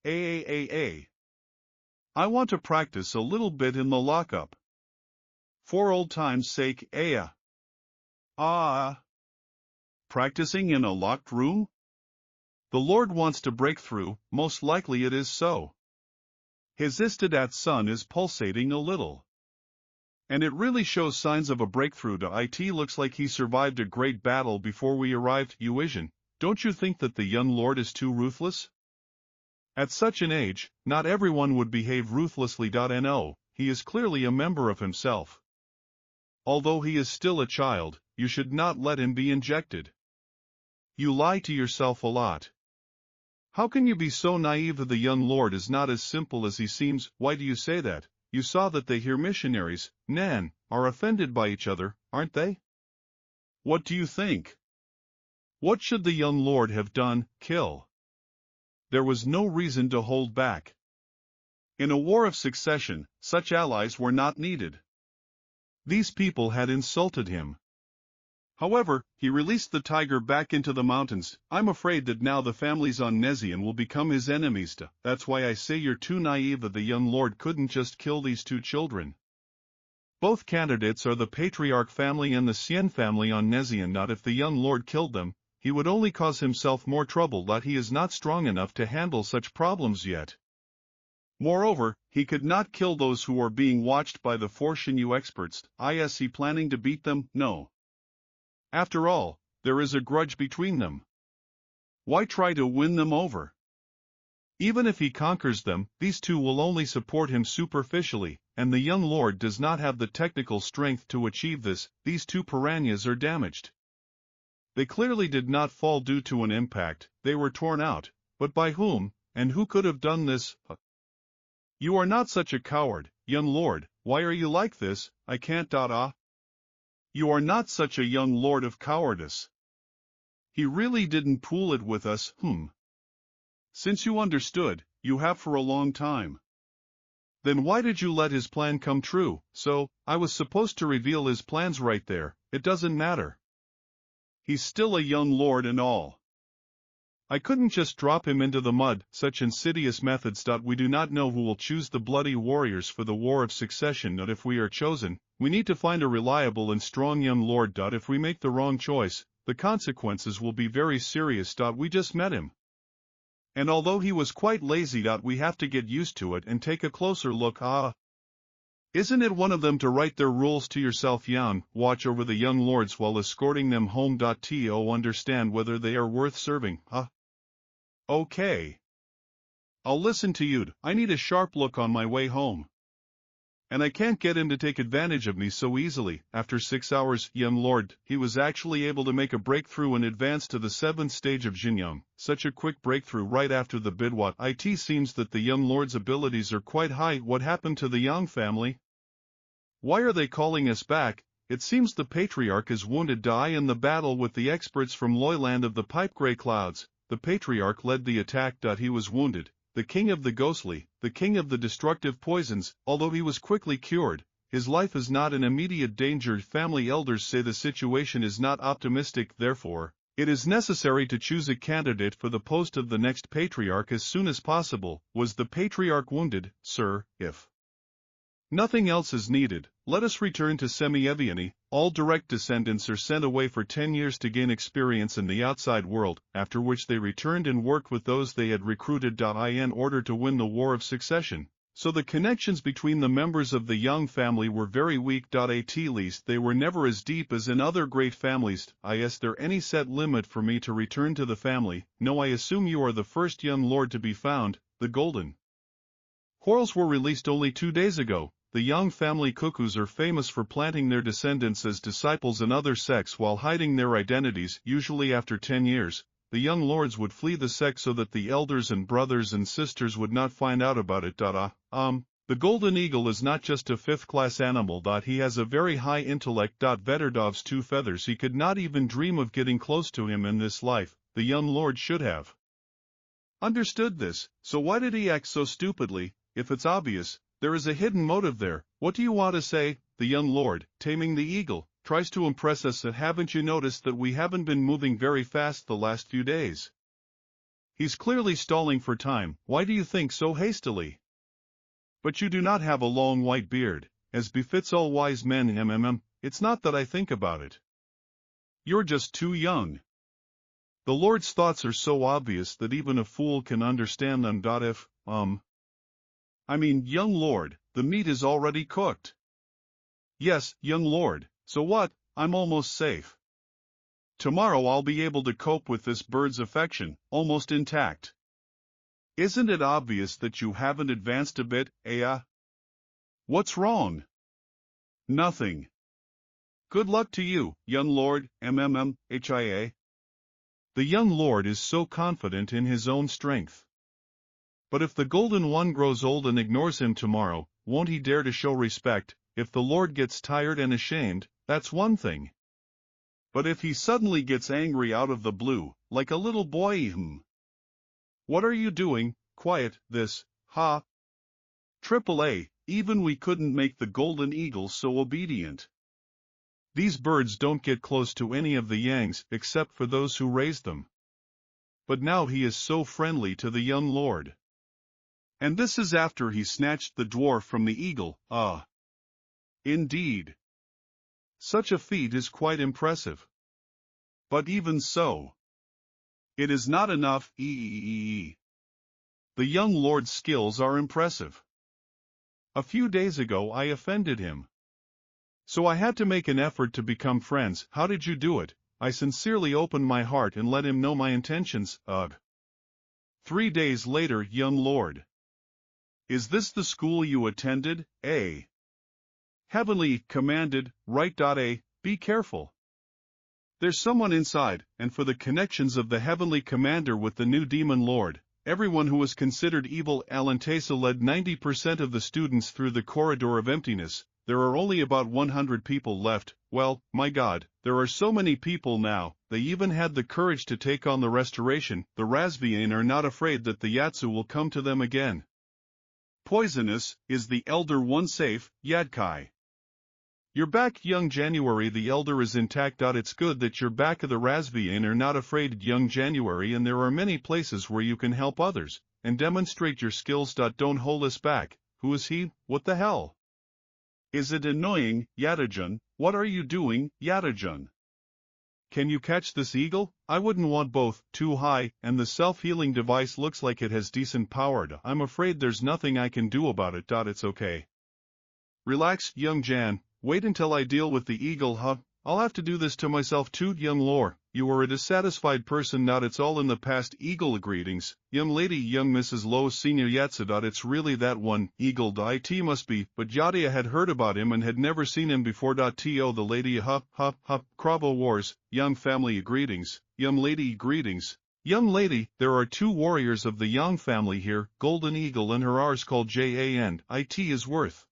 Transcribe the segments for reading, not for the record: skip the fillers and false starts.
A. I want to practice a little bit in the lockup. For old time's sake, Ah. Practicing in a locked room? The Lord wants to break through, most likely it is so. His istadat sun is pulsating a little. And it really shows signs of a breakthrough. It looks like he survived a great battle before we arrived. Uision, don't you think that the young Lord is too ruthless? At such an age, not everyone would behave ruthlessly. No, he is clearly a member of himself. Although he is still a child, you should not let him be injected. You lie to yourself a lot. How can you be so naive? The young Lord is not as simple as he seems. Why do you say that? You saw that they hear missionaries, Nan, are offended by each other, aren't they? What do you think? What should the young Lord have done? Kill. There was no reason to hold back. In a war of succession, such allies were not needed. These people had insulted him. However, he released the tiger back into the mountains. I'm afraid that now the families on Nezian will become his enemies. That's why I say you're too naive. That the young Lord couldn't just kill these two children. Both candidates are the Patriarch family and the Sien family on Nezian. Not if the young Lord killed them, he would only cause himself more trouble. That he is not strong enough to handle such problems yet. Moreover, he could not kill those who are being watched by the Forshinu experts. Is he planning to beat them? No. After all, there is a grudge between them. Why try to win them over? Even if he conquers them, these two will only support him superficially, and the young Lord does not have the technical strength to achieve this. These two piranhas are damaged. They clearly did not fall due to an impact, they were torn out, but by whom, and who could have done this? You are not such a coward, young Lord. Why are you like this? I can't. You are not such a young lord of cowardice. He really didn't pool it with us. Since you understood, you have for a long time. Then why did you let his plan come true? So, I was supposed to reveal his plans right there. It doesn't matter. He's still a young lord and all. I couldn't just drop him into the mud. Such insidious methods. We do not know who will choose the bloody warriors for the war of succession. Not if we are chosen, we need to find a reliable and strong young lord. If we make the wrong choice, the consequences will be very serious. We just met him. And although he was quite lazy. We have to get used to it and take a closer look. Isn't it one of them to write their rules to yourself? Yan, watch over the young lords while escorting them home. To understand whether they are worth serving. Okay. I'll listen to you. I need a sharp look on my way home. And I can't get him to take advantage of me so easily. After 6 hours, young lord, he was actually able to make a breakthrough and advance to the 7th stage of Jinyang. Such a quick breakthrough right after the bidwat. It seems that the young lord's abilities are quite high. What happened to the Yang family? Why are they calling us back? It seems the Patriarch is wounded. In the battle with the experts from Loyland of the Pipe Grey Clouds, the Patriarch led the attack. He was wounded. The king of the ghostly, the king of the destructive poisons, although he was quickly cured, his life is not in immediate danger. Family elders say the situation is not optimistic. Therefore, it is necessary to choose a candidate for the post of the next patriarch as soon as possible. Was the patriarch wounded, sir? If nothing else is needed, let us return to Semieviani. All direct descendants are sent away for 10 years to gain experience in the outside world, after which they returned and worked with those they had recruited. In order to win the war of succession. So the connections between the members of the Yang family were very weak. At least they were never as deep as in other great families. Is there any set limit for me to return to the family? No, I assume you are the first young lord to be found. The golden corals were released only 2 days ago. The Yang family cuckoos are famous for planting their descendants as disciples in other sects while hiding their identities. Usually after 10 years, the young lords would flee the sect so that the elders and brothers and sisters would not find out about it. The golden eagle is not just a 5th-class animal. He has a very high intellect. Veterdov's 2 feathers. He could not even dream of getting close to him in this life. The young lord should have understood this, so why did he act so stupidly? If it's obvious, there is a hidden motive there. What do you want to say? The young lord, taming the eagle, tries to impress us. Haven't you noticed that we haven't been moving very fast the last few days? He's clearly stalling for time. Why do you think so hastily? But you do not have a long white beard, as befits all wise men. It's not that I think about it. You're just too young. The Lord's thoughts are so obvious that even a fool can understand them. Young Lord, the meat is already cooked. Yes, young Lord, so what? I'm almost safe. Tomorrow I'll be able to cope with this bird's affection, almost intact. Isn't it obvious that you haven't advanced a bit, Aya? What's wrong? Nothing. Good luck to you, young Lord, HIA. The young Lord is so confident in his own strength. But if the Golden One grows old and ignores him tomorrow, won't he dare to show respect? If the Lord gets tired and ashamed, that's one thing. But if he suddenly gets angry out of the blue, like a little boy, What are you doing? Quiet, this, ha. AAA, even we couldn't make the golden eagle so obedient. These birds don't get close to any of the Yangs except for those who raise them. But now he is so friendly to the young Lord. And this is after he snatched the dwarf from the eagle, Indeed. Such a feat is quite impressive. But even so, it is not enough. The young Lord's skills are impressive. A few days ago I offended him. So I had to make an effort to become friends. How did you do it? I sincerely opened my heart and let him know my intentions. 3 days later, young Lord. Is this the school you attended? Heavenly commanded, right? Be careful. There's someone inside, and for the connections of the heavenly commander with the new demon lord, everyone who was considered evil. Alantesa led 90% of the students through the corridor of emptiness. There are only about 100 people left. Well, my God, there are so many people now. They even had the courage to take on the restoration. The Razvian are not afraid that the Yatsu will come to them again. Poisonous, is the Elder One safe, Yadkai? You're back, young January. The Elder is intact. It's good that you're back. The Razvian are not afraid, young January, and there are many places where you can help others and demonstrate your skills. Don't hold us back. Who is he? What the hell? Is it annoying, Yadajun? What are you doing, Yadajun? Can you catch this eagle? I wouldn't want both. Too high, and the self-healing device looks like it has decent power. I'm afraid there's nothing I can do about it. It's okay. Relax, young Jan. Wait until I deal with the eagle, I'll have to do this to myself too, young Lore. You are a dissatisfied person. It's all in the past. Eagle, greetings, young lady, young Mrs. Lowe, senior Yatsa. It's really that one, Eagle. It must be, but Yadia had heard about him and had never seen him before. To the lady, Cravo Wars, young family, greetings, young lady, greetings. Young lady, there are 2 warriors of the Yang family here, Golden Eagle and her R's called Jan. It is worth.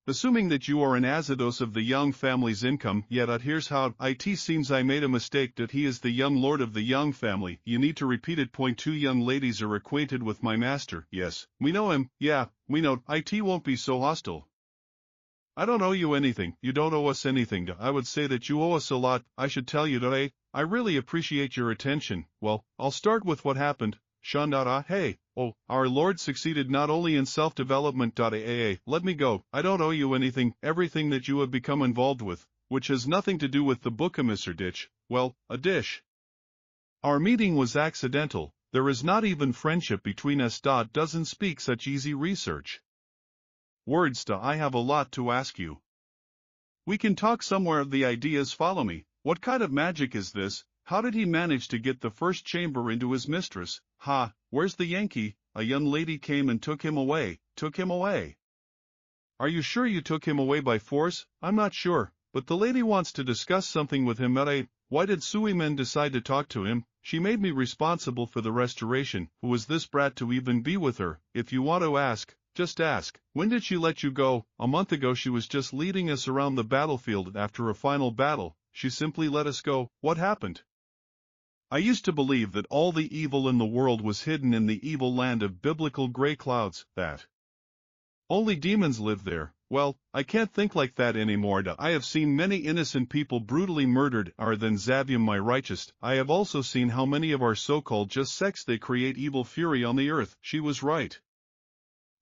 Assuming that you are an Azidos of the Young family's income, yet here's how. It seems I made a mistake. That he is the young lord of the Young family. You need to repeat it. Point 2 Young ladies are acquainted with my master. Yes, we know him. Yeah, we know. It won't be so hostile. I don't owe you anything. You don't owe us anything. I would say that you owe us a lot. I should tell you that I really appreciate your attention. Well, I'll start with what happened. Shandara, hey, our Lord succeeded not only in self-development. Let me go. I don't owe you anything. Everything that you have become involved with, which has nothing to do with the Bookamissar ditch, well, a dish. Our meeting was accidental. There is not even friendship between us. Doesn't speak such easy research. Words. I have a lot to ask you. We can talk somewhere. The ideas follow me. What kind of magic is this? How did he manage to get the first chamber into his mistress? Where's the Yankee? A young lady came and took him away. Took him away. Are you sure you took him away by force? I'm not sure, but the lady wants to discuss something with him. Why did Suimen decide to talk to him? She made me responsible for the restoration. Who was this brat to even be with her? If you want to ask, just ask. When did she let you go? A month ago. She was just leading us around the battlefield after a final battle. She simply let us go. What happened? I used to believe that all the evil in the world was hidden in the evil land of biblical gray clouds, that only demons live there. Well, I can't think like that anymore. I have seen many innocent people brutally murdered. Than Zavium my righteous. I have also seen how many of our so-called just sects they create evil fury on the earth. She was right.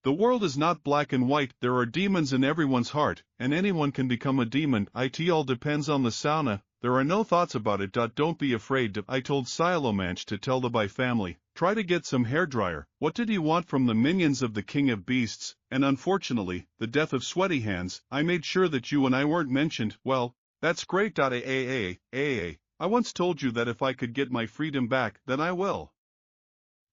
The world is not black and white, there are demons in everyone's heart, and anyone can become a demon. It all depends on the sauna, there are no thoughts about it. Don't be afraid. I told Silomanch to tell the Bai family, try to get some hairdryer. What did you want from the minions of the King of Beasts, and unfortunately, the death of Sweaty Hands? I made sure that you and I weren't mentioned. Well, that's great. I once told you that if I could get my freedom back, then I will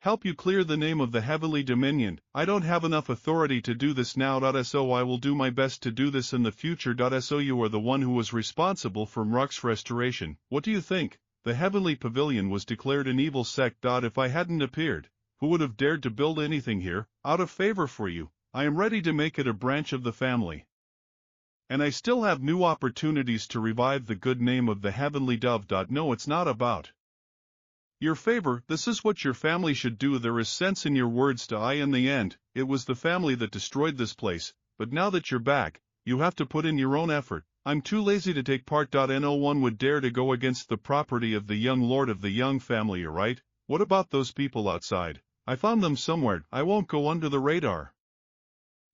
help you clear the name of the heavenly dominion. I don't have enough authority to do this now. So I will do my best to do this in the future. So you are the one who was responsible for Mruk's restoration. What do you think? The heavenly pavilion was declared an evil sect. If I hadn't appeared, who would have dared to build anything here? Out of favor for you, I am ready to make it a branch of the family. And I still have new opportunities to revive the good name of the heavenly dove. No, it's not about your favor, this is what your family should do. There is sense in your words. In the end, it was the family that destroyed this place, but now that you're back, you have to put in your own effort. I'm too lazy to take part. No one would dare to go against the property of the young lord of the young family, right? What about those people outside? I found them somewhere. I won't go under the radar.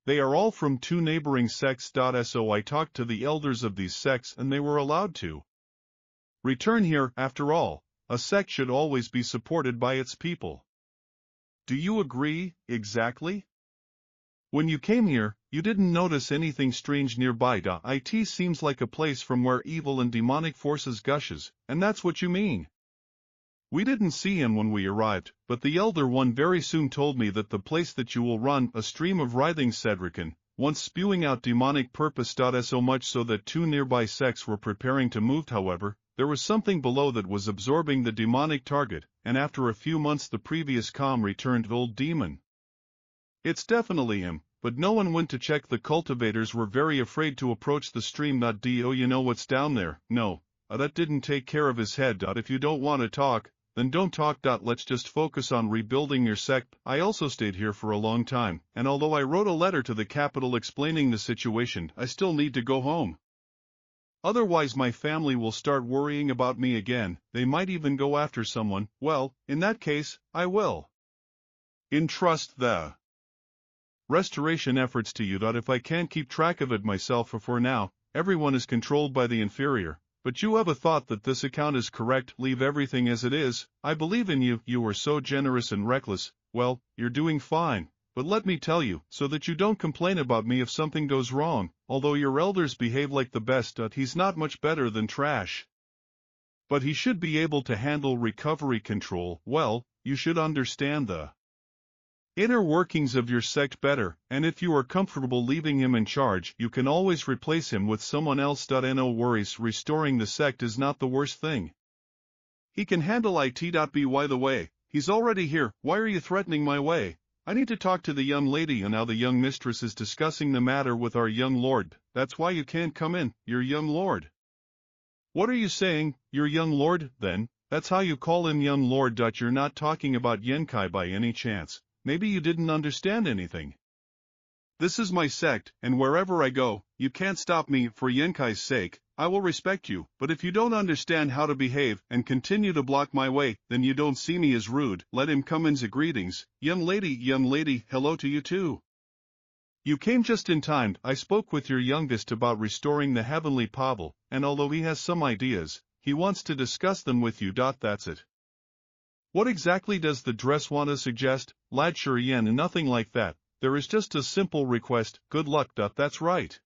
They are all from 2 neighboring sects. So I talked to the elders of these sects and they were allowed to return here. After all, a sect should always be supported by its people. Do you agree? Exactly? When you came here, you didn't notice anything strange nearby. It seems like a place from where evil and demonic forces gushes, and that's what you mean. We didn't see him when we arrived, but the Elder One very soon told me that the place that you will run a stream of writhing Cedricin, once spewing out demonic purpose. So much so that 2 nearby sects were preparing to move. However, there was something below that was absorbing the demonic target, and after a few months the previous calm returned. Old demon. It's definitely him, but no one went to check. The cultivators were very afraid to approach the stream. Do you know what's down there? No. That didn't take care of his head. If you don't want to talk, then don't talk. Let's just focus on rebuilding your sect. I also stayed here for a long time, and although I wrote a letter to the capital explaining the situation, I still need to go home. Otherwise my family will start worrying about me again. They might even go after someone. Well, in that case, I will entrust the restoration efforts to you. If I can't keep track of it myself, for now, everyone is controlled by the inferior. But you have a thought that this account is correct. Leave everything as it is. I believe in you. You are so generous and reckless. Well, you're doing fine. But let me tell you, so that you don't complain about me if something goes wrong, although your elders behave like the best. He's not much better than trash. But he should be able to handle recovery control. Well, you should understand the inner workings of your sect better, and if you are comfortable leaving him in charge, you can always replace him with someone else. No worries, restoring the sect is not the worst thing. He can handle it. By the way, he's already here. Why are you threatening my way? I need to talk to the young lady, and now the young mistress is discussing the matter with our young lord. That's why you can't come in, your young lord. What are you saying, your young lord? Then, that's how you call him young lord. You're not talking about Yenkai by any chance. Maybe you didn't understand anything. This is my sect, and wherever I go, you can't stop me. For Yenkai's sake, I will respect you, but if you don't understand how to behave and continue to block my way, then you don't see me as rude. Let him come in. Greetings, young lady, hello to you too. You came just in time. I spoke with your youngest about restoring the heavenly Pavel, and although he has some ideas, he wants to discuss them with you. That's it. What exactly does the dress want to suggest? Lad, sure yen, nothing like that. There is just a simple request. Good luck. That's right.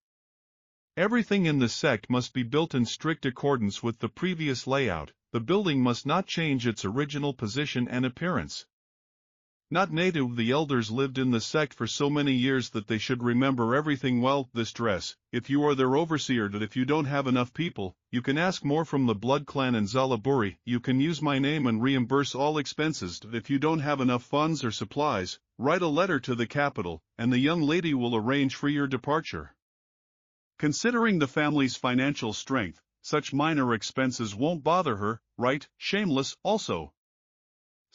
Everything in the sect must be built in strict accordance with the previous layout. The building must not change its original position and appearance. Not native. The elders lived in the sect for so many years that they should remember everything well. This dress, if you are their overseer, that if you don't have enough people, you can ask more from the blood clan in Zalaburi. You can use my name and reimburse all expenses. If you don't have enough funds or supplies, write a letter to the capital, and the young lady will arrange for your departure. Considering the family's financial strength, such minor expenses won't bother her, right? Shameless, also.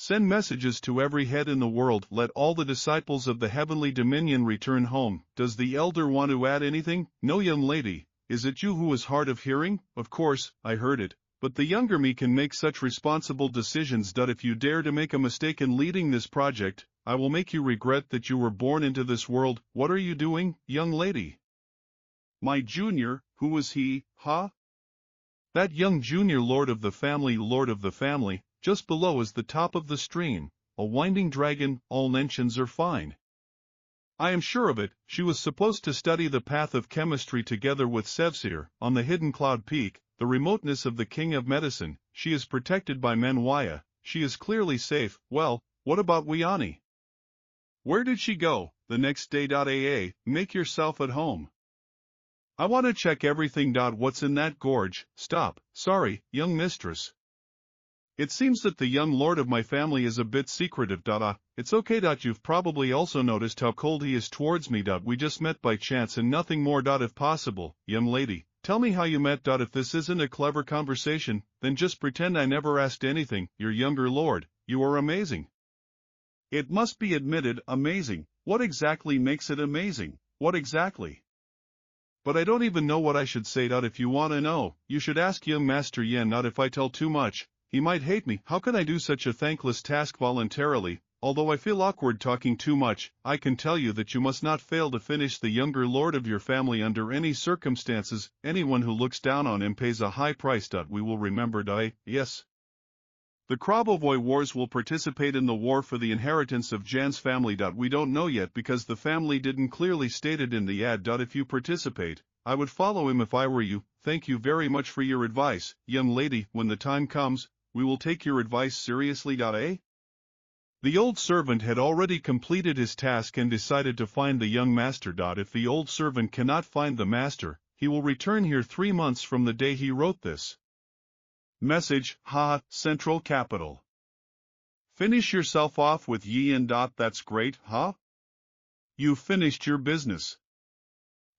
Send messages to every head in the world. Let all the disciples of the heavenly dominion return home. Does the elder want to add anything? No, young lady. Is it you who is hard of hearing? Of course, I heard it. But the younger me can make such responsible decisions that if you dare to make a mistake in leading this project, I will make you regret that you were born into this world. What are you doing, young lady? My junior, who is he, huh? That young junior lord of the family, just below is the top of the stream, a winding dragon. All mentions are fine. I am sure of it. She was supposed to study the path of chemistry together with Sevsir, on the hidden cloud peak, the remoteness of the king of medicine. She is protected by Menwaya. She is clearly safe. Well, what about Wiani? Where did she go? The next day. Make yourself at home. I want to check everything. What's in that gorge? Stop. Sorry, young mistress. It seems that the young lord of my family is a bit secretive. It's okay. You've probably also noticed how cold he is towards me. We just met by chance and nothing more. If possible, young lady, tell me how you met. If this isn't a clever conversation, then just pretend I never asked anything. Your younger lord, you are amazing. It must be admitted, amazing. What exactly makes it amazing? What exactly? But I don't even know what I should say. If you want to know, you should ask young Master Yen. If I tell too much, he might hate me. How can I do such a thankless task voluntarily? Although I feel awkward talking too much, I can tell you that you must not fail to finish the younger lord of your family under any circumstances. Anyone who looks down on him pays a high price. We will remember. Yes. The Krabovoy Wars will participate in the war for the inheritance of Jan's family. We don't know yet because the family didn't clearly state it in the ad. If you participate, I would follow him if I were you. Thank you very much for your advice, young lady. When the time comes, we will take your advice seriously. The old servant had already completed his task and decided to find the young master. If the old servant cannot find the master, he will return here 3 months from the day he wrote this. Message, Central Capital. Finish yourself off with Yin. That's great, You've finished your business.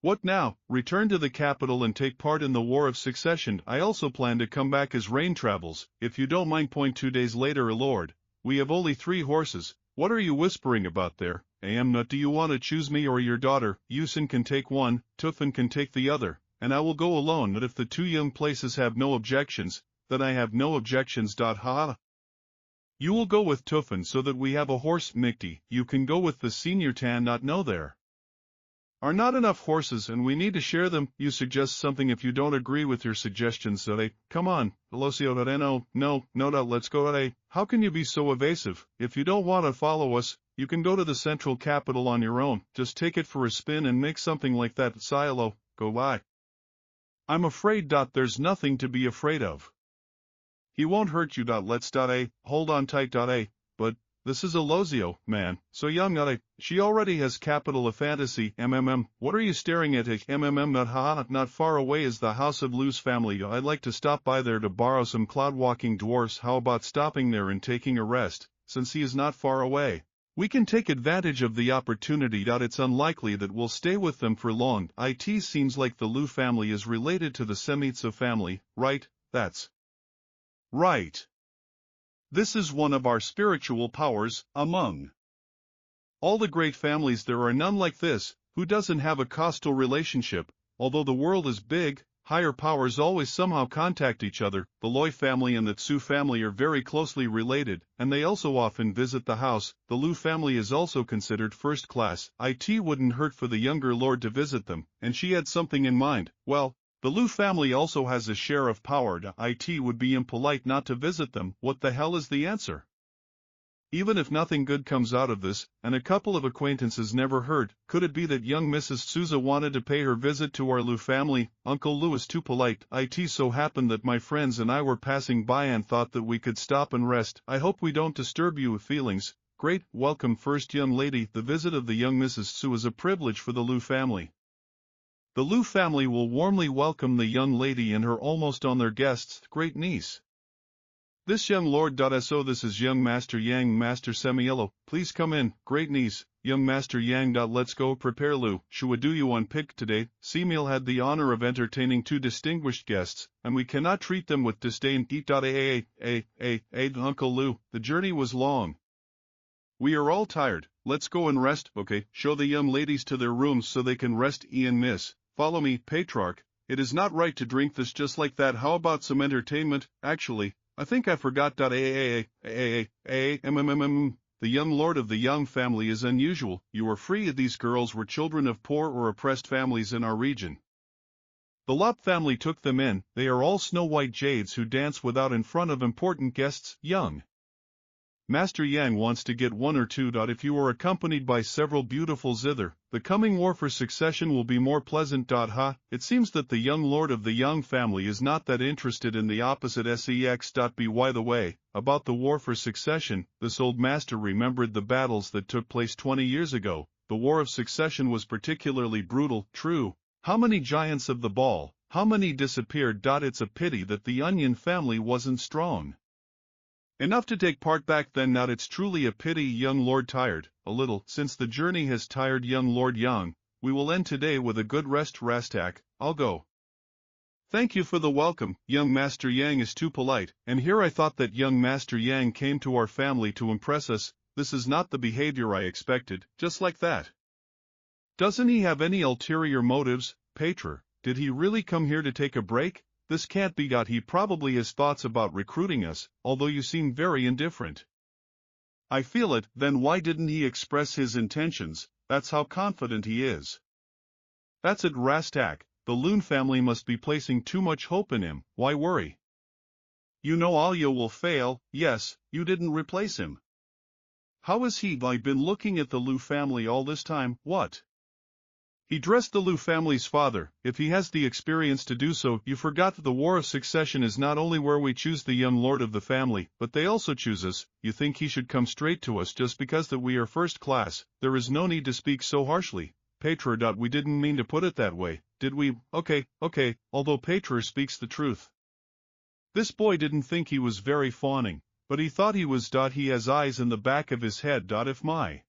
What now? Return to the capital and take part in the War of Succession. I also plan to come back as rain travels, if you don't mind. 2 days later, Lord. We have only 3 horses. What are you whispering about there? Not. Do you want to choose me or your daughter? Yusin can take one, Tufan can take the other, and I will go alone. But if the 2 young places have no objections, then I have no objections. You will go with Tufan so that we have a horse. Mikti, you can go with the senior Tan. No, there are not enough horses and we need to share them. You suggest something. If you don't agree with your suggestions, come on, Velocio. No, let's go. How can you be so evasive? If you don't want to follow us, you can go to the central capital on your own. Just take it for a spin and make something like that. Silo, go by. I'm afraid. There's nothing to be afraid of. He won't hurt you. Let's. Hold on tight. But this is a Lozio, man, so young. She already has capital of fantasy. What are you staring at? Not far away is the house of Lu's family. I'd like to stop by there to borrow some cloud-walking dwarfs. How about stopping there and taking a rest, since he is not far away? We can take advantage of the opportunity. It's unlikely that we'll stay with them for long. It seems like the Lu family is related to the Semitsa family, right? That's right. This is one of our spiritual powers. Among all the great families there are none like this, who doesn't have a causal relationship. Although the world is big, higher powers always somehow contact each other. The Loi family and the Tsu family are very closely related, and they also often visit the house. The Lu family is also considered first class. It wouldn't hurt for the younger lord to visit them, and she had something in mind. Well, the Lu family also has a share of power. It would be impolite not to visit them. What the hell is the answer? Even if nothing good comes out of this, and a couple of acquaintances never heard, could it be that young Mrs. Souza wanted to pay her visit to our Lu family? Uncle Lu is too polite. It so happened that my friends and I were passing by and thought that we could stop and rest. I hope we don't disturb you with feelings. Great, welcome first young lady. The visit of the young Mrs. Su is a privilege for the Lu family. The Lu family will warmly welcome the young lady and her almost on their guests, great niece. This young lord. So this is young Master Yang, Master Semiello. Please come in, great niece. young Master Yang. Let's go prepare Lu. Shua do you on pick today? Semil had the honor of entertaining two distinguished guests, and we cannot treat them with disdain. Eat. Uncle Lu, the journey was long. We are all tired, let's go and rest. Okay, show the young ladies to their rooms so they can rest. Ian miss, follow me, Patriarch. It is not right to drink this just like that. How about some entertainment? Actually, I think I forgot. The young lord of the Young family is unusual. You are free. These girls were children of poor or oppressed families in our region. The Lop family took them in. They are all snow-white jades who dance without in front of important guests. Young Master Yang wants to get one or two. If you are accompanied by several beautiful zither, the coming war for succession will be more pleasant. It seems that the young lord of the Young family is not that interested in the opposite sex. By the way, about the war for succession, this old master remembered the battles that took place 20 years ago. The war of succession was particularly brutal. True. How many giants of the ball, how many disappeared? It's a pity that the Onion family wasn't strong enough to take part back then. Now it's truly a pity. Young lord tired, a little, since the journey has tired young lord Young. We will end today with a good rest. Rastak, I'll go. Thank you for the welcome. Young Master Yang is too polite, and here I thought that young Master Yang came to our family to impress us. This is not the behavior I expected, just like that. Doesn't he have any ulterior motives, Patron? Did he really come here to take a break? This can't be. He probably has thoughts about recruiting us, although you seem very indifferent. I feel it. Then why didn't he express his intentions? That's how confident he is. That's it, Rastak. The Loon family must be placing too much hope in him. Why worry? You know Alya will fail. Yes, you didn't replace him. How is he? I've been looking at the Lu family all this time. What? He dressed the Lu family's father. If he has the experience to do so. You forgot that the war of succession is not only where we choose the young lord of the family, but they also choose us. You think he should come straight to us just because that we are first class? There is no need to speak so harshly. Patron. We didn't mean to put it that way, did we? Okay, although Patron speaks the truth. This boy didn't think he was very fawning, but he thought he was. He has eyes in the back of his head. If my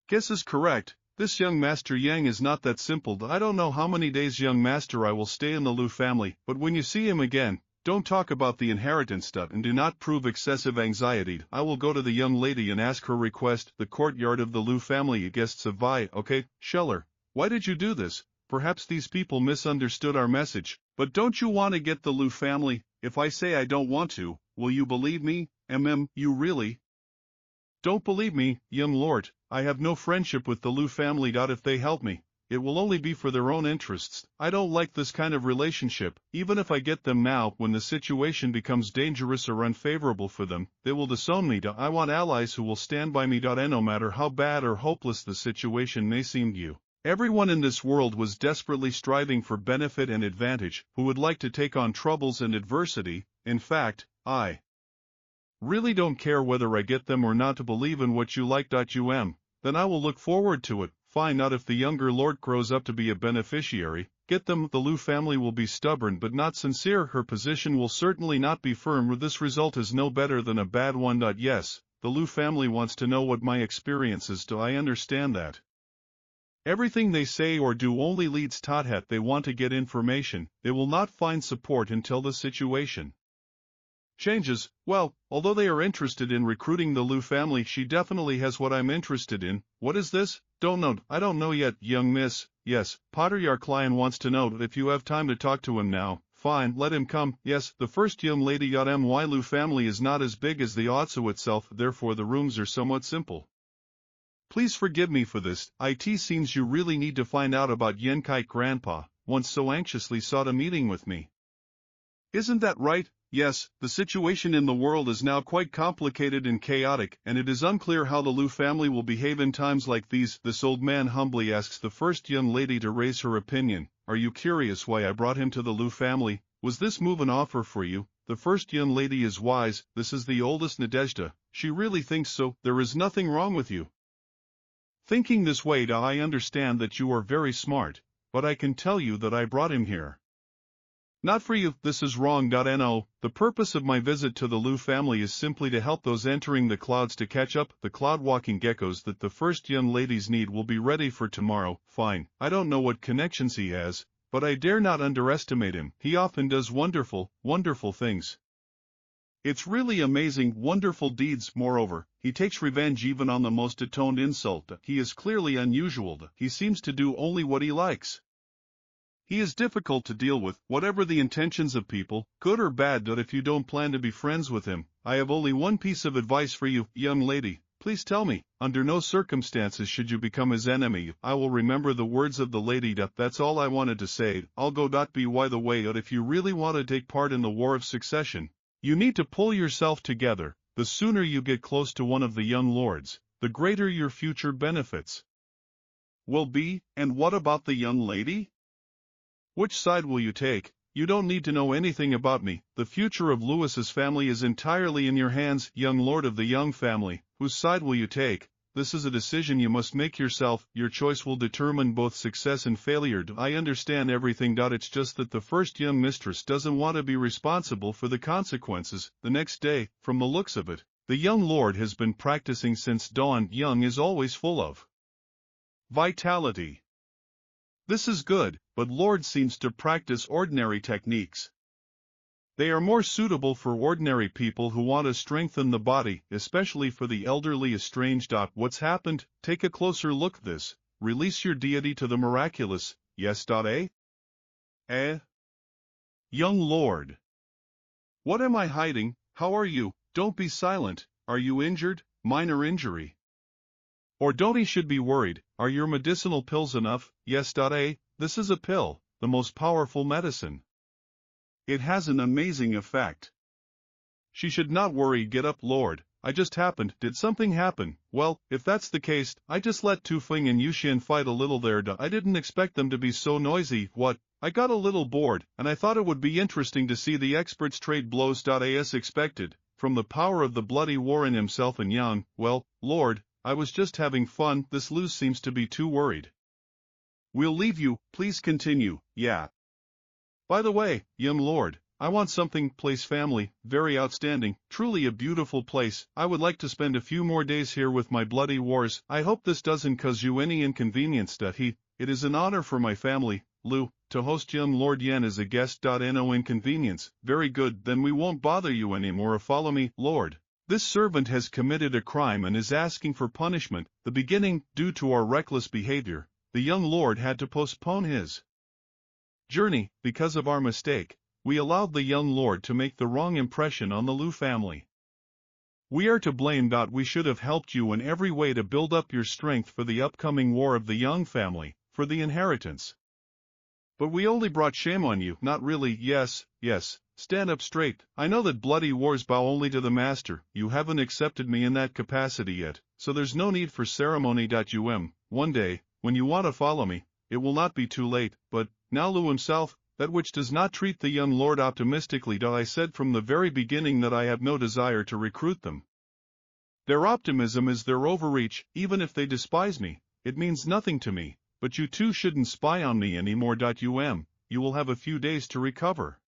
guess is correct, this young Master Yang is not that simple. I don't know how many days young master I will stay in the Lu family, but when you see him again, don't talk about the inheritance and do not prove excessive anxiety. I will go to the young lady and ask her request. The courtyard of the Lu family guests of Vi. Okay, Scheller, why did you do this? Perhaps these people misunderstood our message, but don't you want to get the Lu family? If I say I don't want to, will you believe me? You really don't believe me, young lord. I have no friendship with the Lu family. If they help me, it will only be for their own interests. I don't like this kind of relationship. Even if I get them now, when the situation becomes dangerous or unfavorable for them, they will disown me. I want allies who will stand by me. And no matter how bad or hopeless the situation may seem to you, everyone in this world was desperately striving for benefit and advantage, who would like to take on troubles and adversity. In fact, I really don't care whether I get them or not to believe in what you like. Then I will look forward to it. Fine. Not if the younger lord grows up to be a beneficiary. Get them. The Lu family will be stubborn but not sincere. Her position will certainly not be firm. This result is no better than a bad one. Yes, the Lu family wants to know what my experience is. I understand that. Everything they say or do only leads Tothat. They want to get information. They will not find support until the situation changes. Well, although they are interested in recruiting the Lu family, she definitely has what I'm interested in. What is this? Don't know. I don't know yet, young miss. Yes, Potter, your client wants to know if you have time to talk to him now. Fine, let him come. Yes, the first young lady. My Lu family is not as big as the Otsu itself, therefore the rooms are somewhat simple. Please forgive me for this. It seems you really need to find out about Yenkite grandpa, once so anxiously sought a meeting with me. Isn't that right? Yes, the situation in the world is now quite complicated and chaotic, and it is unclear how the Lu family will behave in times like these. This old man humbly asks the first young lady to raise her opinion. Are you curious why I brought him to the Lu family? Was this move an offer for you? The first young lady is wise. This is the oldest Nadezhda. She really thinks so. There is nothing wrong with you thinking this way. I understand that you are very smart, but I can tell you that I brought him here Not for you, this is wrong. No, the purpose of my visit to the Lu family is simply to help those entering the clouds to catch up. The cloud-walking geckos that the first young ladies need will be ready for tomorrow. Fine, I don't know what connections he has, but I dare not underestimate him. He often does wonderful, wonderful things. It's really amazing, wonderful deeds. Moreover, he takes revenge even on the most atoned insult. He is clearly unusual. He seems to do only what he likes. He is difficult to deal with, whatever the intentions of people, good or bad. If you don't plan to be friends with him, I have only one piece of advice for you, young lady. Please tell me, under no circumstances should you become his enemy. I will remember the words of the lady. That's all I wanted to say. I'll go. By the way, if you really want to take part in the War of Succession, you need to pull yourself together. The sooner you get close to one of the young lords, the greater your future benefits will be. And what about the young lady? Which side will you take? You don't need to know anything about me. The future of Lewis's family is entirely in your hands, young lord of the young family. Whose side will you take? This is a decision you must make yourself. Your choice will determine both success and failure. I understand everything. It's just that the first young mistress doesn't want to be responsible for the consequences. The next day, from the looks of it, the young lord has been practicing since dawn. Young is always full of vitality. This is good, but Lord seems to practice ordinary techniques. They are more suitable for ordinary people who want to strengthen the body, especially for the elderly estranged. What's happened? Take a closer look. This. Release your deity to the miraculous. Yes. Young Lord. What am I hiding? How are you? Don't be silent. Are you injured? Minor injury. Or don't he should be worried. Are your medicinal pills enough? Yes. This is a pill, the most powerful medicine. It has an amazing effect. She should not worry. Get up, Lord. I just happened. Did something happen? Well, if that's the case, I just let Tu Feng and Yuxian fight a little there. I didn't expect them to be so noisy. What? I got a little bored, and I thought it would be interesting to see the experts trade blows. As expected, from the power of the bloody war in himself and Yang. Well, Lord, I was just having fun. This Luz seems to be too worried. We'll leave you. Please continue. Yeah. By the way, young lord, I want something. Place family, very outstanding, truly a beautiful place. I would like to spend a few more days here with my bloody wars. I hope this doesn't cause you any inconvenience. It is an honor for my family, Lu, to host young Lord Yan as a guest. No inconvenience. Very good, then we won't bother you anymore. Follow me, Lord. This servant has committed a crime and is asking for punishment. The beginning, due to our reckless behavior, the young lord had to postpone his journey. Because of our mistake, we allowed the young lord to make the wrong impression on the Lu family. We are to blame. We should have helped you in every way to build up your strength for the upcoming war of the young family, for the inheritance. But we only brought shame on you. Not really. Yes, stand up straight. I know that bloody wars bow only to the master. You haven't accepted me in that capacity yet, so there's no need for ceremony. One day, when you want to follow me, it will not be too late. But now Lu himself, that which does not treat the young lord optimistically. I said from the very beginning that I have no desire to recruit them. Their optimism is their overreach. Even if they despise me, it means nothing to me. But you too shouldn't spy on me anymore. You will have a few days to recover.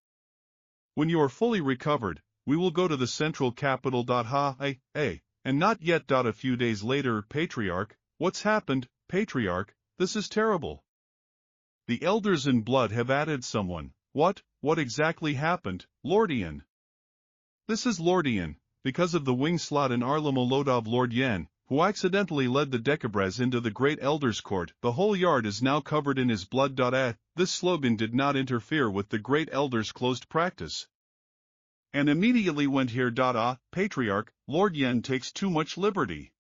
When you are fully recovered, we will go to the central capital. And not yet. A few days later. Patriarch, what's happened? Patriarch, this is terrible. The elders in blood have added someone. What exactly happened, Lordian? This is Lordian, because of the wing slot in Arlamolodov Lord Yan, who accidentally led the Decabraz into the Great Elder's Court. The whole yard is now covered in his blood. This slogan did not interfere with the Great Elder's closed practice, and immediately went here. Patriarch, Lord Yan takes too much liberty.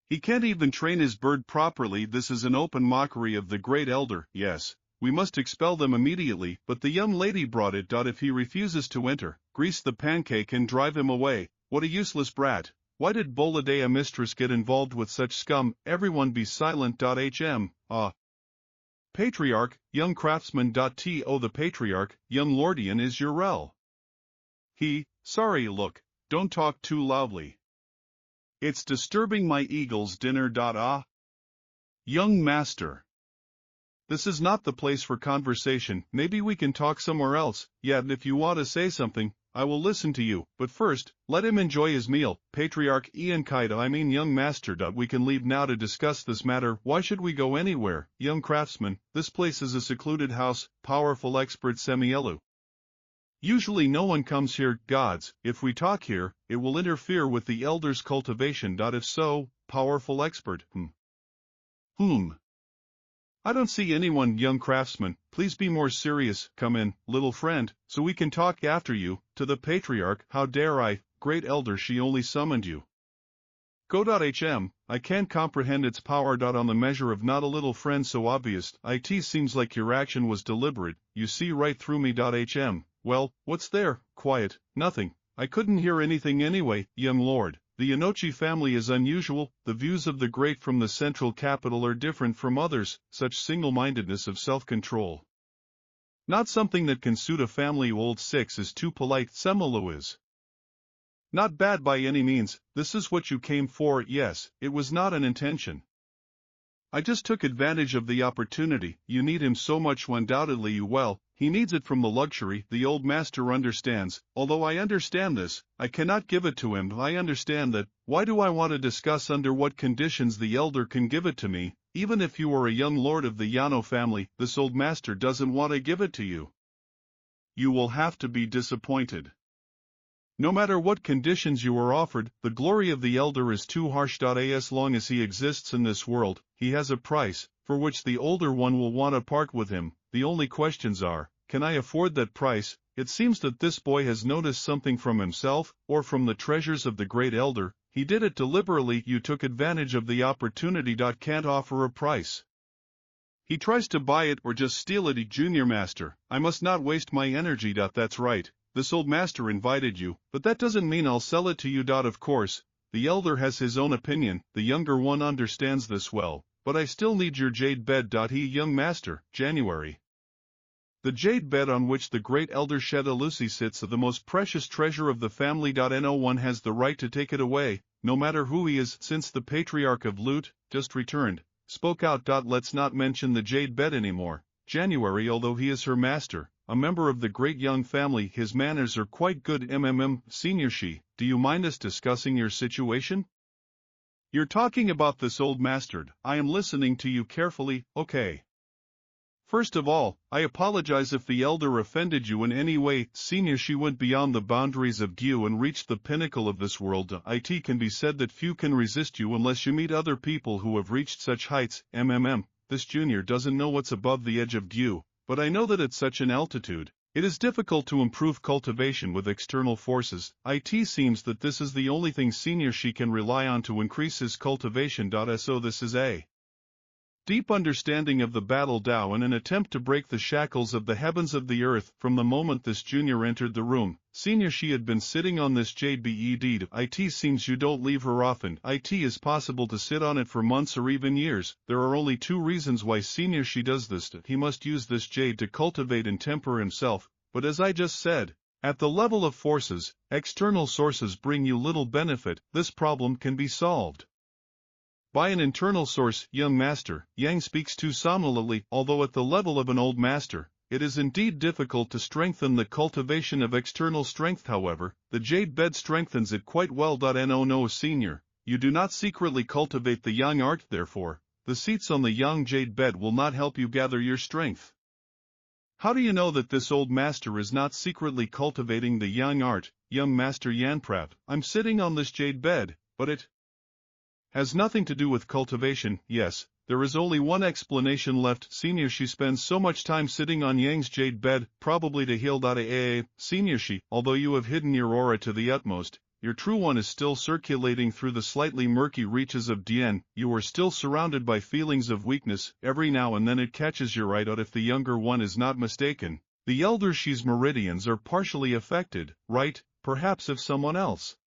He can't even train his bird properly. This is an open mockery of the Great Elder. Yes, we must expel them immediately, but the young lady brought it. If he refuses to enter, grease the pancake and drive him away. What a useless brat. Why did Boladea mistress get involved with such scum? Everyone be silent. Patriarch, young craftsman. The patriarch, young Lordian is your rel. Sorry, look, don't talk too loudly. It's disturbing my eagle's dinner. Young master. this is not the place for conversation, maybe we can talk somewhere else. Yeah, and if you want to say something, I will listen to you, but first, let him enjoy his meal. Patriarch Ian Kaida, I mean young master. We can leave now to discuss this matter. Why should we go anywhere? Young craftsman, this place is a secluded house. Powerful expert Semielu. Usually no one comes here. Gods, if we talk here, it will interfere with the elder's cultivation. If so, powerful expert. I don't see anyone. Young craftsman, please be more serious. Come in, little friend, so we can talk after you. To the patriarch, how dare I, great elder, she only summoned you. Go.hm, I can't comprehend its power. On the measure of not a little friend so obvious. It seems like your action was deliberate, you see right through me. Hm, well, what's there? Quiet, nothing. I couldn't hear anything anyway. Young lord, the Inochi family is unusual. The views of the great from the central capital are different from others, such single-mindedness of self-control. Not something that can suit a family. Old 6 is too polite. Semelu is not bad by any means. This is what you came for. Yes, it was not an intention. I just took advantage of the opportunity. You need him so much. Undoubtedly you well, he needs it from the luxury. The old master understands. Although I understand this, I cannot give it to him. I understand that. Why do I want to discuss under what conditions the elder can give it to me? Even if you are a young lord of the Yano family, this old master doesn't want to give it to you. You will have to be disappointed. No matter what conditions you are offered, the glory of the elder is too harsh. As long as he exists in this world, he has a price, for which the older one will want to part with him. The only questions are, can I afford that price? It seems that this boy has noticed something from himself, or from the treasures of the great elder. He did it deliberately. You took advantage of the opportunity. Can't offer a price. He tries to buy it or just steal it. Junior master, I must not waste my energy. That's right. This old master invited you, but that doesn't mean I'll sell it to you. Of course, the elder has his own opinion, the younger one understands this well, but I still need your jade bed. Young master, January. The jade bed on which the great elder Shedalusi sits is the most precious treasure of the family. No one has the right to take it away, no matter who he is. Since the patriarch of Loot, just returned, spoke out. Let's not mention the jade bed anymore. January, although he is her master, a member of the great young family, his manners are quite good. Senior Shi, do you mind us discussing your situation? You're talking about this old master. I am listening to you carefully. Okay. First of all, I apologize if the elder offended you in any way. Senior Shi went beyond the boundaries of Gyu and reached the pinnacle of this world. It can be said that few can resist you unless you meet other people who have reached such heights. This junior doesn't know what's above the edge of Gyu, but I know that at such an altitude, it is difficult to improve cultivation with external forces. It seems that this is the only thing Senior Shi can rely on to increase his cultivation. So this is a deep understanding of the battle Tao and an attempt to break the shackles of the heavens of the earth. From the moment this junior entered the room, Senior Shi had been sitting on this jade bed. It seems you don't leave her often. It is possible to sit on it for months or even years. There are only two reasons why Senior Shi does this. He must use this jade to cultivate and temper himself, but as I just said, at the level of forces, external sources bring you little benefit. This problem can be solved by an internal source. Young master, Yang speaks too somnolently. Although at the level of an old master, it is indeed difficult to strengthen the cultivation of external strength. However, the jade bed strengthens it quite well. No, senior, you do not secretly cultivate the yang art. Therefore, the seats on the yang jade bed will not help you gather your strength. How do you know that this old master is not secretly cultivating the yang art? Young master Yanprav, I'm sitting on this jade bed, but it has nothing to do with cultivation. Yes, there is only one explanation left. Senior Shi spends so much time sitting on Yang's jade bed, probably to heal. Senior Shi, although you have hidden your aura to the utmost, your true one is still circulating through the slightly murky reaches of Dian. You are still surrounded by feelings of weakness. Every now and then it catches your eye. If the younger one is not mistaken, the elder Shi's meridians are partially affected, right? Perhaps if someone else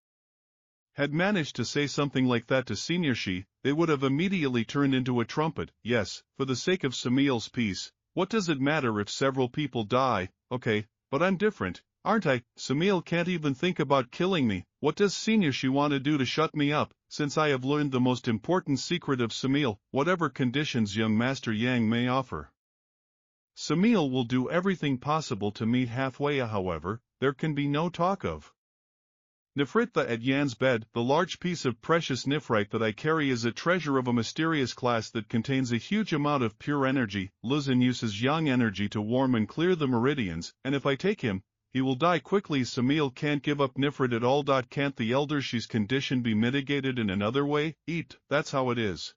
had managed to say something like that to Senior Shi, they would have immediately turned into a trumpet. Yes, for the sake of Samiel's peace, what does it matter if several people die? Okay, but I'm different, aren't I? Samiel can't even think about killing me. What does Senior Shi want to do to shut me up, since I have learned the most important secret of Samiel? Whatever conditions young Master Yang may offer, Samil will do everything possible to meet halfway. However, there can be no talk of Nifritha at Yan's bed. The large piece of precious nifrite that I carry is a treasure of a mysterious class that contains a huge amount of pure energy. Luzin uses yang energy to warm and clear the meridians, and if I take him, he will die quickly. Samil can't give up nifrit at all. Can't the elder she's condition be mitigated in another way? Eat, that's how it is.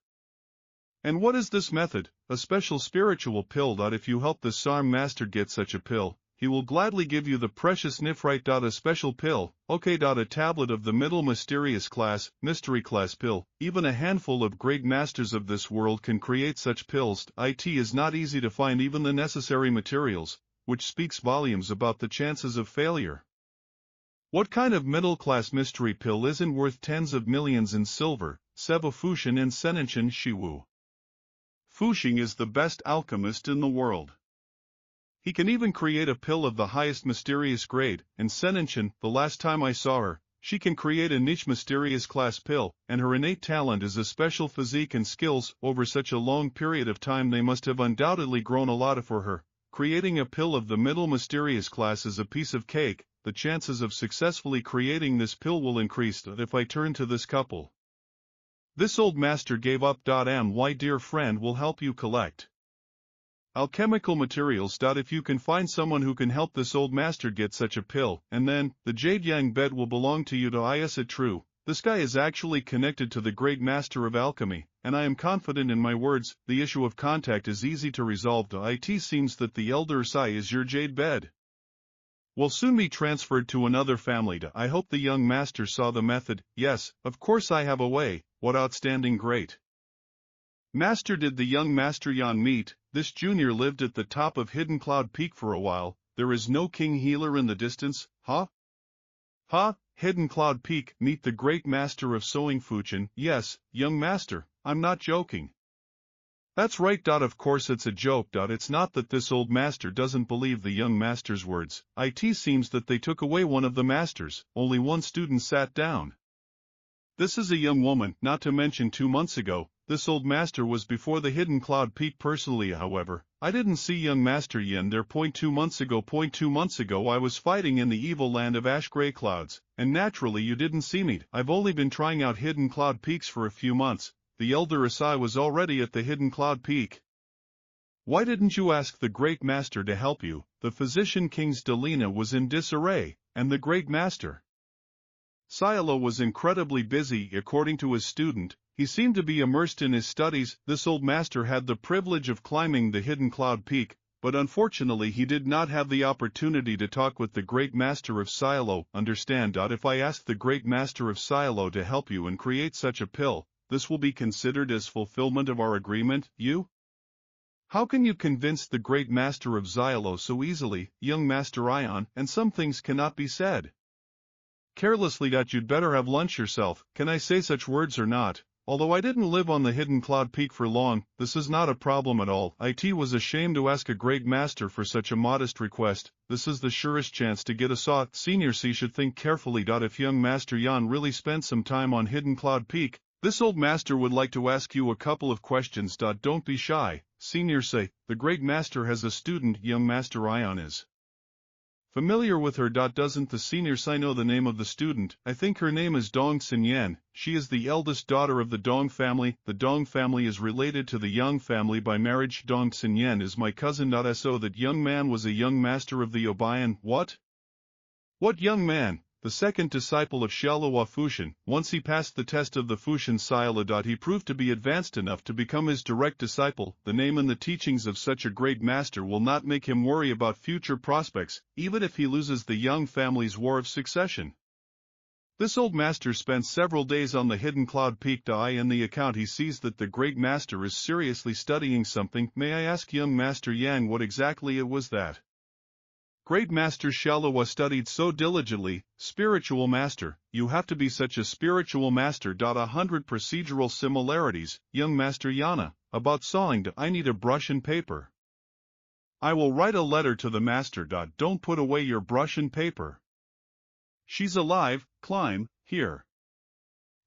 And what is this method? A special spiritual pill. If you help the Sarm master get such a pill, he will gladly give you the precious nifrite. A special pill, okay. A tablet of the middle mysterious class, mystery class pill. Even a handful of great masters of this world can create such pills. It is not easy to find even the necessary materials, which speaks volumes about the chances of failure. What kind of middle-class mystery pill isn't worth tens of millions in silver? Seva Fushin and Seninchin Shiwu. Fuxing is the best alchemist in the world. He can even create a pill of the highest mysterious grade, and Seninchin, the last time I saw her, she can create a niche mysterious class pill, and her innate talent is a special physique and skills. Over such a long period of time they must have undoubtedly grown a lot for her. Creating a pill of the middle mysterious class is a piece of cake. The chances of successfully creating this pill will increase if I turn to this couple. This old master gave up. My dear friend will help you collect alchemical materials. If you can find someone who can help this old master get such a pill, and then, the Jade Yang bed will belong to you. Is it true? This guy is actually connected to the great master of alchemy, and I am confident in my words. The issue of contact is easy to resolve. It seems that the elder Sai is your jade bed will soon be transferred to another family. I hope the young master saw the method. Yes, of course I have a way. What outstanding great master did the young master Yan meet? This junior lived at the top of Hidden Cloud Peak for a while. There is no king healer in the distance, huh? Hidden Cloud Peak, meet the great master of sewing Fuchin. Yes, young master, I'm not joking. That's right. Of course it's a joke. It's not that this old master doesn't believe the young master's words. It seems that they took away one of the masters. Only one student sat down. This is a young woman. Not to mention 2 months ago, this old master was before the Hidden Cloud Peak. Personally, however, I didn't see young master Yin there. 2 months ago. 2 months ago I was fighting in the evil land of ash gray clouds, and naturally you didn't see me. I've only been trying out Hidden Cloud Peaks for a few months. The elder Asai was already at the Hidden Cloud Peak. Why didn't you ask the great master to help you? The physician King's Delina was in disarray, and the great master Sialo was incredibly busy. According to his student, he seemed to be immersed in his studies. This old master had the privilege of climbing the Hidden Cloud Peak, but unfortunately he did not have the opportunity to talk with the great master of Sialo. Understand? If I ask the great master of Sialo to help you and create such a pill, this will be considered as fulfillment of our agreement. How can you convince the great master of Xialo so easily, young master Ion? And some things cannot be said carelessly. You'd better have lunch yourself. Can I say such words or not? Although I didn't live on the Hidden Cloud Peak for long, this is not a problem at all. It was ashamed to ask a great master for such a modest request. This is the surest chance to get a saw. Senior C should think carefully. If young master Yan really spent some time on Hidden Cloud Peak, this old master would like to ask you a couple of questions. Don't be shy. Senior say, the great master has a student. Young master Ion is familiar with her. Doesn't the senior Sai know the name of the student? I think her name is Dong Xinyan. She is the eldest daughter of the Dong family. The Dong family is related to the Yang family by marriage. Dong Xinyan is my cousin. So that young man was a young master of the Obayan. What young man? The second disciple of Xiaolua Fuxin. Once he passed the test of the Fuxin Siala. He proved to be advanced enough to become his direct disciple. The name and the teachings of such a great master will not make him worry about future prospects, even if he loses the Yang family's war of succession. This old master spent several days on the Hidden Cloud Peak. In the account he sees that the great master is seriously studying something. May I ask young master Yang what exactly it was that great master Xiaolua studied so diligently? Spiritual master, you have to be such a spiritual master. 100 procedural similarities. Young master Yana, about sawing. I need a brush and paper. I will write a letter to the master. Don't put away your brush and paper. She's alive. Climb, here.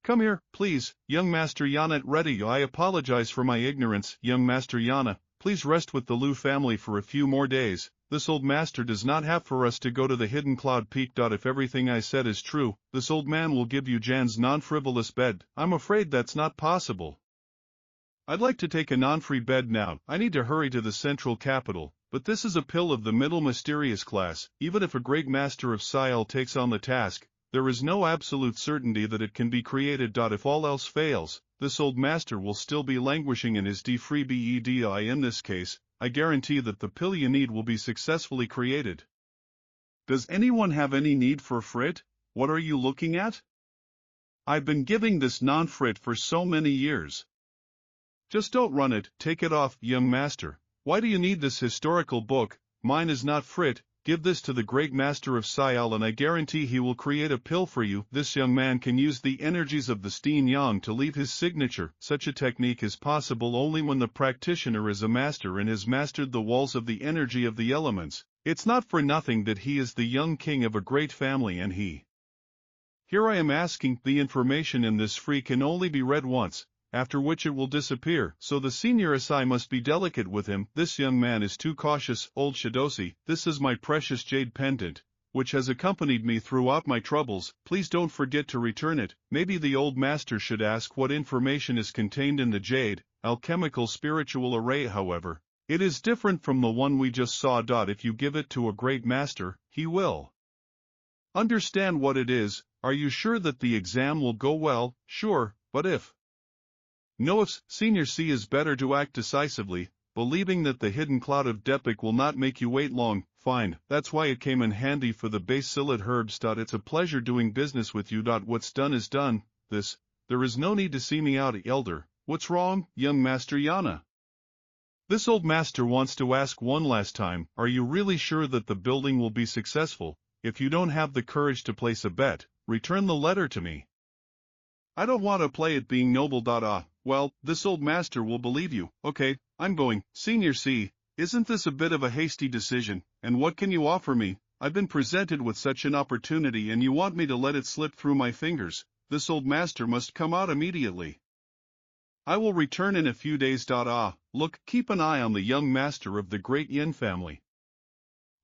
Come here, please. Young master Yana, ready. I apologize for my ignorance. Young master Yana, please rest with the Lu family for a few more days. This old master does not have for us to go to the hidden cloud peak. If everything I said is true, this old man will give you Jan's non-frivolous bed. I'm afraid that's not possible. I'd like to take a non-free bed now. I need to hurry to the central capital, but this is a pill of the middle mysterious class. Even if a great master of Siel takes on the task, there is no absolute certainty that it can be created. If all else fails, this old master will still be languishing in his free bedi. In this case, I guarantee that the pill you need will be successfully created. Does anyone have any need for frit? What are you looking at? I've been giving this non-frit for so many years. Just don't run it, take it off, young master. Why do you need this historical book? Mine is not frit. Give this to the great master of Siel and I guarantee he will create a pill for you. This young man can use the energies of the Steen Yang to leave his signature. Such a technique is possible only when the practitioner is a master and has mastered the walls of the energy of the elements. It's not for nothing that he is the young king of a great family and he. Here I am asking, the information in this free can only be read once, after which it will disappear, so the senior SI must be delicate with him. This young man is too cautious. Old Shidosi, this is my precious jade pendant, which has accompanied me throughout my troubles. Please don't forget to return it. Maybe the old master should ask what information is contained in the jade, alchemical spiritual array. However, it is different from the one we just saw. If you give it to a great master, he will understand what it is. Are you sure that the exam will go well? Sure, but if no ifs, Senior C is better to act decisively, believing that the hidden cloud of Depik will not make you wait long. Fine, that's why it came in handy for the bacillid herbs. It's a pleasure doing business with you. What's done is done. There is no need to see me out, elder. What's wrong, young master Yana? This old master wants to ask one last time, are you really sure that the building will be successful? If you don't have the courage to place a bet, return the letter to me. I don't want to play at being noble. Well, this old master will believe you. Okay, I'm going. Senior C, isn't this a bit of a hasty decision, and what can you offer me? I've been presented with such an opportunity and you want me to let it slip through my fingers. This old master must come out immediately. I will return in a few days. Look, keep an eye on the young master of the great Yin family.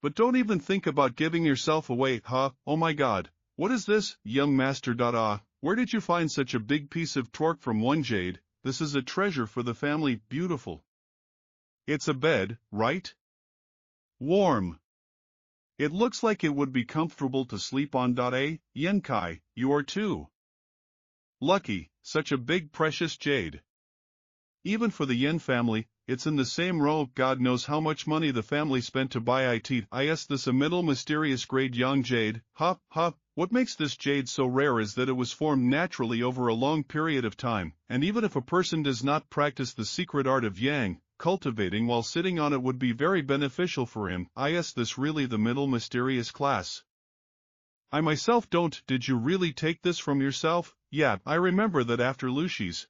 But don't even think about giving yourself away, huh? Oh my god, what is this, young master? Where did you find such a big piece of torque from one jade? This is a treasure for the family. Beautiful. It's a bed, right? Warm. It looks like it would be comfortable to sleep on. Yen Kai, you are too lucky, such a big precious jade. Even for the Yin family, it's in the same row. God knows how much money the family spent to buy it. Is this a middle mysterious grade young jade? What makes this jade so rare is that it was formed naturally over a long period of time, and even if a person does not practice the secret art of yang, cultivating while sitting on it would be very beneficial for him. Is this really the middle mysterious class? I myself don't. Did you really take this from yourself? Yeah, I remember that after Lucy's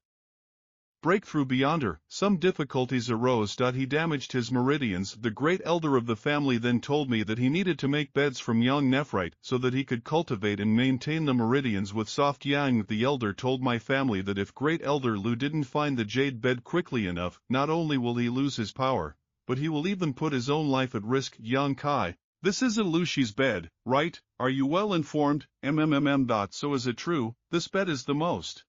breakthrough beyond her, some difficulties arose. He damaged his meridians. The great elder of the family then told me that he needed to make beds from young nephrite so that he could cultivate and maintain the meridians with soft yang. The elder told my family that if great elder Lu didn't find the jade bed quickly enough, not only will he lose his power, but he will even put his own life at risk. Yang Kai, this isn't Lucy's bed, right? Are you well informed? So is it true? This bed is the most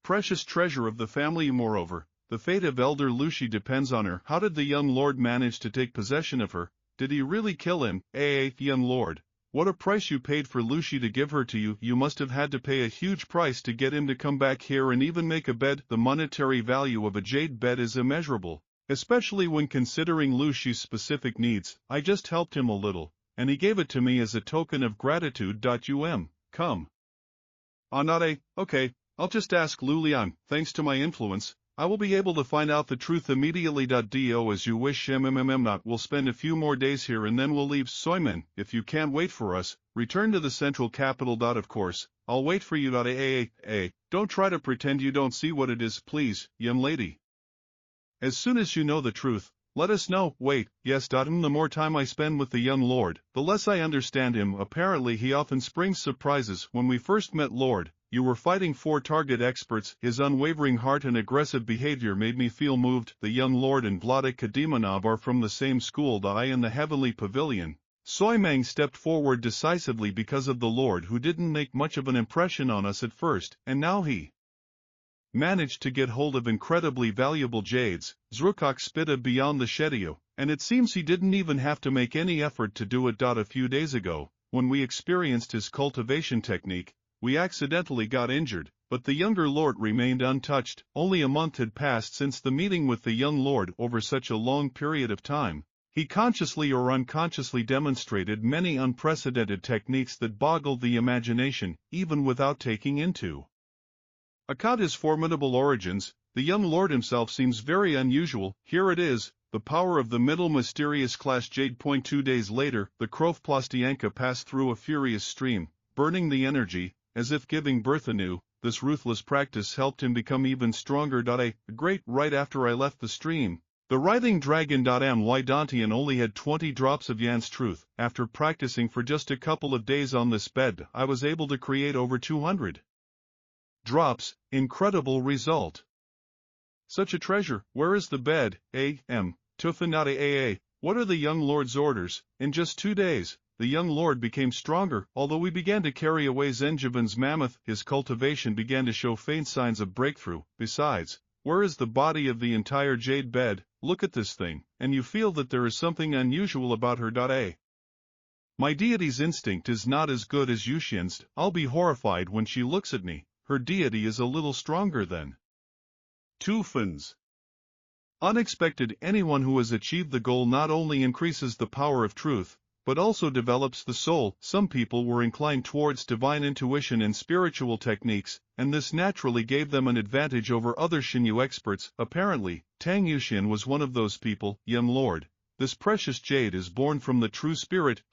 precious treasure of the family. Moreover, the fate of elder Lucy depends on her. How did the young lord manage to take possession of her? Did he really kill him? Young lord, what a price you paid for Lucy to give her to you. You must have had to pay a huge price to get him to come back here and even make a bed. The monetary value of a jade bed is immeasurable, especially when considering Lucy's specific needs. I just helped him a little, and he gave it to me as a token of gratitude. Come. Anade, okay. I'll just ask Lu Liang. Thanks to my influence, I will be able to find out the truth immediately. Do as you wish. We'll spend a few more days here and then we'll leave. Soyman, if you can't wait for us, return to the central capital. Of course, I'll wait for you. Don't try to pretend you don't see what it is, please, young lady. As soon as you know the truth, let us know. Wait, yes. The more time I spend with the young lord, the less I understand him. Apparently he often springs surprises. When we first met Lord, You were fighting 4 target experts. His unwavering heart and aggressive behavior made me feel moved. The young lord and Vladek Kadimanov are from the same school. I in the heavenly pavilion. Soimang stepped forward decisively because of the lord who didn't make much of an impression on us at first, and now he managed to get hold of incredibly valuable jades. Zrukok spit a beyond the Shedio, and it seems he didn't even have to make any effort to do it. A few days ago, when we experienced his cultivation technique, we accidentally got injured, but the younger lord remained untouched. Only a month had passed since the meeting with the young lord. Over such a long period of time, he consciously or unconsciously demonstrated many unprecedented techniques that boggled the imagination, even without taking into account his formidable origins. The young lord himself seems very unusual. Here it is, the power of the middle mysterious class jade. 2 days later, the Krov Plastianka passed through a furious stream, burning the energy, as if giving birth anew. This ruthless practice helped him become even stronger. Right after I left the stream, the writhing dragon. My Dantian only had 20 drops of Yan's truth. After practicing for just a couple of days on this bed, I was able to create over 200 drops. Incredible result. Such a treasure. Where is the bed? Tufanade. What are the young lord's orders? In just 2 days, the young lord became stronger. Although we began to carry away Zenjivan's mammoth, his cultivation began to show faint signs of breakthrough. Besides, where is the body of the entire jade bed? Look at this thing, and you feel that there is something unusual about her. My deity's instinct is not as good as Yuxian's. I'll be horrified when she looks at me. Her deity is a little stronger than Tufan's. Unexpected. Anyone who has achieved the goal not only increases the power of truth, but also develops the soul. Some people were inclined towards divine intuition and spiritual techniques, and this naturally gave them an advantage over other Xinyu experts. Apparently, Tang Yuxian was one of those people. Young lord, this precious jade is born from the true spirit.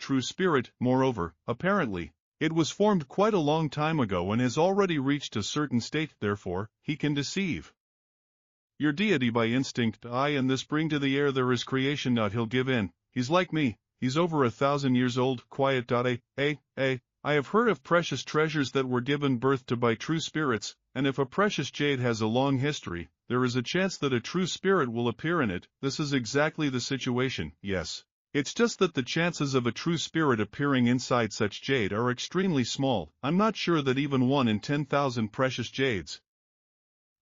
Moreover, apparently, it was formed quite a long time ago and has already reached a certain state. Therefore, he can deceive your deity by instinct. And this bring to the air there is creation. He'll give in. He's like me. He's over 1,000 years old. Quiet. I have heard of precious treasures that were given birth to by true spirits, and if a precious jade has a long history, there is a chance that a true spirit will appear in it. This is exactly the situation. Yes. It's just that the chances of a true spirit appearing inside such jade are extremely small. I'm not sure that even 1 in 10,000 precious jades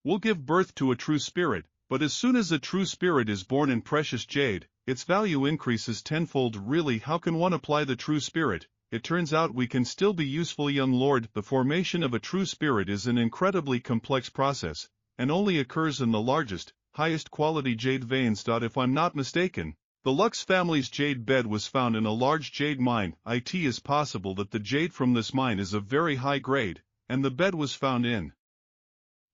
will give birth to a true spirit, but as soon as a true spirit is born in precious jade, its value increases tenfold. Really, how can one apply the true spirit? It turns out we can still be useful. Young lord, the formation of a true spirit is an incredibly complex process, and only occurs in the largest, highest quality jade veins. If I'm not mistaken, the Lux family's jade bed was found in a large jade mine. It is possible that the jade from this mine is of very high grade, and the bed was found in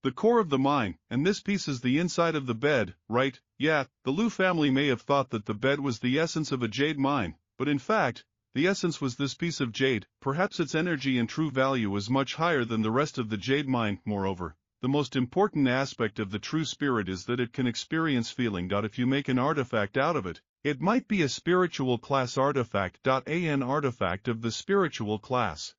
the core of the mine, and this piece is the inside of the bed, right? Yeah, the Lu family may have thought that the bed was the essence of a jade mine, but in fact, the essence was this piece of jade. Perhaps its energy and true value is much higher than the rest of the jade mine. Moreover, the most important aspect of the true spirit is that it can experience feeling. If you make an artifact out of it, it might be a spiritual class artifact. An artifact of the spiritual class.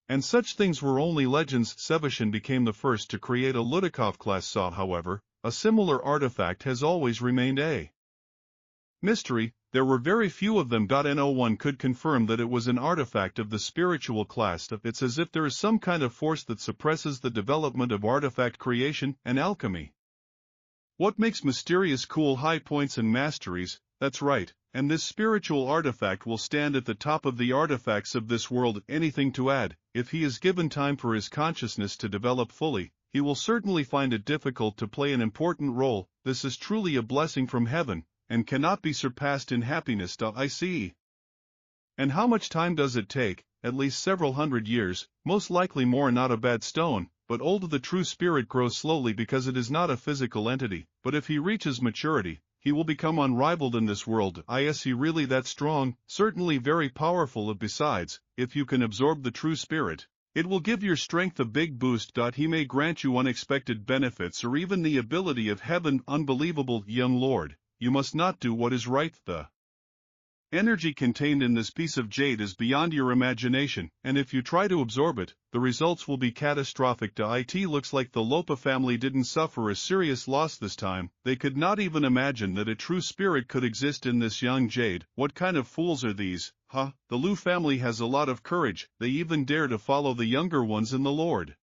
And such things were only legends. Sevashin became the first to create a Ludikov class saw. However, a similar artifact has always remained a mystery. There were very few of them. No one could confirm that it was an artifact of the spiritual class. It's as if there is some kind of force that suppresses the development of artifact creation and alchemy. What makes mysterious cool high points and masteries? That's right, and this spiritual artifact will stand at the top of the artifacts of this world. Anything to add? If he is given time for his consciousness to develop fully, he will certainly find it difficult to play an important role. This is truly a blessing from heaven, and cannot be surpassed in happiness. I see. And how much time does it take? At least several hundred years, most likely more. Not a bad stone, but old. The true spirit grows slowly because it is not a physical entity, but if he reaches maturity, he will become unrivaled in this world. Is he really that strong? Certainly very powerful. Besides, if you can absorb the true spirit, it will give your strength a big boost. He may grant you unexpected benefits or even the ability of heaven. Unbelievable. Young lord, you must not do what is right. The Energy contained in this piece of jade is beyond your imagination, and if you try to absorb it, the results will be catastrophic. It looks like the Lopa family didn't suffer a serious loss this time. They could not even imagine that a true spirit could exist in this young jade. What kind of fools are these, huh? The Lu family has a lot of courage, they even dare to follow the younger ones in the Lord.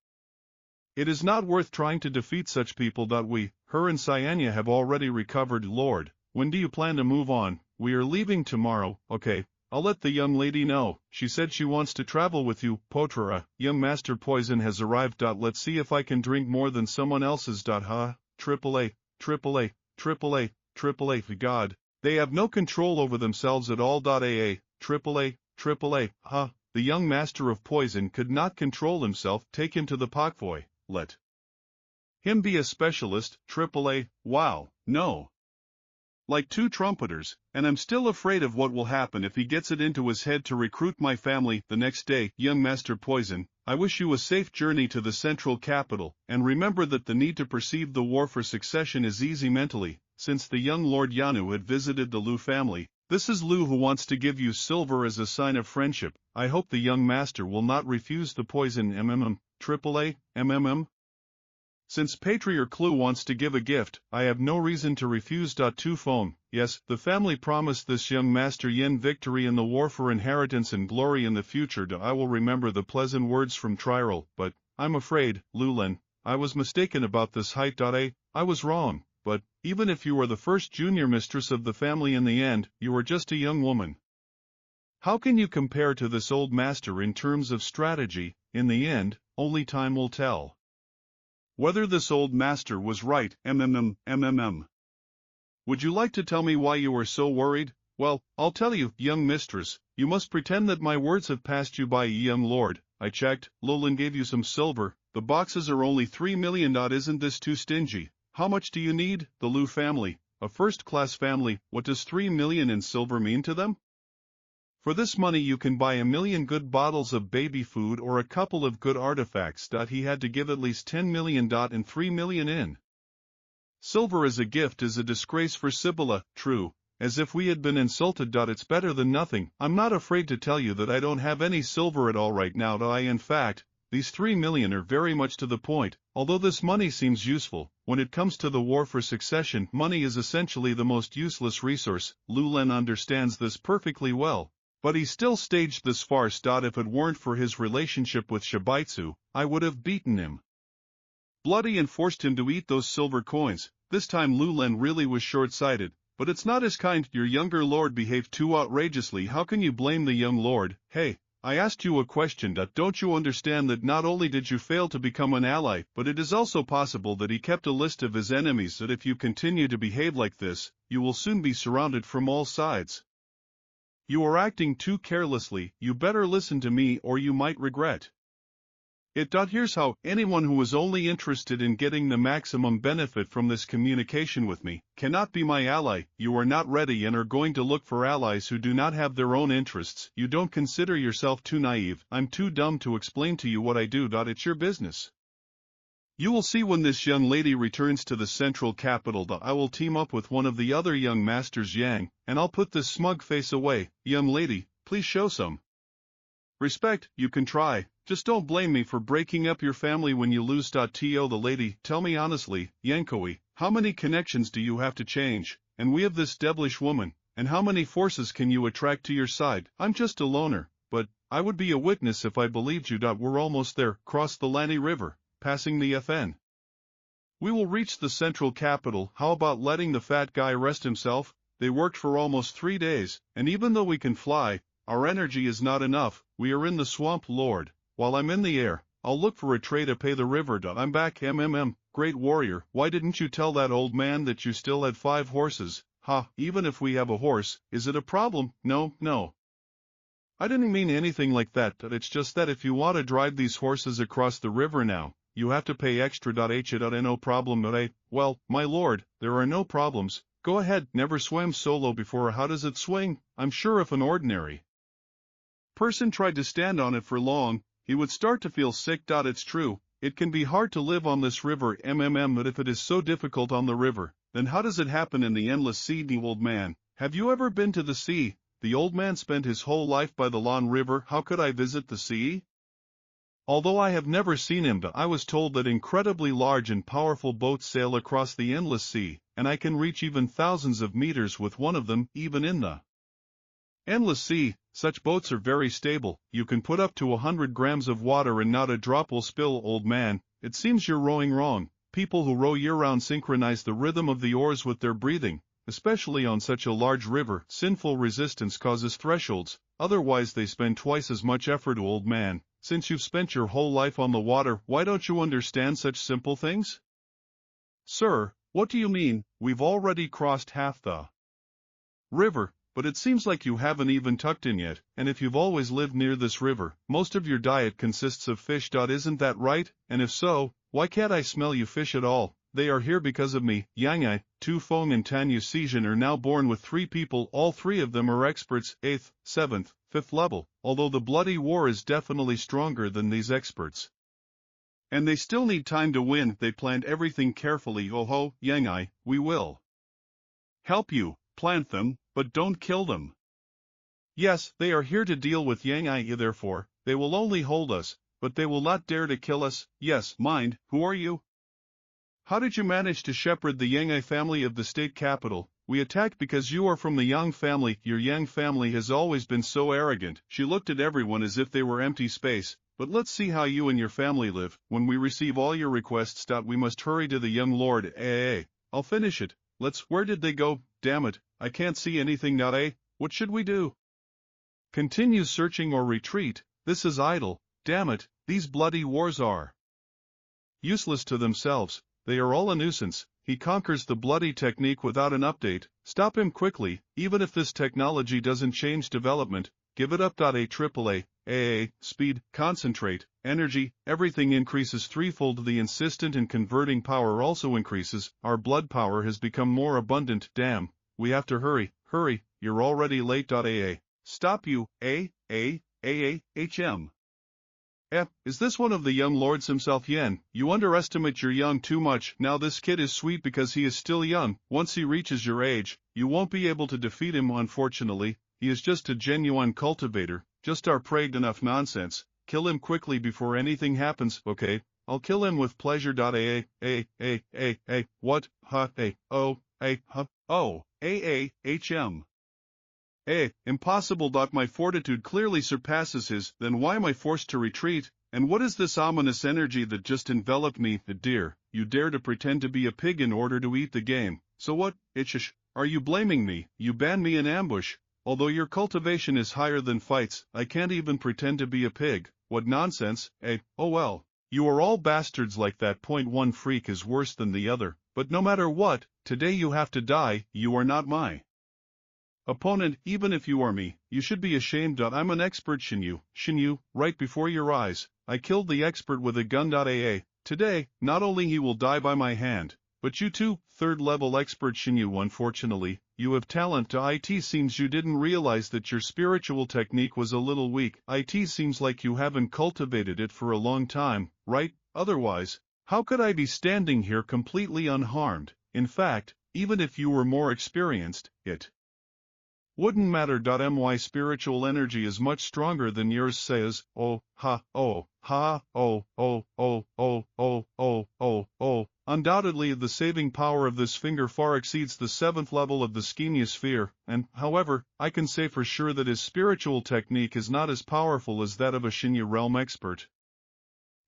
It is not worth trying to defeat such people. Her and Cyania have already recovered. Lord, when do you plan to move on? We are leaving tomorrow. Okay, I'll let the young lady know. She said she wants to travel with you. Potra, young Master Poison has arrived. Let's see if I can drink more than someone else's. Huh? AAA, AAA, AAA, AAA. God, they have no control over themselves at all. AA, AAA, AAA. Huh? The young Master of Poison could not control himself. Take him to the Pokvoy. Let him be a specialist. AAA. Wow, no. Like two trumpeters, and I'm still afraid of what will happen if he gets it into his head to recruit my family. The next day, young Master Poison, I wish you a safe journey to the central capital, and remember that the need to perceive the war for succession is easy mentally. Since the young Lord Yanu had visited the Lu family, this is Lu who wants to give you silver as a sign of friendship. I hope the young master will not refuse the poison. AAA, Since Patriarch Lu wants to give a gift, I have no reason to refuse. Tu phone. Yes, the family promised this young Master Yin victory in the war for inheritance and glory in the future. I will remember the pleasant words from Tyrol, but, I'm afraid, Lulen, I was mistaken about this height. I was wrong, but, even if you are the first junior mistress of the family in the end, you are just a young woman. How can you compare to this old master in terms of strategy? In the end, only time will tell whether this old master was right. Would you like to tell me why you are so worried? Well, I'll tell you, young mistress, you must pretend that my words have passed you by. Young lord, I checked, Lolan gave you some silver, the boxes are only 3 million. Isn't this too stingy? How much do you need? The Lu family, a first-class family, what does 3 million in silver mean to them? For this money you can buy 1 million good bottles of baby food or a couple of good artifacts. He had to give at least 10 million. And 3 million in silver as a gift is a disgrace for Sibylla. True, as if we had been insulted. It's better than nothing. I'm not afraid to tell you that I don't have any silver at all right now. In fact, these 3 million are very much to the point. Although this money seems useful, when it comes to the war for succession, money is essentially the most useless resource. Lulen understands this perfectly well. But he still staged this farce. If it weren't for his relationship with Shibaitsu, I would have beaten him bloody and forced him to eat those silver coins. This time Lulen really was short-sighted, but it's not his kind. Your younger lord behaved too outrageously. How can you blame the young lord? Hey, I asked you a question. Don't you understand that not only did you fail to become an ally, but it is also possible that he kept a list of his enemies. That if you continue to behave like this, you will soon be surrounded from all sides. You are acting too carelessly. You better listen to me or you might regret it. Here's how. Anyone who is only interested in getting the maximum benefit from this communication with me cannot be my ally. You are not ready and are going to look for allies who do not have their own interests. You don't consider yourself too naive. I'm too dumb to explain to you what I do. It's your business. You will see when this young lady returns to the central capital. I will team up with one of the other young masters, Yang, and I'll put this smug face away. Young lady, please show some respect. You can try. Just don't blame me for breaking up your family when you lose. To the lady, tell me honestly, Yankoi, how many connections do you have to change? And we have this devilish woman, and how many forces can you attract to your side? I'm just a loner, but I would be a witness if I believed you. We're almost there. Cross the Lani River, passing the FN. We will reach the central capital. How about letting the fat guy rest himself? They worked for almost 3 days, and even though we can fly, our energy is not enough. We are in the swamp, Lord. While I'm in the air, I'll look for a tray to pay the river. I'm back. Great warrior, why didn't you tell that old man that you still had 5 horses? Ha, even if we have a horse, is it a problem? No. I didn't mean anything like that. It's just that if you want to drive these horses across the river now, you have to pay extra. No problem. Well, my lord, there are no problems. Go ahead. Never swam solo before. How does it swing? I'm sure if an ordinary person tried to stand on it for long, he would start to feel sick. It's true, it can be hard to live on this river. But if it is so difficult on the river, then how does it happen in the endless sea? Old man, have you ever been to the sea? the old man spent his whole life by the Lawn River. How could I visit the sea? Although I have never seen him, but I was told that incredibly large and powerful boats sail across the endless sea, and I can reach even thousands of meters with one of them, even in the endless sea. Such boats are very stable. You can put up to 100 grams of water and not a drop will spill. Old man, it seems you're rowing wrong. People who row year-round synchronize the rhythm of the oars with their breathing, especially on such a large river. Sinful resistance causes thresholds, otherwise they spend twice as much effort. Old man, since you've spent your whole life on the water, why don't you understand such simple things? Sir, what do you mean? We've already crossed half the river, but it seems like you haven't even tucked in yet, and if you've always lived near this river, most of your diet consists of fish. Isn't that right? And if so, why can't I smell you fish at all? They are here because of me. Yang I, Tu Feng and Tanya Sijin are now born with 3 people. All 3 of them are experts, 8th, 7th, 5th level, although the bloody war is definitely stronger than these experts. And they still need time to win. They planned everything carefully. Oh ho, Yang I, we will help you. Plant them, but don't kill them. Yes, they are here to deal with Yang I, therefore, they will only hold us, but they will not dare to kill us. Yes, mind, who are you? How did you manage to shepherd the Yang I family of the state capital? We attacked because you are from the Yang family. Your Yang family has always been so arrogant. She looked at everyone as if they were empty space. But let's see how you and your family live. When we receive all your requests, we must hurry to the young lord. I'll finish it. Where did they go? Damn it, I can't see anything. What should we do? Continue searching or retreat. This is idle. Damn it, these bloody wars are useless to themselves. They are all a nuisance. He conquers the bloody technique without an update. Stop him quickly, even if this technology doesn't change development. Give it up. AAA, speed, concentrate, energy, everything increases threefold. The insistent and converting power also increases. Our blood power has become more abundant. Damn, we have to hurry, you're already late. Stop you, HM. Is this one of the young lords himself? Yen, you underestimate your young too much. Now this kid is sweet because he is still young. Once he reaches your age, you won't be able to defeat him. Unfortunately, he is just a genuine cultivator, just our prayed enough nonsense. Kill him quickly before anything happens. Okay, I'll kill him with pleasure. What? HM. Impossible. My fortitude clearly surpasses his. Then why am I forced to retreat? And what is this ominous energy that just enveloped me? Dear, you dare to pretend to be a pig in order to eat the game. So what? Are you blaming me? You banned me in ambush. Although your cultivation is higher than fights, I can't even pretend to be a pig. What nonsense, Oh well. You are all bastards like that. One freak is worse than the other. But no matter what, today you have to die. You are not my opponent. Even if you are me, you should be ashamed. I'm an expert. Shinyu, right before your eyes, I killed the expert with a gun. Today, not only he will die by my hand, but you too, 3rd level expert Shinyu. Unfortunately, you have talent. It seems you didn't realize that your spiritual technique was a little weak. It seems like you haven't cultivated it for a long time, right? Otherwise, how could I be standing here completely unharmed? In fact, even if you were more experienced, it wouldn't matter. My spiritual energy is much stronger than yours. Says, Undoubtedly the saving power of this finger far exceeds the 7th level of the Schemia sphere, and, however, I can say for sure that his spiritual technique is not as powerful as that of a Shinya realm expert.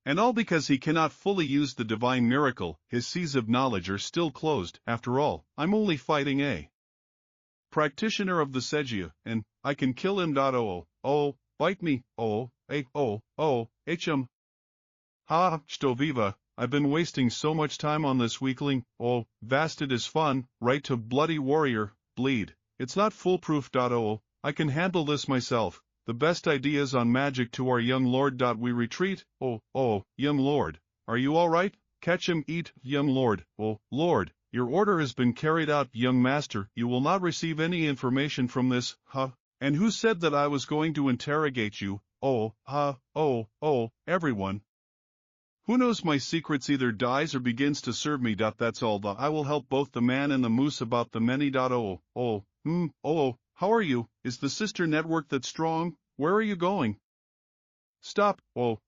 And all because he cannot fully use the divine miracle. His seas of knowledge are still closed. After all, I'm only fighting a practitioner of the Segia, and I can kill him. Bite me. HM. Stoviva, I've been wasting so much time on this weakling. Vast it is fun, right? To bloody warrior, bleed. It's not foolproof. I can handle this myself. The best ideas on magic to our young lord. We retreat. Young lord, are you all right? Catch him. Eat, young lord. Lord, your order has been carried out. Young master, you will not receive any information from this. And who said that I was going to interrogate you? Everyone who knows my secrets either dies or begins to serve me. That's all. I will help both the man and the moose about the many. how are you? Is the sister network that strong? Where are you going? Stop, oh,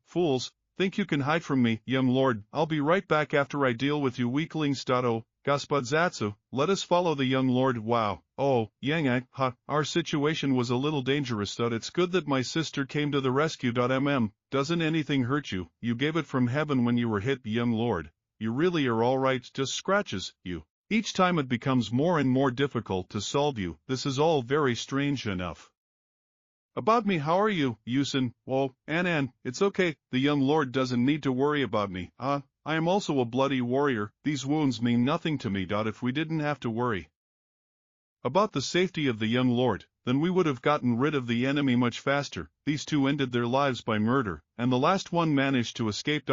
fools, think you can hide from me, young lord, I'll be right back after I deal with you weaklings. Oh, gospodzatsu, let us follow the young lord. Wow, oh, yang, our situation was a little dangerous. It's good that my sister came to the rescue. Doesn't anything hurt you? You gave it from heaven when you were hit, young lord. You really are all right, just scratches, you. Each time it becomes more and more difficult to solve you. This is all very strange enough. About me, how are you, Yusin? Oh, Ann, it's okay, the young lord doesn't need to worry about me. I am also a bloody warrior, these wounds mean nothing to me. If we didn't have to worry about the safety of the young lord, then we would have gotten rid of the enemy much faster. These two ended their lives by murder, and the last one managed to escape.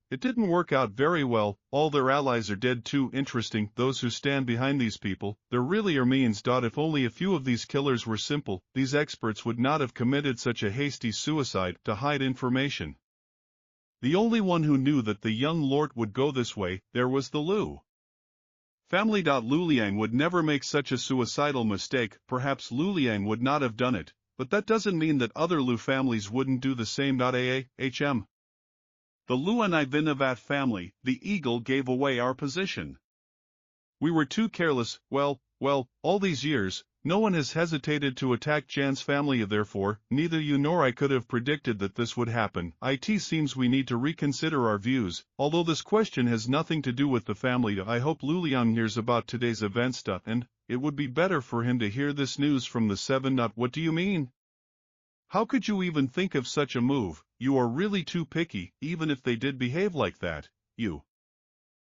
It didn't work out very well, all their allies are dead too. Interesting, those who stand behind these people, there really are means. If only a few of these killers were simple, these experts would not have committed such a hasty suicide to hide information. The only one who knew that the young lord would go this way, there was the Lu family. Luliang would never make such a suicidal mistake. Perhaps Luliang would not have done it, but that doesn't mean that other Lu families wouldn't do the same. The Luanaivinavat family, the eagle gave away our position. We were too careless. Well, all these years, no one has hesitated to attack Jan's family. Therefore, neither you nor I could have predicted that this would happen. It seems we need to reconsider our views, although this question has nothing to do with the family. I hope Luliang hears about today's events. And it would be better for him to hear this news from the seven. What do you mean? How could you even think of such a move? You are really too picky. Even if they did behave like that, you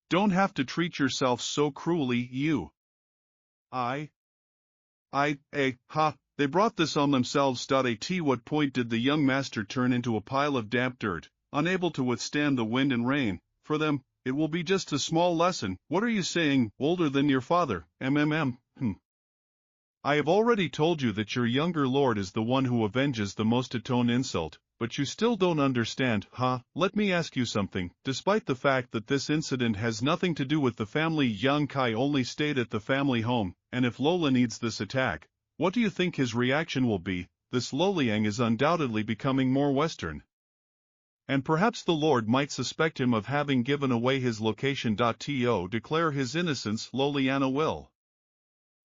don't have to treat yourself so cruelly. They brought this on themselves. At what point did the young master turn into a pile of damp dirt, unable to withstand the wind and rain? For them, it will be just a small lesson. What are you saying, older than your father? I have already told you that your younger lord is the one who avenges the most atone insult, but you still don't understand. Let me ask you something. Despite the fact that this incident has nothing to do with the family, young Kai only stayed at the family home, and if Lola needs this attack, what do you think his reaction will be? This Loliang is undoubtedly becoming more Western. And perhaps the lord might suspect him of having given away his location. To declare his innocence, Loliana will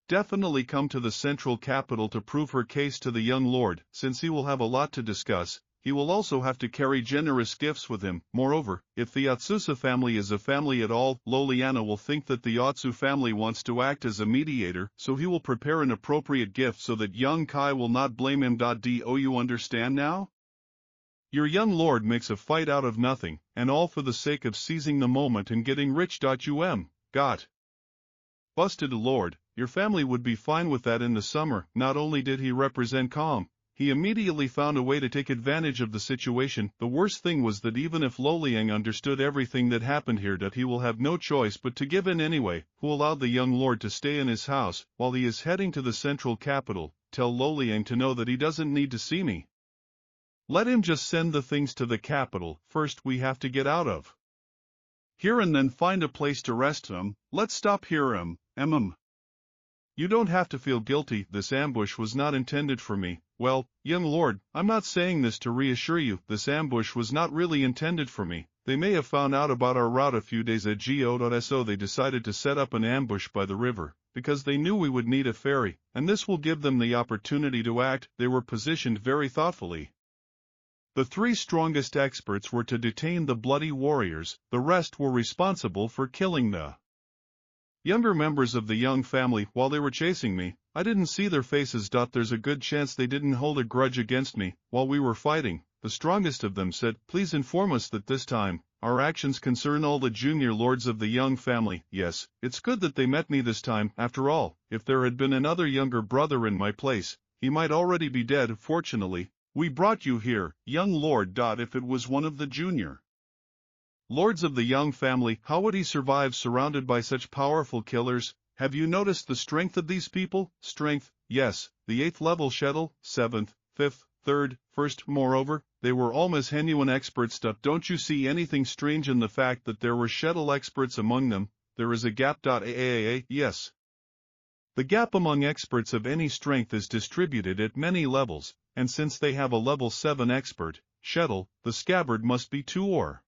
definitely come to the central capital to prove her case to the young lord. Since he will have a lot to discuss, he will also have to carry generous gifts with him. Moreover, if the Otsusa family is a family at all, Loliana will think that the Otsu family wants to act as a mediator, so he will prepare an appropriate gift so that young Kai will not blame him. Do you understand now? Your young lord makes a fight out of nothing, and all for the sake of seizing the moment and getting rich. Got busted, lord. Your family would be fine with that in the summer. Not only did he represent calm, he immediately found a way to take advantage of the situation. The worst thing was that even if Loliang understood everything that happened here, that he will have no choice but to give in anyway. Who allowed the young lord to stay in his house while he is heading to the central capital? Tell Loliang to know that he doesn't need to see me. Let him just send the things to the capital. First we have to get out of here and then find a place to rest them. Let's stop here. You don't have to feel guilty. This ambush was not intended for me. Well, young lord, I'm not saying this to reassure you. This ambush was not really intended for me. They may have found out about our route a few days ago. So they decided to set up an ambush by the river, because they knew we would need a ferry, and this will give them the opportunity to act. They were positioned very thoughtfully. The three strongest experts were to detain the bloody warriors, the rest were responsible for killing the younger members of the young family. While they were chasing me, I didn't see their faces. There's a good chance they didn't hold a grudge against me. While we were fighting, the strongest of them said, "Please inform us that this time, our actions concern all the junior lords of the young family." Yes, it's good that they met me this time. After all, if there had been another younger brother in my place, he might already be dead. Fortunately, we brought you here, young lord. If it was one of the junior lords of the young family, how would he survive surrounded by such powerful killers? Have you noticed the strength of these people? Strength, yes, the 8th level Shuttle, 7th, 5th, 3rd, 1st. Moreover, they were almost genuine experts. Don't you see anything strange in the fact that there were Shuttle experts among them? There is a gap. Yes. The gap among experts of any strength is distributed at many levels, and since they have a level 7 expert, Shettle, the scabbard must be 2 or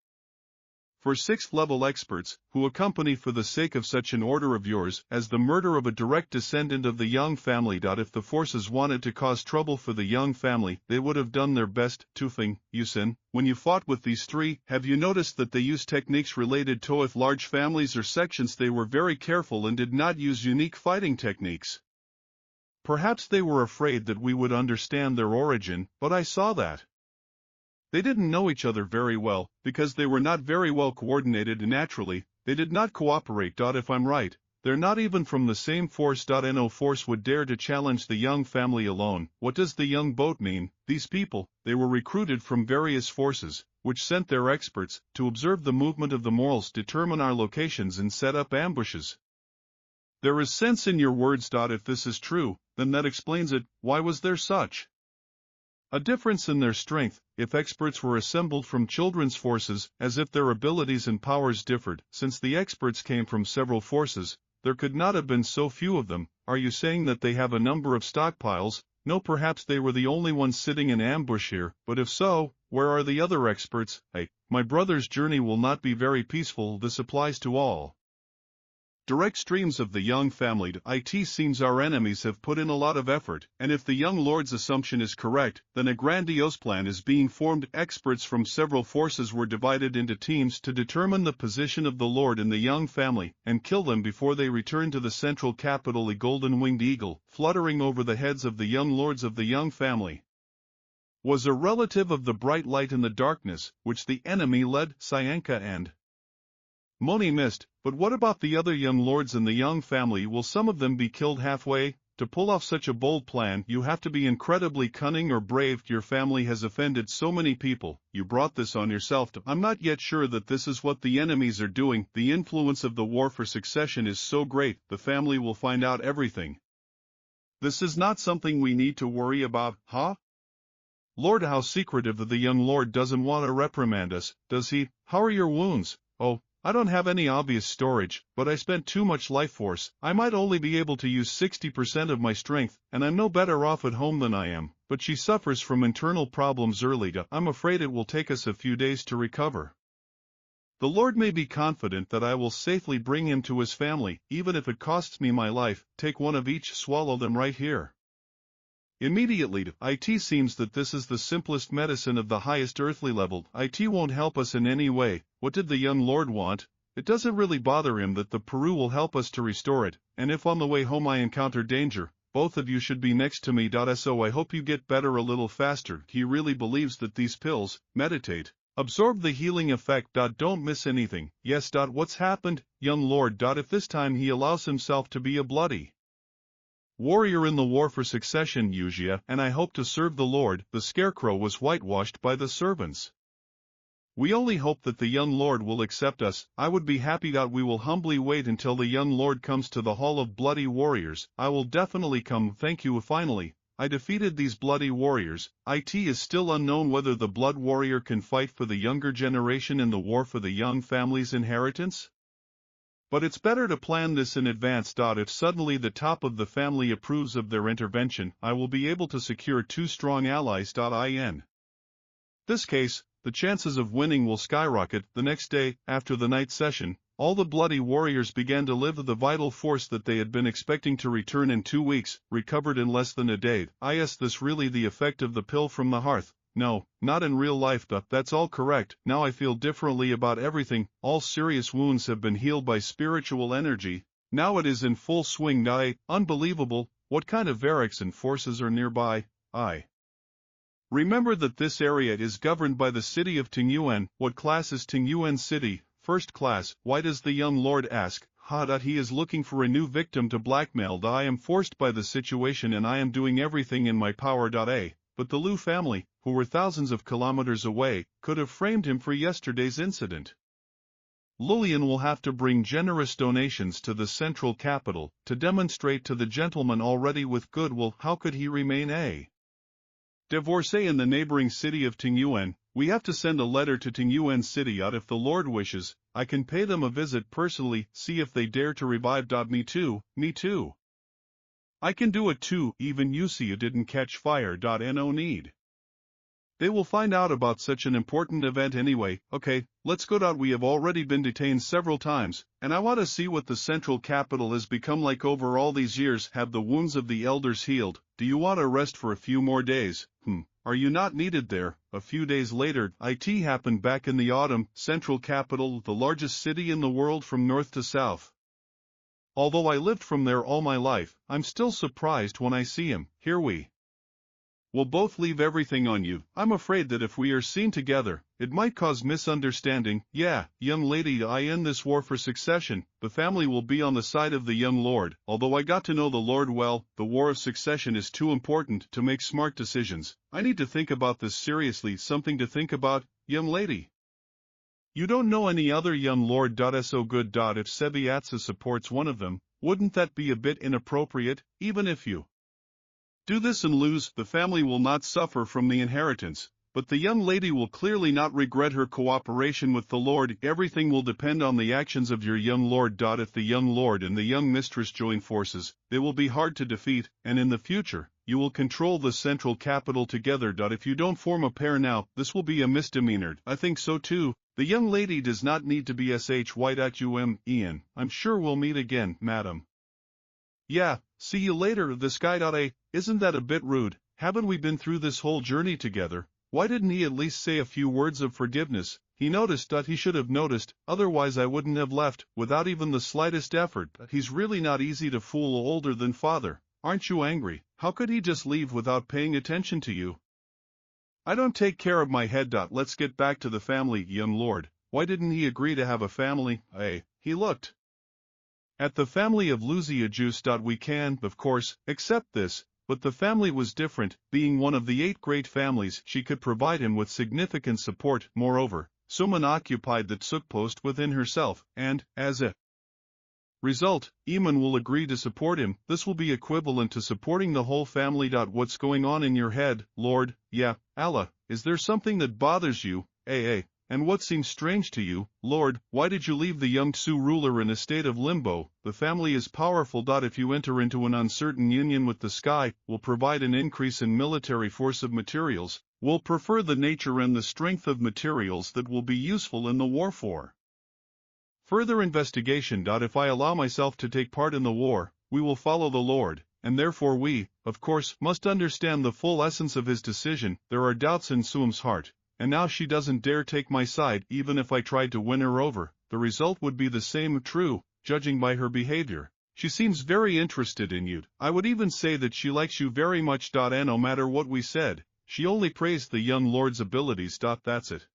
4 6th-level experts, who accompany for the sake of such an order of yours as the murder of a direct descendant of the Young family. If the forces wanted to cause trouble for the Young family, they would have done their best. Tufing, Yusin, when you fought with these 3, have you noticed that they used techniques related to with large families or sections? They were very careful and did not use unique fighting techniques. Perhaps they were afraid that we would understand their origin, but I saw that they didn't know each other very well, because they were not very well coordinated and naturally, they did not cooperate. If I'm right, they're not even from the same force. No force would dare to challenge the Young family alone. What does the Young boat mean? These people, they were recruited from various forces, which sent their experts to observe the movement of the morals, determine our locations and set up ambushes. There is sense in your words. If this is true, then that explains it. Why was there such a difference in their strength, if experts were assembled from children's forces, as if their abilities and powers differed? Since the experts came from several forces, there could not have been so few of them. Are you saying that they have a number of stockpiles? No, perhaps they were the only ones sitting in ambush here, but if so, where are the other experts? Hey, my brother's journey will not be very peaceful. This applies to all direct streams of the Young family. It seems our enemies have put in a lot of effort, and if the Young Lord's assumption is correct, then a grandiose plan is being formed. Experts from several forces were divided into teams to determine the position of the Lord in the Young family, and kill them before they return to the central capital. A golden-winged eagle, fluttering over the heads of the Young Lords of the Young family, was a relative of the bright light in the darkness, which the enemy led. Syanka and Moni missed, but what about the other Young Lords in the Young family? Will some of them be killed halfway? To pull off such a bold plan, you have to be incredibly cunning or brave. Your family has offended so many people. You brought this on yourself. I'm not yet sure that this is what the enemies are doing. The influence of the war for succession is so great, the family will find out everything. This is not something we need to worry about, huh? Lord, how secretive. The Young Lord doesn't want to reprimand us, does he? How are your wounds? Oh, I don't have any obvious storage, but I spent too much life force. I might only be able to use 60% of my strength, and I'm no better off at home than I am. But she suffers from internal problems early. I'm afraid it will take us a few days to recover. The Lord may be confident that I will safely bring him to his family, even if it costs me my life. Take one of each, swallow them right here. Immediately. It seems that this is the simplest medicine of the highest earthly level. It won't help us in any way. What did the Young Lord want? It doesn't really bother him that the Peru will help us to restore it, and if on the way home I encounter danger, both of you should be next to me. So I hope you get better a little faster. He really believes that these pills, meditate, absorb the healing effect. Don't miss anything. Yes. What's happened, Young Lord? If this time he allows himself to be a bloody warrior in the war for succession, Yujia, and I hope to serve the Lord. The scarecrow was whitewashed by the servants. We only hope that the Young Lord will accept us. I would be happy. We will humbly wait until the Young Lord comes to the Hall of Bloody Warriors. I will definitely come. Thank you. Finally, I defeated these bloody warriors. It is still unknown whether the Blood Warrior can fight for the younger generation in the war for the Young family's inheritance. But it's better to plan this in advance. If suddenly the top of the family approves of their intervention, I will be able to secure 2 strong allies. In this case, the chances of winning will skyrocket. The next day, after the night session, all the bloody warriors began to live. The vital force that they had been expecting to return in 2 weeks, recovered in less than a day. Is this really the effect of the pill from the hearth? No, not in real life. That's all correct. Now I feel differently about everything. All serious wounds have been healed by spiritual energy. Now it is in full swing. Unbelievable. What kind of Varix and forces are nearby? Remember that this area is governed by the city of Tingyuan. What class is Tingyuan city? First class. Why does the Young Lord ask? He is looking for a new victim to blackmail. I am forced by the situation and I am doing everything in my power. But the Liu family, who were thousands of kilometers away, could have framed him for yesterday's incident. Lilian will have to bring generous donations to the central capital to demonstrate to the gentleman already with goodwill. How could he remain a divorcee in the neighboring city of Tingyuan? We have to send a letter to Tingyuan city. If the Lord wishes, I can pay them a visit personally, see if they dare to revive. Me too. I can do it too, even you see it didn't catch fire. No need. They will find out about such an important event anyway. Okay, let's go. We have already been detained several times, and I want to see what the central capital has become like over all these years. Have the wounds of the elders healed? Do you want to rest for a few more days? Are you not needed there? A few days later, it happened back in the autumn. Central capital, the largest city in the world from north to south. Although I lived from there all my life, I'm still surprised when I see him. Here we will both leave everything on you. I'm afraid that if we are seen together, it might cause misunderstanding. Yeah, young lady, I end this war for succession. The family will be on the side of the young lord. Although I got to know the lord well, the war of succession is too important to make smart decisions. I need to think about this seriously. Something to think about, young lady. You don't know any other young lord. So good. If Seviatsa supports one of them, wouldn't that be a bit inappropriate? Even if you do this and lose, the family will not suffer from the inheritance, but the young lady will clearly not regret her cooperation with the lord. Everything will depend on the actions of your young lord. If the young lord and the young mistress join forces, they will be hard to defeat, and in the future, you will control the central capital together. If you don't form a pair now, this will be a misdemeanor. I think so too. The young lady does not need to be shym, Ian. I'm sure we'll meet again, madam. Yeah, see you later. This guy. Isn't that a bit rude? Haven't we been through this whole journey together? Why didn't he at least say a few words of forgiveness? He noticed. He should have noticed, otherwise I wouldn't have left, without even the slightest effort. He's really not easy to fool. Older than father. Aren't you angry? How could he just leave without paying attention to you? I don't take care of my head. Let's get back to the family, young lord. Why didn't he agree to have a family? He looked at the family of Lucia Juice. We can, of course, accept this, but the family was different, being one of the 8 great families. She could provide him with significant support. Moreover, Suman occupied the Tsuk post within herself, and, as a result, Iman will agree to support him. This will be equivalent to supporting the whole family. What's going on in your head, Lord? Yeah, Allah, is there something that bothers you? And what seems strange to you, Lord? Why did you leave the young Tsu ruler in a state of limbo? The family is powerful. If you enter into an uncertain union with the sky, will provide an increase in military force of materials, will prefer the nature and the strength of materials that will be useful in the war for further investigation. If I allow myself to take part in the war, we will follow the Lord, and therefore we, of course, must understand the full essence of his decision. There are doubts in Suam's heart, and now she doesn't dare take my side. Even if I tried to win her over, the result would be the same. True, judging by her behavior. She seems very interested in you. I would even say that she likes you very much. And no matter what we said, she only praised the young lord's abilities. That's it.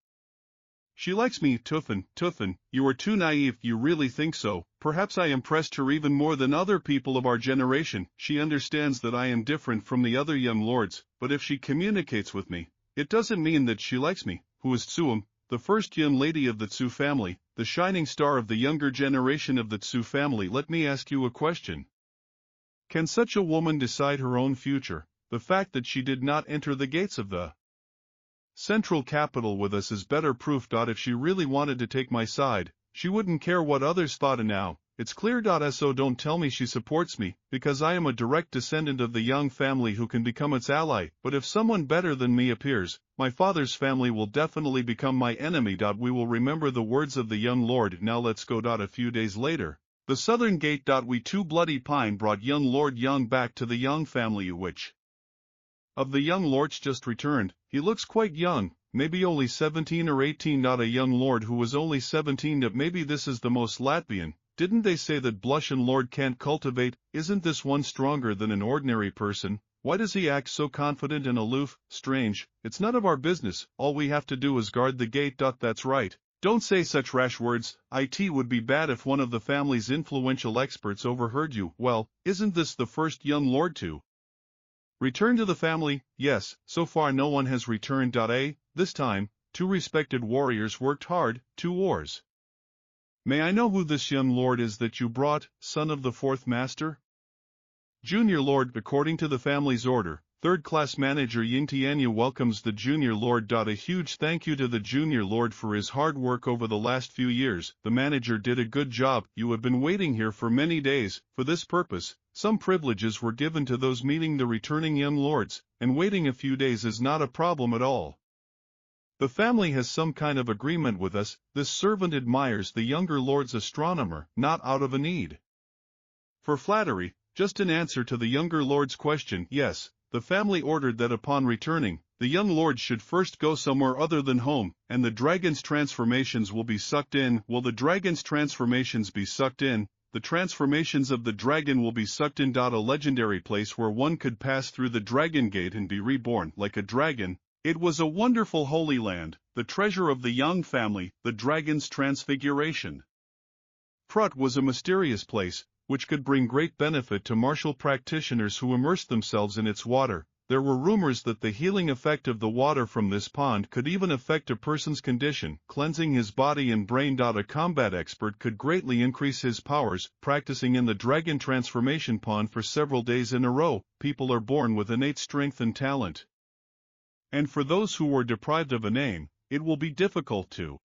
She likes me. Tufan, you are too naive. You really think so? Perhaps I impressed her even more than other people of our generation. She understands that I am different from the other young lords, but if she communicates with me, it doesn't mean that she likes me. Who is Tsuam, the first young lady of the Tsu family, the shining star of the younger generation of the Tsu family? Let me ask you a question. Can such a woman decide her own future? The fact that she did not enter the gates of the central capital with us is better proof. If she really wanted to take my side, she wouldn't care what others thought. And now, it's clear. So don't tell me she supports me, because I am a direct descendant of the Young family who can become its ally. But if someone better than me appears, my father's family will definitely become my enemy. We will remember the words of the young lord. Now let's go. A few days later, the southern gate. We two bloody pine brought young Lord Young back to the Young family. Which of the young lords just returned? He looks quite young, maybe only 17 or 18. Not a young lord who was only 17. Maybe this is the most Latvian. Didn't they say that Blushin lord can't cultivate? Isn't this one stronger than an ordinary person? Why does he act so confident and aloof? Strange. It's none of our business. All we have to do is guard the gate. That's right. Don't say such rash words. It would be bad if one of the family's influential experts overheard you. Well, isn't this the first young lord to return to the family? Yes, so far no one has returned. This time, 2 respected warriors worked hard, 2 wars. May I know who this young lord is that you brought, son of the 4th master? Junior lord. According to the family's order, Third Class Manager Yingtianya welcomes the Junior Lord. A huge thank you to the Junior Lord for his hard work over the last few years. The manager did a good job. You have been waiting here for many days. For this purpose, some privileges were given to those meeting the returning young lords, and waiting a few days is not a problem at all. The family has some kind of agreement with us. This servant admires the younger lord's astronomer, not out of a need for flattery, just in answer to the younger lord's question. Yes, the family ordered that upon returning, the young lord should first go somewhere other than home, and the dragon's transformations will be sucked in. Will the dragon's transformations be sucked in? The transformations of the dragon will be sucked in. A legendary place where one could pass through the dragon gate and be reborn like a dragon. It was a wonderful holy land, the treasure of the young family, the dragon's transfiguration. Prut was a mysterious place, which could bring great benefit to martial practitioners who immersed themselves in its water. There were rumors that the healing effect of the water from this pond could even affect a person's condition, cleansing his body and brain. A combat expert could greatly increase his powers. Practicing in the dragon transformation pond for several days in a row, people are born with innate strength and talent. And for those who were deprived of a name, it will be difficult to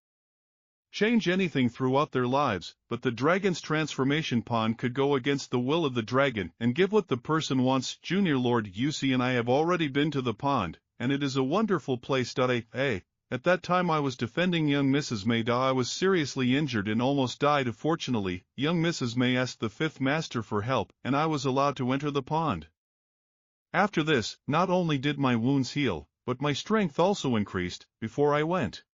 change anything throughout their lives, but the dragon's transformation pond could go against the will of the dragon and give what the person wants. Junior Lord Yusi and I have already been to the pond, and it is a wonderful place. At that time I was defending young Mrs. May. I was seriously injured and almost died. Fortunately, young Mrs. May asked the fifth master for help, and I was allowed to enter the pond. After this, not only did my wounds heal, but my strength also increased. Before I went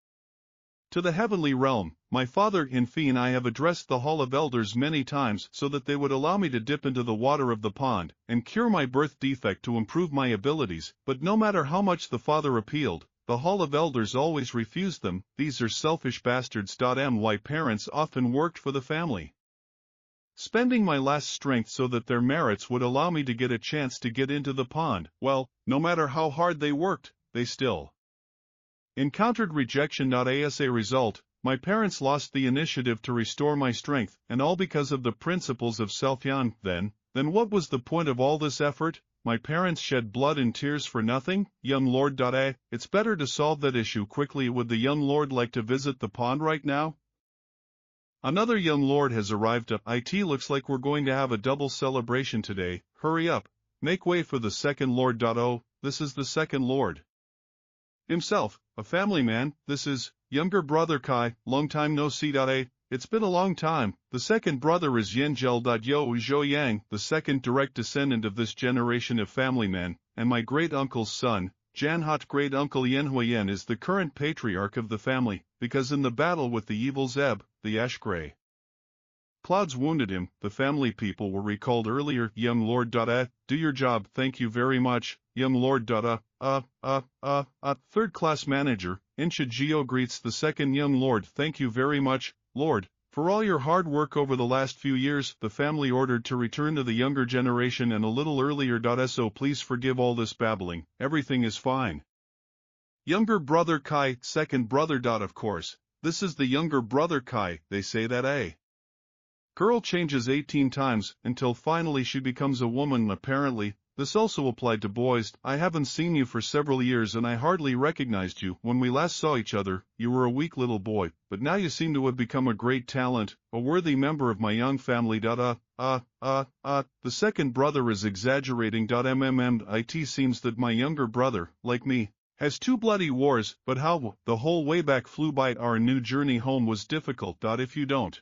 to the heavenly realm, my father Infi and I have addressed the Hall of Elders many times so that they would allow me to dip into the water of the pond and cure my birth defect to improve my abilities, but no matter how much the father appealed, the Hall of Elders always refused them. These are selfish bastards. My parents often worked for the family, spending my last strength so that their merits would allow me to get a chance to get into the pond. Well, no matter how hard they worked, they still encountered rejection. As a result, my parents lost the initiative to restore my strength, and all because of the principles of self-yan. Then what was the point of all this effort? My parents shed blood and tears for nothing? Young Lord. It's better to solve that issue quickly. Would the young lord like to visit the pond right now? Another young lord has arrived. It looks like we're going to have a double celebration today. Hurry up. Make way for the second lord. Oh, this is the second lord himself, a family man. This is younger brother Kai. Long time no see. It's been a long time. The second brother is Yengel. Yo Zhou Yang, the second direct descendant of this generation of family men, and my great-uncle's son, Janhot. Great-uncle Yen Huayan is the current patriarch of the family, because in the battle with the evil Zeb, the ash-gray clouds wounded him. The family people were recalled earlier. Young Lord. Do your job. Thank you very much, young Lord. Third Class Manager, Insha Gio greets the second young lord. Thank you very much, Lord, for all your hard work over the last few years. The family ordered to return to the younger generation and a little earlier. So please forgive all this babbling. Everything is fine. Younger brother Kai, second brother. Of course, this is the younger brother Kai. They say that a girl changes 18 times until finally she becomes a woman. Apparently, this also applied to boys. I haven't seen you for several years and I hardly recognized you. When we last saw each other, you were a weak little boy, but now you seem to have become a great talent, a worthy member of my young family. The second brother is exaggerating. It seems that my younger brother, like me, has two bloody wars, but how the whole way back flew by. Our new journey home was difficult. If you don't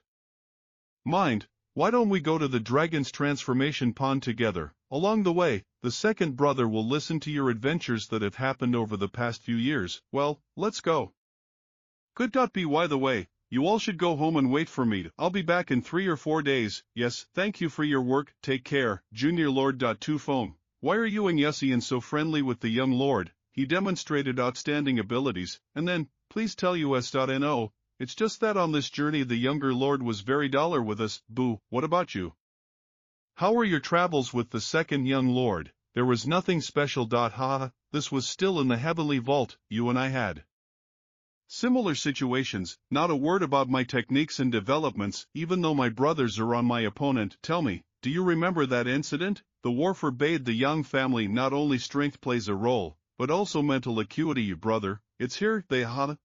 mind, why don't we go to the dragon's transformation pond together? Along the way, the second brother will listen to your adventures that have happened over the past few years. Well, let's go. Good. By the way, you all should go home and wait for me. I'll be back in 3 or 4 days. Yes, thank you for your work. Take care, Junior Lord. Tu phone. Why are you and Yusi so friendly with the young lord? He demonstrated outstanding abilities. And then, please tell us.no. It's just that on this journey the younger lord was very duller with us. Boo. What about you? How were your travels with the second young lord? There was nothing special. This was still in the heavenly vault. You and I had similar situations. Not a word about my techniques and developments, even though my brothers are on my opponent. Tell me, do you remember that incident? The war forbade the young family. Not only strength plays a role, but also mental acuity. You brother, it's here,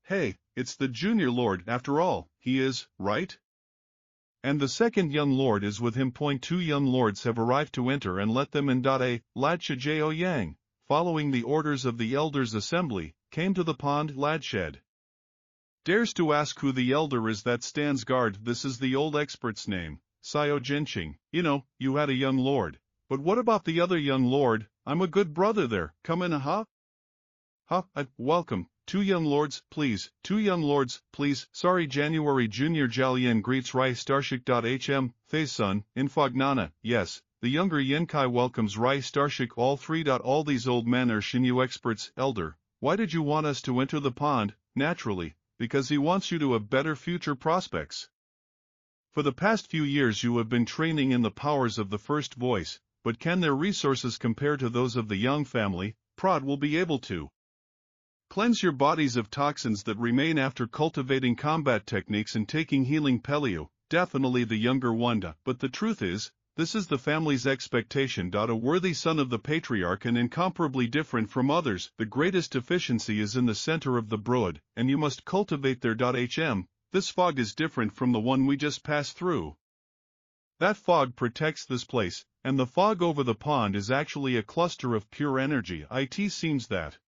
hey, it's the junior lord after all, he is, right? And the second young lord is with him. Two young lords have arrived to enter and let them in. A lad Shajao Yang, following the orders of the elders' assembly, came to the pond. Lad shed dares to ask who the elder is that stands guard. This is the old expert's name, Xiao Jinqing. You know, you had a young lord. But what about the other young lord? I'm a good brother there. Come in, welcome. Two young lords, please. Two young lords, please. Sorry. January Junior Jialian greets Rai Starshik. Hm, Thay's son, Infognana. Yes, the younger Yenkai welcomes Rai Starshik. All three. All these old men are Shinyu experts. Elder, why did you want us to enter the pond? Naturally, because he wants you to have better future prospects. For the past few years you have been training in the powers of the first voice, but can their resources compare to those of the young family? Prod will be able to cleanse your bodies of toxins that remain after cultivating combat techniques and taking healing paleo. Definitely the younger one. But the truth is, this is the family's expectation. A worthy son of the patriarch and incomparably different from others. The greatest deficiency is in the center of the brood, and you must cultivate there. This fog is different from the one we just passed through. That fog protects this place, and the fog over the pond is actually a cluster of pure energy. It seems that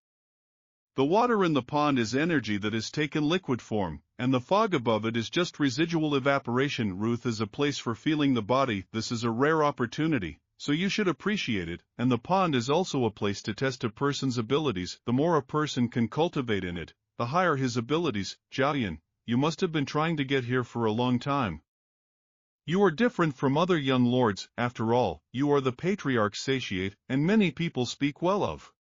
the water in the pond is energy that has taken liquid form, and the fog above it is just residual evaporation. Ruth is a place for feeling the body. This is a rare opportunity, so you should appreciate it, and the pond is also a place to test a person's abilities. The more a person can cultivate in it, the higher his abilities. Jiayan, you must have been trying to get here for a long time. You are different from other young lords. After all, you are the patriarch's satiate, and many people speak well of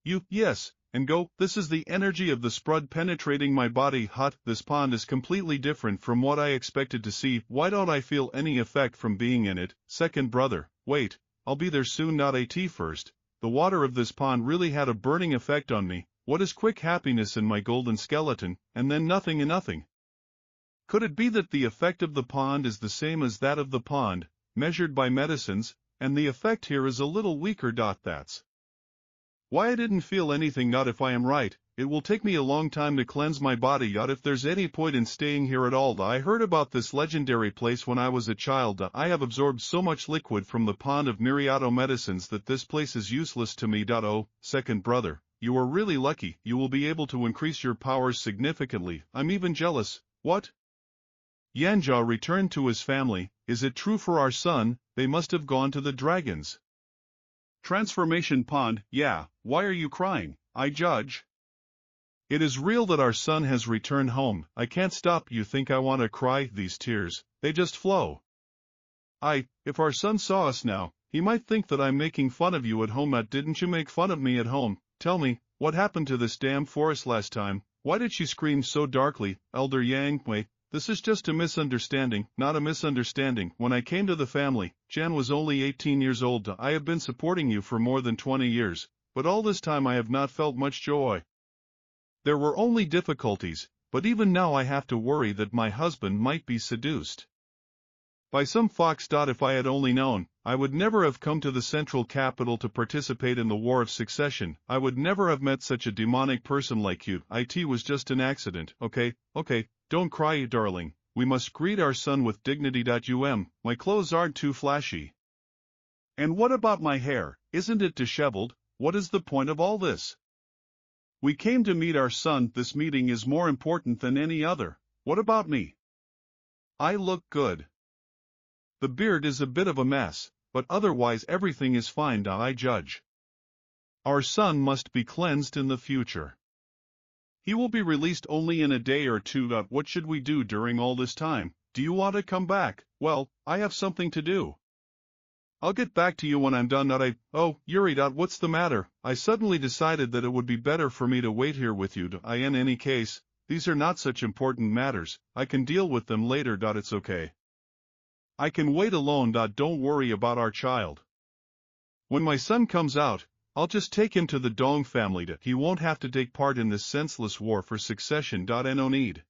you. Yes. And go, this is the energy of the sprud penetrating my body. This pond is completely different from what I expected to see. Why don't I feel any effect from being in it? Second brother, wait, I'll be there soon. At first, the water of this pond really had a burning effect on me. What is quick happiness in my golden skeleton, and then nothing and nothing? Could it be that the effect of the pond is the same as that of the pond, measured by medicines, and the effect here is a little weaker? That's why I didn't feel anything. If I am right, it will take me a long time to cleanse my body. If there's any point in staying here at all. I heard about this legendary place when I was a child. I have absorbed so much liquid from the pond of myriado medicines that this place is useless to me. Oh, second brother, you are really lucky. You will be able to increase your powers significantly. I'm even jealous. What? Yanjia returned to his family. Is it true for our son? They must have gone to the dragons transformation pond. Yeah, why are you crying? I judge. It is real that our son has returned home. I can't stop. You think I want to cry? These tears, they just flow. If our son saw us now, he might think that I'm making fun of you at home. Didn't you make fun of me at home? Tell me, what happened to this damn forest last time? Why did she scream so darkly? Elder Yang, wait. This is just a misunderstanding, not a misunderstanding. When I came to the family, Jan was only 18 years old. I have been supporting you for more than 20 years, but all this time I have not felt much joy. There were only difficulties, but even now I have to worry that my husband might be seduced by some fox. If I had only known, I would never have come to the central capital to participate in the War of Succession. I would never have met such a demonic person like you. It was just an accident. Okay, don't cry, darling. We must greet our son with dignity. My clothes aren't too flashy. And what about my hair? Isn't it disheveled? What is the point of all this? We came to meet our son. This meeting is more important than any other. What about me? I look good. The beard is a bit of a mess, but otherwise everything is fine. I judge. Our son must be cleansed in the future. He will be released only in a day or two. What should we do during all this time? Do you want to come back? Well, I have something to do. I'll get back to you when I'm done. Oh, Yuri. What's the matter? I suddenly decided that it would be better for me to wait here with you. In any case, these are not such important matters. I can deal with them later. It's okay. I can wait alone. Don't worry about our child. When my son comes out, I'll just take him to the Dong family. He won't have to take part in this senseless war for succession. No need.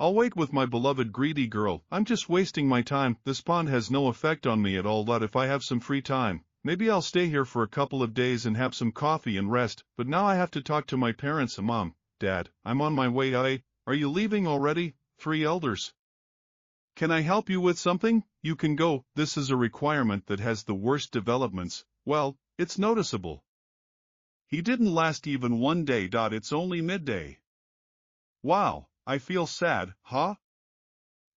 I'll wait with my beloved greedy girl. I'm just wasting my time. This pond has no effect on me at all. But if I have some free time, maybe I'll stay here for a couple of days and have some coffee and rest. But now I have to talk to my parents. Mom, Dad, I'm on my way. Are you leaving already? 3 elders. Can I help you with something? You can go. This is a requirement that has the worst developments. Well, it's noticeable. He didn't last even 1 day. It's only midday. Wow, I feel sad, huh?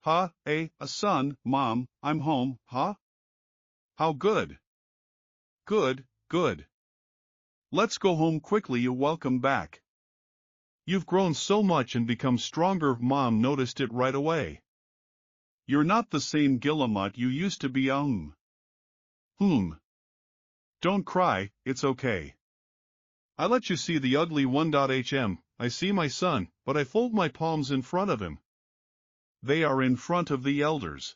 Huh, a son, Mom, I'm home, huh? How good. Good, good. Let's go home quickly. You're welcome back. You've grown so much and become stronger. Mom noticed it right away. You're not the same Guillemot you used to be. Don't cry, it's okay. I let you see the ugly one. I see my son, but I fold my palms in front of him. They are in front of the elders.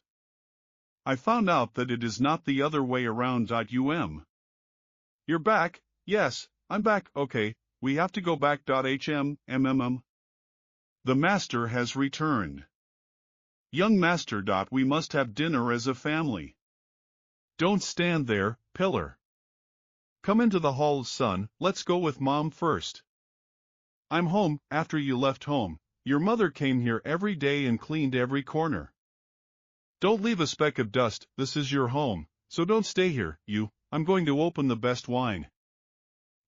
I found out that it is not the other way around. You're back? Yes, I'm back. Okay, we have to go back. The master has returned. Young master. We must have dinner as a family. Don't stand there, pillar. Come into the hall, son. Let's go with Mom first. I'm home. After you left home, your mother came here every day and cleaned every corner. Don't leave a speck of dust. This is your home, so don't stay here, I'm going to open the best wine.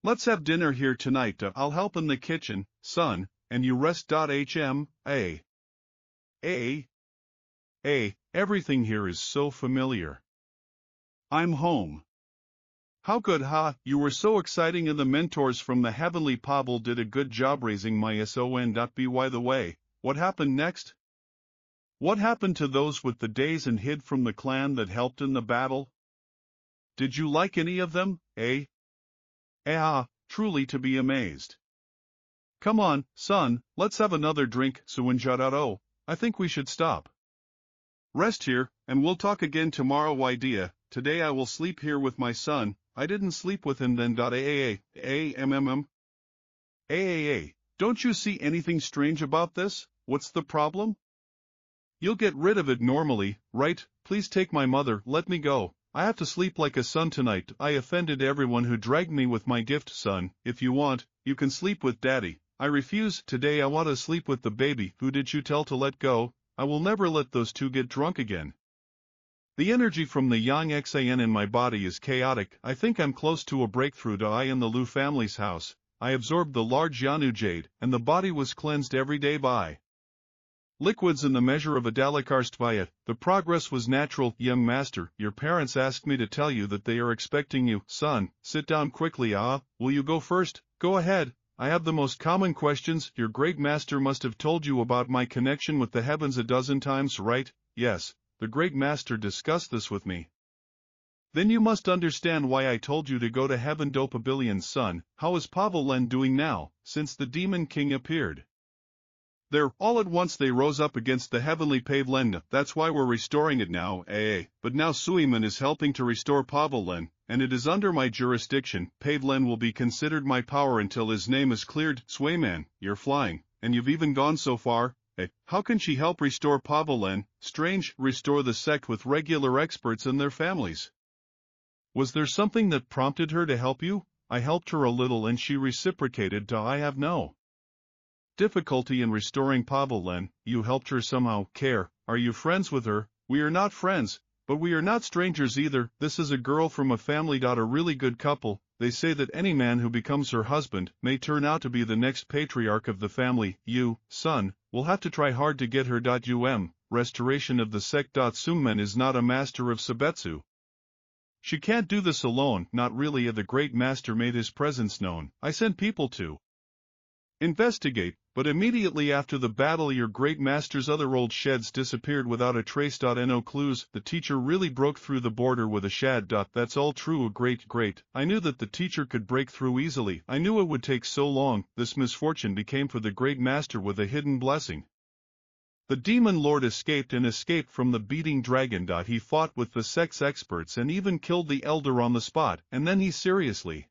Let's have dinner here tonight. I'll help in the kitchen, son, and you rest. Everything here is so familiar. I'm home. How good, you were so exciting, and the mentors from the heavenly Pavel did a good job raising my son. By the way, what happened next? What happened to those with the days and hid from the clan that helped in the battle? Did you like any of them, truly to be amazed. Come on, son, let's have another drink. Suinjadaro, I think we should stop. Rest here, and we'll talk again tomorrow. Idea, today I will sleep here with my son. I didn't sleep with him then. Don't you see anything strange about this? What's the problem? You'll get rid of it normally, right? Please take my mother. Let me go. I have to sleep like a son tonight. I offended everyone who dragged me with my gift, son. If you want, you can sleep with daddy. I refuse. Today I want to sleep with the baby. Who did you tell to let go? I will never let those two get drunk again. The energy from the yang xan in my body is chaotic. I think I'm close to a breakthrough. In the Liu family's house, I absorbed the large Yanu jade, and the body was cleansed every day by liquids in the measure of a dalikarstva. The progress was natural. Young master, your parents asked me to tell you that they are expecting you. Son, sit down quickly. Will you go first? Go ahead. I have the most common questions. Your great master must have told you about my connection with the heavens a dozen times, right? Yes, the great master discussed this with me. Then you must understand why I told you to go to heaven. Dopabilion's son, how is Pavel Len doing now, since the demon king appeared? There, all at once they rose up against the heavenly Pavel. That's why we're restoring it now, But now Suiman is helping to restore Pavel Len, and it is under my jurisdiction. Pavel will be considered my power until his name is cleared. Swayman, you're flying, and you've even gone so far. How can she help restore Pavel Len? Strange, restore the sect with regular experts and their families. Was there something that prompted her to help you? I helped her a little and she reciprocated. I have no difficulty in restoring Pavel Len. You helped her somehow. Care, are you friends with her? We are not friends, but we are not strangers either. This is a girl from a family. A really good couple. They say that any man who becomes her husband may turn out to be the next patriarch of the family. You, son, will have to try hard to get her. Restoration of the sect. Summen is not a master of Sabetsu. She can't do this alone. Not really. The great master made his presence known. I sent people to investigate, but immediately after the battle your great master's other old sheds disappeared without a trace. No clues. The teacher really broke through the border with a shad. That's all true. Great. I knew that the teacher could break through easily. I knew it would take so long. This misfortune became for the great master with a hidden blessing. The demon lord escaped from the beating dragon. He fought with the sex experts and even killed the elder on the spot, and then he seriously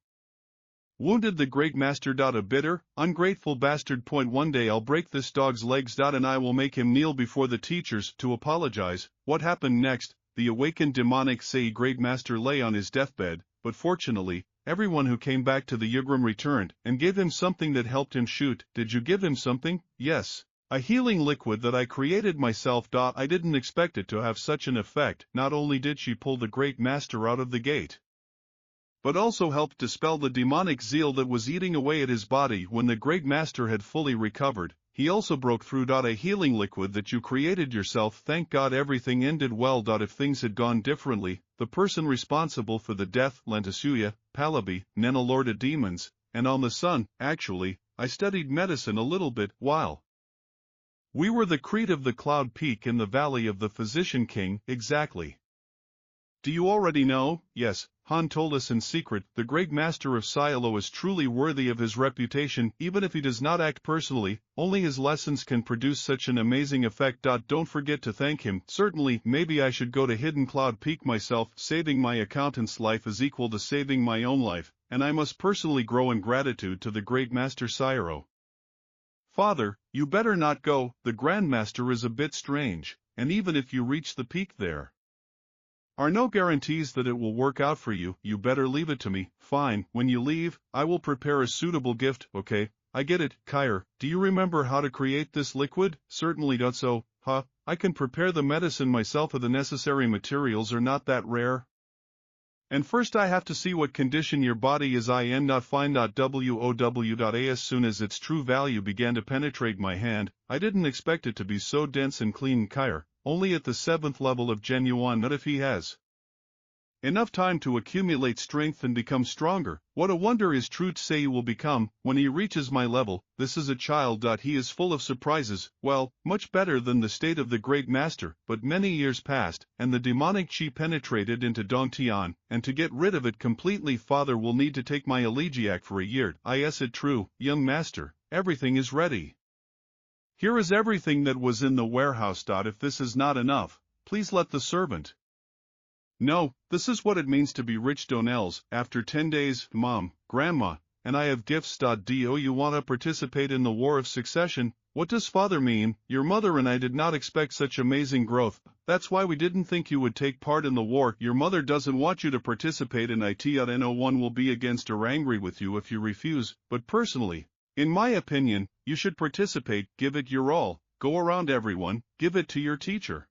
Wounded the great master. A bitter, ungrateful bastard. One day I'll break this dog's legs. And I will make him kneel before the teachers to apologize. What happened next? The awakened demonic Sei great master lay on his deathbed, but fortunately, everyone who came back to the Yugrim returned and gave him something that helped him shoot. Did you give him something? Yes. A healing liquid that I created myself. I didn't expect it to have such an effect. Not only did she pull the great master out of the gate, but also helped dispel the demonic zeal that was eating away at his body. When the great master had fully recovered, he also broke through. A healing liquid that you created yourself. Thank God everything ended well. If things had gone differently, the person responsible for the death, Lentasuya, Palabi, Nena Lorda demons, and on the sun. Actually, I studied medicine a little bit while we were the Crete of the Cloud Peak in the Valley of the Physician King. Exactly. Do you already know? Yes, Han told us in secret. The great master of Silo is truly worthy of his reputation. Even if he does not act personally, only his lessons can produce such an amazing effect. Don't forget to thank him. Certainly, maybe I should go to Hidden Cloud Peak myself. Saving my accountant's life is equal to saving my own life, and I must personally grow in gratitude to the great master Sairo. Father, you better not go. The Grandmaster is a bit strange, and even if you reach the peak there are no guarantees that it will work out for you. You better leave it to me. Fine, when you leave, I will prepare a suitable gift. Okay, I get it. Kyre, do you remember how to create this liquid? Certainly not. So, I can prepare the medicine myself. The necessary materials are not that rare. And first I have to see what condition your body is in. Fine. Wow. As soon as its true value began to penetrate my hand, I didn't expect it to be so dense and clean. Kyre, only at the 7th level of genuine. Not if he has enough time to accumulate strength and become stronger. What a wonder his true Sei will become when he reaches my level. This is a child. He is full of surprises. Well, much better than the state of the great master. But many years passed, and the demonic chi penetrated into Dongtian, and to get rid of it completely, father will need to take my elegiac for a year. Is it true, young master? Everything is ready. Here is everything that was in the warehouse. If this is not enough, please let the servant no, this is what it means to be rich. Donels, after 10 days, Mom, Grandma, and I have gifts. Do you want to participate in the War of Succession? What does father mean? Your mother and I did not expect such amazing growth. That's why we didn't think you would take part in the war. Your mother doesn't want you to participate in it. No one will be against or angry with you if you refuse, but personally, in my opinion, you should participate. Give it your all. Go around everyone, give it to your teacher,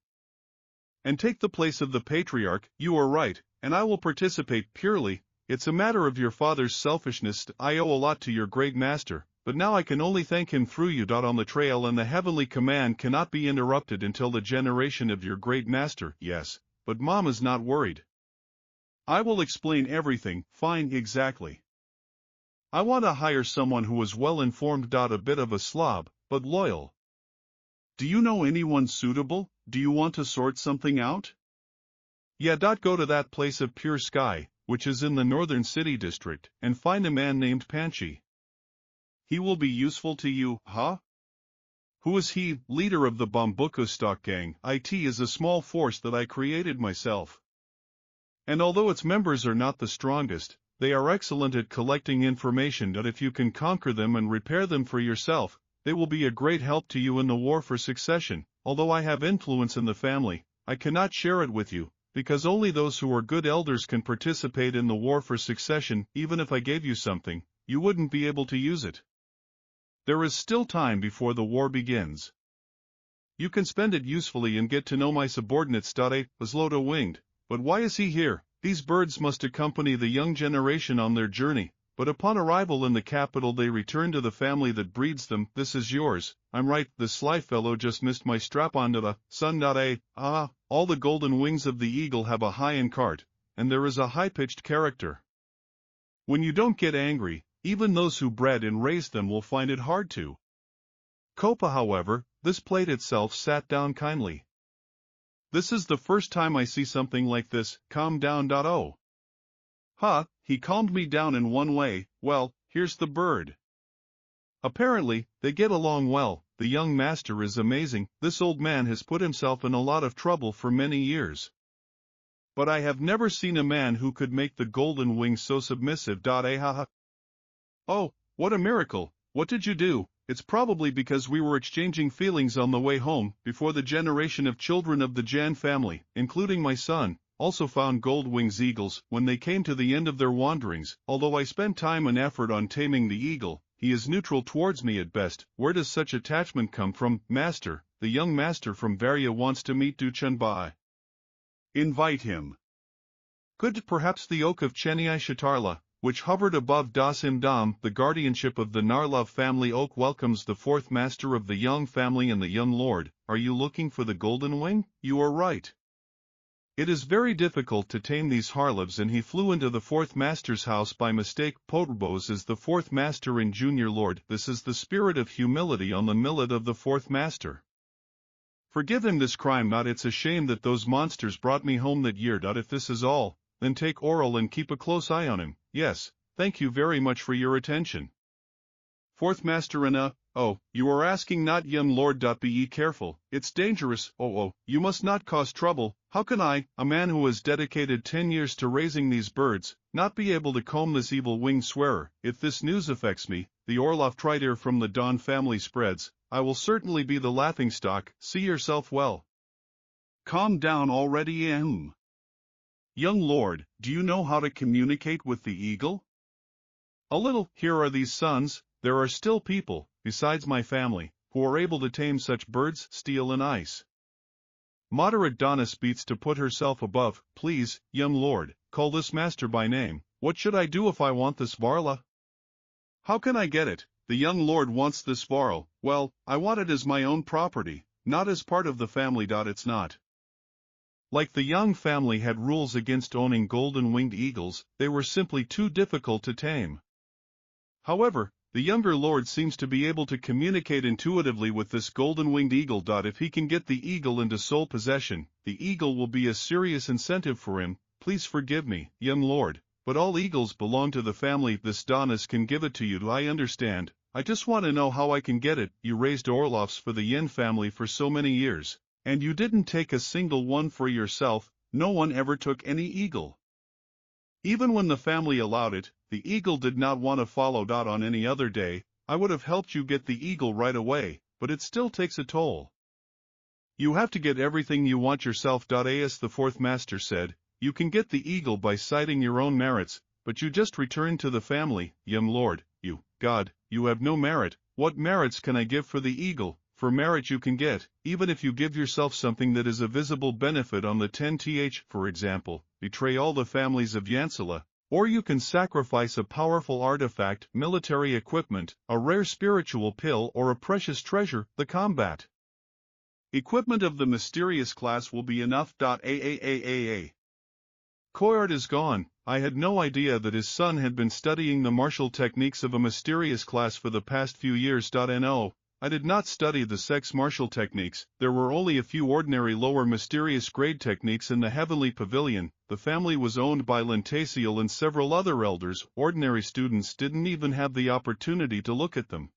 and take the place of the patriarch. You are right, and I will participate. Purely, it's a matter of your father's selfishness. I owe a lot to your great master, but now I can only thank him through you. On the trail, and the heavenly command cannot be interrupted until the generation of your great master. Yes, but Mom is not worried. I will explain everything. Fine. Exactly. I want to hire someone who is well informed. A bit of a slob, but loyal. Do you know anyone suitable? Do you want to sort something out? Yeah. Go to that place of pure sky, which is in the northern city district, and find a man named Panchi. He will be useful to you. Who is he? Leader of the Bambuco stock gang. It is a small force that I created myself. And although its members are not the strongest, they are excellent at collecting information. If you can conquer them and repair them for yourself, they will be a great help to you in the War for Succession. Although I have influence in the family, I cannot share it with you, because only those who are good elders can participate in the War for Succession. Even if I gave you something, you wouldn't be able to use it. There is still time before the war begins. You can spend it usefully and get to know my subordinates. Was Lodo winged, but why is he here? These birds must accompany the young generation on their journey, but upon arrival in the capital they return to the family that breeds them. This is yours. I'm right, this sly fellow just missed my strap-on to the sun. All the golden wings of the eagle have a high-end cart, and there is a high-pitched character. When you don't get angry, even those who bred and raised them will find it hard to cope. However, this plate itself sat down kindly. This is the first time I see something like this. Calm down. He calmed me down in one way. Well, here's the bird. Apparently, they get along well. The young master is amazing. This old man has put himself in a lot of trouble for many years. But I have never seen a man who could make the golden wings so submissive. Oh, what a miracle! What did you do? It's probably because we were exchanging feelings on the way home, before the generation of children of the Jan family, including my son, also found gold-winged eagles when they came to the end of their wanderings. Although I spent time and effort on taming the eagle, he is neutral towards me at best. Where does such attachment come from, master? The young master from Varia wants to meet Duchenbai. Invite him. Could perhaps the oak of Chennai Shatarla, which hovered above Das Imdam, the guardianship of the Narlov family oak, welcomes the fourth master of the young family and the young lord. Are you looking for the golden wing? You are right. It is very difficult to tame these harlevs, and he flew into the fourth master's house by mistake. Potrbos is the fourth master and junior lord. This is the spirit of humility on the millet of the fourth master. Forgive him this crime. Not it's a shame that those monsters brought me home that year. If this is all, then take Oral and keep a close eye on him. Yes, thank you very much for your attention. Fourth master and oh, you are asking not young lord. Be ye careful, it's dangerous. Oh, you must not cause trouble. How can I, a man who has dedicated 10 years to raising these birds, not be able to comb this evil winged swearer? If this news affects me, the Orlov Trider from the Don family spreads, I will certainly be the laughingstock. See yourself well. Calm down already, Young lord, do you know how to communicate with the eagle? A little. Here are these sons. There are still people, besides my family, who are able to tame such birds, steel and ice. Moderate Donis beats to put herself above. Please, young lord, call this master by name. What should I do if I want this Varla? How can I get it? The young lord wants this Varl. Well, I want it as my own property, not as part of the family. It's not. Like the young family had rules against owning golden-winged eagles, they were simply too difficult to tame. However, the younger lord seems to be able to communicate intuitively with this golden-winged eagle. If he can get the eagle into sole possession, the eagle will be a serious incentive for him. Please forgive me, young lord, but all eagles belong to the family. This Donis can give it to you. Do I understand? I just want to know how I can get it. You raised Orlovs for the Yin family for so many years, and you didn't take a single one for yourself. No one ever took any eagle. Even when the family allowed it, the eagle did not want to follow. On any other day, I would have helped you get the eagle right away, but it still takes a toll. You have to get everything you want yourself. As the fourth master said, you can get the eagle by citing your own merits, but you just return to the family. Young lord, you have no merit. What merits can I give for the eagle? For merit you can get, even if you give yourself something that is a visible benefit on the 10th, for example, betray all the families of Yansala, or you can sacrifice a powerful artifact, military equipment, a rare spiritual pill, or a precious treasure. The combat equipment of the mysterious class will be enough. Coyard is gone. I had no idea that his son had been studying the martial techniques of a mysterious class for the past few years. No, I did not study the sex martial techniques. There were only a few ordinary lower mysterious grade techniques in the heavenly pavilion. The family was owned by Lentasiel and several other elders. Ordinary students didn't even have the opportunity to look at them.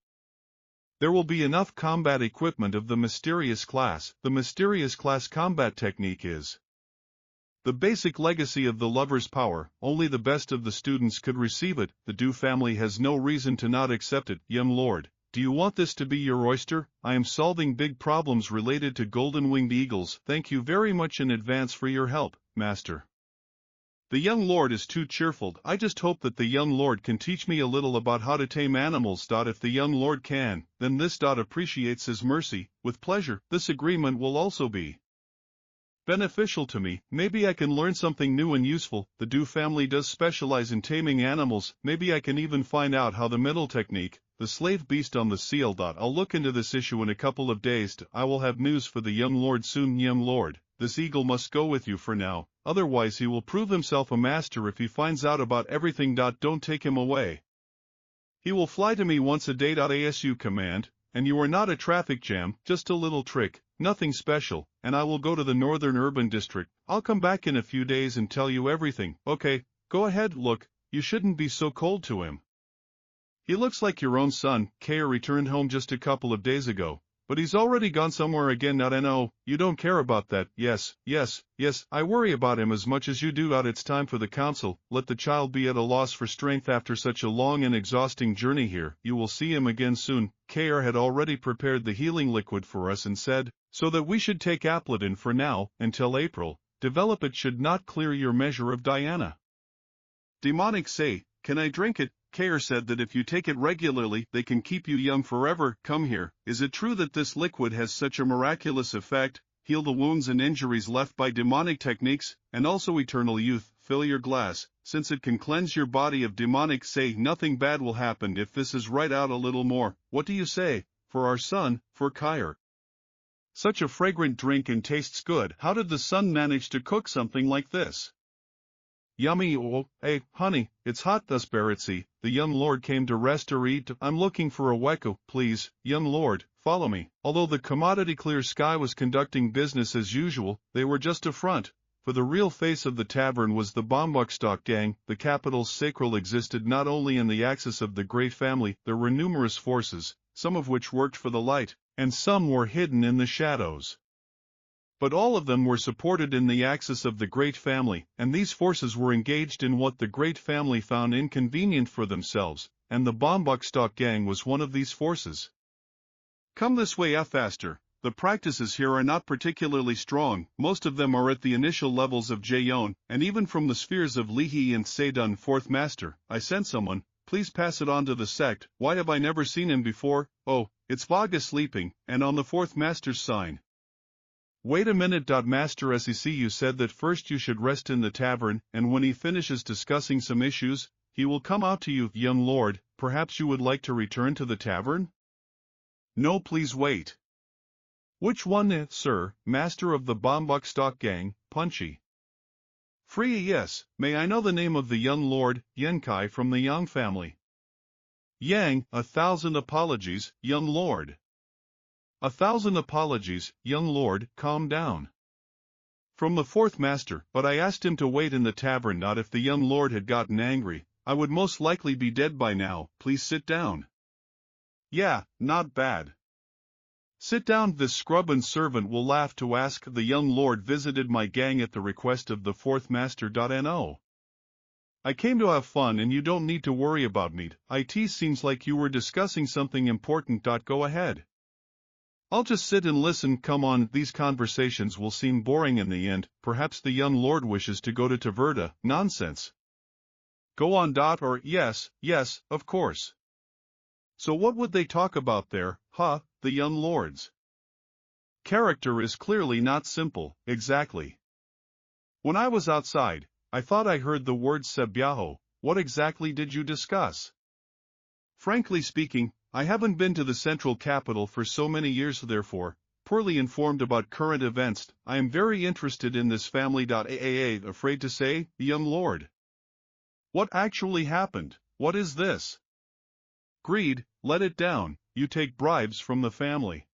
There will be enough combat equipment of the mysterious class. The mysterious class combat technique is the basic legacy of the lover's power. Only the best of the students could receive it. The Du family has no reason to not accept it. Young lord, do you want this to be your oyster? I am solving big problems related to golden-winged eagles. Thank you very much in advance for your help, master. The young lord is too cheerful. I just hope that the young lord can teach me a little about how to tame animals. If the young lord can, then this appreciates his mercy. With pleasure. This agreement will also be beneficial to me. Maybe I can learn something new and useful. The Du family does specialize in taming animals. Maybe I can even find out how the middle technique, the slave beast on the seal. I'll look into this issue in a couple of days. I will have news for the young lord soon. Young lord, this eagle must go with you for now, otherwise he will prove himself a master if he finds out about everything. Don't take him away. He will fly to me once a day. Asu command, and you are not a traffic jam, just a little trick, nothing special, and I will go to the northern urban district. I'll come back in a few days and tell you everything. Okay, go ahead. Look, you shouldn't be so cold to him. He looks like your own son. Kaya returned home just a couple of days ago. But he's already gone somewhere again. Not I know, you don't care about that. Yes, yes, yes, I worry about him as much as you do. It's time for the council. Let the child be at a loss for strength after such a long and exhausting journey here. You will see him again soon. Kr had already prepared the healing liquid for us and said, so that we should take Aplodin for now, until April. Develop it should not clear your measure of Diana. Demonic say, can I drink it? Kr said that if you take it regularly, they can keep you young forever. Come here. Is it true that this liquid has such a miraculous effect? Heal the wounds and injuries left by demonic techniques, and also eternal youth. Fill your glass, since it can cleanse your body of demonic. Say nothing bad will happen if this is right. Out a little more. What do you say? For our son, for Kyr. Such a fragrant drink and tastes good. How did the son manage to cook something like this? Yummy. Oh, hey, honey, it's hot. Thus Baritsi, the young lord came to rest or eat. I'm looking for a weko, please, young lord, follow me. Although the commodity Clear Sky was conducting business as usual, they were just a front, for the real face of the tavern was the Bombukstock gang. The capital's sacral existed not only in the axis of the great family, there were numerous forces, some of which worked for the light, and some were hidden in the shadows. But all of them were supported in the axis of the great family, and these forces were engaged in what the great family found inconvenient for themselves, and the Bombukstock gang was one of these forces. Come this way faster. The practices here are not particularly strong. Most of them are at the initial levels of Jayon, and even from the spheres of Lihi and Seidun. Fourth Master, I sent someone, please pass it on to the sect. Why have I never seen him before? Oh, it's Vaga sleeping, and on the Fourth Master's sign. Wait a minute. Master SEC, you said that first you should rest in the tavern, and when he finishes discussing some issues, he will come out to you. Young lord, perhaps you would like to return to the tavern? No, please wait. Which one, sir? Master of the Bombukstock gang, Punchy. Free, yes. May I know the name of the young lord, Yenkai from the Yang family? Yang, 1,000 apologies, young lord. 1,000 apologies, young lord, calm down. From the Fourth Master, but I asked him to wait in the tavern. Not if the young lord had gotten angry, I would most likely be dead by now. Please sit down. Yeah, not bad. Sit down. This scrub and servant will laugh to ask. The young lord visited my gang at the request of the Fourth Master. No. I came to have fun and you don't need to worry about me. It seems like you were discussing something important. Go ahead. I'll just sit and listen. Come on, these conversations will seem boring in the end. Perhaps the young lord wishes to go to Taverda. Nonsense. Go on. Or yes, of course. So what would they talk about there, huh, the young lords? Character is clearly not simple, exactly. When I was outside, I thought I heard the word Sebyaho. What exactly did you discuss? Frankly speaking, I haven't been to the central capital for so many years, therefore, poorly informed about current events. I am very interested in this family. Afraid to say, the young lord. What actually happened? What is this? Greed, let it down. You take bribes from the family.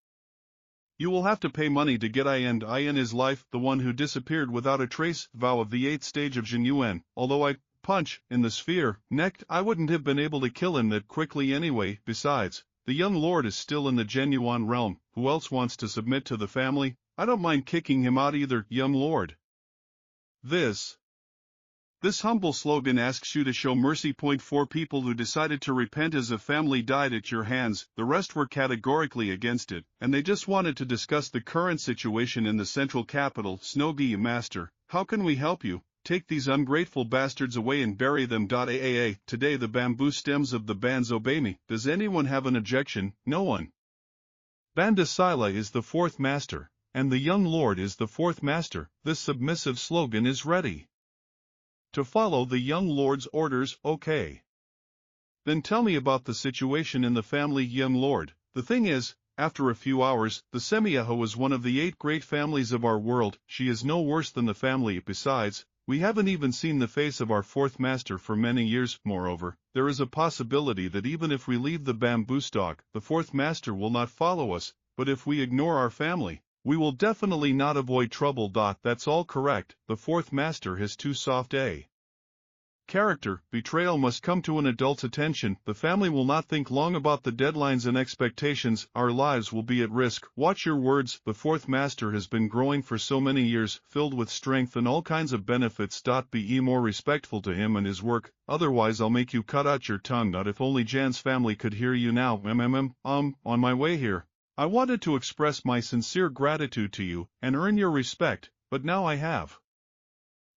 You will have to pay money to get in his life, the one who disappeared without a trace. Vow of the 8th stage of Jinyuan. Although I punch in the sphere neck, I wouldn't have been able to kill him that quickly anyway. Besides, the young lord is still in the Genuine realm. Who else wants to submit to the family? I don't mind kicking him out either, young lord. This humble slogan asks you to show mercy. 4 people who decided to repent as a family died at your hands. The rest were categorically against it, and they just wanted to discuss the current situation in the central capital. Snowgi, Master, how can we help you? Take these ungrateful bastards away and bury them. Today the bamboo stems of the bands obey me. Does anyone have an objection? No one. Bandasila is the Fourth Master, and the young lord is the Fourth Master. This submissive slogan is ready to follow the young lord's orders. Okay. Then tell me about the situation in the family, young lord. The thing is, after a few hours, the Semiaho is one of the 8 great families of our world. She is no worse than the family. Besides, we haven't even seen the face of our Fourth Master for many years. Moreover, there is a possibility that even if we leave the bamboo stalk, the Fourth Master will not follow us, but if we ignore our family, we will definitely not avoid trouble. That's all correct. The Fourth Master has too soft a Character betrayal must come to an adult's attention. The family will not think long about the deadlines and expectations. Our lives will be at risk. Watch your words. The fourth master has been growing for so many years, filled with strength and all kinds of benefits. Be more respectful to him and his work, otherwise I'll make you cut out your tongue. If only Jan's family could hear you now. On my way here, I wanted to express my sincere gratitude to you and earn your respect, but now I have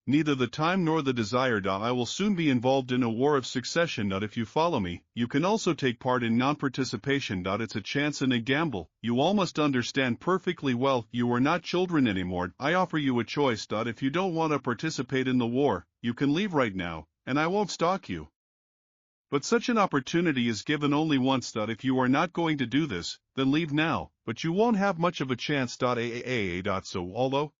neither the time nor the desire. I will soon be involved in a war of succession. If you follow me, you can also take part in non-participation. It's a chance and a gamble. You all must understand perfectly well, you are not children anymore. I offer you a choice. If you don't want to participate in the war, you can leave right now, and I won't stalk you. But such an opportunity is given only once. If you are not going to do this, then leave now, but you won't have much of a chance. So although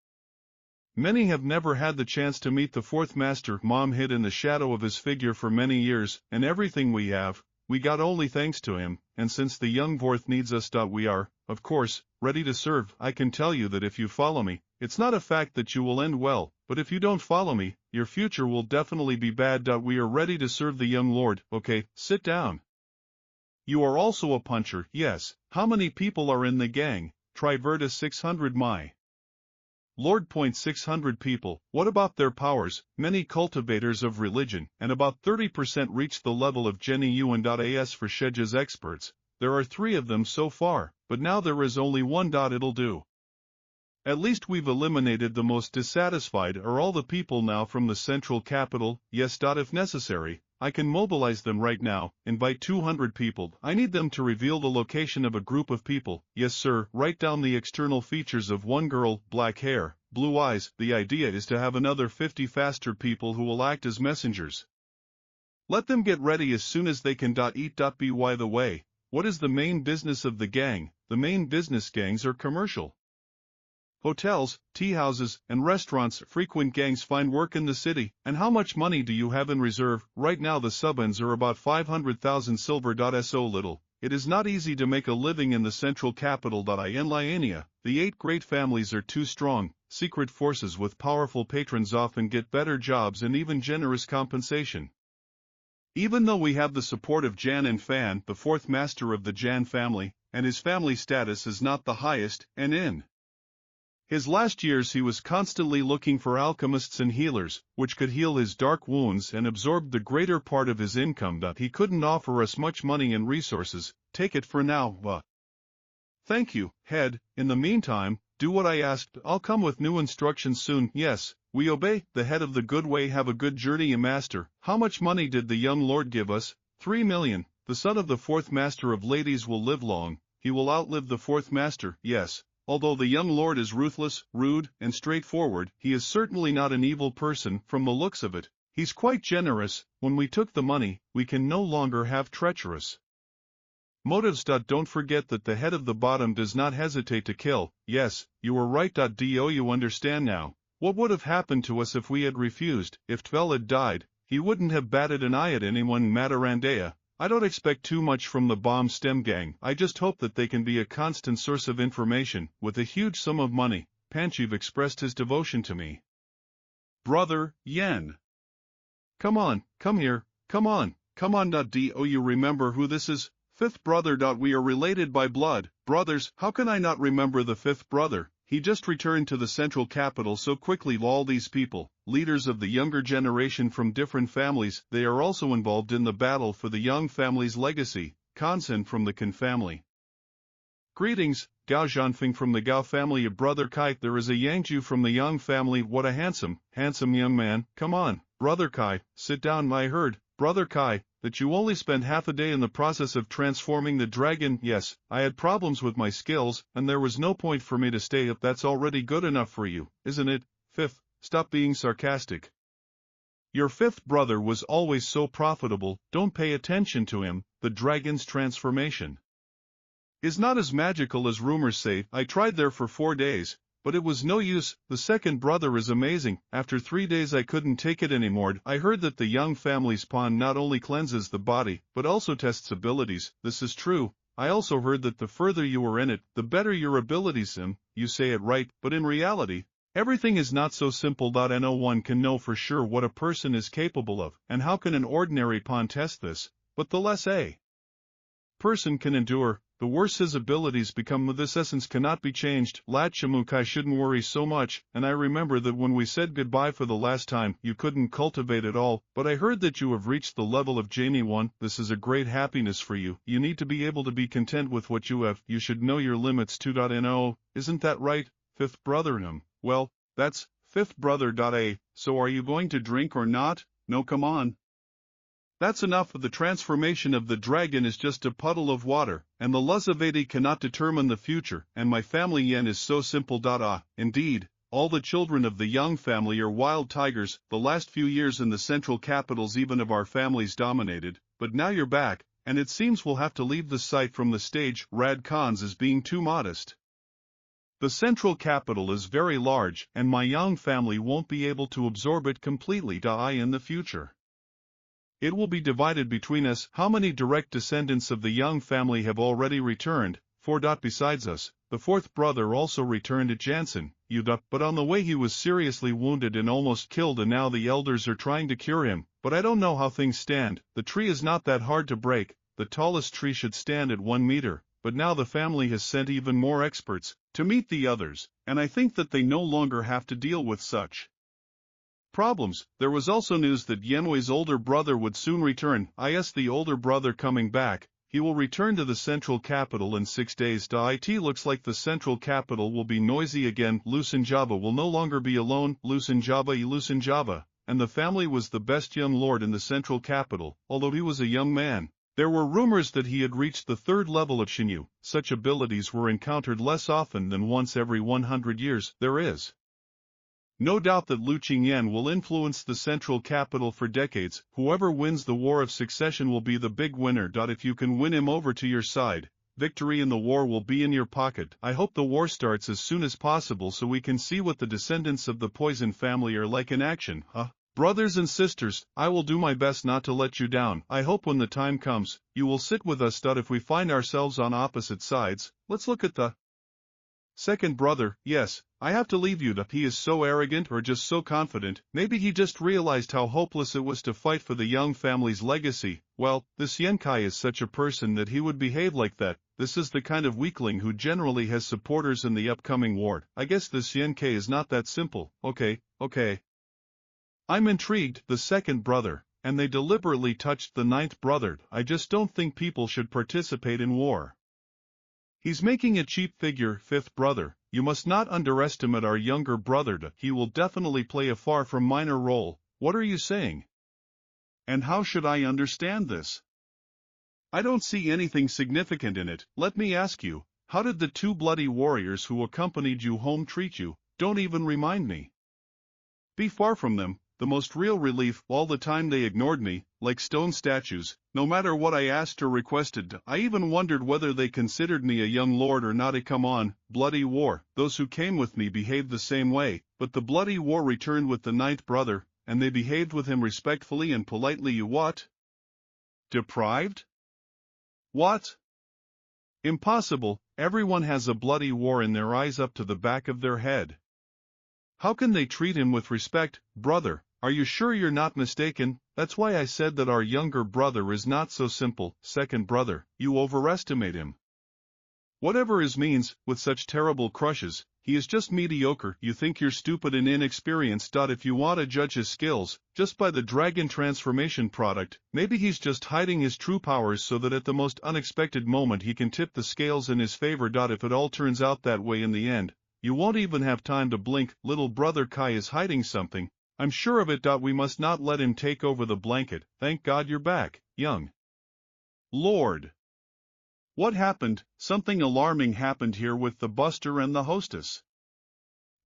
many have never had the chance to meet the fourth master, Mom hid in the shadow of his figure for many years, and everything we have, we got only thanks to him, and since the young fourth needs us. We are, of course, ready to serve. I can tell you that if you follow me, it's not a fact that you will end well, but if you don't follow me, your future will definitely be bad. We are ready to serve the young lord. Okay, sit down. You are also a puncher. Yes. How many people are in the gang? Triverta 600 my Lord. 600 people. What about their powers? Many cultivators of religion, and about 30% reach the level of Jenny Yuan.as for Sheja's experts. There are 3 of them so far, but now there is only 1. It'll do. At least we've eliminated the most dissatisfied are all the people now from the central capital. Yes. If necessary, I can mobilize them right now, invite 200 people. I need them to reveal the location of a group of people. Yes sir, write down the external features of one girl, black hair, blue eyes. The idea is to have another 50 faster people who will act as messengers. Let them get ready as soon as they can. Eat. By the way, what is the main business of the gang? The main business gangs are commercial. Hotels, tea houses, and restaurants. Frequent gangs find work in the city. And how much money do you have in reserve? Right now the subbans are about 500,000 silver. So little. It is not easy to make a living in the central capital. In Liania, the 8 great families are too strong. Secret forces with powerful patrons often get better jobs and even generous compensation. Even though we have the support of Jan and Fan, the fourth master of the Jan family, and his family status is not the highest, and in his last years he was constantly looking for alchemists and healers, which could heal his dark wounds and absorb the greater part of his income. He couldn't offer us much money and resources. Take it for now. Thank you, head. In the meantime, do what I asked. I'll come with new instructions soon. Yes, we obey. The head of the good way. Have a good journey, master. How much money did the young lord give us? 3 million. The son of the fourth master of ladies will live long. He will outlive the fourth master. Yes. Although the young lord is ruthless, rude, and straightforward, he is certainly not an evil person. From the looks of it, he's quite generous. When we took the money, we can no longer have treacherous motives. Don't forget that the head of the bottom does not hesitate to kill. Yes, you were right. Do you understand now? What would have happened to us if we had refused? If Tvel had died, he wouldn't have batted an eye at anyone in Matarandea. I don't expect too much from the bomb stem gang. I just hope that they can be a constant source of information. With a huge sum of money, Panchiv expressed his devotion to me. Brother, Yen. Come on, come here, come on. Do you remember who this is? Fifth brother. We are related by blood. Brothers, how can I not remember the fifth brother? He just returned to the central capital so quickly. All these people, leaders of the younger generation from different families, they are also involved in the battle for the young family's legacy. Kansen from the Kan family. Greetings, Gao Zhanfeng from the Gao family. Of Brother Kai. There is a Yangju from the Yang family. What a handsome young man. Come on, Brother Kai, sit down. I heard, Brother Kai, that you only spend half a day in the process of transforming the dragon. Yes, I had problems with my skills, and there was no point for me to stay up. That's already good enough for you, isn't it? Fifth, stop being sarcastic. Your fifth brother was always so profitable. Don't pay attention to him. The dragon's transformation is not as magical as rumors say. I tried there for 4 days, but it was no use. The second brother is amazing. After 3 days I couldn't take it anymore. I heard that the young family's pawn not only cleanses the body, but also tests abilities. This is true. I also heard that the further you are in it, the better your abilities. You say it right, but in reality, Everything is not so simple. No one can know for sure what a person is capable of, and how can an ordinary pawn test this, but the less a person can endure, the worse his abilities become. This essence cannot be changed. I shouldn't worry so much, and I remember that when we said goodbye for the last time, you couldn't cultivate at all, but I heard that you have reached the level of Jamie 1. This is a great happiness for you. You need to be able to be content with what you have. You should know your limits 2.no, isn't that right, fifth brother? Well, that's fifth brother. So are you going to drink or not? No, come on. That's enough. The transformation of the dragon is just a puddle of water, and the Luzavati cannot determine the future, and my family yen is so simple. Indeed, all the children of the young family are wild tigers. The last few years in the central capitals even of our families dominated, but now you're back, and it seems we'll have to leave the site from the stage. Rad Khans is being too modest. The central capital is very large, and my young family won't be able to absorb it completely. In the future, it will be divided between us. How many direct descendants of the young family have already returned? 4. Besides us, the fourth brother also returned at Jansen, but on the way he was seriously wounded and almost killed, and now the elders are trying to cure him, but I don't know how things stand. The tree is not that hard to break, the tallest tree should stand at 1 meter, but now the family has sent even more experts to meet the others, and I think that they no longer have to deal with such problems. There was also news that Yenwei's older brother would soon return. Yes, the older brother coming back. He will return to the central capital in 6 days. It looks like the central capital will be noisy again. Lusanjava will no longer be alone. Lusanjava, and the family was the best young lord in the central capital, although he was a young man. There were rumors that he had reached the 3rd level of Shinyu. Such abilities were encountered less often than once every 100 years. There is no doubt that Lu Qingyan will influence the central capital for decades. Whoever wins the War of Succession will be the big winner. If you can win him over to your side, victory in the war will be in your pocket. I hope the war starts as soon as possible so we can see what the descendants of the Poison family are like in action. Brothers and sisters, I will do my best not to let you down. I hope when the time comes, you will sit with us. If we find ourselves on opposite sides, let's look at the second brother. Yes, I have to leave you. He is so arrogant or just so confident. Maybe he just realized how hopeless it was to fight for the young family's legacy. Well, this Yenkai is such a person that he would behave like that. This is the kind of weakling who generally has supporters in the upcoming war. I guess this Yenkai is not that simple. Okay. I'm intrigued. The second brother, and they deliberately touched the 9th brother. I just don't think people should participate in war. He's making a cheap figure. 5th brother, you must not underestimate our younger brother. He will definitely play a far from minor role. What are you saying? And how should I understand this? I don't see anything significant in it. Let me ask you, how did the 2 bloody warriors who accompanied you home treat you? Don't even remind me. Be far from them. The most real relief. All the time they ignored me, like stone statues, no matter what I asked or requested. I even wondered whether they considered me a young lord or not. Come on, bloody war. Those who came with me behaved the same way, but the bloody war returned with the 9th brother, and they behaved with him respectfully and politely. You what? Deprived? What? Impossible. Everyone has a bloody war in their eyes up to the back of their head. How can they treat him with respect? Brother, are you sure you're not mistaken? That's why I said that our younger brother is not so simple. Second brother, you overestimate him. Whatever his means, with such terrible crushes, he is just mediocre. You think you're stupid and inexperienced. If you want to judge his skills, just by the dragon transformation product, maybe he's just hiding his true powers so that at the most unexpected moment he can tip the scales in his favor. If it all turns out that way in the end, you won't even have time to blink. Little brother Kai is hiding something. I'm sure of it. We must not let him take over the blanket. Thank God you're back, young lord. What happened? Something alarming happened here with the buster and the hostess.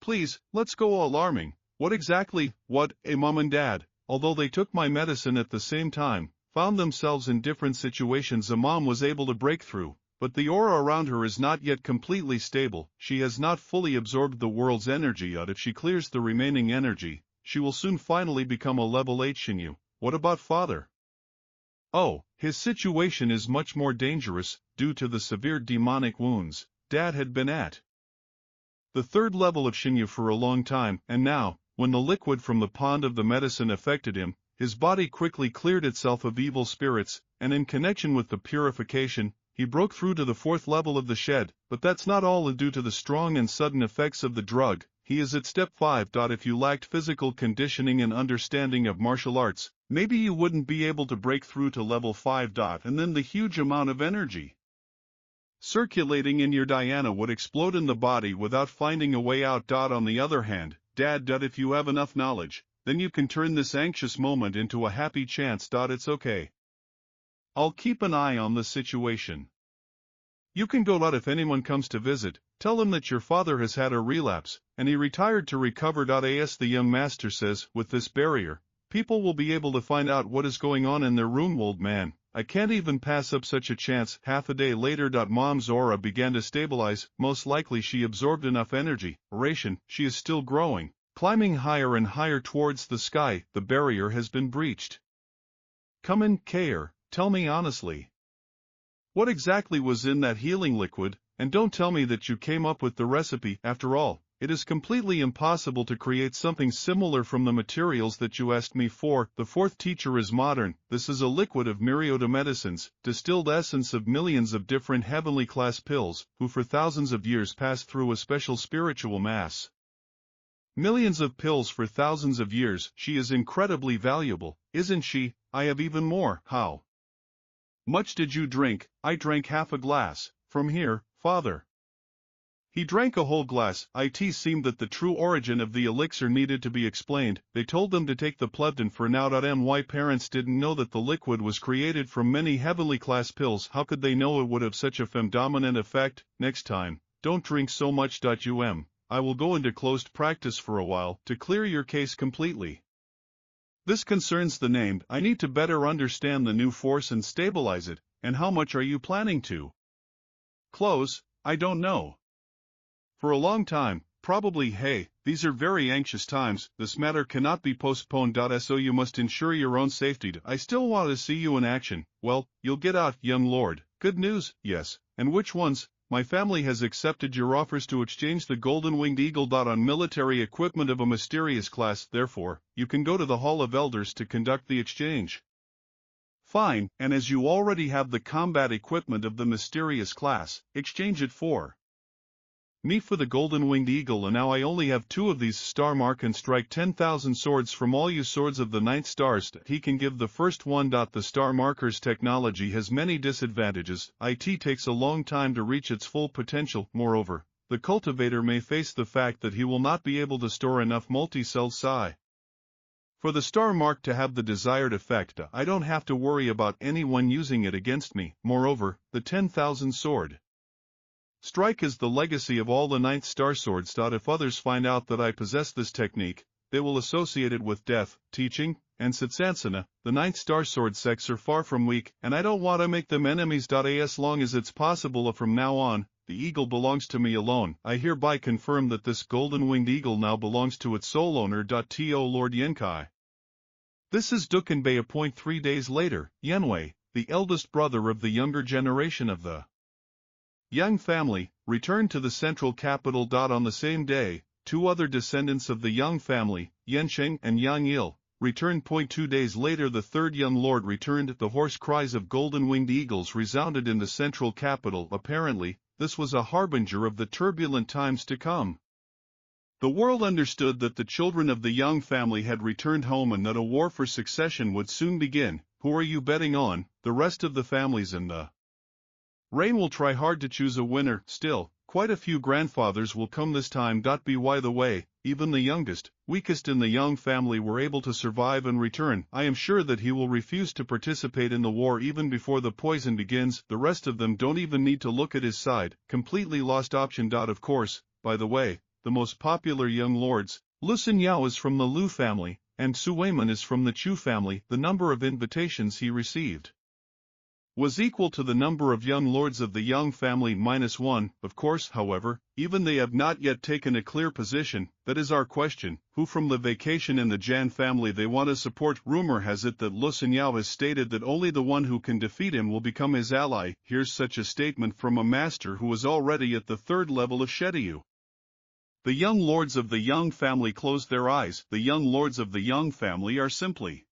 Please, let's go. Alarming? What exactly? What? Mom and Dad, although they took my medicine at the same time, found themselves in different situations. Mom was able to break through, but the aura around her is not yet completely stable. She has not fully absorbed the world's energy. If she clears the remaining energy, she will soon finally become a level 8 Shinyu. What about father? Oh, his situation is much more dangerous, due to the severe demonic wounds Dad had been at. the third level of Shinyu for a long time, and now, when the liquid from the pond of the medicine affected him, his body quickly cleared itself of evil spirits, and in connection with the purification, he broke through to the fourth level of the shed, but that's not all due to the strong and sudden effects of the drug. He is at step 5. If you lacked physical conditioning and understanding of martial arts, maybe you wouldn't be able to break through to level 5. And then the huge amount of energy circulating in your dhyana would explode in the body without finding a way out. On the other hand, Dad, if you have enough knowledge, then you can turn this anxious moment into a happy chance. It's okay. I'll keep an eye on the situation. You can go out if anyone comes to visit, tell them that your father has had a relapse, and he retired to recover. As the young master says, with this barrier, people will be able to find out what is going on in their room. Old man, I can't even pass up such a chance. Half a day later. Mom's aura began to stabilize, most likely she absorbed enough energy. Ration, she is still growing, climbing higher and higher towards the sky. The barrier has been breached. Come in, Kair, tell me honestly. What exactly was in that healing liquid, and don't tell me that you came up with the recipe. After all, it is completely impossible to create something similar from the materials that you asked me for. The fourth teacher is modern. This is a liquid of myriad medicines, distilled essence of millions of different heavenly class pills, who for thousands of years passed through a special spiritual mass. Millions of pills for thousands of years. She is incredibly valuable, isn't she? I have even more. How much did you drink? I drank half a glass. From here, father. He drank a whole glass. It seemed that the true origin of the elixir needed to be explained. They told them to take the Plevton for now. My parents didn't know that the liquid was created from many heavenly class pills. How could they know it would have such a dominant effect? Next time, don't drink so much. I will go into closed practice for a while to clear your case completely. This concerns the named. I need to better understand the new force and stabilize it. And how much are you planning to close? I don't know. For a long time, probably. Hey, these are very anxious times. This matter cannot be postponed. So you must ensure your own safety. I still want to see you in action. Well, you'll get out, young lord. Good news? Yes. And which ones? My family has accepted your offers to exchange the golden-winged eagle. On military equipment of a mysterious class. Therefore, you can go to the Hall of Elders to conduct the exchange. Fine, and as you already have the combat equipment of the mysterious class, exchange it for me for the golden-winged eagle. And now I only have 2 of these. Star mark and strike 10,000 swords from all you swords of the 9th stars. He can give the first one. The star marker's technology has many disadvantages. It takes a long time to reach its full potential. Moreover, the cultivator may face the fact that he will not be able to store enough multi-cell psi for the star mark to have the desired effect. I don't have to worry about anyone using it against me. Moreover, the 10,000 sword strike is the legacy of all the 9th star swords. If others find out that I possess this technique, they will associate it with death, teaching, and Satsansana. The 9th star sword sects are far from weak, and I don't want to make them enemies. As long as it's possible. From now on, the eagle belongs to me alone. I hereby confirm that this golden-winged eagle now belongs to its sole owner. To Lord Yenkai. This is Dukanbei. 3 days later, Yenwei, the eldest brother of the younger generation of the Yang family, returned to the central capital. On the same day, 2 other descendants of the Yang family, Yansheng and Yang Il, returned. 2 days later the third young lord returned. The hoarse cries of golden-winged eagles resounded in the central capital. Apparently, this was a harbinger of the turbulent times to come. The world understood that the children of the Yang family had returned home and that a war for succession would soon begin. Who are you betting on? The rest of the families in the reign will try hard to choose a winner. Still, quite a few grandfathers will come this time. By the way, even the youngest, weakest in the Yang family were able to survive and return. I am sure that he will refuse to participate in the war even before the poison begins. The rest of them don't even need to look at his side. Completely lost option. Of course, by the way, the most popular young lords, Lu Xinyao is from the Lu family, and Su Weiman is from the Chu family. The number of invitations he received was equal to the number of young lords of the Yang family -1. Of course, however, even they have not yet taken a clear position. That is our question. Who from the vacation in the Jan family they want to support? Rumor has it that Lu Xinyao has stated that only the one who can defeat him will become his ally. Here's such a statement from a master who is already at the 3rd level of Shedyu. The young lords of the Young family closed their eyes. The young lords of the Young family are simply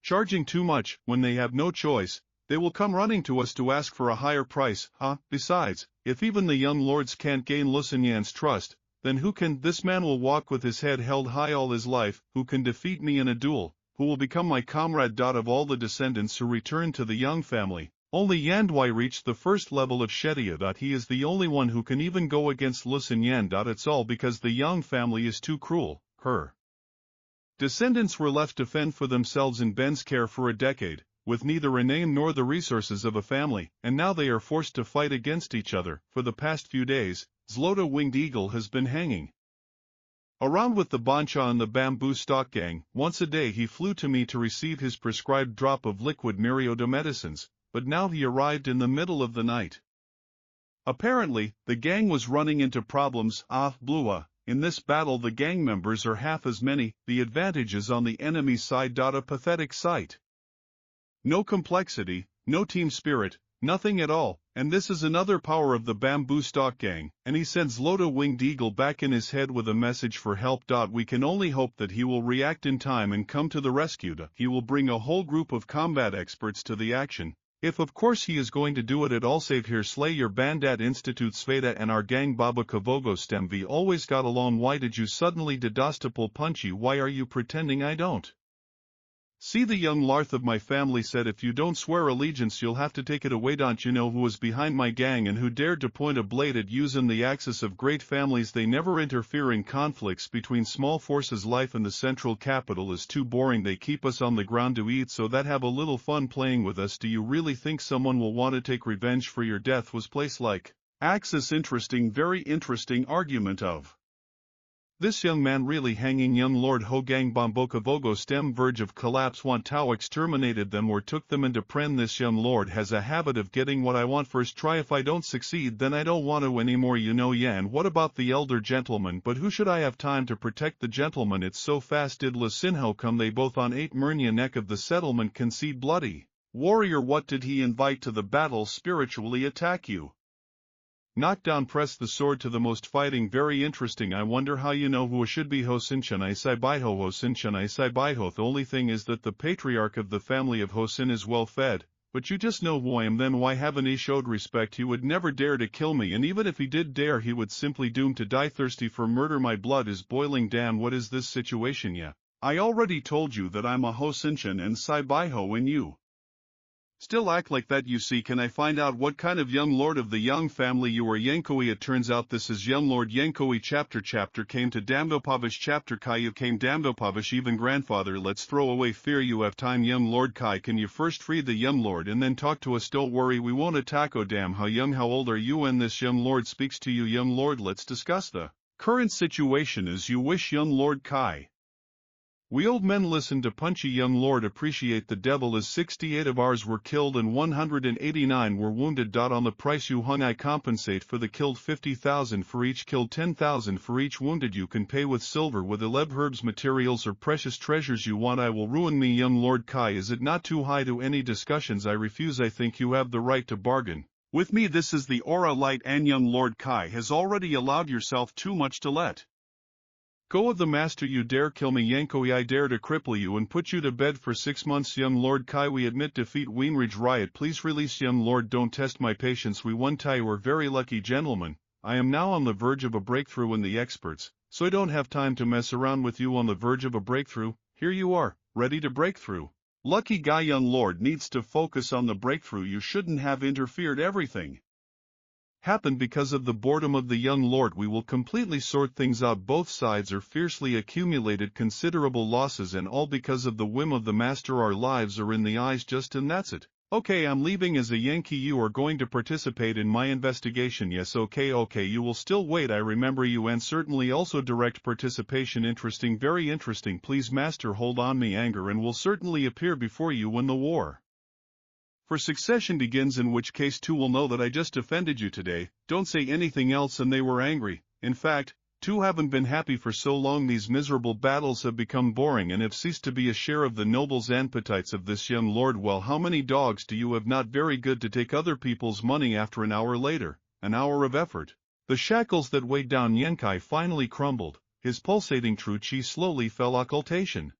charging too much. When they have no choice, they will come running to us to ask for a higher price. Besides, if even the young lords can't gain Lusignan's trust, then who can? This man will walk with his head held high all his life. Who can defeat me in a duel? Who will become my comrade? Of all the descendants who return to the Young family, only Yandwai reached the first level of Shetia. He is the only one who can even go against Lusignan. It's all because the Young family is too cruel. Her descendants were left to fend for themselves in Ben's care for a decade, with neither a name nor the resources of a family, and now they are forced to fight against each other. For the past few days, Zlota Winged Eagle has been hanging around with the Bancha and the Bamboo Stalk gang. Once a day he flew to me to receive his prescribed drop of liquid Myriota medicines, but now he arrived in the middle of the night. Apparently, the gang was running into problems. Blua. In this battle the gang members are half as many. The advantage is on the enemy side. A pathetic sight. No complexity, no team spirit, nothing at all, and this is another power of the Bamboo Stalk gang, and he sends Zlota Winged Eagle back in his head with a message for help. We can only hope that he will react in time and come to the rescue. He will bring a whole group of combat experts to the action. If of course he is going to do it at all. Save here slay your Bandat Institute Sveta and our gang Baba Kavogo Stem. We always got along. Why did you suddenly dedostipul punchy? Why are you pretending I don't see? The young Larth of my family said if you don't swear allegiance you'll have to take it away. Don't you know who was behind my gang and who dared to point a blade at using the axis of great families? They never interfere in conflicts between small forces. Life in the central capital is too boring. They keep us on the ground to eat so that have a little fun playing with us. Do you really think someone will want to take revenge for your death? Was place like axis interesting? Very interesting argument of this young man really hanging. Young Lord Hogang Bombokavogo Stem verge of collapse. Want Tao exterminated them or took them into pren. This young lord has a habit of getting what I want first try. If I don't succeed then I don't want to anymore. You know. Yan, what about the elder gentleman? But who should I have time to protect the gentleman? It's so fast. Did Lusinho come? They both on 8 Myrnia neck of the settlement concede. Bloody warrior, what did he invite to the battle? Spiritually attack you? Knock down, press the sword to the most fighting. Very interesting. I wonder how you know who should be Hosinchan. I Saibiho Hosinchan. I Saibiho. The only thing is that the patriarch of the family of Hosin is well fed, but you just know who I am. Then why haven't he showed respect? He would never dare to kill me, and even if he did dare he would simply doom to die thirsty for murder. My blood is boiling. Damn, what is this situation? Yeah, I already told you that I'm a Hosinchan and Saibiho and you still act like that. You see, can I find out what kind of young lord of the Young family you are? Yankoi. It turns out this is young lord Yankoi. Chapter came to Damdopavish. Chapter Kai came Damdopavish. Even grandfather. Let's throw away fear. You have time. Young lord Kai, can you first free the young lord and then talk to us? Don't worry, we won't attack. Oh damn, how young, how old are you? When this young lord speaks to you. Young lord, let's discuss the current situation as you wish. Young lord Kai. We old men listen to punchy. Young lord, appreciate the devil is 68 of ours were killed and 189 were wounded. On the price you hung I compensate for the killed 50,000 for each killed, 10,000 for each wounded. You can pay with silver, with 11 herbs, materials or precious treasures you want. I will ruin me. Young lord Kai, is it not too high to any discussions? I refuse. I think you have the right to bargain with me. This is the aura light, and young lord Kai has already allowed yourself too much to let go of the master. You dare kill me, Yankoi. I dare to cripple you and put you to bed for 6 months. Young lord Kai, we admit defeat. Weenridge riot, please release. Young lord, don't test my patience. We won. Tai, we're very lucky gentlemen. I am now on the verge of a breakthrough in the experts, so I don't have time to mess around with you. On the verge of a breakthrough, here you are, ready to break through. Lucky guy. Young lord needs to focus on the breakthrough. You shouldn't have interfered. Everything happened because of the boredom of the young lord. We will completely sort things out. Both sides are fiercely accumulated considerable losses, and all because of the whim of the master. Our lives are in the eyes just, and that's it. Okay, I'm leaving as a Yankee. You are going to participate in my investigation. Yes, okay, you will still wait. I remember you, and certainly also direct participation. Interesting, very interesting. Please master, hold on me anger and will certainly appear before you when the war for succession begins, in which case two will know that I just offended you today. Don't say anything else. And they were angry. In fact, two haven't been happy for so long. These miserable battles have become boring and have ceased to be a share of the nobles' appetites of this young lord. Well, how many dogs do you have? Not very good to take other people's money after an hour later. An hour of effort. The shackles that weighed down Yenkai finally crumbled, his pulsating true chi slowly fell occultation.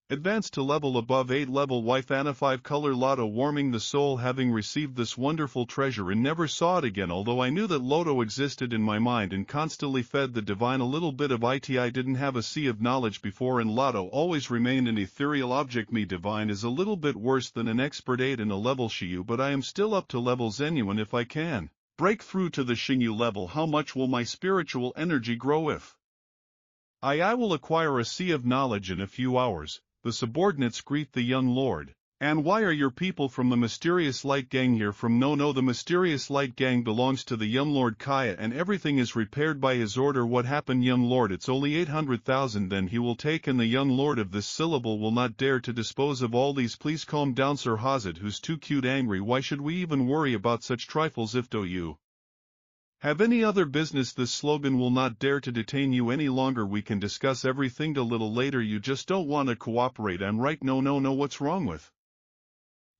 Advanced to level above 8 level wife Anna 5 color Lotto warming the soul having received this wonderful treasure and never saw it again although I knew that Lotto existed in my mind and constantly fed the divine a little bit of it. I didn't have a sea of knowledge before and Lotto always remained an ethereal object. Me divine is a little bit worse than an expert 8 in a level Shiyu but I am still up to level Zenyu and if I can break through to the Xingyu level how much will my spiritual energy grow if I will acquire a sea of knowledge in a few hours. The subordinates greet the young lord. And why are your people from the mysterious light gang here from? No, the mysterious light gang belongs to the young lord Kaya and everything is repaired by his order. What happened young lord? It's only 800,000 then he will take and the young lord of this syllable will not dare to dispose of all these. Please calm down Sir Hazard who's too cute angry. Why should we even worry about such trifles if do you have any other business? This slogan will not dare to detain you any longer. We can discuss everything a little later. You just don't want to cooperate. I'm right. No, what's wrong with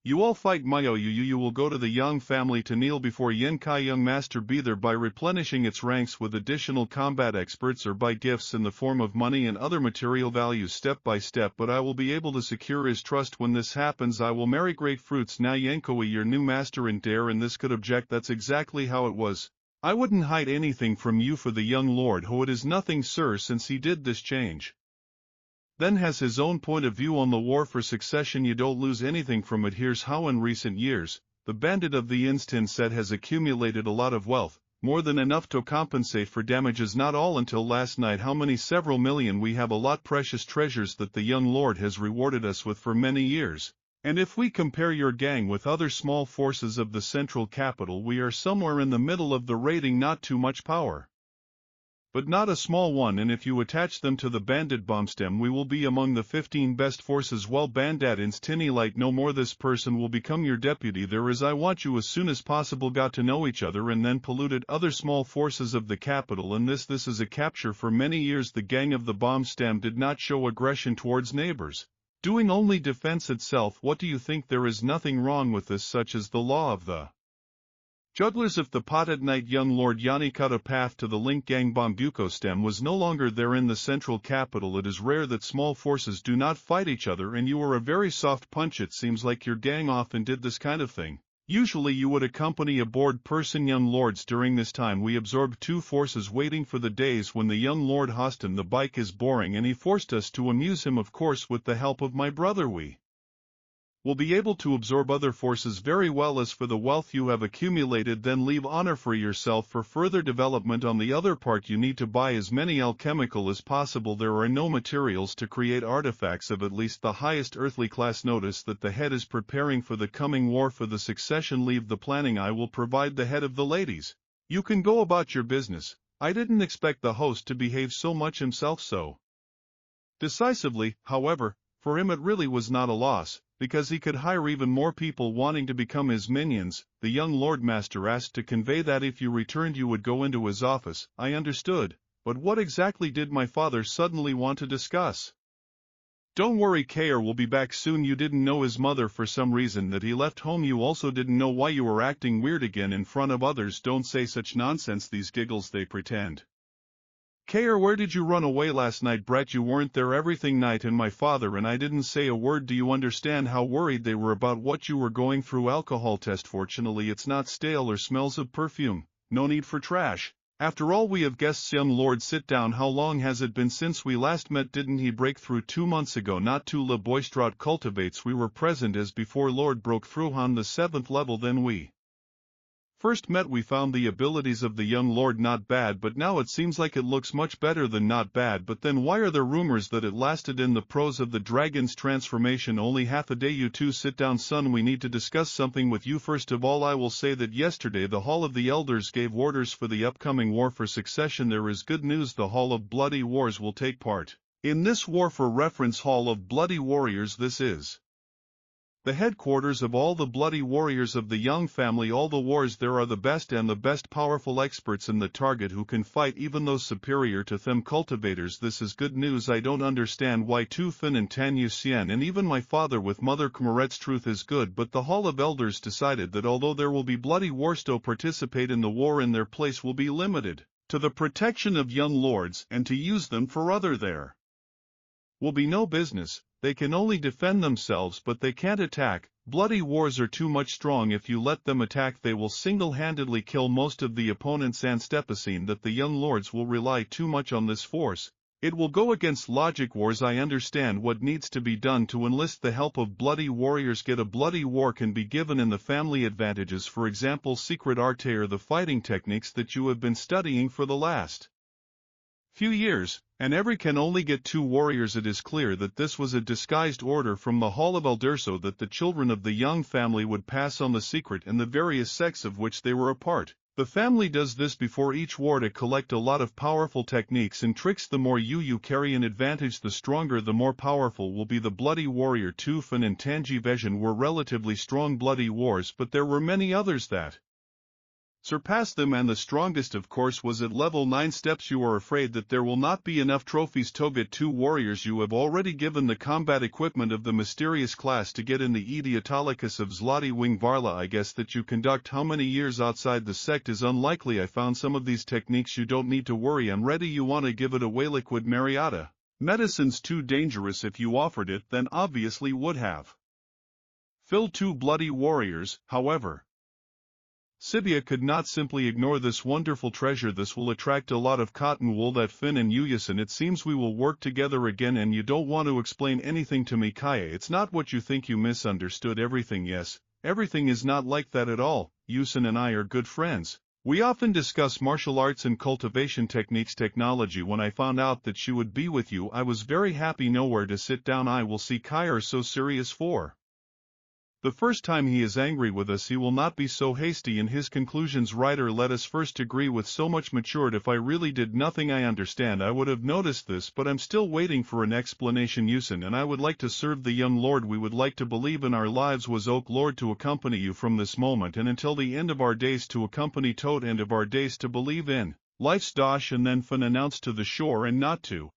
you all? Fight Mayo you will go to the Yang family to kneel before Yenkai young master be there by replenishing its ranks with additional combat experts or by gifts in the form of money and other material values step by step but I will be able to secure his trust when this happens. I will marry grapefruits now Yenkoi your new master and dare and this could object. That's exactly how it was. I wouldn't hide anything from you for the young lord who it is nothing sir since he did this change. Then has his own point of view on the war for succession. You don't lose anything from it. Here's how in recent years, the bandit of the instant set has accumulated a lot of wealth, more than enough to compensate for damages. Not all until last night. How many? Several million. We have a lot precious treasures that the young lord has rewarded us with for many years. And if we compare your gang with other small forces of the central capital we are somewhere in the middle of the rating. Not too much power, but not a small one, and if you attach them to the bandit bombstem we will be among the 15 best forces. Well bandit instantly like no more. This person will become your deputy. There is I want you as soon as possible. Got to know each other and then polluted other small forces of the capital and this is a capture. For many years the gang of the bombstem did not show aggression towards neighbors, doing only defense itself. What do you think? There is nothing wrong with this, such as the law of the jugglers. If the potted knight young lord Yani cut a path to the link gang Bombuco stem was no longer there in the central capital. It is rare that small forces do not fight each other and you are a very soft punch. It seems like your gang often did this kind of thing. Usually you would accompany a bored person. Young lords, during this time we absorbed 2 forces waiting for the days when the young lord Hostin the bike is boring and he forced us to amuse him. Of course with the help of my brother we will be able to absorb other forces very well. As for the wealth you have accumulated then leave honor for yourself for further development. On the other part you need to buy as many alchemical as possible. There are no materials to create artifacts of at least the highest earthly class. Notice that the head is preparing for the coming war for the succession. Leave the planning. I will provide the head of the ladies. You can go about your business. I didn't expect the host to behave so much himself so decisively. However, for him it really was not a loss, because he could hire even more people wanting to become his minions. The young lord master asked to convey that if you returned you would go into his office. I understood, but what exactly did my father suddenly want to discuss? Don't worry, Kair will be back soon. You didn't know his mother for some reason that he left home. You also didn't know why you were acting weird again in front of others. Don't say such nonsense. These giggles they pretend. Kair, where did you run away last night? Brett, you weren't there everything night and my father and I didn't say a word. Do you understand how worried they were about what you were going through? Alcohol test. Fortunately it's not stale or smells of perfume. No need for trash. After all we have guests. Young lord, sit down. How long has it been since we last met? Didn't he break through 2 months ago? Not to Le Boistrat cultivates. We were present as before. Lord broke through on the 7th level. Then we first met. We found the abilities of the young lord not bad, but now it seems like it looks much better than not bad. But then why are there rumors that it lasted in the pros of the dragon's transformation only half a day? You two sit down son, we need to discuss something with you. First of all I will say that yesterday the Hall of the Elders gave orders for the upcoming war for succession. There is good news. The Hall of Bloody Wars will take part in this war. For reference, Hall of Bloody Warriors. This is The headquarters of all the bloody warriors of the Young family. All the wars there are the best and the best powerful experts in the target who can fight even those superior to them cultivators. This is good news. I don't understand why Tu Fin and Tan Yu Xian and even my father with Mother Khmeret's truth is good, but the Hall of Elders decided that although there will be bloody wars to participate in the war, in their place will be limited to the protection of young lords, and to use them for other there will be no business. They can only defend themselves, but they can't attack. Bloody wars are too much strong. If you let them attack, they will single-handedly kill most of the opponents. And Stepasine that the young lords will rely too much on this force. It will go against logic. Wars. I understand what needs to be done to enlist the help of bloody warriors. Get a bloody war can be given in the family advantages, for example secret arte or the fighting techniques that you have been studying for the last few years, and every can only get 2 warriors. It is clear that this was a disguised order from the Hall of Elders so that the children of the Young family would pass on the secret and the various sects of which they were a part. The family does this before each war to collect a lot of powerful techniques and tricks. The more you carry an advantage, the stronger, the more powerful will be the bloody warrior. Tu Fin and Tanji Vejan were relatively strong bloody wars, but there were many others that surpassed them, and the strongest of course was at level 9 steps. You are afraid that there will not be enough trophies to get 2 warriors. You have already given the combat equipment of the mysterious class to get in the Idiatalicus of Zloty Wing Varla. I guess that you conduct how many years outside the sect is unlikely. I found some of these techniques. You don't need to worry, I'm ready. You want to give it away. Liquid Mariata. Medicine's too dangerous. If you offered it, then obviously would have filled 2 bloody warriors. However, Sibia could not simply ignore this wonderful treasure. This will attract a lot of cotton wool. That Finn and Yuyasan, it seems we will work together again, and you don't want to explain anything to me. Kaya, it's not what you think. You misunderstood everything. Yes, everything is not like that at all. Yusan and I are good friends. We often discuss martial arts and cultivation techniques. Technology. When I found out that she would be with you, I was very happy. Nowhere to sit down. I will see. Kaya are so serious for the first time. He is angry with us. He will not be so hasty in his conclusions. Writer, let us first agree with so much matured. If I really did nothing, I understand. I would have noticed this, but I'm still waiting for an explanation. Yusin and I would like to serve the young lord. We would like to believe in our lives. Was Oak Lord to accompany you from this moment and until the end of our days, to accompany Toad end of our days, to believe in life's dash and then Fun announced to the shore, and not to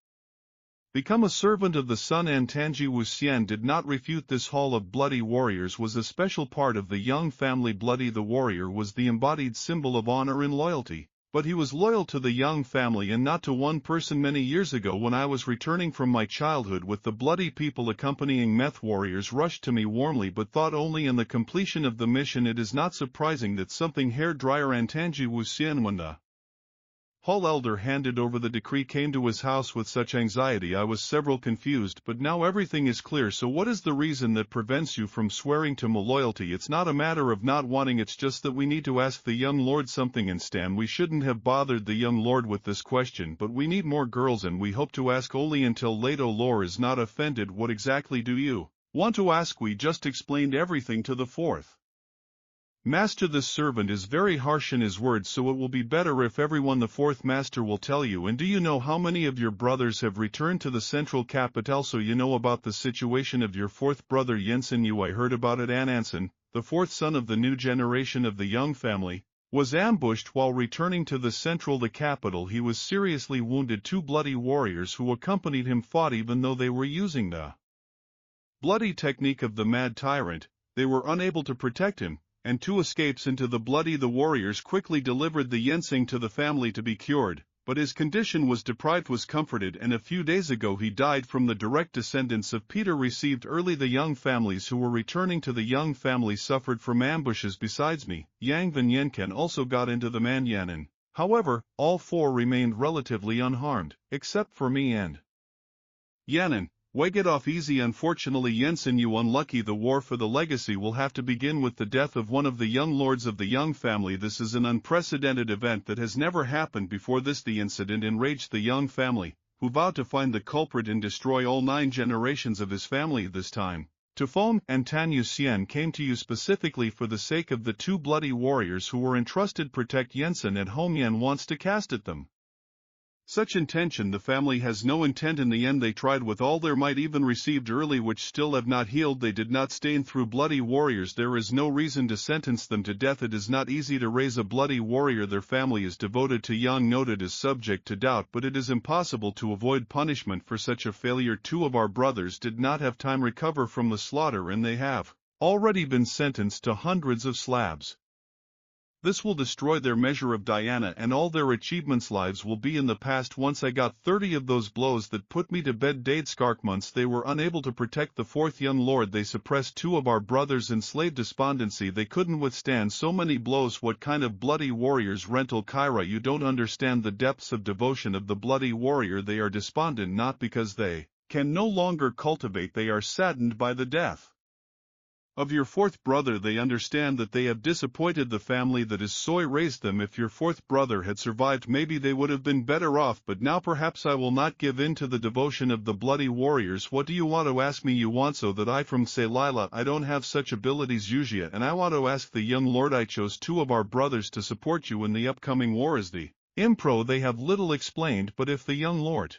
become a servant of the sun. And Tanji Wuxian did not refute. This hall of bloody warriors was a special part of the Young family. Bloody the warrior was the embodied symbol of honor and loyalty, but he was loyal to the Young family and not to one person. Many years ago, when I was returning from my childhood with the bloody people accompanying meth warriors, rushed to me warmly but thought only in the completion of the mission. It is not surprising that something hair dryer and Tanji Wuxian, when the Hall elder handed over the decree, came to his house with such anxiety. I was several confused, but now everything is clear. So what is the reason that prevents you from swearing to my loyalty? It's not a matter of not wanting, it's just that we need to ask the young lord something. And Stan, we shouldn't have bothered the young lord with this question, but we need more girls and we hope to ask only until Lato Lore is not offended. What exactly do you want to ask? We just explained everything to the 4th Master. This servant is very harsh in his words, so it will be better if everyone the 4th Master will tell you. And do you know how many of your brothers have returned to the central capital? So you know about the situation of your 4th brother Yensen Yu. I heard about it. Anansen, the 4th son of the new generation of the Young family, was ambushed while returning to the central, the capital. He was seriously wounded. 2 bloody warriors who accompanied him fought even though they were using the bloody technique of the mad tyrant. They were unable to protect him, and 2 escapes into the bloody. The warriors quickly delivered the Yensing to the family to be cured, but his condition was deprived, was comforted, and a few days ago he died. From the direct descendants of Peter received early. The Young families who were returning to the Young family suffered from ambushes. Besides me, Yang Van Yenken also got into the Manyanan. However, all 4 remained relatively unharmed, except for me and Yanan. Why get off easy? Unfortunately, Yensen, you unlucky. The war for the legacy will have to begin with the death of one of the young lords of the Young family. This is an unprecedented event that has never happened before. The incident enraged the Young family, who vowed to find the culprit and destroy all 9 generations of his family. This time, Tufon and Tan Yuxian came to you specifically for the sake of the 2 bloody warriors who were entrusted. Protect Yensen at home. Yen wants to cast at them. Such intention the family has no intent. In the end they tried with all their might, even received early, which still have not healed. They did not stain through bloody warriors. There is no reason to sentence them to death. It is not easy to raise a bloody warrior. Their family is devoted to young. Noted is subject to doubt, but it is impossible to avoid punishment for such a failure. 2 of our brothers did not have time recover from the slaughter, and they have already been sentenced to hundreds of slabs. This will destroy their measure of Diana, and all their achievements. Lives will be in the past. Once I got 30 of those blows that put me to bed. Dade Skarkmonths. They were unable to protect the 4th young lord. They suppressed 2 of our brothers. Enslaved despondency. They couldn't withstand so many blows. What kind of bloody warriors? Rental Kyra, you don't understand the depths of devotion of the bloody warrior. They are despondent not because they can no longer cultivate. They are saddened by the death of your 4th brother. They understand that they have disappointed the family that is soy raised them. If your 4th brother had survived, maybe they would have been better off, but now perhaps I will not give in to the devotion of the bloody warriors. What do you want to ask me? You want so that I from say Lila, I don't have such abilities Yuzia, and I want to ask the young lord. I chose 2 of our brothers to support you in the upcoming war as the impro. They have little explained, but if the young lord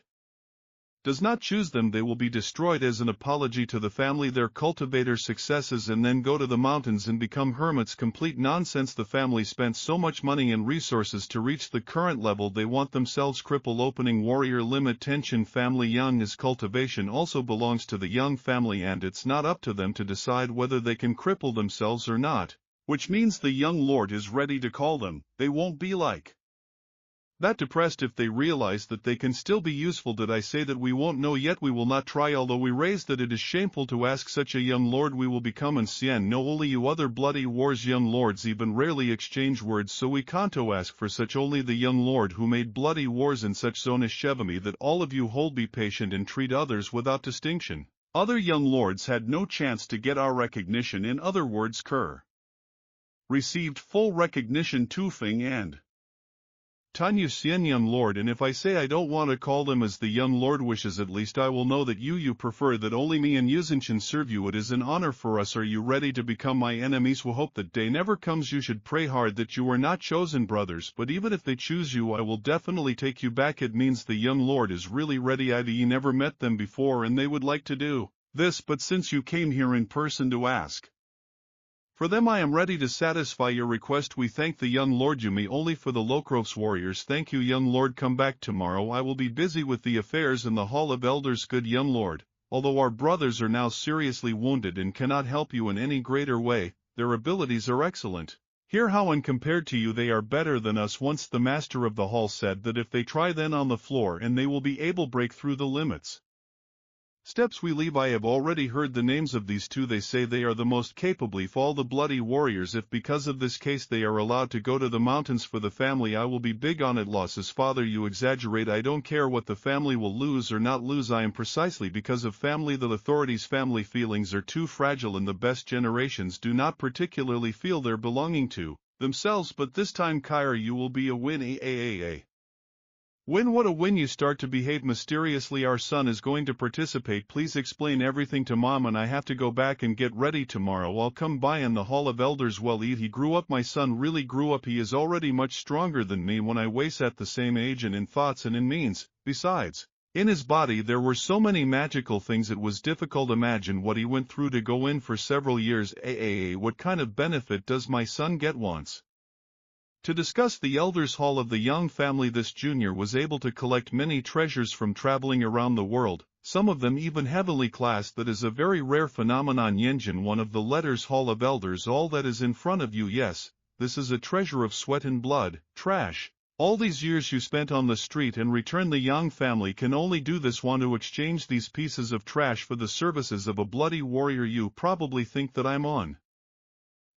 does not choose them, they will be destroyed as an apology to the family. Their cultivator successes and then go to the mountains and become hermits. Complete nonsense. The family spent so much money and resources to reach the current level. They want themselves cripple. Opening warrior limit tension. Family young is cultivation also belongs to the young family, and it's not up to them to decide whether they can cripple themselves or not, which means the young lord is ready to call them. They won't be like that depressed if they realize that they can still be useful. Did I say that we won't know yet? We will not try, although we raise that it is shameful to ask such a young lord. We will become ancien. No, only you other bloody wars. Young lords even rarely exchange words, so we can't ask for such. Only the young lord who made bloody wars in such zone is Shevami. That all of you hold, be patient and treat others without distinction. Other young lords had no chance to get our recognition. In other words, Kerr received full recognition. Tufing and Tanya Sien young lord, and if I say I don't want to call them as the young lord wishes, at least I will know that you prefer that only me and Yuzinchin serve you. It is an honor for us. Are you ready to become my enemies? We hope that day never comes. You should pray hard that you are not chosen, brothers, but even if they choose you, I will definitely take you back. It means the young lord is really ready. I.e. never met them before and they would like to do this, but since you came here in person to ask for them, I am ready to satisfy your request. We thank the young lord. You me only for the Lokrov's warriors. Thank you, young lord. Come back tomorrow. I will be busy with the affairs in the Hall of Elders. Good young lord. Although our brothers are now seriously wounded and cannot help you in any greater way, their abilities are excellent. Hear how, when compared to you, they are better than us. Once the master of the hall said that if they try then on the floor and they will be able break through the limits. Steps we leave. I have already heard the names of these 2. They say they are the most capable of all the bloody warriors. If because of this case they are allowed to go to the mountains for the family, I will be big on it. Losses. Father, you exaggerate. I don't care what the family will lose or not lose. I am precisely because of family. The authorities' family feelings are too fragile, and the best generations do not particularly feel they're belonging to themselves. But this time, Kyra, you will be a win. Win? What a win. You start to behave mysteriously. Our son is going to participate. Please explain everything to mom, and I have to go back and get ready tomorrow. I'll come by in the Hall of Elders. Well, he grew up. My son really grew up. He is already much stronger than me when I was at the same age, and in thoughts and in means. Besides, in his body there were so many magical things it was difficult to imagine what he went through to go in for several years. What kind of benefit does my son get? Once to discuss the Elders' Hall of the young family, this junior was able to collect many treasures from traveling around the world, some of them even heavenly class. That is a very rare phenomenon. Yenjin, one of the letters Hall of Elders. All that is in front of you, yes, this is a treasure of sweat and blood, trash. All these years you spent on the street and return. The young family can only do this. Want to exchange these pieces of trash for the services of a bloody warrior. You probably think that I'm on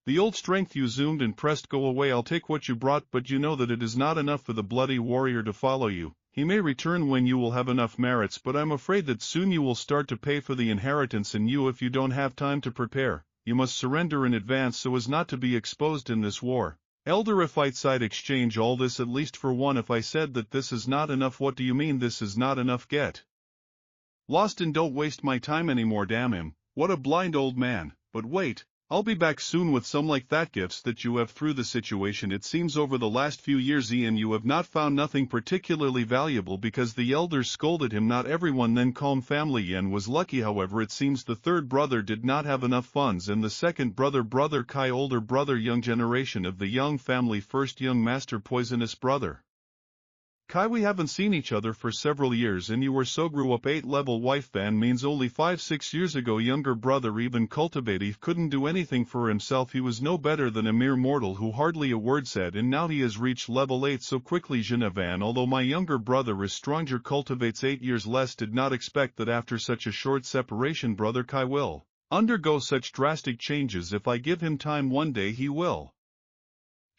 the old strength. You zoomed and pressed go away. I'll take what you brought, but you know that it is not enough for the bloody warrior to follow you. He may return when you will have enough merits, but I'm afraid that soon you will start to pay for the inheritance, and if you don't have time to prepare, you must surrender in advance so as not to be exposed in this war. Elder, if I'd exchange all this at least for one. If I said that this is not enough, what do you mean this is not enough? Get lost and don't waste my time anymore. Damn him, what a blind old man. But wait, I'll be back soon with some like that gifts that you have through the situation. It seems over the last few years Ian you have not found nothing particularly valuable because the elders scolded him. Not everyone then calm family Ian was lucky, however it seems the third brother did not have enough funds, and the second brother Kai older brother young generation of the young family first young master poisonous brother. Kai, we haven't seen each other for several years and you were so grew up 8-level wife ban means only 5-6 years ago younger brother even cultivate he couldn't do anything for himself, he was no better than a mere mortal who hardly a word said, and now he has reached level 8 so quickly Genevan. Although my younger brother is stronger cultivates 8 years less, did not expect that after such a short separation brother Kai will undergo such drastic changes. If I give him time one day he will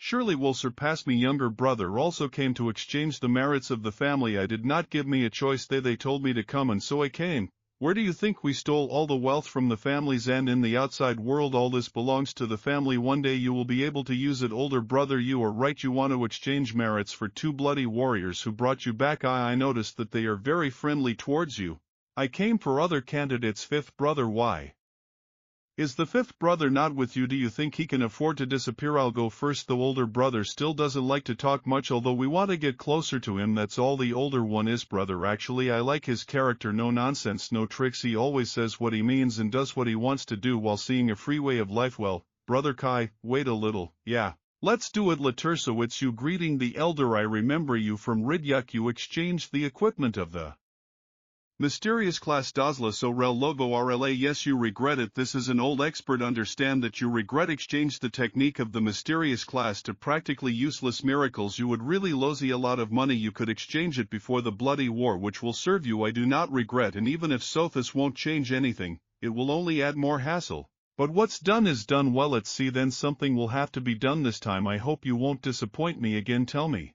surely will surpass me. Younger brother also came to exchange the merits of the family. I did not give me a choice, they told me to come and so I came. Where do you think we stole all the wealth from the families and in the outside world all this belongs to the family. One day you will be able to use it. Older brother, you are right, you want to exchange merits for 2 bloody warriors who brought you back. I noticed that they are very friendly towards you. I came for other candidates. Fifth brother, why is the fifth brother not with you? Do you think he can afford to disappear? I'll go first. The older brother still doesn't like to talk much, although we want to get closer to him, that's all. The older one is brother. Actually I like his character, no nonsense, no tricks, he always says what he means and does what he wants to do while seeing a free way of life. Well, brother Kai, wait a little, yeah. Let's do it. Laterso, it's you. Greeting the elder, I remember you from Ridyuk. You exchanged the equipment of the mysterious class Dazla Sorel Logo RLA. Yes, you regret it. This is an old expert. Understand that you regret exchange the technique of the mysterious class to practically useless miracles. You would really lose a lot of money. You could exchange it before the bloody war, which will serve you. I do not regret, and even if so, this won't change anything, it will only add more hassle. But what's done is done. Well, let's see then, something will have to be done this time. I hope you won't disappoint me again. Tell me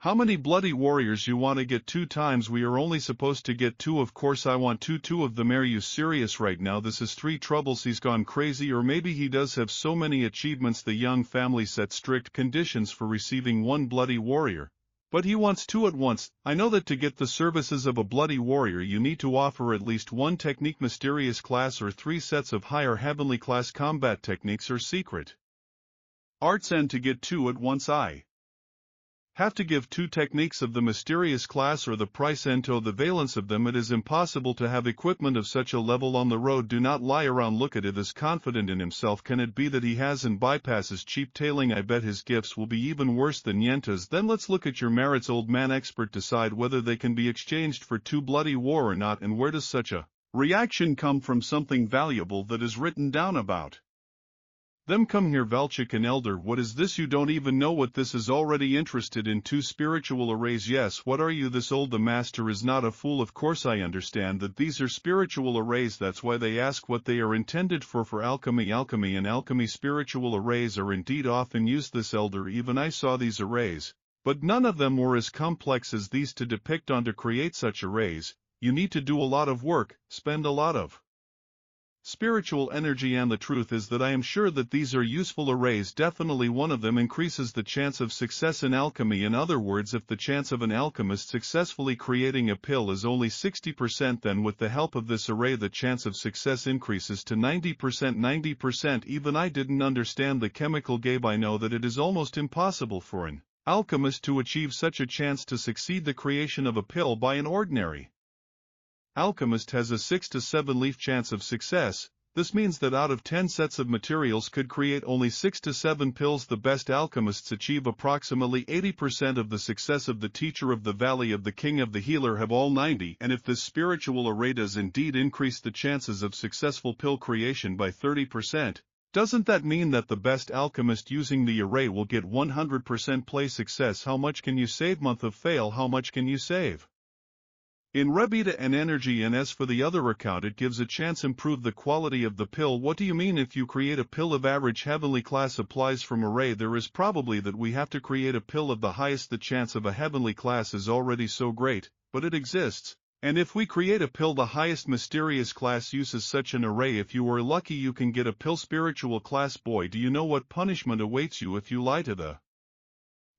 how many bloody warriors you want to get. 2 times. We are only supposed to get 2. Of course I want 2 of them. Are you serious right now? This is 3 troubles. He's gone crazy, or maybe he does have so many achievements. The young family set strict conditions for receiving 1 bloody warrior, but he wants 2 at once. I know that to get the services of a bloody warrior you need to offer at least 1 technique mysterious class or 3 sets of higher heavenly class combat techniques or secret arts, and to get 2 at once I have to give 2 techniques of the mysterious class or the price ento the valence of them. It is impossible to have equipment of such a level on the road. Do not lie around. Look at it, as confident in himself. Can it be that he has and bypasses cheap tailing? I bet his gifts will be even worse than Yenta's. Then let's look at your merits. Old man expert, decide whether they can be exchanged for 2 bloody war or not, and where does such a reaction come from? Something valuable that is written down about them. Come here, Valchik and Elder. What is this? You don't even know what this is. Already interested in 2 spiritual arrays? Yes. What are you this old? The master is not a fool. Of course I understand that these are spiritual arrays. That's why they ask what they are intended for alchemy. Alchemy and alchemy spiritual arrays are indeed often used. This elder, even I saw these arrays, but none of them were as complex as these. To depict on to create such arrays, you need to do a lot of work, spend a lot of spiritual energy, and the truth is that I am sure that these are useful arrays. Definitely one of them increases the chance of success in alchemy. In other words, if the chance of an alchemist successfully creating a pill is only 60%, then with the help of this array the chance of success increases to 90%. 90%. Even I didn't understand the chemical game. I know that it is almost impossible for an alchemist to achieve such a chance to succeed the creation of a pill by an ordinary alchemist has a 6 to 7 leaf chance of success. This means that out of 10 sets of materials could create only 6 to 7 pills. The best alchemists achieve approximately 80% of the success of the teacher of the valley of the king of the healer have all 90. And if this spiritual array does indeed increase the chances of successful pill creation by 30%, doesn't that mean that the best alchemist using the array will get 100% play success? How much can you save? Month of fail, how much can you save in Rebeta and energy? And as for the other account, it gives a chance improve the quality of the pill. What do you mean? If you create a pill of average heavenly class applies from array, there is probably that we have to create a pill of the highest. The chance of a heavenly class is already so great, but it exists. And if we create a pill, the highest mysterious class uses such an array. If you are lucky, you can get a pill spiritual class. Boy, do you know what punishment awaits you if you lie to the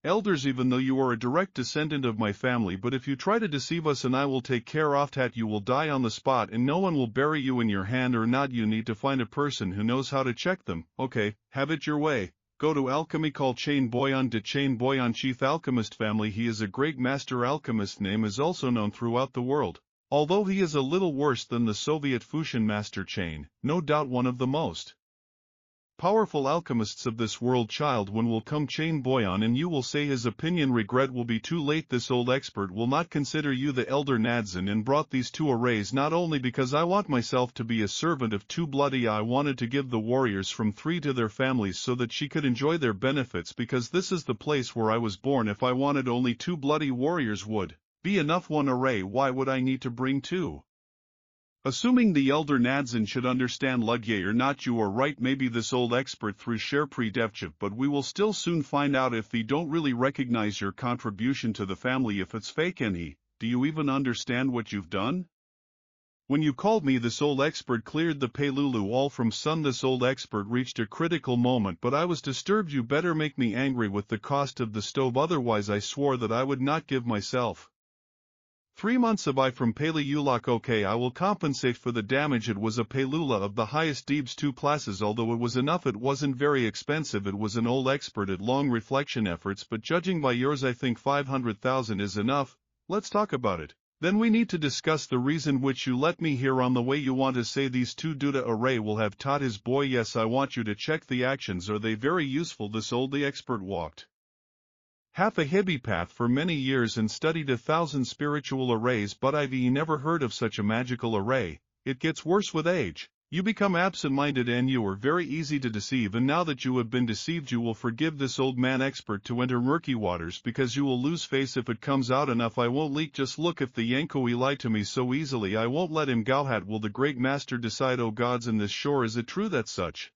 Elders, even though you are a direct descendant of my family, but if you try to deceive us, and I will take care of that, you will die on the spot and no one will bury you in your hand or not. You need to find a person who knows how to check them. Okay, have it your way. Go to alchemy, call Chain Boyan de Chain Boyan, chief alchemist family. He is a great master alchemist. Name is also known throughout the world. Although he is a little worse than the Soviet Fushin master Chain, no doubt one of the most powerful alchemists of this world. Child, when will come Chain Boyan and you will say his opinion. Regret will be too late. This old expert will not consider you the elder Nadzin, and brought these two arrays not only because I want myself to be a servant of two bloody. I wanted to give the warriors from three to their families so that she could enjoy their benefits, because this is the place where I was born. If I wanted only two bloody warriors would be enough. One array, why would I need to bring two? Assuming the elder Nadzin should understand Ludye or not. You are right, maybe this old expert through Sherpri Devchev, but we will still soon find out if they don't really recognize your contribution to the family, if it's fake. And do you even understand what you've done? When you called me this old expert cleared the Pelulu all from sun. This old expert reached a critical moment, but I was disturbed. You better make me angry with the cost of the stove, otherwise I swore that I would not give myself 3 months of I from Paleulak. Okay, I will compensate for the damage. It was a Pelula of the highest Deebs 2 classes. Although it was enough, it wasn't very expensive. It was an old expert at long reflection efforts, but judging by yours I think 500,000 is enough. Let's talk about it. Then we need to discuss the reason which you let me hear on the way. You want to say these two Duda array will have taught his boy. Yes, I want you to check the actions. Are they very useful? This old the expert walked half a hippie path for many years and studied 1,000 spiritual arrays, but I've never heard of such a magical array. It gets worse with age. You become absent-minded and you are very easy to deceive, and now that you have been deceived you will forgive this old man expert to enter murky waters, because you will lose face if it comes out enough. I won't leak. Just look, if the Yankoi lied to me so easily I won't let him. Gauhat, will the great master decide? O gods, in this shore is it true that such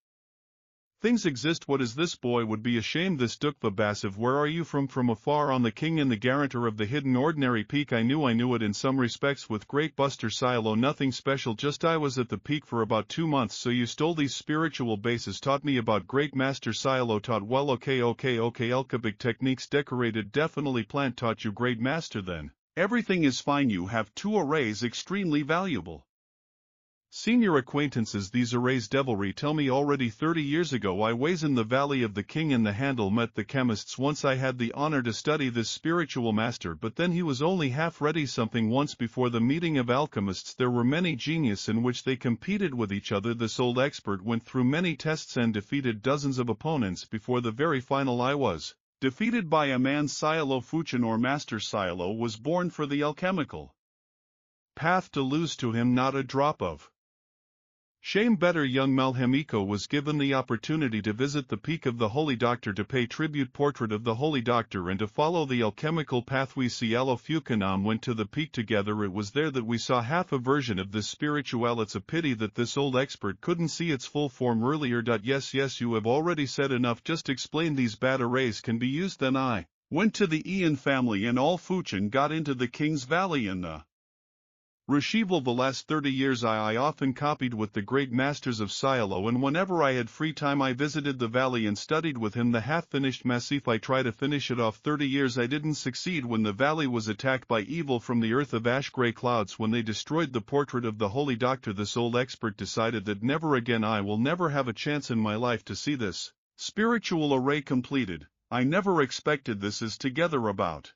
things exist? What is this? Boy would be ashamed. This Dukva Basiv, where are you from? From afar, on the king and the guarantor of the hidden ordinary peak. I knew it in some respects with great Buster Silo. Nothing special, just I was at the peak for about 2 months. So you stole these spiritual bases, taught me about great master Silo. Taught well. Okay, Elkabik techniques decorated, definitely plant taught you great master. Then everything is fine. You have 2 arrays, extremely valuable. Senior acquaintances, these arrays devilry. Tell me, already 30 years ago I was in the Valley of the King in the Handle, met the chemists. Once I had the honor to study this spiritual master, but then he was only half ready. Something once before the meeting of alchemists there were many genius in which they competed with each other. This old expert went through many tests and defeated dozens of opponents. Before the very final I was defeated by a man. Silo Fuchin, or Master Silo, was born for the alchemical path. To lose to him not a drop of shame. Better young Malhemiko was given the opportunity to visit the peak of the Holy Doctor, to pay tribute portrait of the Holy Doctor, and to follow the alchemical path. We Cielo Fucanam went to the peak together. It was there that we saw half a version of this spiritual. It's a pity that this old expert couldn't see its full form earlier. Yes, you have already said enough. Just explain these bad arrays can be used. Then I went to the Ian family and all Fuchin got into the King's Valley in the Rishival. The last 30 years I often copied with the great masters of Silo, and whenever I had free time I visited the valley and studied with him the half-finished Massif. I tried to finish it off. 30 years I didn't succeed. When the valley was attacked by evil from the earth of ash-gray clouds, when they destroyed the portrait of the Holy Doctor, this old expert decided that never again, I will never have a chance in my life to see this spiritual array completed. I never expected this. Is together about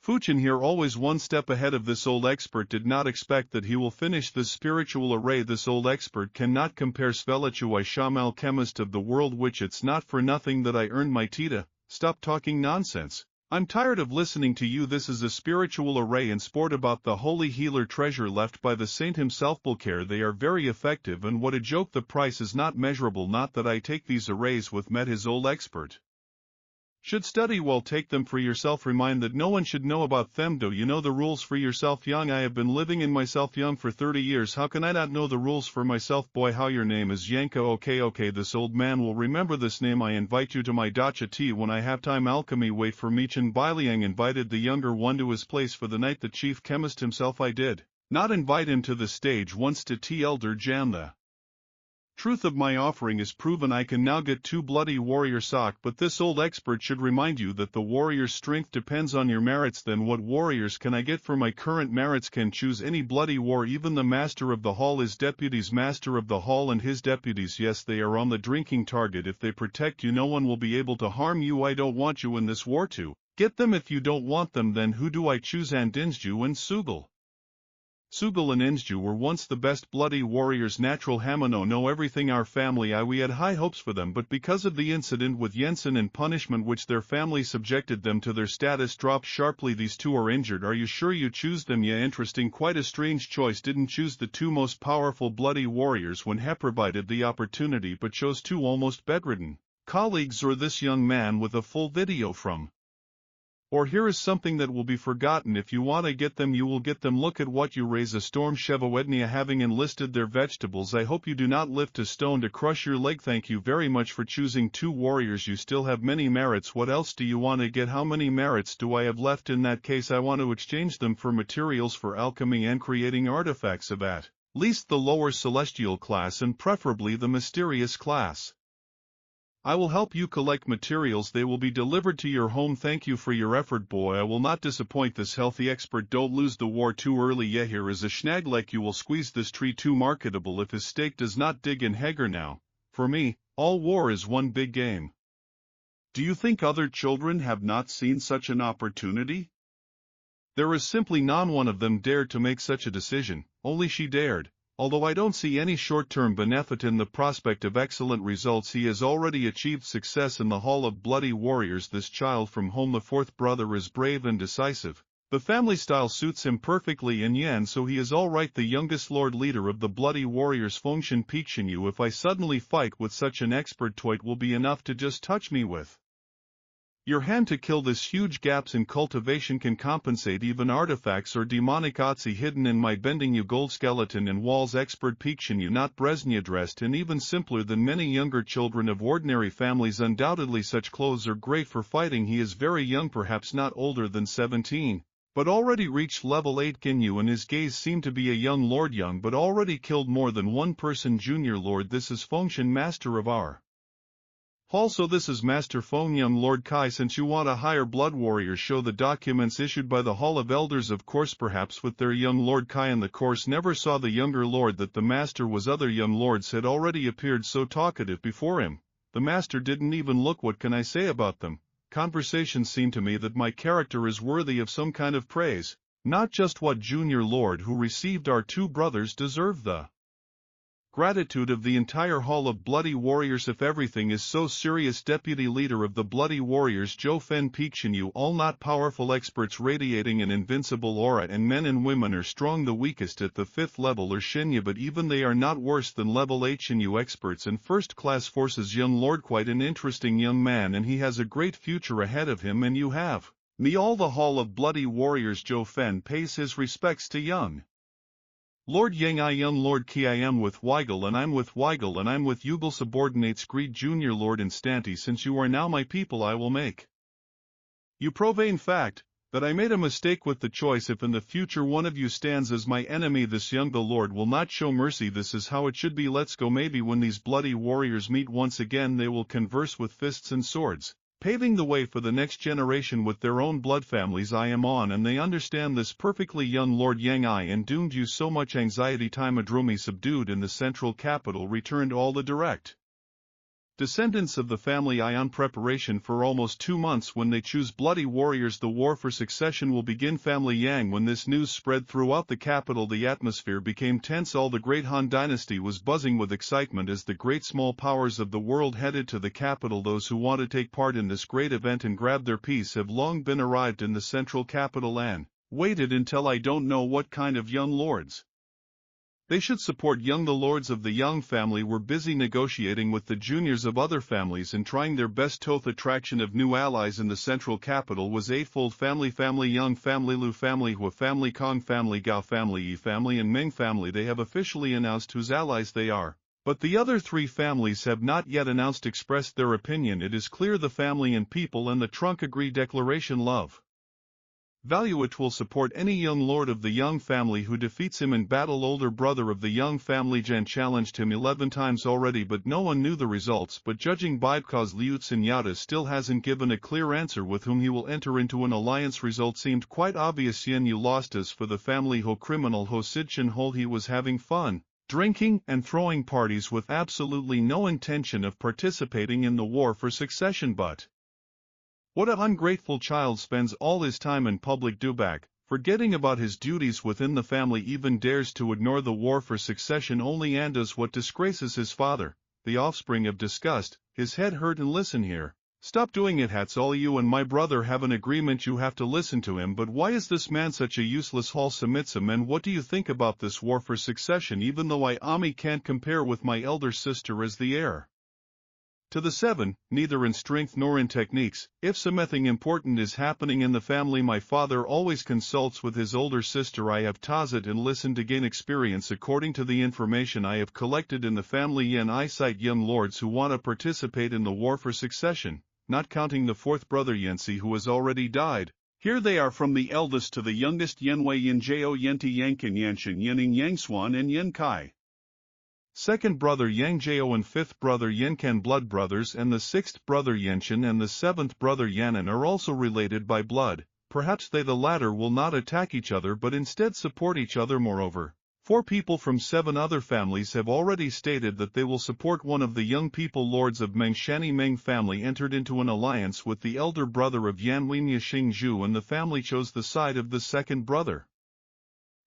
Fuchin here, always one step ahead of this old expert. Did not expect that he will finish this spiritual array. This old expert cannot compare. Svelichu, I sham alchemist of the world, which it's not for nothing that I earned my Tita. Stop talking nonsense. I'm tired of listening to you. This is a spiritual array and sport about the holy healer treasure left by the saint himself. Bulcare, they are very effective, and what a joke. The price is not measurable. Not that I take these arrays with met. His old expert should study well. Take them for yourself. Remind that no one should know about them. Do you know the rules for yourself? Young, I have been living in myself young for 30 years. How can I not know the rules for myself? Boy, how your name is Yanko. Okay, this old man will remember this name. I invite you to my dacha tea when I have time. Alchemy, wait for Michin. Bailiang invited the younger one to his place for the night. The chief chemist himself I did not invite him to the stage once to tea. Elder Jan the Truth of my offering is proven. I can now get 2 bloody warrior sock, but this old expert should remind you that the warrior's strength depends on your merits. Then what warriors can I get for my current merits? Can choose any bloody war. Even the master of the hall is deputies. Master of the hall and his deputies, yes, they are on the drinking target. If they protect you, no one will be able to harm you. I don't want you in this war too. Get them. If you don't want them, then who do I choose? Andinju and Sugal. Sugal and Inju were once the best bloody warriors. Natural Hamano know everything. Our family, we had high hopes for them, but because of the incident with Jensen and punishment which their family subjected them to, their status dropped sharply. These 2 are injured. Are you sure you choose them? Yeah, interesting. Quite a strange choice. Didn't choose the 2 most powerful bloody warriors when he provided the opportunity, but chose 2 almost bedridden colleagues. Or this young man with a full video from. Or here is something that will be forgotten. If you want to get them, you will get them. Look at what you raise a storm. Shevoednia having enlisted their vegetables. I hope you do not lift a stone to crush your leg. Thank you very much for choosing 2 warriors. You still have many merits. What else do you want to get? How many merits do I have left? In that case, I want to exchange them for materials for alchemy and creating artifacts of at least the lower celestial class and preferably the mysterious class. I will help you collect materials. They will be delivered to your home. Thank you for your effort, boy. I will not disappoint this healthy expert. Don't lose the war too early. Yeah, here is a schnag like you will squeeze this tree too marketable if his stake does not dig in Hager now. For me, all war is one big game. Do you think other children have not seen such an opportunity? There is simply none. One of them dared to make such a decision. Only she dared. Although I don't see any short-term benefit in the prospect of excellent results, he has already achieved success in the Hall of Bloody Warriors. This child from home, the 4th brother, is brave and decisive. The family style suits him perfectly in Yan, so he is all right. The youngest lord leader of the Bloody Warriors, Fengshan Pichinyu. If I suddenly fight with such an expert, it will be enough to just touch me with your hand to kill. This huge gaps in cultivation can compensate. Even artifacts or demonic otzi hidden in my bending you gold skeleton and walls. Expert Pichinyu, not Bresnia, dressed and even simpler than many younger children of ordinary families. Undoubtedly such clothes are great for fighting. He is very young, perhaps not older than 17, but already reached level 8 Ginyu, and his gaze seemed to be a young lord, young but already killed more than one person. Junior lord, this is Fengshan, master of our also, this is Master Feng, young Lord Kai. Since you want a higher blood warrior, show the documents issued by the Hall of Elders. Of course, perhaps with their young Lord Kai in the course. Never saw the younger lord that the master was. Other young lords had already appeared so talkative before him. The master didn't even look. What can I say about them? Conversations seem to me that my character is worthy of some kind of praise. Not just what junior lord who received our 2 brothers deserve the gratitude of the entire Hall of Bloody Warriors. If everything is so serious, Deputy Leader of the Bloody Warriors Zhou Fen Pichinyu, all not powerful experts radiating an invincible aura, and men and women are strong. The weakest at the 5th level are Shinya, but even they are not worse than level 8 Shinyu experts and first-class forces. Young Lord, quite an interesting young man, and he has a great future ahead of him, and you have me. All the Hall of Bloody Warriors. Zhou Fen pays his respects to young Lord Yang. I, young Lord Ki, I am with Weigel, and I'm with Weigel, and I'm with Yugal. Subordinates greet Junior Lord Instanti. Since you are now my people, I will make you profane fact that I made a mistake with the choice. If in the future one of you stands as my enemy, this young the Lord will not show mercy. This is how it should be. Let's go. Maybe when these bloody warriors meet once again, they will converse with fists and swords, paving the way for the next generation with their own blood families. I am on, and they understand this perfectly. Young Lord Yang, I and doomed you so much anxiety. Time Adromi subdued in the central capital, returned all the direct descendants of the family I on preparation for almost 2 months. When they choose bloody warriors, the war for succession will begin. Family Yang. When this news spread throughout the capital, the atmosphere became tense. All the great Han dynasty was buzzing with excitement as the great small powers of the world headed to the capital. Those who want to take part in this great event and grab their piece have long been arrived in the central capital and waited until I don't know what kind of young lords they should support. Young the lords of the Young family were busy negotiating with the juniors of other families and trying their best. Toth attraction of new allies in the central capital was eightfold. Family Young family, Lu family, Hua family, Kong family, Gao family, Yi family, and Ming family. They have officially announced whose allies they are, but the other 3 families have not yet announced, expressed their opinion. It is clear the family and people and the trunk agree. Declaration. Love Value it will support any young lord of the young family who defeats him in battle. Older brother of the young family Jan challenged him 11 times already, but no one knew the results. But judging by because Liu Xinyata still hasn't given a clear answer with whom he will enter into an alliance. Result seemed quite obvious. Yen Yu lost as for the family Ho criminal Ho Sidchen Hol. He was having fun, drinking and throwing parties with absolutely no intention of participating in the war for succession. But what an ungrateful child spends all his time in public dubak, forgetting about his duties within the family, even dares to ignore the war for succession only, and does what disgraces his father, the offspring of disgust. His head hurt. And listen here. Stop doing it. Hats all. You and my brother have an agreement. You have to listen to him. But why is this man such a useless Hall Samitsum? And what do you think about this war for succession? Even though I Ami can't compare with my elder sister as the heir to the 7, neither in strength nor in techniques. If something important is happening in the family, my father always consults with his older sister. I have taught it and listened to gain experience according to the information I have collected in the family. Yen I cite young lords who want to participate in the war for succession, not counting the 4th brother Yansi who has already died. Here they are from the eldest to the youngest: Yenwei Yenjao Yenti Yankin Yanshin Yening Yangswan and Yen Kai. 2nd brother Yang Jao and 5th brother Yenkan blood brothers, and the 6th brother Yenshin and the 7th brother Yanan are also related by blood. Perhaps they, the latter, will not attack each other but instead support each other. Moreover, 4 people from 7 other families have already stated that they will support one of the young people. Lords of Mengshani Meng family entered into an alliance with the elder brother of Yanwen Yixingzhu, and the family chose the side of the 2nd brother.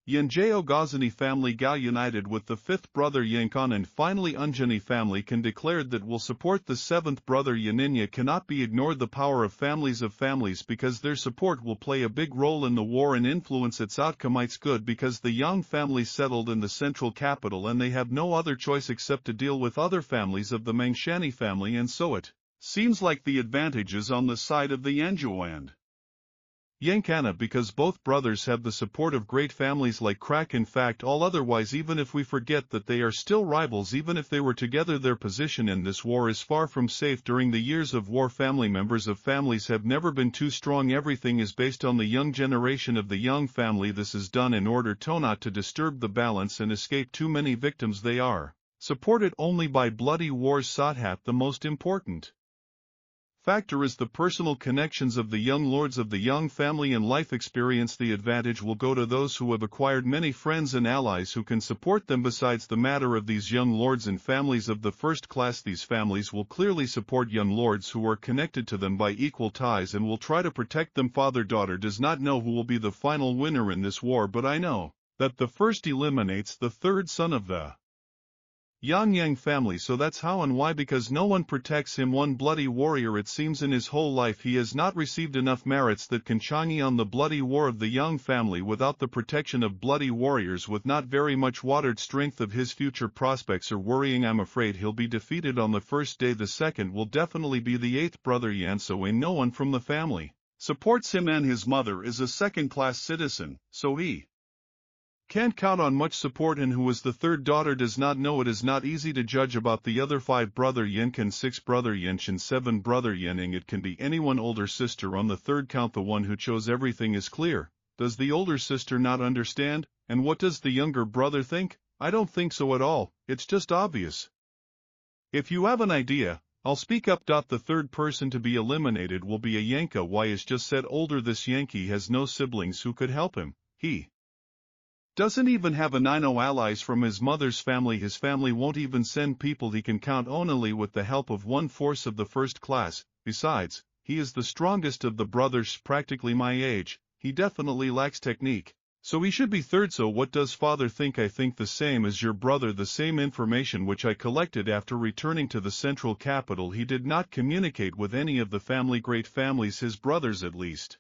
Yanjao Gazani family Gao united with the 5th brother Yankan, and finally Unjani family can declared that will support the 7th brother Yaninya. Cannot be ignored the power of families because their support will play a big role in the war and influence its outcome. It's good because the Yang family settled in the central capital and they have no other choice except to deal with other families of the Mengshani family, and so it seems like the advantage is on the side of the Yanzhou and Yankana, because both brothers have the support of great families like Krak. In fact, all otherwise, even if we forget that they are still rivals, even if they were together, their position in this war is far from safe. During the years of war, family members of families have never been too strong. Everything is based on the young generation of the young family. This is done in order to not to disturb the balance and escape too many victims. They are supported only by bloody wars. Sathat, the most important factor is the personal connections of the young lords of the young family and life experience. The advantage will go to those who have acquired many friends and allies who can support them. Besides the matter of these young lords and families of the first class, these families will clearly support young lords who are connected to them by equal ties and will try to protect them. Father-daughter does not know who will be the final winner in this war, but I know that the first eliminates the 3rd son of the Yang family. So that's how and why, because no one protects him. One bloody warrior, it seems in his whole life he has not received enough merits that can shine on the bloody war of the Yang family. Without the protection of bloody warriors, with not very much watered strength of his future prospects are worrying. I'm afraid he'll be defeated on the first day. The second will definitely be the 8th brother Yan, so no one from the family supports him, and his mother is a second-class citizen, so he can't count on much support. And who is the 3rd daughter does not know. It is not easy to judge about the other 5 brother Yenkan, 6 brother Yenshin, 7 brother Yening. It can be anyone. Older sister on the 3rd count, the one who chose everything is clear. Does the older sister not understand? And what does the younger brother think? I don't think so at all. It's just obvious. If you have an idea, I'll speak up. The 3rd person to be eliminated will be a Yanka. Why is just said older. This Yankee has no siblings who could help him. He doesn't even have any allies from his mother's family. His family won't even send people he can count only with the help of 1/4 of the 1st class. Besides, he is the strongest of the brothers, practically my age. He definitely lacks technique, so he should be 3rd. So what does father think? I think the same as your brother. The same information which I collected after returning to the central capital. He did not communicate with any of the family, great families. His brothers at least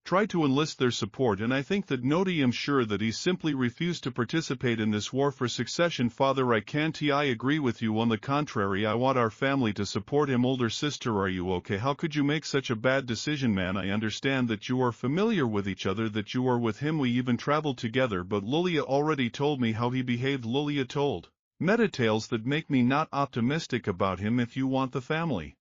try to enlist their support, and I think that Nodi am sure that he simply refused to participate in this war for succession. Father, I can't. I agree with you. On the contrary, I want our family to support him. Older sister, are you okay? How could you make such a bad decision, man? I understand that you are familiar with each other, that you are with him, we even traveled together, but Lulia already told me how he behaved. Lulia told me tales that make me not optimistic about him. If you want the family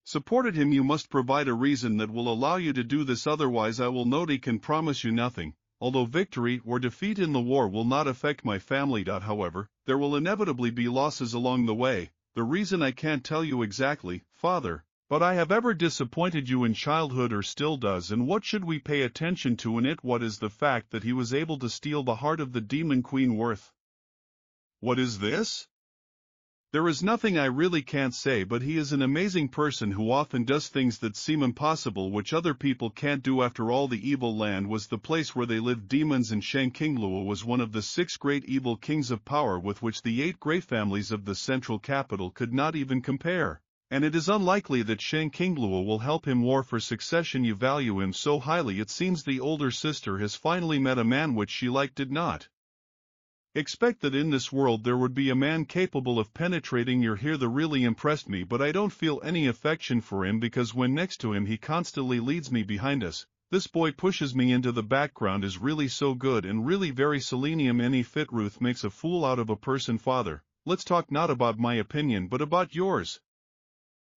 Supported him. You must provide a reason that will allow you to do this, otherwise I will note. He can promise you nothing. Although victory or defeat in the war will not affect my family. However, there will inevitably be losses along the way. The reason I can't tell you exactly, Father, but I have ever disappointed you in childhood or still does, and what should we pay attention to in it? What is the fact that he was able to steal the heart of the demon queen worth? What is this? There is nothing. I really can't say, but he is an amazing person who often does things that seem impossible, which other people can't do. After all, the evil land was the place where they lived demons, and Shankinglua was one of the 6 great evil kings of power with which the 8 great families of the central capital could not even compare. And it is unlikely that Shankinglua will help him war for succession. You value him so highly. It seems the older sister has finally met a man which she liked. Did not expect that in this world there would be a man capable of penetrating your hair. That really impressed me, but I don't feel any affection for him because when next to him he constantly leads me behind us. This boy pushes me into the background. Is really so good and really very selenium. Any fit. Ruth makes a fool out of a person. Father, let's talk not about my opinion but about yours.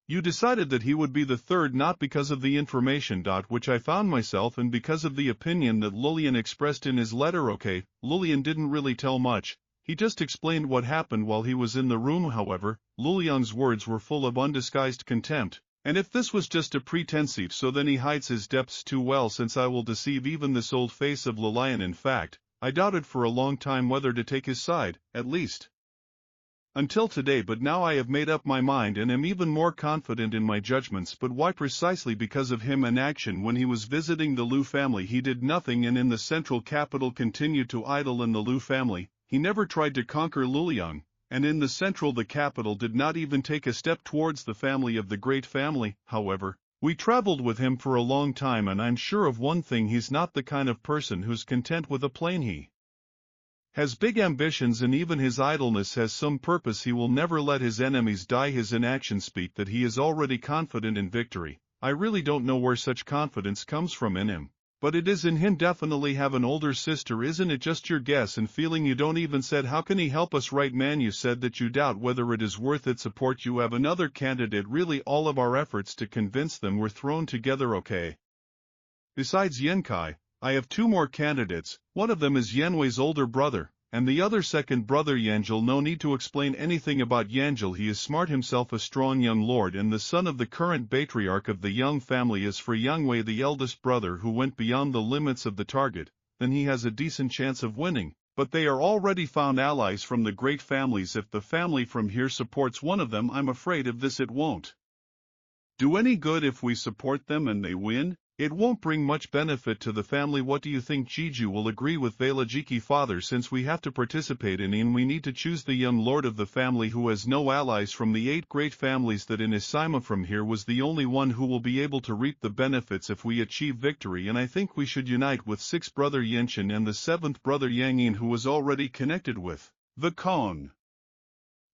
You decided that he would be the third not because of the information which I found myself and because of the opinion that Lilian expressed in his letter. Okay, Lilian didn't really tell much, he just explained what happened while he was in the room. However, Lilian's words were full of undisguised contempt, and if this was just a pretense, so then he hides his depths too well, since I will deceive even this old face of Lilian. In fact, I doubted for a long time whether to take his side, at least until today, but now I have made up my mind and am even more confident in my judgments. But why? Precisely because of him. An action when he was visiting the Liu family. He did nothing, and in the central capital continued to idle in the Liu family. He never tried to conquer Luliang, and in the central the capital did not even take a step towards the family of the great family. However, we traveled with him for a long time, and I'm sure of one thing: he's not the kind of person who's content with a plain. He has big ambitions, and even his idleness has some purpose. He will never let his enemies die. His inactions speak that he is already confident in victory. I really don't know where such confidence comes from in him, but it is in him. Definitely have an older sister. Isn't it just your guess and feeling? You don't even said how can he help us, right man? You said that you doubt whether it is worth it. Support. You have another candidate. Really, all of our efforts to convince them were thrown together. Okay. Besides Yenkai, I have 2 more candidates. One of them is Yenwei's older brother, and the other second brother Yanjil. No need to explain anything about Yanjil. He is smart himself, a strong young lord, and the son of the current patriarch of the Young family. As for Yangwei, the eldest brother who went beyond the limits of the target, then he has a decent chance of winning. But they are already found allies from the great families. If the family from here supports one of them, I'm afraid of this. It won't do any good if we support them and they win. It won't bring much benefit to the family. What do you think? Jiju will agree with Velajiki. Father, since we have to participate in we need to choose the young lord of the family who has no allies from the 8 great families, that in Isaima from here was the only one who will be able to reap the benefits if we achieve victory. And I think we should unite with 6th brother Yenshin and the 7th brother Yangyin, who was already connected with the Kong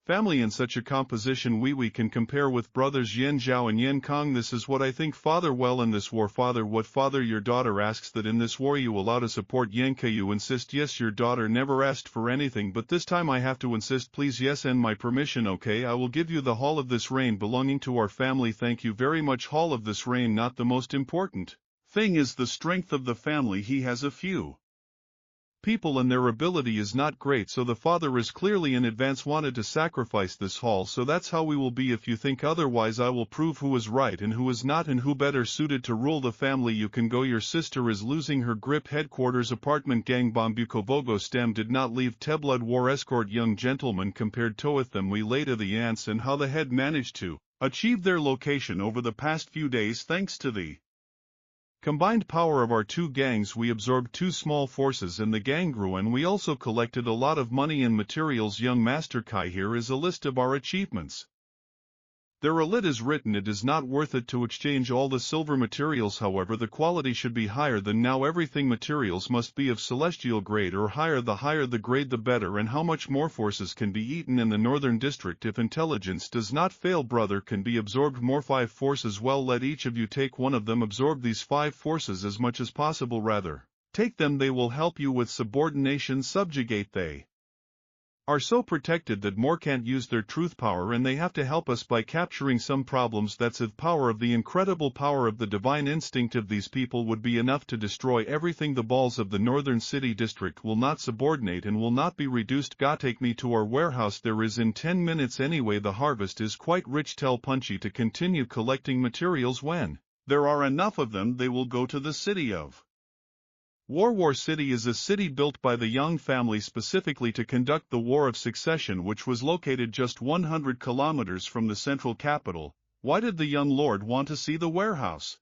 family. In such a composition we can compare with brothers Yen Zhao and Yen Kong. This is what I think. Father, well, in this war. Father, what? Father, your daughter asks that in this war you allow to support Yenka. You insist. Yes, your daughter never asked for anything, but this time I have to insist. Please, yes, and my permission. Okay, I will give you the hall of this reign belonging to our family. Thank you very much. Hall of this reign. Not the most important thing is the strength of the family. He has a few people and their ability is not great, so the father is clearly in advance wanted to sacrifice this hall. So that's how we will be. If you think otherwise, I will prove who is right and who is not, and who better suited to rule the family. You can go. Your sister is losing her grip. Headquarters apartment. Gang Bombukovogo Stem did not leave Teblood war escort. Young gentleman compared to with them. We lay to the ants and how the head managed to achieve their location over the past few days. Thanks to the combined power of our 2 gangs, we absorbed 2 small forces and the gang grew, and we also collected a lot of money and materials. Young Master Kai, here is a list of our achievements. There a lit is written. It is not worth it to exchange all the silver materials, however the quality should be higher than now. Everything materials must be of celestial grade or higher. The higher the grade the better. And how much more forces can be eaten in the northern district if intelligence does not fail? Brother, can be absorbed more 5 forces. Well, let each of you take one of them. Absorb these 5 forces as much as possible. Rather, take them, they will help you with subordination. Subjugate. They are so protected that more can't use their truth power and they have to help us by capturing some problems. That's the power of the incredible power of the divine instinct of these people would be enough to destroy everything. The balls of the northern city district will not subordinate and will not be reduced. Ga take me to our warehouse, there is in 10 minutes anyway. The harvest is quite rich. Tell Punchy to continue collecting materials. When there are enough of them they will go to the city of War City is a city built by the Young family specifically to conduct the War of Succession, which was located just 100 kilometers from the central capital. Why did the young lord want to see the warehouse?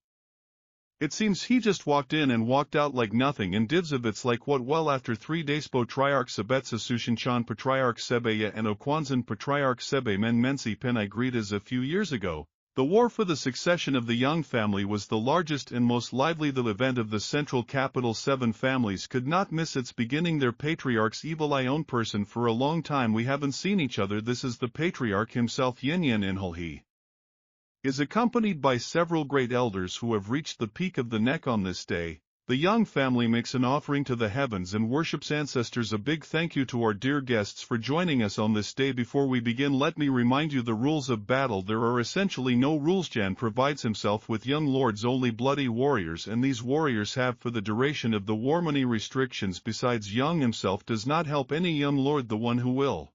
It seems he just walked in and walked out like nothing and divs of it's like what. Well, after 3 days Patriarch Sebetsa Sushinchan Patriarch Sebeya and Okwanzan Patriarch Sebe Men Mensi Pen I greet as a few years ago. The war for the succession of the Young family was the largest and most lively event of the central capital. 7 families could not miss its beginning. Their patriarch's evil eye own person. For a long time we haven't seen each other. This is the patriarch himself. Yinyan Inhal. He is accompanied by several great elders who have reached the peak of the neck on this day. The Young family makes an offering to the heavens and worships ancestors. A big thank you to our dear guests for joining us on this day. Before we begin, let me remind you the rules of battle. There are essentially no rules. Jan provides himself with young lords, only bloody warriors, and these warriors have for the duration of the war many restrictions. Besides, Young himself does not help any young lord. The one who will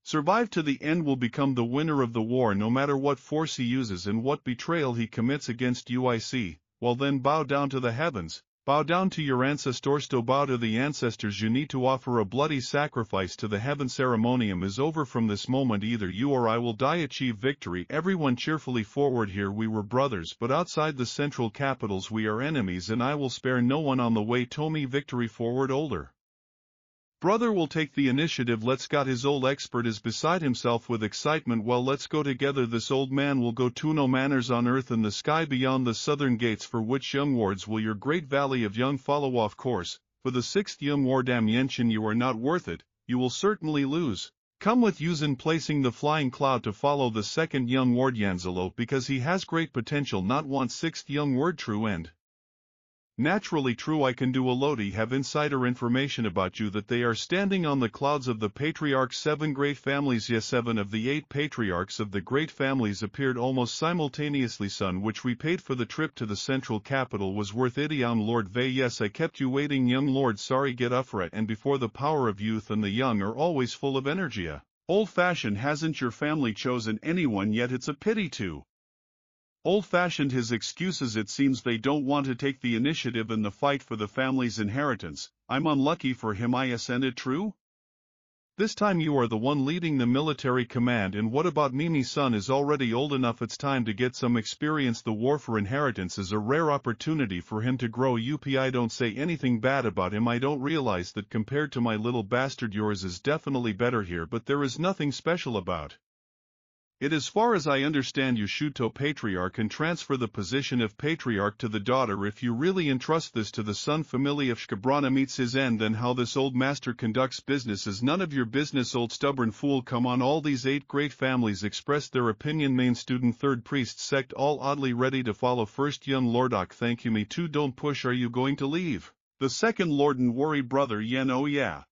survive to the end will become the winner of the war, no matter what force he uses and what betrayal he commits against UIC. Well then, bow down to the heavens, bow down to your ancestors. To bow to the ancestors you need to offer a bloody sacrifice to the heaven. Ceremonium is over. From this moment either you or I will die. Achieve victory. Everyone cheerfully forward. Here we were brothers, but outside the central capitals we are enemies, and I will spare no one on the way. Tomi victory forward. Older brother will take the initiative. Let's got his old expert is beside himself with excitement. Well, let's go together. This old man will go to no manners on earth in the sky beyond the southern gates. For which young wards will your great valley of Young follow? Off course, for the 6th young war. Dam Yenshin, you are not worth it, you will certainly lose. Come with Yuzin, placing the flying cloud to follow the 2nd young ward Yanzelo, because he has great potential. Not want 6th young word. True and naturally true. I can do a Lodi have insider information about you that they are standing on the clouds of the patriarchs. 7 great families. Yes, 7 of the 8 patriarchs of the great families appeared almost simultaneously. Son, which we paid for the trip to the central capital was worth it. Young Lord Vey, yes, I kept you waiting. Young Lord, sorry, get Uffret. And before the power of youth, and the young are always full of energy. Old-fashioned. Hasn't your family chosen anyone yet? It's a pity too. Old-fashioned. His excuses, it seems they don't want to take the initiative in the fight for the family's inheritance. I'm unlucky for him. Isn't it true? This time you are the one leading the military command. And what about Mimi's son is already old enough. It's time to get some experience. The war for inheritance is a rare opportunity for him to grow. I don't say anything bad about him. I don't realize that compared to my little bastard yours is definitely better here, but there is nothing special about it. As far as I understand, you Shuto patriarch can transfer the position of patriarch to the daughter. If you really entrust this to the son, family of Shkabrana meets his end, then how this old master conducts business is none of your business. Old stubborn fool. Come on. All these 8 great families expressed their opinion. Main student, 3rd priest sect, all oddly ready to follow. 1st young lordok, thank you. Me too. Don't push. Are you going to leave? The 2nd lord and worry brother Yen. Oh yeah.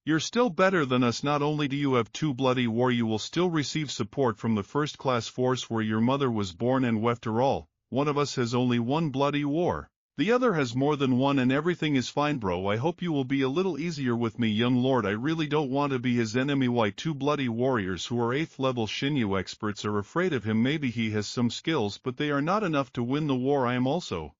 You're still better than us. Not only do you have 2 bloody war, you will still receive support from the 1st class force where your mother was born. And after all, one of us has only 1 bloody war. The other has more than 1, and everything is fine, bro. I hope you will be a little easier with me, young lord. I really don't want to be his enemy. Why? 2 bloody warriors who are 8th level Shinyu experts are afraid of him. Maybe he has some skills, but they are not enough to win the war. I am also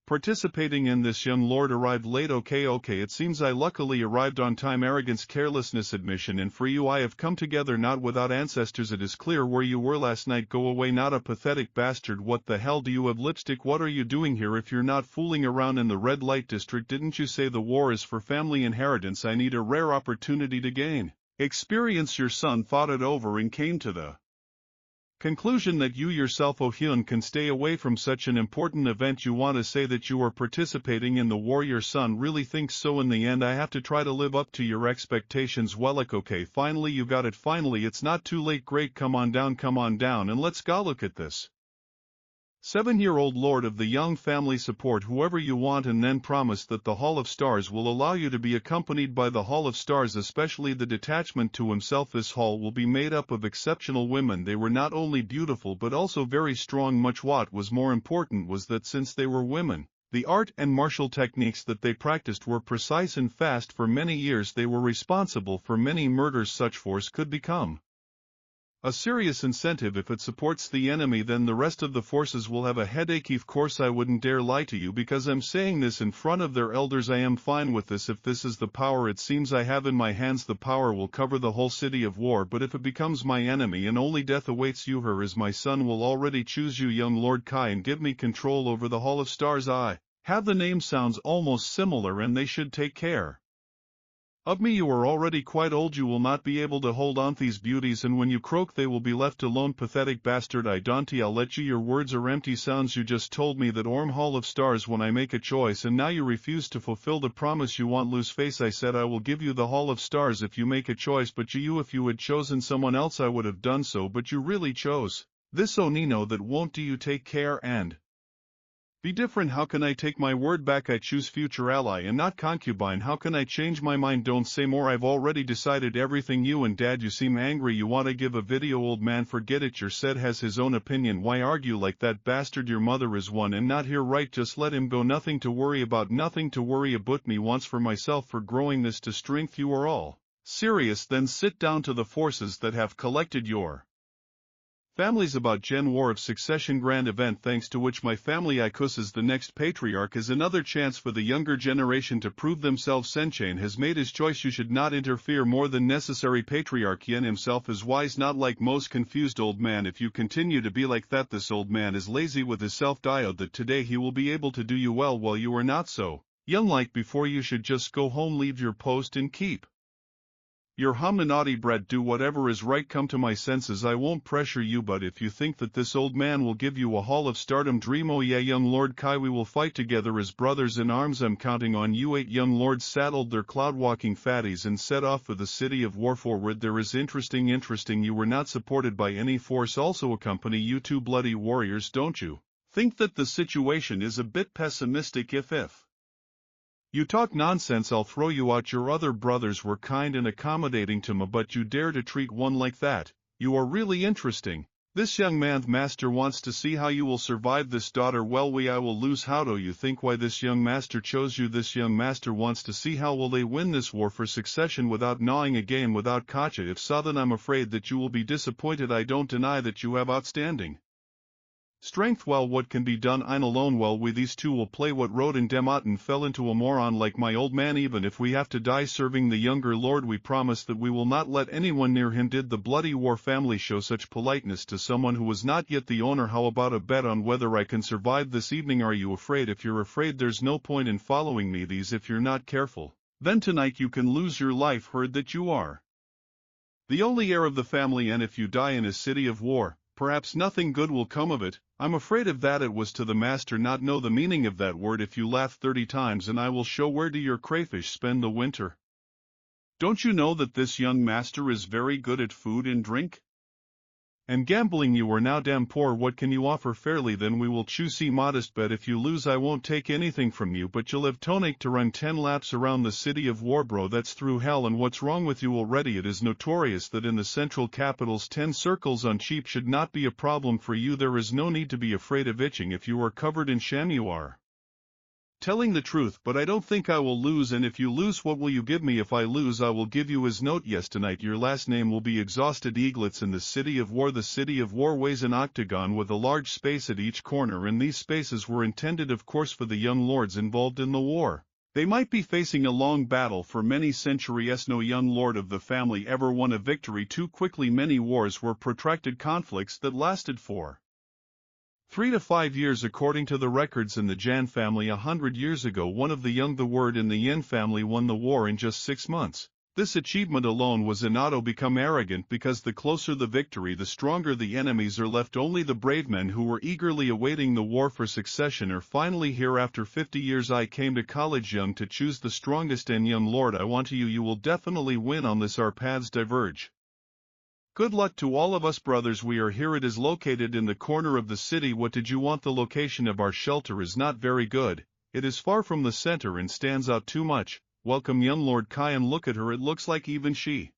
participating in this. Young lord arrived late. Okay, it seems I luckily arrived on time. Arrogance, carelessness, admission, and for you I have come together, not without ancestors. It is clear where you were last night. Go away, not a pathetic bastard. What the hell do you have lipstick? What are you doing here? If you're not fooling around in the red light district, didn't you say the war is for family inheritance? I need a rare opportunity to gain experience. Your son thought it over and came to the conclusion that you yourself, Oh Hyun, can stay away from such an important event. You want to say that you are participating in the war? Your son really thinks so? In the end I have to try to live up to your expectations. Well, like, okay, finally you got it. Finally, it's not too late. Great, come on down, and let's go look at this. 7-year-old lord of the young family, support whoever you want and then promise that the Hall of Stars will allow you to be accompanied by the Hall of Stars, especially the detachment to himself. This hall will be made up of exceptional women. They were not only beautiful but also very strong. Much what was more important was that since they were women, the art and martial techniques that they practiced were precise and fast. For many years they were responsible for many murders. Such force could become a serious incentive. If it supports the enemy, then the rest of the forces will have a headache. Of course I wouldn't dare lie to you because I'm saying this in front of their elders. I am fine with this. If this is the power it seems I have in my hands, the power will cover the whole city of war. But if it becomes my enemy and only death awaits you, her as my son will already choose you, young Lord Kai, and give me control over the Hall of Stars. I have the name sounds almost similar and they should take care of me. You are already quite old. You will not be able to hold on these beauties, and when you croak they will be left alone. Pathetic bastard. I don't. I'll let you. Your words are empty sounds. You just told me that Orm Hall of Stars when I make a choice, and now you refuse to fulfill the promise you want. Lose face. I said I will give you the Hall of Stars if you make a choice, but you if you had chosen someone else I would have done so, but you really chose this. Oh Nino, that won't do. You take care and be different. How can I take my word back? I choose future ally and not concubine. How can I change my mind? Don't say more. I've already decided everything. You and Dad, you seem angry. You want to give a video? Old man, forget it. Your said has his own opinion. Why argue like that, bastard? Your mother is one and not here, right? Just let him go. Nothing to worry about. Nothing to worry about. Me once for myself for growing this to strength. You are all serious? Then sit down to the forces that have collected your families about Gen War of Succession grand event, thanks to which my family Ikus is the next patriarch, is another chance for the younger generation to prove themselves. Senchain has made his choice. You should not interfere more than necessary. Patriarch Yen himself is wise, not like most confused old man. If you continue to be like that, this old man is lazy with his self-diode that today he will be able to do you well while you are not so young like before. You should just go home, leave your post and keep your naughty bread. Do whatever is right. Come to my senses. I won't pressure you, but if you think that this old man will give you a Hall of Stardom, dream. Oh yeah, young Lord Kai, we will fight together as brothers in arms. I'm counting on you. 8 young lords saddled their cloud-walking fatties and set off for the city of war. Forward there is interesting. You were not supported by any force. Also accompany you two bloody warriors. Don't you think that the situation is a bit pessimistic? If you talk nonsense, I'll throw you out. Your other brothers were kind and accommodating to me, but you dare to treat one like that. You are really interesting. This young man master wants to see how you will survive this daughter. Well, I will lose. How do you think why this young master chose you? This young master wants to see how will they win this war for succession without gnawing again, without Kacha. If so, then I'm afraid that you will be disappointed. I don't deny that you have outstanding strength. Well, what can be done? I'm alone. Well, we these two will play what road in Demotin fell into a moron like my old man. Even if we have to die serving the younger lord, we promise that we will not let anyone near him. Did the bloody war family show such politeness to someone who was not yet the owner? How about a bet on whether I can survive this evening? Are you afraid? If you're afraid, there's no point in following me. These, if you're not careful, then tonight you can lose your life. Heard that you are the only heir of the family, and if you die in a city of war, perhaps nothing good will come of it. I'm afraid of that. It was to the master not know the meaning of that word. If you laugh 30 times and I will show where do your crayfish spend the winter. Don't you know that this young master is very good at food and drink and gambling? You are now damn poor. What can you offer fairly? Then we will choose C modest bet. If you lose I won't take anything from you, but you'll have tonic to run 10 laps around the city of war. Bro, that's through hell. And what's wrong with you already? It is notorious that in the central capitals 10 circles on cheap should not be a problem for you. There is no need to be afraid of itching. If you are covered in sham you are telling the truth, but I don't think I will lose. And if you lose, what will you give me? If I lose, I will give you his note. Yes, tonight your last name will be Exhausted Eaglets in the city of war. The city of war weighs an octagon with a large space at each corner, and these spaces were intended of course for the young lords involved in the war. They might be facing a long battle for many centuries. No young lord of the family ever won a victory too quickly. Many wars were protracted conflicts that lasted for 3 to 5 years according to the records in the Jan family. 100 years ago, one of the word in the Yen family won the war in just 6 months. This achievement alone was enough to become arrogant, because the closer the victory the stronger the enemies are left. Only the brave men who were eagerly awaiting the war for succession are finally here. After 50 years I came to college young to choose the strongest, and young lord I want you. You will definitely win on this. Our paths diverge Good luck to all of us brothers, we are here. It is located in the corner of the city. What did you want? The location of our shelter is not very good, it is far from the center and stands out too much. Welcome young Lord Kyan, look at her, it looks like even she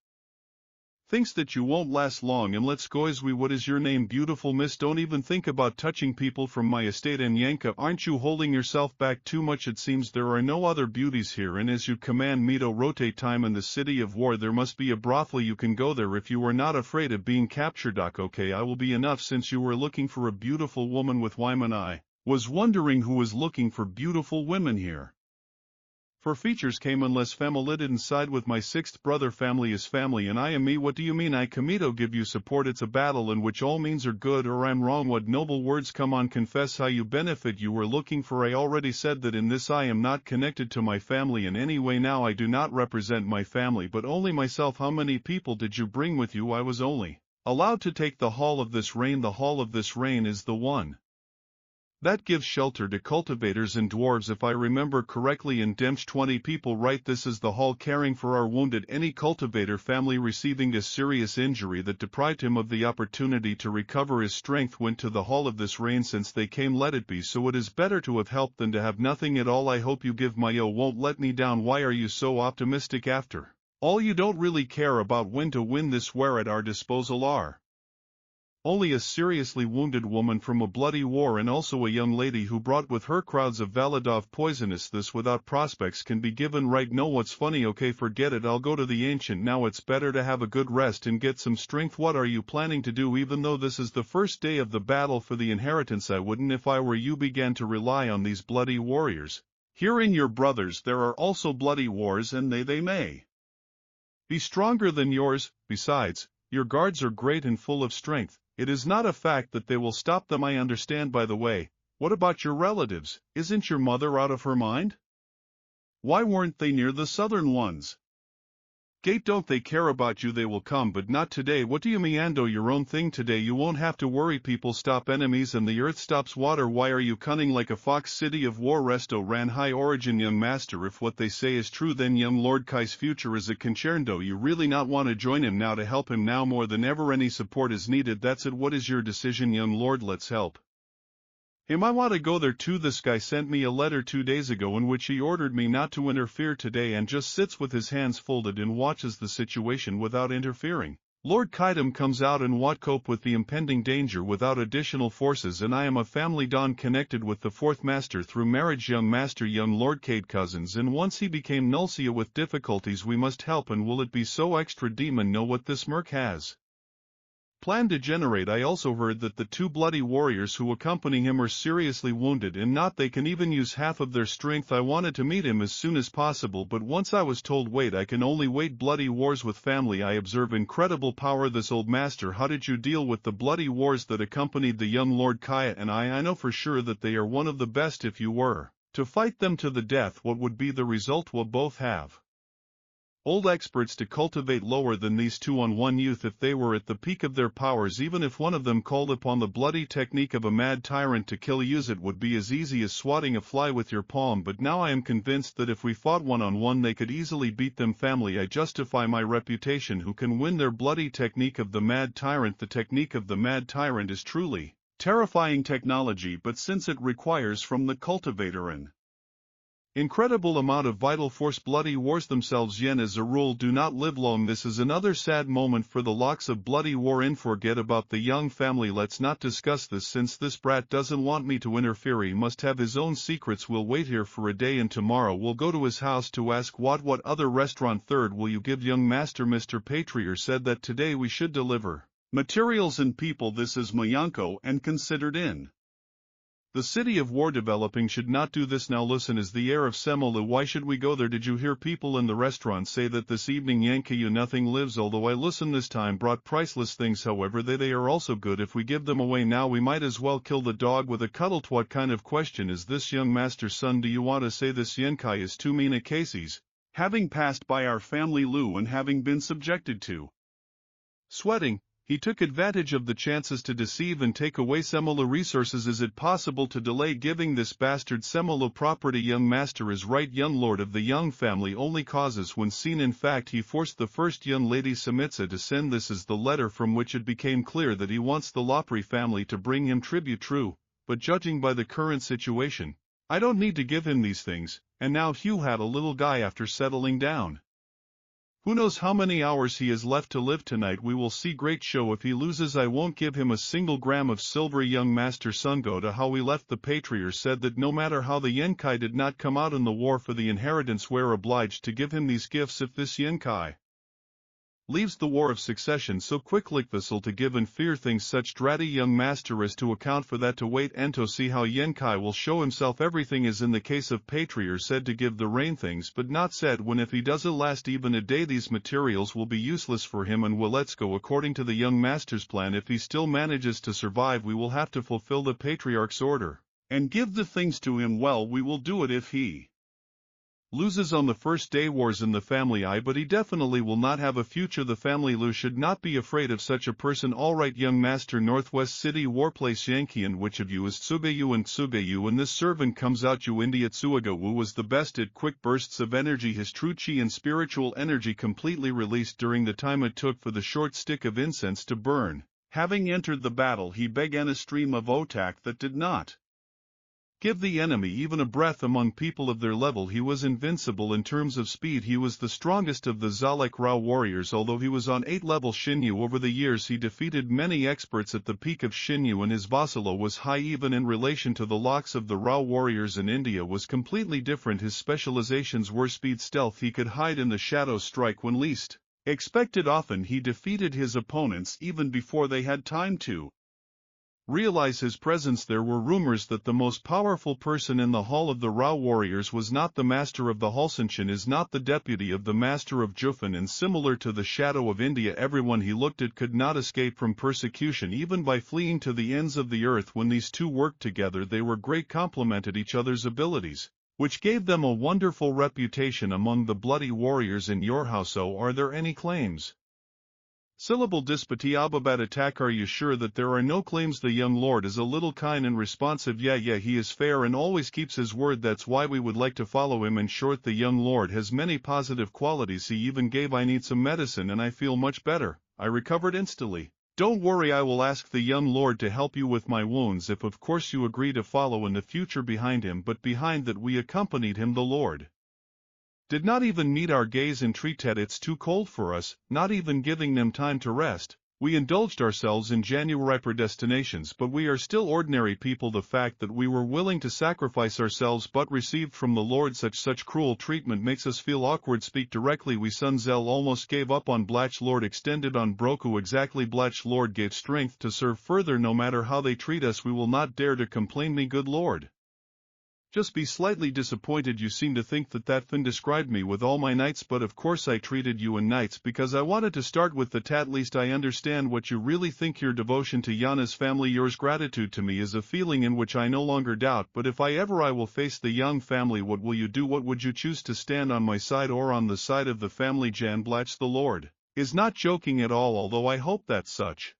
thinks that you won't last long. And let's go as we. What is your name? Beautiful miss, don't even think about touching people from my estate. And Yanka, aren't you holding yourself back too much? It seems there are no other beauties here, and as you command me to rotate time in the city of war, there must be a brothel. You can go there if you are not afraid of being captured. Okay, I will be enough since you were looking for a beautiful woman with women. I was wondering who was looking for beautiful women here. For features came unless family didn't side with my sixth brother. Family is family and I am me. What do you mean? I Kamito give you support. It's a battle in which all means are good, or I'm wrong. What noble words, come on, confess how you benefit. You were looking for. I already said that in this I am not connected to my family in any way. Now I do not represent my family but only myself. How many people did you bring with you? I was only allowed to take the Hall of this Rain. The Hall of this Rain is the one that gives shelter to cultivators and dwarves, if I remember correctly. In Demch 20 people, right? This is the hall caring for our wounded. Any cultivator family receiving a serious injury that deprived him of the opportunity to recover his strength went to the Hall of this Rain. Since they came, let it be so. It is better to have helped than to have nothing at all. I hope you give. Mayo won't let me down. Why are you so optimistic? After all, you don't really care about when to win this. Where at our disposal are only a seriously wounded woman from a bloody war and also a young lady who brought with her crowds of Valadov poisonous. This without prospects can be given right. No, what's funny? Okay, forget it, I'll go to the ancient now. It's better to have a good rest and get some strength. What are you planning to do? Even though this is the first day of the battle for the inheritance, I wouldn't if I were you began to rely on these bloody warriors. Hearing your brothers, there are also bloody wars and they may be stronger than yours. Besides, your guards are great and full of strength. It is not a fact that they will stop them. I understand. By the way, what about your relatives? Isn't your mother out of her mind? Why weren't they near the southern ones? Gate, don't they care about you? They will come, but not today. What do you mean? Ando your own thing today. You won't have to worry. People stop enemies and the earth stops water. Why are you cunning like a fox? City of war. Resto ran high origin. Young master, if what they say is true, then young Lord Kai's future is a concerndo. You really not want to join him now? To help him now more than ever. Any support is needed. That's it. What is your decision, young lord? Let's help him. I want to go there too. This guy sent me a letter 2 days ago in which he ordered me not to interfere today and just sits with his hands folded and watches the situation without interfering. Lord Kaidam comes out and what cope with the impending danger without additional forces. And I am a family don connected with the fourth master through marriage. Young master, young Lord Cade cousins, and once he became Nulcia with difficulties. We must help. And will it be so extra? Demon know what this merc has planned to generate. I also heard that the two bloody warriors who accompany him are seriously wounded and not they can even use half of their strength. I wanted to meet him as soon as possible, but once I was told wait, I can only wait. Bloody wars with family. I observe incredible power. This old master, how did you deal with the bloody wars that accompanied the young Lord Kaya and I know for sure that they are one of the best. If you were to fight them to the death, what would be the result? Will both have old experts to cultivate lower than these two on one youth if they were at the peak of their powers. Even if one of them called upon the bloody technique of a mad tyrant to kill, use it would be as easy as swatting a fly with your palm. But now I am convinced that if we fought one-on-one they could easily beat them. Family, I justify my reputation. Who can win their bloody technique of the mad tyrant? The technique of the mad tyrant is truly terrifying technology, but since it requires from the cultivator an incredible amount of vital force, bloody wars themselves yen as a rule do not live long. This is another sad moment for the locks of bloody war. In forget about the young family, let's not discuss this since this brat doesn't want me to interfere. He must have his own secrets. We'll wait here for a day and tomorrow we'll go to his house to ask what other restaurant third will you give young master? Mr. Patriarch said that today we should deliver materials and people. This is Mayanko and considered in the city of war. Developing should not do this now. Listen, is the air of Semolu. Why should we go there? Did you hear people in the restaurant say that this evening Yankayu nothing lives? Although I listen this time brought priceless things, however they are also good. If we give them away now we might as well kill the dog with a cuddle. What kind of question is this, young master's son? Do you want to say this Yenkai is too mean a cases? Having passed by our family Lu and having been subjected to sweating, He took advantage of the chances to deceive and take away Semolo resources. Is it possible to delay giving this bastard Semolo property? Young master is right. Young lord of the young family only causes when seen. In fact, he forced the first young lady Samitsa to send. This is the letter from which it became clear that he wants the Lopri family to bring him tribute. True, but judging by the current situation, I don't need to give him these things. And now Hugh had a little guy after settling down. Who knows how many hours he has left to live tonight? We will see. Great show. If he loses, I won't give him a single gram of silver. Young master Sungo to how we left. The patriarch said that no matter how the Yenkai did not come out in the war for the inheritance, we're obliged to give him these gifts. If this Yenkai leaves the war of succession so quick like this'll to give and fear things such dratty. Young master is to account for that. To wait and to see how Yenkai will show himself. Everything is in the case of patriarch said to give the rain things but not said when. If he doesn't last even a day, these materials will be useless for him and will let's go according to the young master's plan. If he still manages to survive, we will have to fulfill the patriarch's order and give the things to him. Well, we will do it. If he loses on the first day, wars in the family. But he definitely will not have a future. The family Lu should not be afraid of such a person. Alright, young master. Northwest City Warplace Yankian. Which of you is Tsugayu? And Tsugayu and this servant comes out. You India. Tsugayu was the best at quick bursts of energy. His true chi and spiritual energy completely released during the time it took for the short stick of incense to burn. Having entered the battle, he began a stream of otak that did not give the enemy even a breath. Among people of their level, he was invincible in terms of speed. He was the strongest of the Zalek Rao warriors. Although he was on 8 level Shinyu, over the years he defeated many experts at the peak of Shinyu, and his Vasalo was high even in relation to the locks of the Rao warriors. In India was completely different. His specializations were speed, stealth. He could hide in the shadows, strike when least expected. Often he defeated his opponents even before they had time to realize his presence. There were rumors that the most powerful person in the hall of the Rao warriors was not the master of the Halsanshan, is not the deputy of the master of Jufan, and similar to the shadow of India, everyone he looked at could not escape from persecution even by fleeing to the ends of the earth. When these two worked together, they were great, complemented each other's abilities, which gave them a wonderful reputation among the bloody warriors in your house. So are there any claims? Syllable Dispati Ababat attack. Are you sure that there are no claims? The young lord is a little kind and responsive. Yeah, he is fair and always keeps his word. That's why we would like to follow him. In short, the young lord has many positive qualities. He even gave I need some medicine and I feel much better. I recovered instantly. Don't worry, I will ask the young lord to help you with my wounds if of course you agree to follow in the future behind him. But behind that we accompanied him. The lord did not even meet our gaze and treated. It's too cold for us, not even giving them time to rest. We indulged ourselves in January predestinations, but we are still ordinary people. The fact that we were willing to sacrifice ourselves but received from the Lord such cruel treatment makes us feel awkward. Speak directly. We Sunzel almost gave up on Blatch Lord, extended on Broku. Exactly, Blatch Lord gave strength to serve further. No matter how they treat us, we will not dare to complain. Me good Lord, just be slightly disappointed. You seem to think that Finn described me with all my knights, but of course I treated you in knights because I wanted to start with the tat. Least I understand what you really think. Your devotion to Yana's family, yours gratitude to me is a feeling in which I no longer doubt. But if I will face the young family, what will you do? What would you choose, to stand on my side or on the side of the family? Jan Blatch the Lord is not joking at all, although I hope that such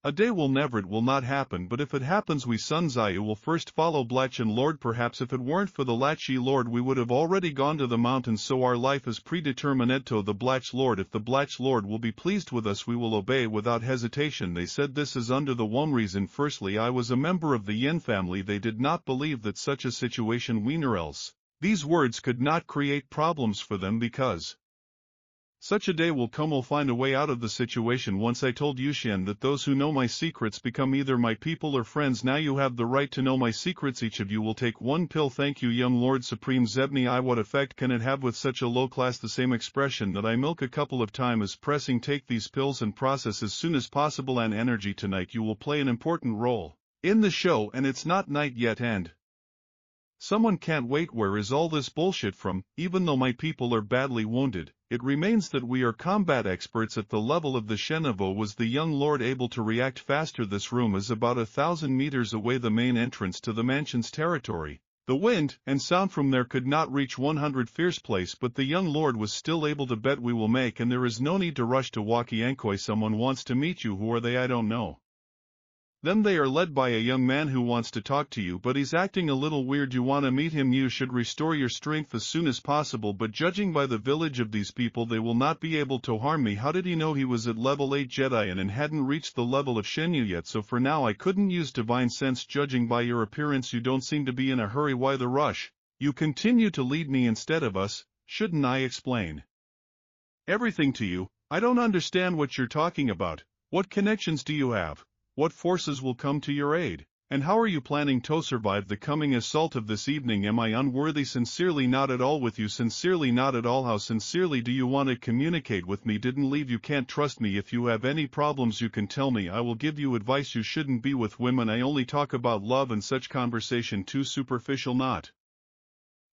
a day will never, it will not happen. But if it happens, we Sunzayu will first follow Blatch and Lord. Perhaps if it weren't for the Lachi Lord, we would have already gone to the mountains. So our life is predetermined to the Blatch Lord. If the Blatch Lord will be pleased with us, we will obey without hesitation. They said this is under the one reason. Firstly, I was a member of the Yin family. They did not believe that such a situation wiener else these words could not create problems for them, because such a day will come. We'll find a way out of the situation. Once I told Yushan that those who know my secrets become either my people or friends. Now you have the right to know my secrets. Each of you will take one pill. Thank you, young Lord Supreme Zebni. What effect can it have with such a low class? The same expression that I milk a couple of times is pressing. Take these pills and process as soon as possible. And energy, tonight you will play an important role in the show, and it's not night yet and someone can't wait. Where is all this bullshit from? Even though my people are badly wounded, it remains that we are combat experts at the level of the Shenovo. Was the young lord able to react faster? This room is about 1,000 meters away, the main entrance to the mansion's territory. The wind and sound from there could not reach 100 fierce place, but the young lord was still able to bet we will make, and there is no need to rush to Wakiankoi. Someone wants to meet you. Who are they? I don't know. Them they are led by a young man who wants to talk to you, but he's acting a little weird. You want to meet him. You should restore your strength as soon as possible, but judging by the village of these people they will not be able to harm me. How did he know he was at level 8 Jedi and hadn't reached the level of Shenyu yet? So for now I couldn't use divine sense. Judging by your appearance you don't seem to be in a hurry. Why the rush? You continue to lead me instead of us. Shouldn't I explain everything to you? I don't understand what you're talking about. What connections do you have? What forces will come to your aid? And how are you planning to survive the coming assault of this evening? Am I unworthy? Sincerely not at all. With you? Sincerely not at all. How sincerely do you want to communicate with me? Didn't leave. You can't trust me. If you have any problems you can tell me. I will give you advice. You shouldn't be with women. I only talk about love and such conversation too superficial. Not.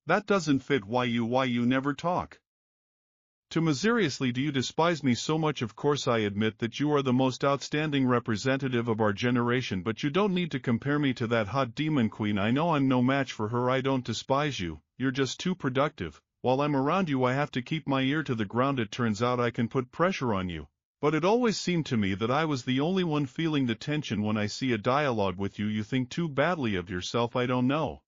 That doesn't fit. Why you never talk to me seriously? Do you despise me so much? Of course I admit that you are the most outstanding representative of our generation, but you don't need to compare me to that hot demon queen. I know I'm no match for her. I don't despise you, you're just too productive. While I'm around you I have to keep my ear to the ground. It turns out I can put pressure on you. But it always seemed to me that I was the only one feeling the tension when I see a dialogue with you. You think too badly of yourself. I don't know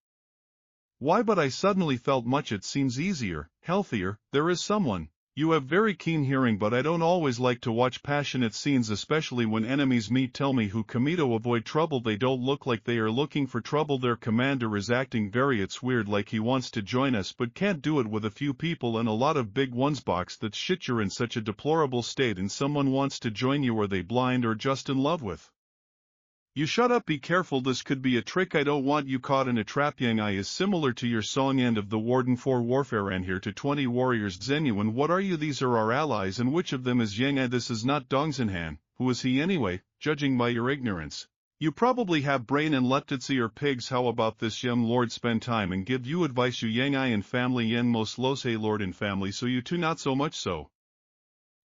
why, but I suddenly felt much. It seems easier, healthier. There is someone. You have very keen hearing, but I don't always like to watch passionate scenes, especially when enemies meet. Tell me who. Kamito. Avoid trouble. They don't look like they are looking for trouble. Their commander is acting very, it's weird, like he wants to join us but can't do it with a few people and a lot of big ones. Box that shit. You're in such a deplorable state and someone wants to join you. Are they blind or just in love with you? Shut up. Be careful. This could be a trick. I don't want you caught in a trap. Yang I is similar to your song End of the Warden for Warfare and here to 20 warriors. Zenuine. What are you? These are our allies. And which of them is Yang I? This is not Dongzhenhan. Who is he anyway? Judging by your ignorance, you probably have brain and leptitsi or pigs. How about this? Young lord spend time and give you advice. You Yang I and family Yen most los a lord and family, so you too not so much so.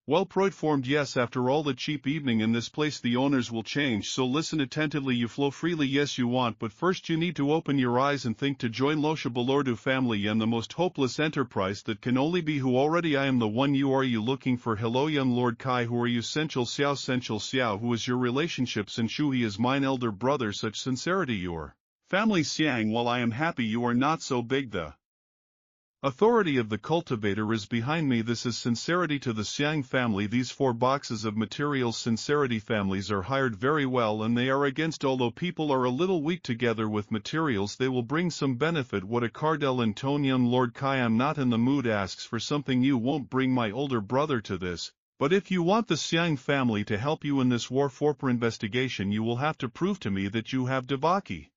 Well formed. Yes, after all the cheap evening in this place the owners will change, so listen attentively. You flow freely. Yes you want, but first you need to open your eyes and think to join Losha Balordu family and the most hopeless enterprise that can only be. Who already? I am the one you are you looking for. Hello young Lord Kai. Who are you? Sensual Xiao. Who is your relationship? Senshu. He is mine elder brother. Such sincerity. Your family Xiang. Well I am happy you are not so big. The authority of the cultivator is behind me. This is sincerity to the Xiang family. These 4 boxes of materials. Sincerity families are hired very well and they are against. Although people are a little weak together with materials they will bring some benefit. What a Cardell and tone. Young Lord Kai. I'm not in the mood. Asks for something. You won't bring my older brother to this, but if you want the Xiang family to help you in this war for investigation you will have to prove to me that you have Devaki.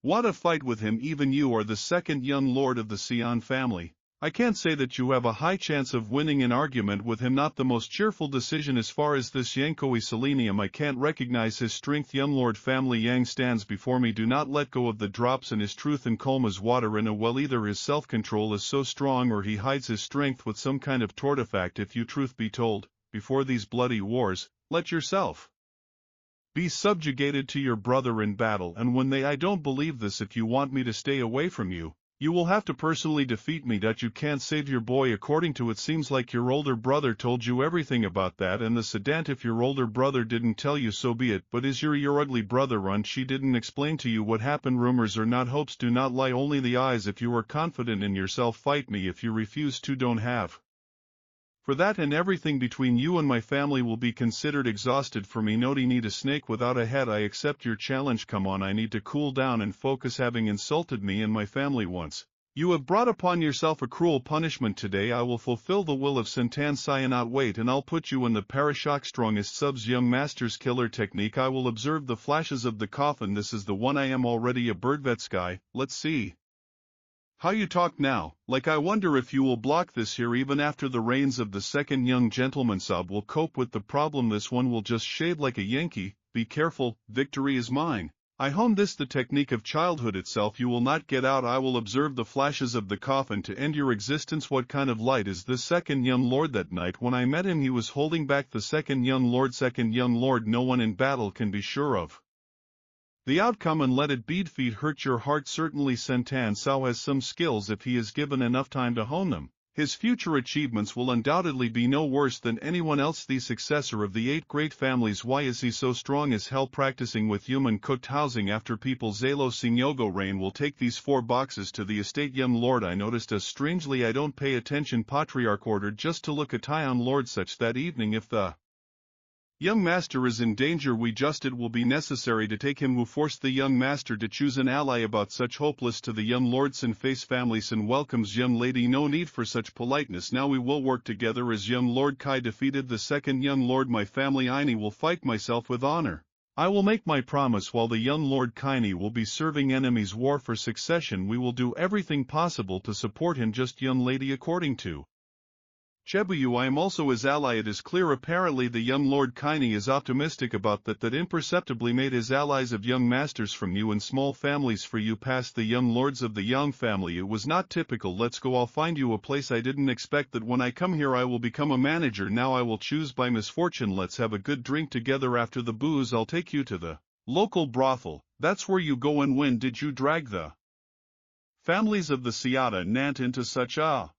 Want to fight with him? Even you are the second young lord of the Xian family. I can't say that you have a high chance of winning an argument with him. Not the most cheerful decision as far as this Yankoi selenium. I can't recognize his strength. Young lord family Yang stands before me. Do not let go of the drops in his truth and calm as water in a well. Either his self-control is so strong or he hides his strength with some kind of tortifact. If you truth be told, before these bloody wars, let yourself be subjugated to your brother in battle, and when I don't believe this. If you want me to stay away from you, you will have to personally defeat me. That you can't save your boy. According to it seems like your older brother told you everything about that and the sedant. If your older brother didn't tell you, so be it, but is your ugly brother run? She didn't explain to you what happened. Rumors are not hopes. Do not lie, only the eyes. If you are confident in yourself, fight me. If you refuse to, don't have for that, and everything between you and my family will be considered exhausted. For me Noti need a snake without a head. I accept your challenge. Come on, I need to cool down and focus. Having insulted me and my family once, you have brought upon yourself a cruel punishment today. I will fulfill the will of Santan Cyanot. Wait, and I'll put you in the Parashock. Strongest subs young master's killer technique. I will observe the flashes of the coffin. This is the one. I am already a birdvet sky. Let's see how you talk now. Like, I wonder if you will block this here even after the reigns of the second young gentleman. Sub will cope with the problem. This one will just shade like a Yankee. Be careful, victory is mine. I honed this, the technique of childhood itself. You will not get out. I will observe the flashes of the coffin to end your existence. What kind of light is this second young lord? That night when I met him he was holding back the second young lord. Second young lord, no one in battle can be sure of The outcome and let it be defeat hurt your heart. Certainly Sentan Sao has some skills if he is given enough time to hone them. His future achievements will undoubtedly be no worse than anyone else. The successor of the 8 great families. Why is he so strong as hell? Practicing with human cooked housing after people. Zalo Sinyogo Rain will take these 4 boxes to the estate. Young lord, I noticed us strangely I don't pay attention. Patriarch ordered just to look at Ion Lord such that evening. If the young master is in danger, we just it will be necessary to take him. Who forced the young master to choose an ally about such hopeless to the young lord? Sin face family. Sin welcomes young lady. No need for such politeness. Now we will work together as young lord Kai defeated the second young lord. My family Aini will fight myself with honor. I will make my promise. While the young lord Kaini will be serving enemies war for succession, we will do everything possible to support him. Just young lady, according to Chebuyu, I am also his ally. It is clear apparently the young Lord Kaini is optimistic about that imperceptibly made his allies of young masters from you and small families for you past the young lords of the young family. It was not typical. Let's go, I'll find you a place. I didn't expect that when I come here I will become a manager. Now I will choose by misfortune. Let's have a good drink together. After the booze I'll take you to the local brothel. That's where you go and win. Did you drag the families of the Seata Nant into such a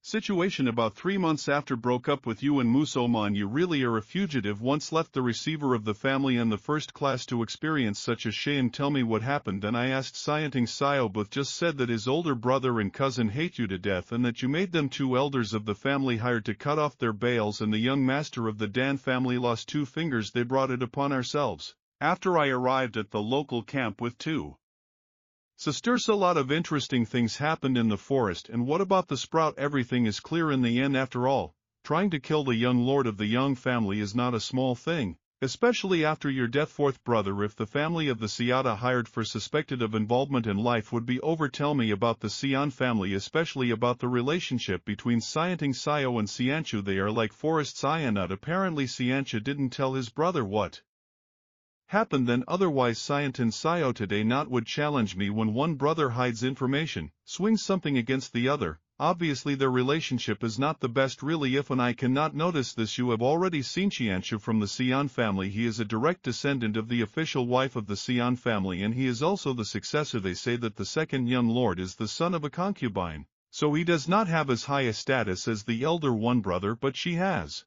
situation about 3 months after broke up with you and Musoman? You really are a fugitive. Once left the receiver of the family and the first class to experience such a shame. Tell me what happened. Then I asked. Scienting Sio both just said that his older brother and cousin hate you to death and that you made them 2 elders of the family hired to cut off their bales, and the young master of the Dan family lost 2 fingers. They brought it upon ourselves. After I arrived at the local camp with 2 sisters, a lot of interesting things happened in the forest. And what about the sprout? Everything is clear in the end. After all, trying to kill the young lord of the young family is not a small thing, especially after your death. 4th brother, if the family of the Seata hired for suspected of involvement in life would be over. Tell me about the Sion family, especially about the relationship between Scienting Sio and Sianchu. They are like forest Cyanut. Apparently Sianchu didn't tell his brother what happened then, otherwise Scientin Sio today not would challenge me. When one brother hides information, swings something against the other, obviously their relationship is not the best. Really, if and I cannot notice this. You have already seen Qianshu from the Sion family. He is a direct descendant of the official wife of the Sion family, and he is also the successor. They say that the second young lord is the son of a concubine, so he does not have as high a status as the elder one brother, but she has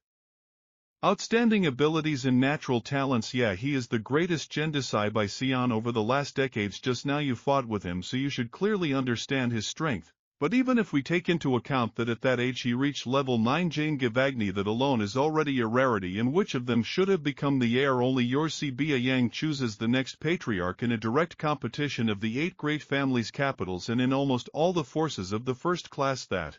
outstanding abilities and natural talents. Yeah, he is the greatest Gendisai by Sion over the last decades. Just now you fought with him, so you should clearly understand his strength. But even if we take into account that at that age he reached level 9 Jane Gavagni, that alone is already a rarity. And which of them should have become the heir? Only your Bia Yang chooses the next patriarch in a direct competition of the 8 great families' capitals and in almost all the forces of the first class that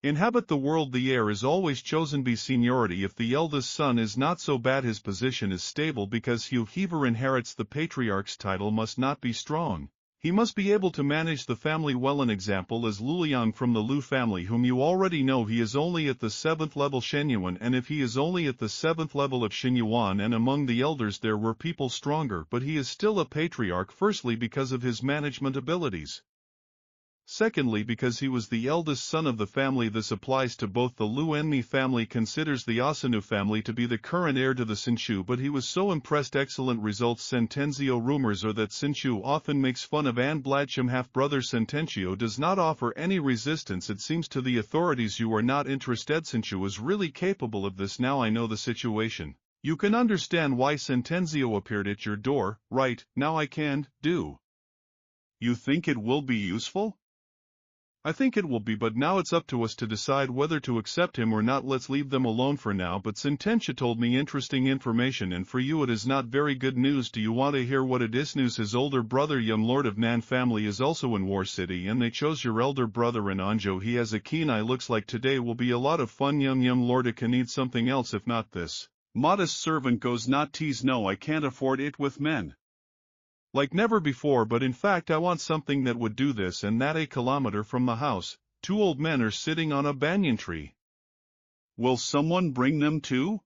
inhabit the world. The heir is always chosen by seniority. If the eldest son is not so bad, his position is stable because Hugh Heaver inherits the patriarch's title. Must not be strong. He must be able to manage the family well. An example is Luliang from the Lu family, whom you already know. He is only at the 7th level Shenyuan, and if he is only at the 7th level of Shenyuan and among the elders there were people stronger, but he is still a patriarch, firstly because of his management abilities, secondly because he was the eldest son of the family. This applies to both. The Lu Enmi family considers the Asanu family to be the current heir to the Sinshu, but he was so impressed. Excellent results. Sentenzio. Rumors are that Sinshu often makes fun of Anne Bladsham. Half-brother Sententio does not offer any resistance, it seems, to the authorities. You are not interested. Sinshu is really capable of this. Now I know the situation. You can understand why Sentenzio appeared at your door, right? Now I can. Do you think it will be useful? I think it will be, but now it's up to us to decide whether to accept him or not. Let's leave them alone for now. But Sententia told me interesting information, and for you it is not very good news. Do you want to hear what it is? News. His older brother, young lord of Nan family, is also in War City, and they chose your elder brother in Anjo. He has a keen eye. Looks like today will be a lot of fun. Young lord, it can need something else if not this. Modest servant goes not tease. No, I can't afford it with men like never before, but in fact I want something that would do this and that. A kilometer from the house, 2 old men are sitting on a banyan tree. Will someone bring them too?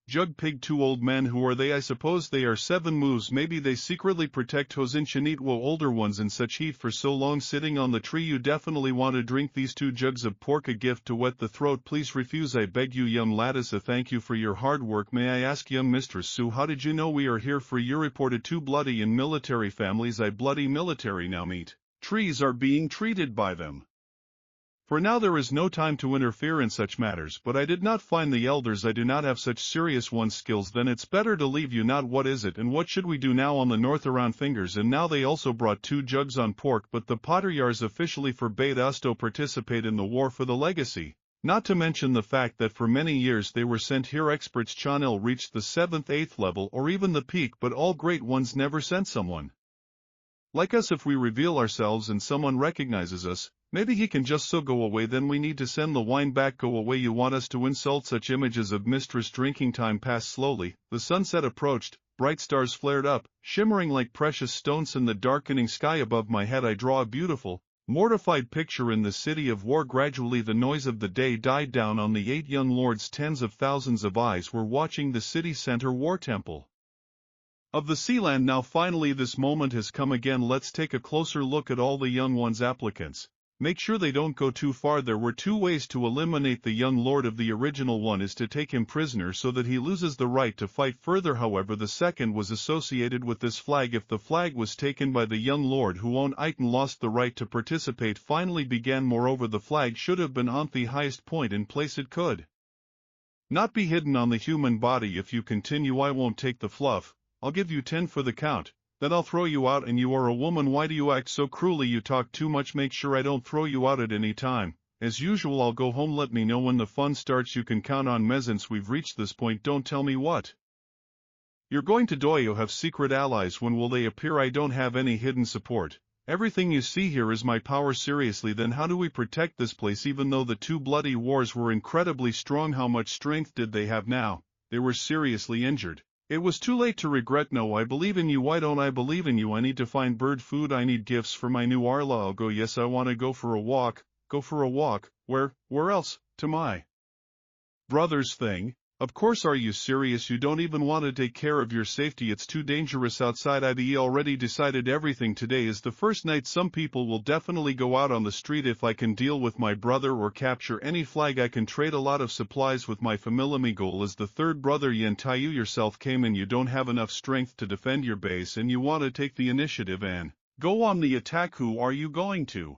Jug pig 2 old men. Who are they? I suppose they are 7 moves. Maybe they secretly protect Hozinchanitwo older ones in such heat for so long sitting on the tree. You definitely want to drink these 2 jugs of pork, a gift to wet the throat. Please refuse, I beg you. Young Lattice, a thank you for your hard work. May I ask, young Mistress Sue, how did you know we are here? For you reported 2 bloody in military families. I bloody military now meet. Trees are being treated by them. For now there is no time to interfere in such matters, but I did not find the elders. I do not have such serious one skills. Then it's better to leave you. Not what is it, and what should we do now? On the north around fingers. And now they also brought 2 jugs on pork, but the Potteryars officially forbade us to participate in the war for the legacy. Not to mention the fact that for many years they were sent here. Experts channel reached the 7th, 8th level, or even the peak, but all great ones never sent someone like us. If we reveal ourselves and someone recognizes us, maybe he can just so go away. Then we need to send the wine back. Go away. You want us to insult? Such images of mistress drinking. Time passed slowly. The sunset approached. Bright stars flared up, shimmering like precious stones in the darkening sky above my head. I draw a beautiful, mortified picture in the city of war. Gradually the noise of the day died down on the 8 young lords. Tens of thousands of eyes were watching the city center war temple of the Sealand. Now finally this moment has come again. Let's take a closer look at all the young ones applicants. Make sure they don't go too far. There were 2 ways to eliminate the young lord of the original. One is to take him prisoner so that he loses the right to fight further. However, the second was associated with this flag. If the flag was taken by the young lord who owned it and lost the right to participate, finally began. Moreover, the flag should have been on the highest point in place. It could not be hidden on the human body. If you continue, I won't take the fluff. I'll give you 10 for the count. Then I'll throw you out. And you are a woman. Why do you act so cruelly? You talk too much. Make sure I don't throw you out at any time. As usual, I'll go home. Let me know when the fun starts. You can count on me. Since we've reached this point, don't tell me what you're going to do. You have secret allies. When will they appear? I don't have any hidden support. Everything you see here is my power. Seriously, then how do we protect this place? Even though the 2 bloody wars were incredibly strong, how much strength did they have now? They were seriously injured. It was too late to regret. No, I believe in you. Why don't I believe in you? I need to find bird food. I need gifts for my new Arla. I'll go. Yes, I want to go for a walk. Go for a walk. Where else? To my brother's thing. Of course. Are you serious? You don't even want to take care of your safety. It's too dangerous outside. I've already decided everything. Today is the first night. Some people will definitely go out on the street. If I can deal with my brother or capture any flag, I can trade a lot of supplies with my family. My goal is the 3rd brother. Yantai, you yourself came in. You don't have enough strength to defend your base and you want to take the initiative and go on the attack. Who are you going to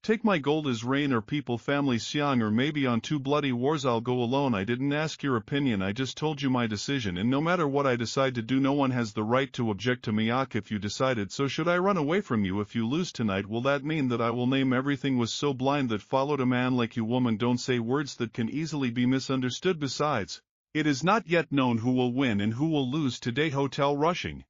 take? My gold is rain or people family Siang, or maybe on 2 bloody wars. I'll go alone. I didn't ask your opinion. I just told you my decision, and no matter what I decide to do, no one has the right to object to me. If you decided so, should I run away from you? If you lose tonight, will that mean that I will name everything was so blind that followed a man like you? Woman, don't say words that can easily be misunderstood. Besides, it is not yet known who will win and who will lose today. Hotel rushing.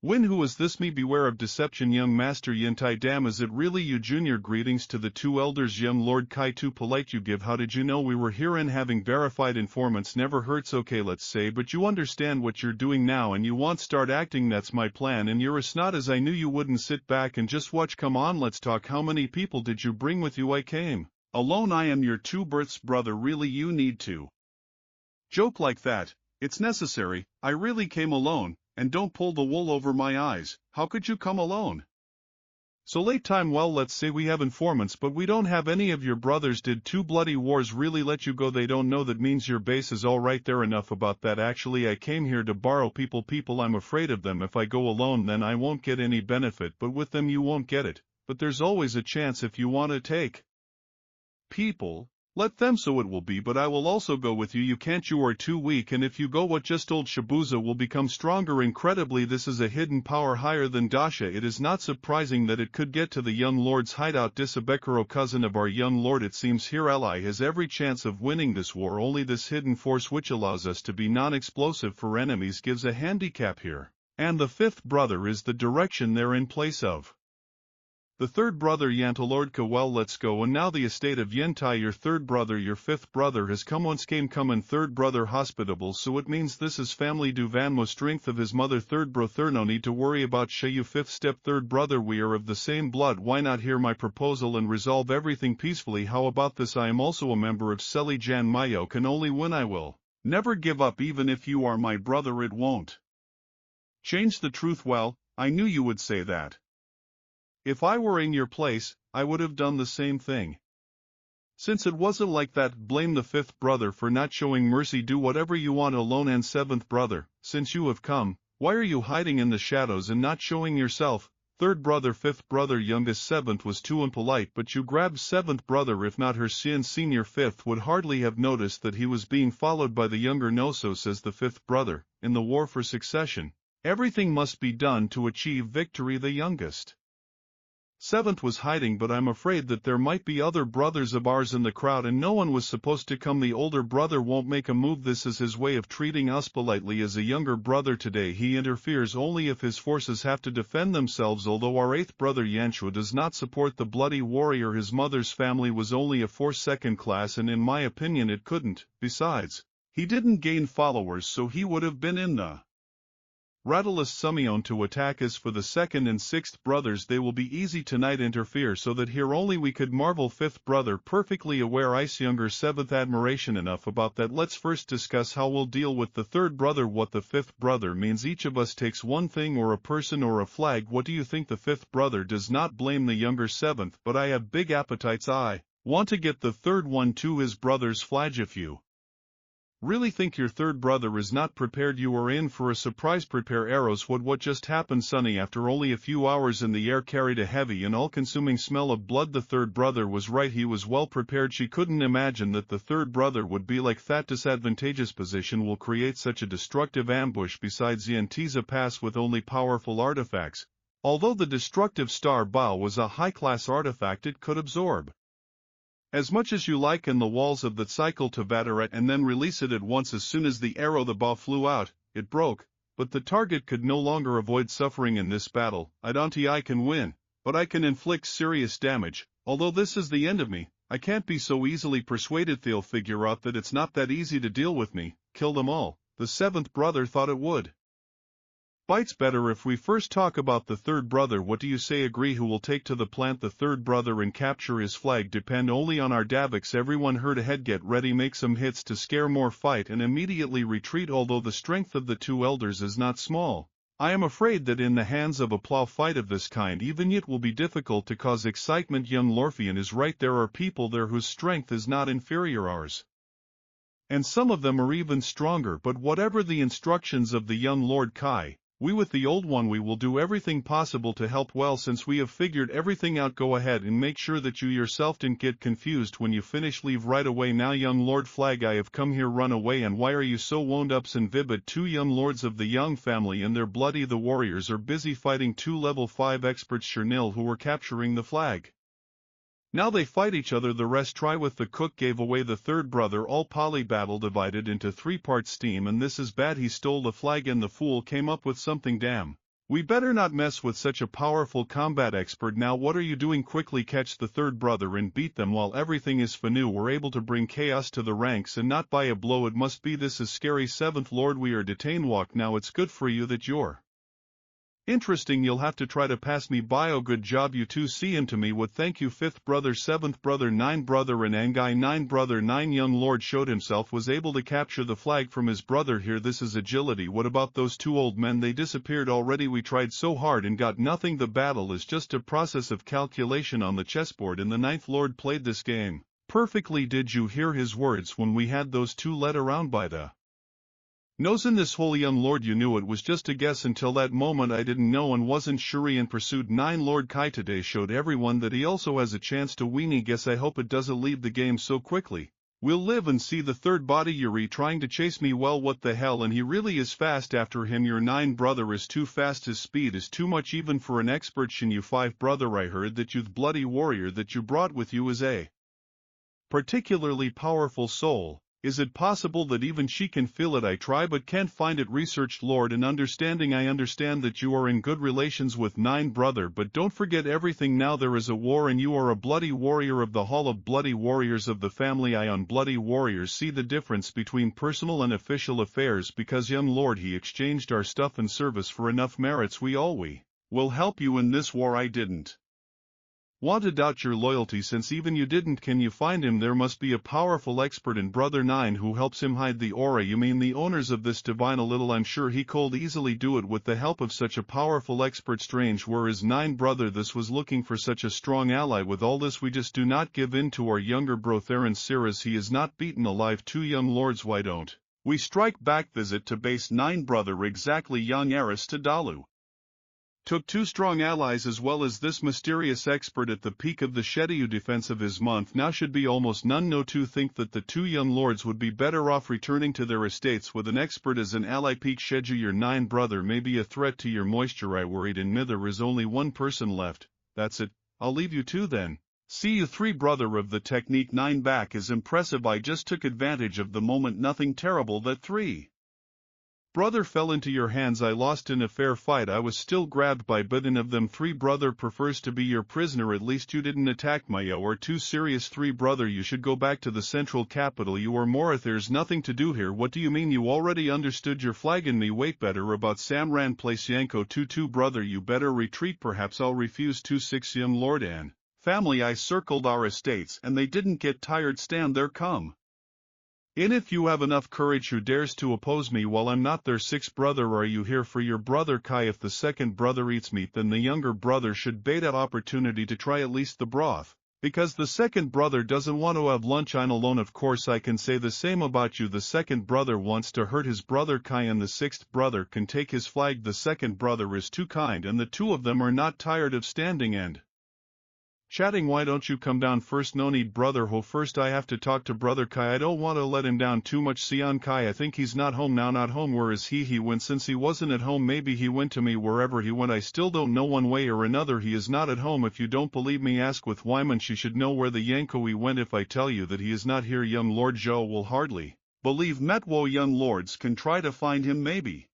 Win. Who is this? Me. Beware of deception. Young Master Yantai. Damn, is it really you? Junior. Greetings to the 2 elders. Young Lord Kai. Too polite you give. How did you know we were here? And having verified informants never hurts. Okay, let's say, but you understand what you're doing now and you won't start acting. That's my plan, and you're as not as I knew you wouldn't. Sit back and just watch. Come on, let's talk. How many people did you bring with you? I came alone. I am your 2 births brother. Really, you need to joke like that? It's necessary. I really came alone. And don't pull the wool over my eyes. How could you come alone so late? Time. Well, let's say we have informants, but we don't have any of your brothers. Did 2 bloody wars really let you go? They don't know. That means your base is all right there. Enough about that. Actually, I came here to borrow people. I'm afraid of them. If I go alone, then I won't get any benefit, but with them you won't get it. But there's always a chance if you want to take people. Let them. So it will be, but I will also go with you. You can't. You are too weak, and if you go, what just old Shibuza will become stronger incredibly. This is a hidden power higher than Dasha. It is not surprising that it could get to the young lord's hideout. Disabekuro, cousin of our young lord. It seems here ally has every chance of winning this war. Only this hidden force, which allows us to be non-explosive for enemies, gives a handicap here. And the 5th brother is the direction they're in place of. The 3rd brother Yantalordka. Well, let's go. And now the estate of Yentai. Your 3rd brother. Your 5th brother has come. Once came come, and 3rd brother hospitable. So it means this is family. Duvanmo, strength of his mother. 3rd brother. No need to worry about Shayu. 5th step. 3rd brother. We are of the same blood. Why not hear my proposal and resolve everything peacefully? How about this? I am also a member of Seli Jan Mayo. Can only win. I will Never give up even if you are my brother, it won't change the truth. Well, I knew you would say that. If I were in your place, I would have done the same thing. Since it wasn't like that, blame the fifth brother for not showing mercy. Do whatever you want alone. And seventh brother, since you have come, why are you hiding in the shadows and not showing yourself? Third brother, fifth brother, youngest seventh was too impolite, but you grabbed seventh brother. If not her sin, senior fifth would hardly have noticed that he was being followed by the younger. No, so says the fifth brother, in the war for succession, everything must be done to achieve victory. The youngest seventh was hiding, but I'm afraid that there might be other brothers of ours in the crowd and no one was supposed to come. The older brother won't make a move. This is his way of treating us politely. As a younger brother today, he interferes only if his forces have to defend themselves. Although our eighth brother Yanshua does not support the bloody warrior, his mother's family was only a force second class, and in my opinion it couldn't. Besides, he didn't gain followers, so he would have been in the Rattleless Sumion to attack. As for the second and sixth brothers, they will be easy tonight. Interfere so that here only we could marvel. Fifth brother perfectly aware. Ice younger seventh admiration. Enough about that. Let's first discuss how we'll deal with the third brother. What the fifth brother means. Each of us takes one thing, or a person or a flag. What do you think? The fifth brother does not blame the younger seventh, but I have big appetites. I want to get the third one too, his brother's flag. If you really think your third brother is not prepared, you are in for a surprise. Prepare arrows. What just happened? Sonny, after only a few hours in the air, carried a heavy and all-consuming smell of blood. The third brother was right, he was well prepared. She couldn't imagine that the third brother would be like that. Disadvantageous position will create such a destructive ambush. Besides, the Antiza pass with only powerful artifacts. Although the destructive star bow was a high-class artifact, it could absorb as much as you like in the walls of the cycle to Vataret and then release it at once. As soon as the arrow, the bow flew out, it broke, but the target could no longer avoid suffering in this battle. I can win, but I can inflict serious damage. Although this is the end of me, I can't be so easily persuaded. They'll figure out that it's not that easy to deal with me. Kill them all. The seventh brother thought it would. Bites better if we first talk about the third brother. What do you say? Agree. Who will take to the plant the third brother and capture his flag? Depend only on our Davix. Everyone heard ahead. Get ready. Make some hits to scare more. Fight and immediately retreat. Although the strength of the two elders is not small, I am afraid that in the hands of a plow fight of this kind, even it will be difficult to cause excitement. Young Lorphian is right. There are people there whose strength is not inferior ours, and some of them are even stronger. But whatever the instructions of the young Lord Kai, we with the old one, we will do everything possible to help. Well, since we have figured everything out, go ahead and make sure that you yourself didn't get confused when you finish. Leave right away. Now, young Lord Flag, I have come here. Run away. And why are you so wound up? And Vivid, two young lords of the young family, and they're bloody. The warriors are busy fighting two level 5 experts Chernil who were capturing the flag. Now they fight each other. The rest try with the cook. Gave away the third brother. All poly battle divided into 3 parts. Steam, and this is bad. He stole the flag and the fool came up with something. Damn. We better not mess with such a powerful combat expert. Now what are you doing? Quickly catch the third brother and beat them while everything is fanu. We're able to bring chaos to the ranks and not by a blow. It must be. This is scary. Seventh Lord, we are detained. Walk now. It's good for you that you're interesting. You'll have to try to pass me by. Oh, good job. You two see him to me. What? Thank you. Fifth brother, seventh brother, 9 brother, and Angai 9 brother 9. Young Lord showed himself, was able to capture the flag from his brother here. This is agility. What about those 2 old men? They disappeared already. We tried so hard and got nothing. The battle is just a process of calculation on the chessboard, and the 9th Lord played this game perfectly. Did you hear his words when we had those 2 led around by the nose in this hole? Young Lord, you knew it was just a guess. Until that moment I didn't know and wasn't sure. And pursued 9 Lord Kai today showed everyone that he also has a chance to weenie. Guess I hope it doesn't leave the game so quickly. We'll live and see. The third body. Yuri trying to chase me. Well, what the hell? And he really is fast after him. Your 9 brother is too fast. His speed is too much even for an expert. Shin you 5 brother, I heard that you bloody warrior that you brought with you is a particularly powerful soul. Is it possible that even she can feel it? I try but can't find it. Researched Lord and understanding. I understand that you are in good relations with 9 brother, but don't forget everything. Now there is a war and you are a bloody warrior of the Hall of Bloody Warriors of the family. I on bloody warriors see the difference between personal and official affairs. Because young Lord, he exchanged our stuff and service for enough merits. We will help you in this war. I didn't Want to doubt your loyalty since even you didn't? Can you find him? There must be a powerful expert in Brother 9 who helps him hide the aura. You mean the owners of this divine? A little. I'm sure he could easily do it with the help of such a powerful expert. Strange were his 9 brother. This was looking for such a strong ally. With all this we just do not give in to our younger bro Theron Siras. He is not beaten alive. 2 young lords, why don't we strike back? Visit to base 9 brother. Exactly. Young Eris to Dalu took 2 strong allies as well as this mysterious expert at the peak of the Shedyu defense of his month. Now should be almost none. No to think that the 2 young lords would be better off returning to their estates with an expert as an ally. Peak Shedyu, your 9 brother may be a threat to your moisture. I worried in me there is only 1 person left. That's it. I'll leave you 2 then. See you 3 brother of the technique 9 back is impressive. I just took advantage of the moment. Nothing terrible. That 3 brother fell into your hands. I lost in a fair fight. I was still grabbed by bitten of them. 3 brother prefers to be your prisoner. At least you didn't attack Maya or too serious. 3 brother, you should go back to the central capital. You are Morith. There's nothing to do here. What do you mean? You already understood your flag and me. Wait, better about Samran place. Yanko 2 brother, you better retreat. Perhaps I'll refuse. 6 young lord and family. I circled our estates and they didn't get tired. Stand there. Come in if you have enough courage. Who dares to oppose me while I'm not there? 6 brother, are you here for your brother Kai? If the second brother eats meat, then the younger brother should bait that opportunity to try at least the broth, because the second brother doesn't want to have lunch. I'm alone. Of course I can say the same about you. The second brother wants to hurt his brother Kai and the 6th brother can take his flag. The second brother is too kind and the 2 of them are not tired of standing and chatting. Why don't you come down first? No need brother Ho. First I have to talk to brother Kai. I don't want to let him down too much. Sion Kai, I think he's not home now. Not home? Where is he? He went. Since he wasn't at home, maybe he went to me. Wherever he went I still don't know. One way or another he is not at home. If you don't believe me, ask with Wyman. She should know where the Yankoi went. If I tell you that he is not here, young Lord Zhou will hardly believe. Metwo young lords can try to find him. Maybe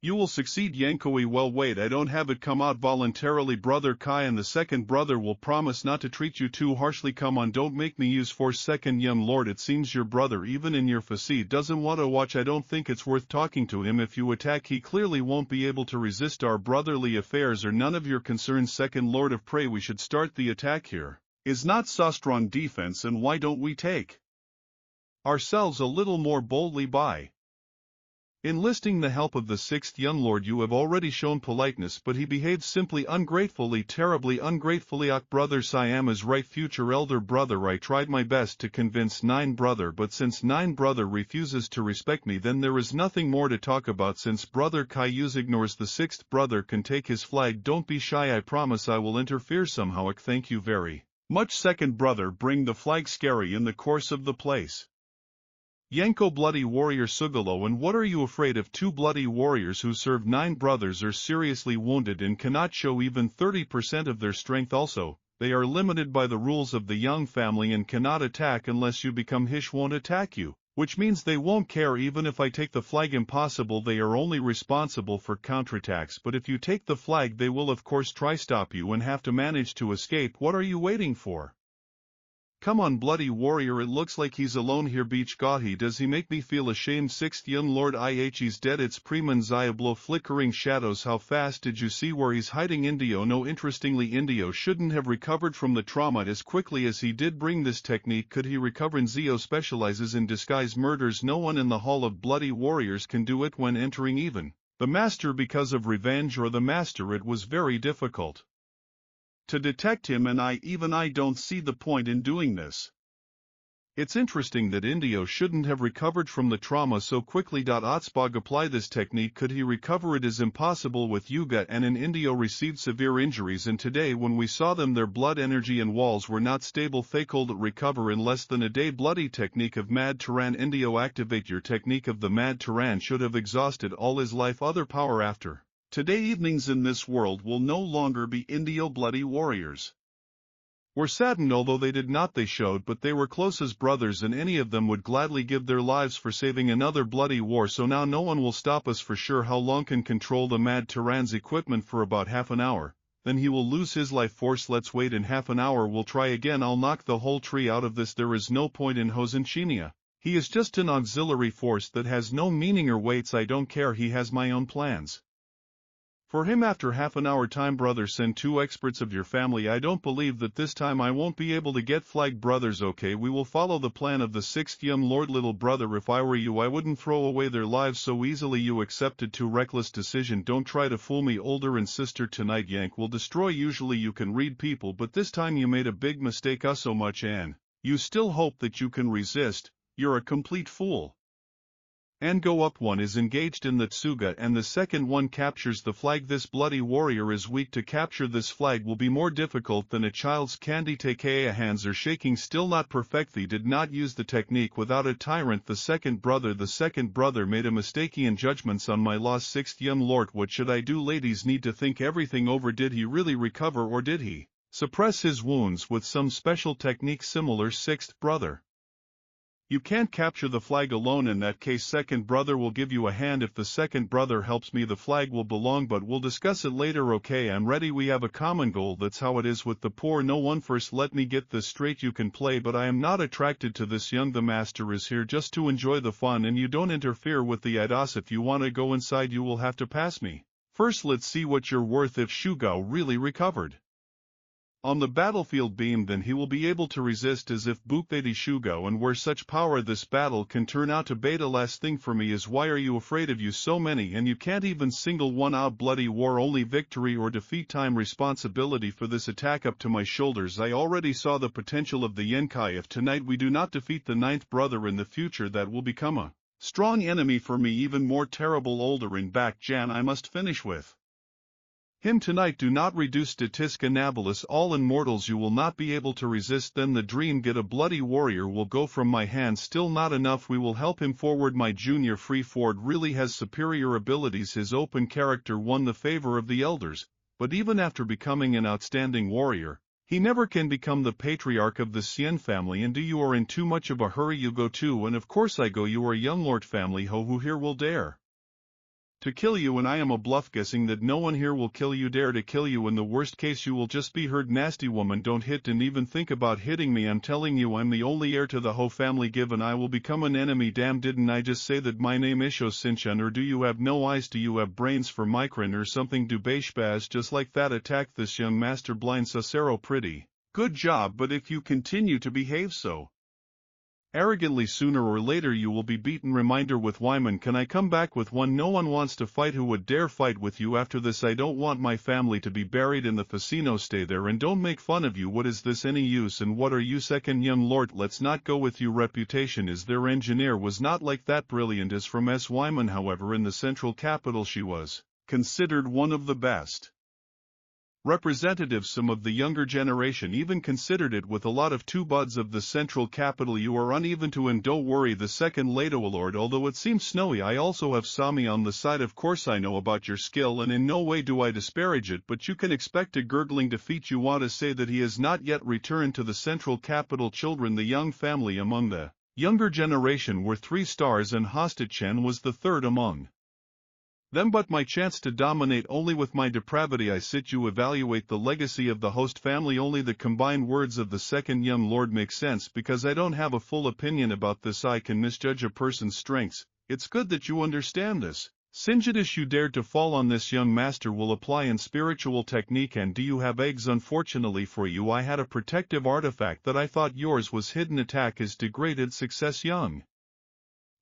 you will succeed. Yankoi, well wait, I don't have it come out voluntarily. Brother Kai and the second brother will promise not to treat you too harshly. Come on, don't make me use force. Second young lord, it seems your brother even in your facade doesn't want to watch. I don't think it's worth talking to him. If you attack he clearly won't be able to resist. Our brotherly affairs are none of your concern. Second lord of prey, we should start the attack here. Is not so strong defense, and why don't we take ourselves a little more boldly by enlisting the help of the 6th young lord? You have already shown politeness, but he behaves simply ungratefully, terribly ungratefully. Brother Siam is right. Future elder brother, I tried my best to convince 9 brother, but since 9 brother refuses to respect me, then there is nothing more to talk about. Since brother Kaius ignores the 6th brother can take his flag. Don't be shy, I promise I will interfere somehow. Thank you very much. Second brother, bring the flag. Scary in the course of the place. Yanko bloody warrior Sugalo. And what are you afraid of? 2 bloody warriors who serve 9 brothers are seriously wounded and cannot show even 30% of their strength. Also, they are limited by the rules of the young family and cannot attack unless you become Hish. Won't attack you, which means they won't care even if I take the flag. Impossible. They are only responsible for counterattacks, but if you take the flag they will of course try stop you and have to manage to escape. What are you waiting for? Come on bloody warrior, it looks like he's alone here. Beach Gahi, does he make me feel ashamed? 6th young lord, he's dead. It's Preman blow flickering shadows. How fast did you see where he's hiding? Indio, no. Interestingly, Indio shouldn't have recovered from the trauma as quickly as he did. Bring this technique. Could he recover? Zio specializes in disguise murders. No one in the hall of bloody warriors can do it when entering, even the master, because of revenge or the master. It was very difficult to detect him, and I don't see the point in doing this. It's interesting that Indio shouldn't have recovered from the trauma so quickly. Otsbog, apply this technique. Could he recover? It is impossible with Yuga and an Indio received severe injuries, and today when we saw them their blood energy and walls were not stable. They could recover in less than a day. Bloody technique of Mad Tyran. Indio, activate your technique of the Mad Tyran. Should have exhausted all his life other power after today. Evenings in this world will no longer be. Indio bloody warriors were saddened, although they did not. They showed, but they were close as brothers, and any of them would gladly give their lives for saving another bloody war. So now no one will stop us for sure. How long can control the Mad Tyran's equipment? For about half an hour. Then he will lose his life force. Let's wait. In half an hour we'll try again. I'll knock the whole tree out of this. There is no point in Hosenchinia. He is just an auxiliary force that has no meaning or weights. I don't care. He has my own plans. For him after half an hour time brother send 2 experts of your family. I don't believe that this time I won't be able to get flag brothers. Okay, we will follow the plan of the 6th young lord. Little brother, if I were you I wouldn't throw away their lives so easily. You accepted too reckless decision. Don't try to fool me. Older and sister tonight yank will destroy. Usually you can read people but this time you made a big mistake. So much and you still hope that you can resist. You're a complete fool. And go up. One is engaged in the tsuga and the second one captures the flag. This bloody warrior is weak. To capture this flag will be more difficult than a child's candy. Takea hands are shaking still not perfectly. Did not use the technique without a tyrant. The second brother made a mistake in judgments on my loss. 6th young lord, what should I do? Ladies need to think everything over. Did he really recover or did he suppress his wounds with some special technique similar? 6th brother, you can't capture the flag alone. In that case second brother will give you a hand. If the second brother helps me the flag will belong, but we'll discuss it later. Okay, I'm ready. We have a common goal. That's how it is with the poor. No one. First let me get this straight. You can play but I am not attracted to this young. The master is here just to enjoy the fun and you don't interfere with the idos. If you want to go inside you will have to pass me first. Let's see what you're worth. If Shugao really recovered on the battlefield beam then he will be able to resist as if Bukbedi Shugo and where such power this battle can turn out to beta. Last thing for me is why are you afraid of you so many and you can't even single one out. Bloody war, only victory or defeat time. Responsibility for this attack up to my shoulders. I already saw the potential of the Yenkai. If tonight we do not defeat the 9th brother in the future that will become a strong enemy for me, even more terrible. Older in back Jan, I must finish with him tonight. Do not reduce Statiska Nabilis. All immortals you will not be able to resist. Then the dream. Get a bloody warrior will go from my hand. Still not enough. We will help him forward. My junior Free Ford really has superior abilities. His open character won the favor of the elders, but even after becoming an outstanding warrior, he never can become the patriarch of the Sien family. And do you are in too much of a hurry? You go too, and of course I go. You are young lord family. Who here will dare to kill you? And I am a bluff guessing that no one here will kill you, dare to kill you. In the worst case you will just be heard. Nasty woman, don't hit and even think about hitting me. I'm telling you I'm the only heir to the Ho family. Given I will become an enemy. Damn, didn't I just say that my name is Shinchan? Or do you have no eyes? Do you have brains for Micron or something? Do Bashbaz just like that attack this young master blind Sasero? Pretty good job, but if you continue to behave so arrogantly sooner or later you will be beaten. Reminder with Wyman, can I come back with one? No one wants to fight. Who would dare fight with you after this? I don't want my family to be buried in the Fasino. Stay there and don't make fun of you. What is this any use? And what are you? Second young lord, let's not go with you. Reputation is their engineer was not like that brilliant as from S. Wyman. However, in the central capital she was considered one of the best representatives. Some of the younger generation even considered it with a lot of two buds of the central capital. You are uneven to and don't worry. The second Lato Lord, although it seems snowy, I also have Sami on the side. Of course I know about your skill and in no way do I disparage it, but you can expect a gurgling defeat. You want to say that he has not yet returned to the central capital. Children, the young family among the younger generation were 3 stars and Hostachen was the third among them, but my chance to dominate only with my depravity. I sit you evaluate the legacy of the host family. Only the combined words of the second young lord make sense because I don't have a full opinion about this. I can misjudge a person's strengths. It's good that you understand this. Sinjidis, you dared to fall on this young master will apply in spiritual technique. And do you have eggs? Unfortunately for you I had a protective artifact that I thought yours was. Hidden attack is degraded. Success young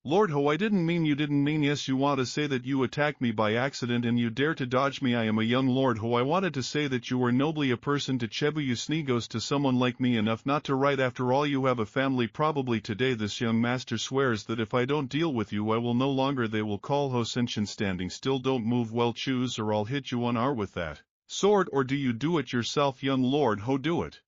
Lord Ho, I didn't mean. You didn't mean. Yes, you want to say that you attacked me by accident and you dare to dodge me. I am a young Lord Ho. I wanted to say that you were nobly a person to Chebu. You sneegos to someone like me enough not to write. After all, you have a family probably today. This young master swears that if I don't deal with you I will no longer. They will call Ho Senshin. Standing still, don't move. Well, choose or I'll hit you on R with that sword. Or do you do it yourself? Young Lord Ho, do it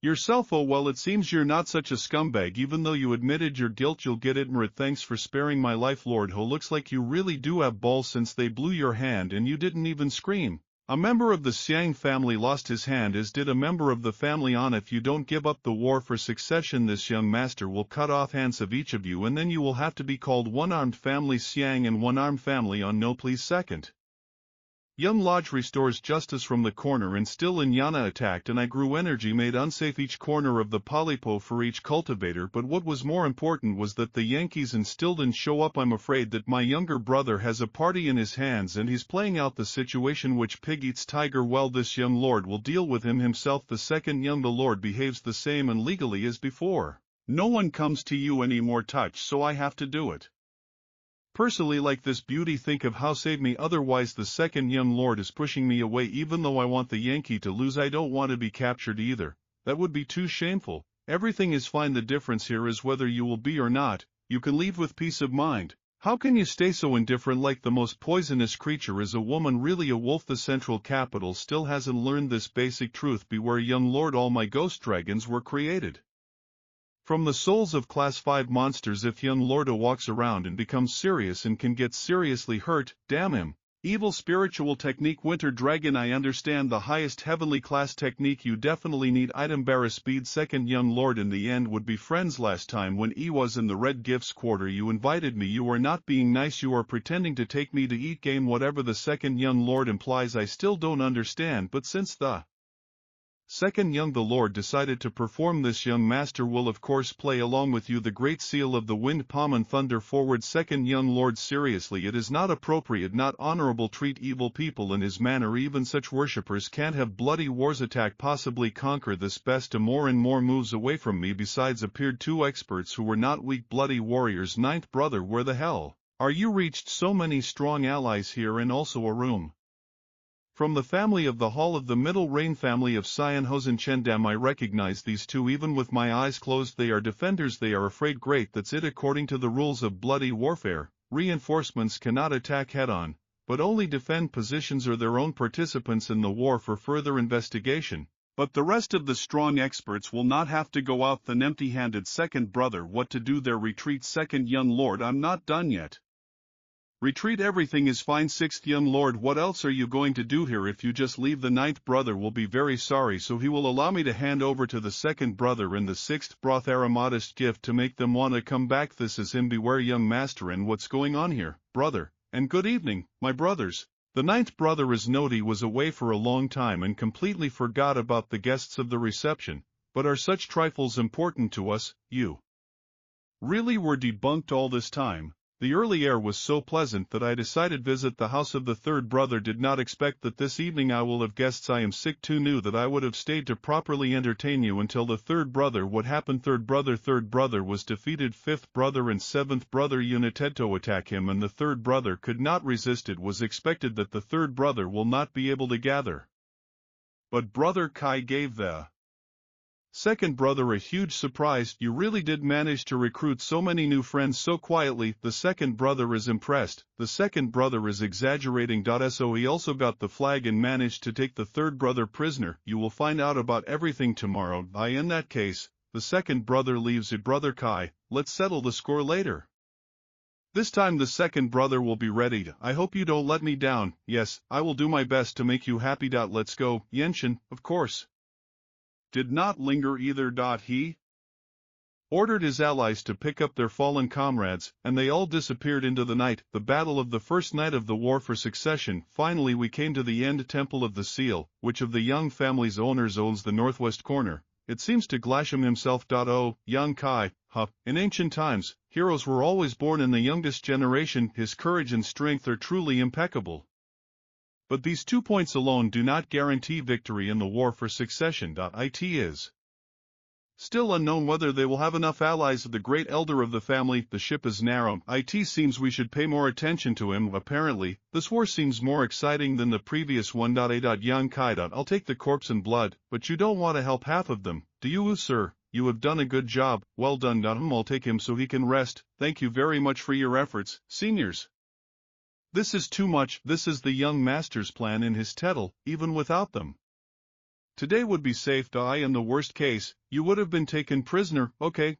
yourself. Oh well, it seems you're not such a scumbag. Even though you admitted your guilt, you'll get it. Mrit, thanks for sparing my life. Lord Ho, looks like you really do have balls since they blew your hand and you didn't even scream. A member of the Siang family lost his hand, as did a member of the family on. If you don't give up the war for succession, this young master will cut off hands of each of you and then you will have to be called one-armed family Siang and one-armed family on. No please. Second Young Lodge restores justice from the corner and still Inyana attacked and I grew energy made unsafe each corner of the polypo for each cultivator but what was more important was that the Yankees and still didn't show up. I'm afraid that my younger brother has a party in his hands and he's playing out the situation which pig eats tiger. Well, this young lord will deal with him himself. The second young the lord behaves the same and legally as before. No one comes to you anymore touch so I have to do it. Personally like this beauty think of how save me otherwise the second young lord is pushing me away even though I want the Yankee to lose. I don't want to be captured either, that would be too shameful. Everything is fine, the difference here is whether you will be or not. You can leave with peace of mind. How can you stay so indifferent like the most poisonous creature is a woman, really a wolf? The central capital still hasn't learned this basic truth. Beware young lord, all my ghost dragons were created from the souls of class 5 monsters. If young Lorda walks around and becomes serious and can get seriously hurt, damn him. Evil spiritual technique winter dragon. I understand the highest heavenly class technique you definitely need. Item bearer speed. Second young lord, in the end would be friends. Last time when E was in the red gifts quarter you invited me. You are not being nice, you are pretending to take me to eat game. Whatever the second young lord implies I still don't understand, but since the second young the lord decided to perform this, young master will of course play along with you. The great seal of the wind, palm and thunder forward. Second young lord, seriously it is not appropriate, not honorable, treat evil people in his manner. Even such worshippers can't have bloody wars. Attack, possibly conquer this. Best to more and more moves away from me. Besides appeared two experts who were not weak bloody warriors. Ninth brother, where the hell are you? Reached so many strong allies here and also a room from the family of the Hall of the Middle Rain, family of Sion Hosen Chendam. I recognize these two even with my eyes closed. They are defenders, they are afraid. Great, that's it. According to the rules of bloody warfare, reinforcements cannot attack head-on, but only defend positions or their own participants in the war for further investigation. But the rest of the strong experts will not have to go out then empty-handed. Second brother, what to do there? Retreat. Second young lord, I'm not done yet. Retreat, everything is fine. Sixth young lord, what else are you going to do here? If you just leave, the ninth brother will be very sorry, so he will allow me to hand over to the second brother in the sixth broth aromatist gift to make them want to come back. This is him. Beware young master, and what's going on here, brother? And good evening, my brothers. The ninth brother Isnodi was away for a long time and completely forgot about the guests of the reception, but are such trifles important to us? You really were debunked all this time. The early air was so pleasant that I decided visit the house of the third brother. Did not expect that this evening I will have guests. I am sick too. Knew that I would have stayed to properly entertain you until the third brother. What happened? Third brother was defeated. Fifth brother and seventh brother united to attack him and the third brother could not resist. It was expected that the third brother will not be able to gather, but brother Kai gave the second brother a huge surprise. You really did manage to recruit so many new friends so quietly. The second brother is impressed. The second brother is exaggerating. So he also got the flag and managed to take the third brother prisoner. You will find out about everything tomorrow. In that case, the second brother leaves it. Brother Kai, let's settle the score later. This time the second brother will be ready. I hope you don't let me down. Yes, I will do my best to make you happy. Let's go. Yenshin, of course, did not linger either. He ordered his allies to pick up their fallen comrades, and they all disappeared into the night. The battle of the first night of the war for succession. Finally we came to the end. Temple of the Seal. Which of the young family's owners owns the northwest corner? It seems to Glasham himself. Oh, young Kai, in ancient times, heroes were always born in the youngest generation. His courage and strength are truly impeccable. But these 2 points alone do not guarantee victory in the war for succession. It is still unknown whether they will have enough allies. The great elder of the family. The ship is narrow. It seems we should pay more attention to him. Apparently, this war seems more exciting than the previous one. Young Kai. I'll take the corpse and blood, but you don't want to help half of them, do you? Sir, you have done a good job. Well done. I'll take him so he can rest. Thank you very much for your efforts, seniors. This is too much. This is the young master's plan in his tettle. Even without them, today would be safe. In the worst case, you would have been taken prisoner. Okay.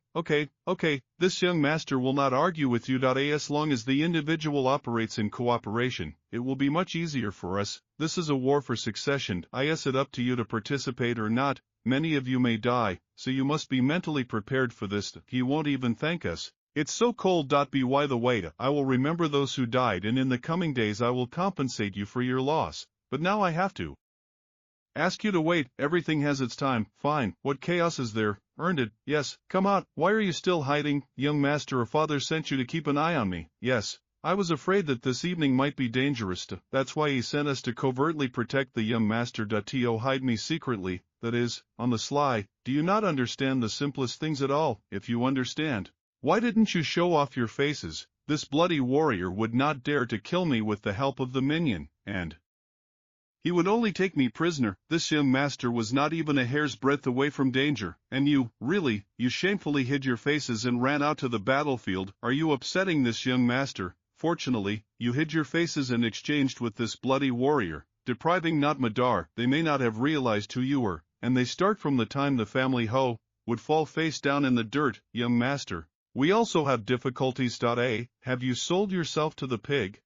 This young master will not argue with you. As long as the individual operates in cooperation, it will be much easier for us. This is a war for succession. It up to you to participate or not. Many of you may die, so you must be mentally prepared for this. He won't even thank us. It's so cold. By the way, I will remember those who died, and in the coming days I will compensate you for your loss, but now I have to ask you to wait. Everything has its time. Fine. What chaos is there? Earned it. Yes. Come out. Why are you still hiding? Young master or father sent you to keep an eye on me. Yes. I was afraid that this evening might be dangerous. That's why he sent us to covertly protect the young master. To hide me secretly, that is, on the sly. Do you not understand the simplest things at all? If you understand, why didn't you show off your faces? This bloody warrior would not dare to kill me with the help of the minion, and he would only take me prisoner. This young master was not even a hair's breadth away from danger, and you, really, you shamefully hid your faces and ran out to the battlefield. Are you upsetting this young master? Fortunately, you hid your faces and exchanged with this bloody warrior, depriving not Madar. They may not have realized who you were, and they start from the time the family would fall face down in the dirt. Young master, we also have difficulties. Have you sold yourself to the pig?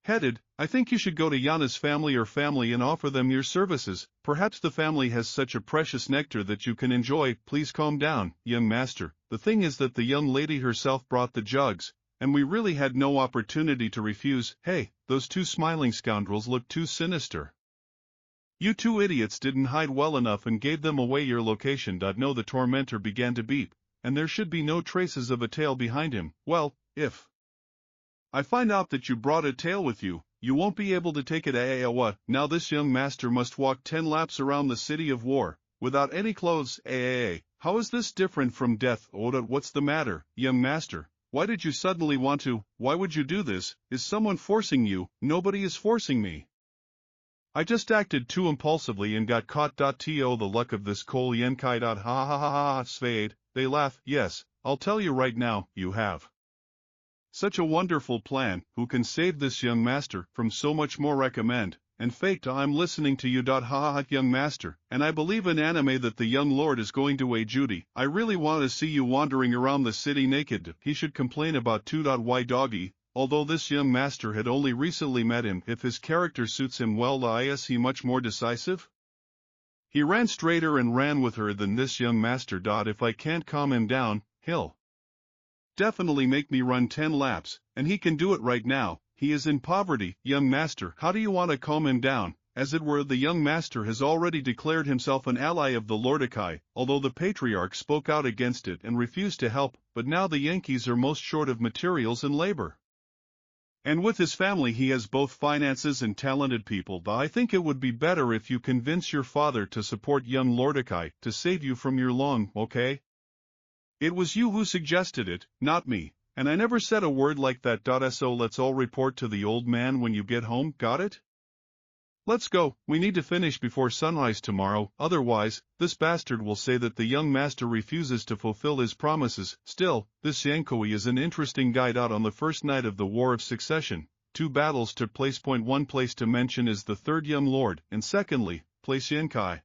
Headed, I think you should go to Yana's family and offer them your services. Perhaps the family has such a precious nectar that you can enjoy. Please calm down, young master. The thing is that the young lady herself brought the jugs, and we really had no opportunity to refuse. Hey, those two smiling scoundrels look too sinister. You two idiots didn't hide well enough and gave them away your location. No, the tormentor began to beep, and there should be no traces of a tail behind him. Well, if I find out that you brought a tail with you, you won't be able to take it. What? Now this young master must walk 10 laps around the city of war, without any clothes. How is this different from death? Oda, what's the matter, young master? Why did you suddenly want to? Why would you do this? Is someone forcing you? Nobody is forcing me. I just acted too impulsively and got caught. To the luck of this Cole Yenkai. Ha ha ha ha. Svade, they laugh. Yes, I'll tell you right now, you have such a wonderful plan. Who can save this young master from so much more? Recommend. And fate. I'm listening to you. Ha ha, young master, and I believe in anime that the young lord is going to a Judy. I really want to see you wandering around the city naked. He should complain about 2. Why doggy? Although this young master had only recently met him, if his character suits him well, is he much more decisive? He ran straighter and ran with her than this young master. If I can't calm him down, he'll definitely make me run 10 laps, and he can do it right now. He is in poverty. Young master, how do you want to calm him down? As it were, the young master has already declared himself an ally of the Lordikai, although the patriarch spoke out against it and refused to help, but now the Yankees are most short of materials and labor. And with his family he has both finances and talented people. I think it would be better if you convince your father to support young Lordikai, to save you from your long, okay? It was you who suggested it, not me, and I never said a word like that. So let's all report to the old man when you get home, got it? Let's go, we need to finish before sunrise tomorrow, otherwise, this bastard will say that the young master refuses to fulfill his promises. Still, this Yankoi is an interesting guide. Out on the first night of the War of Succession, 2 battles took place. One place to mention is the 3rd Young Lord, and secondly, place Yankai.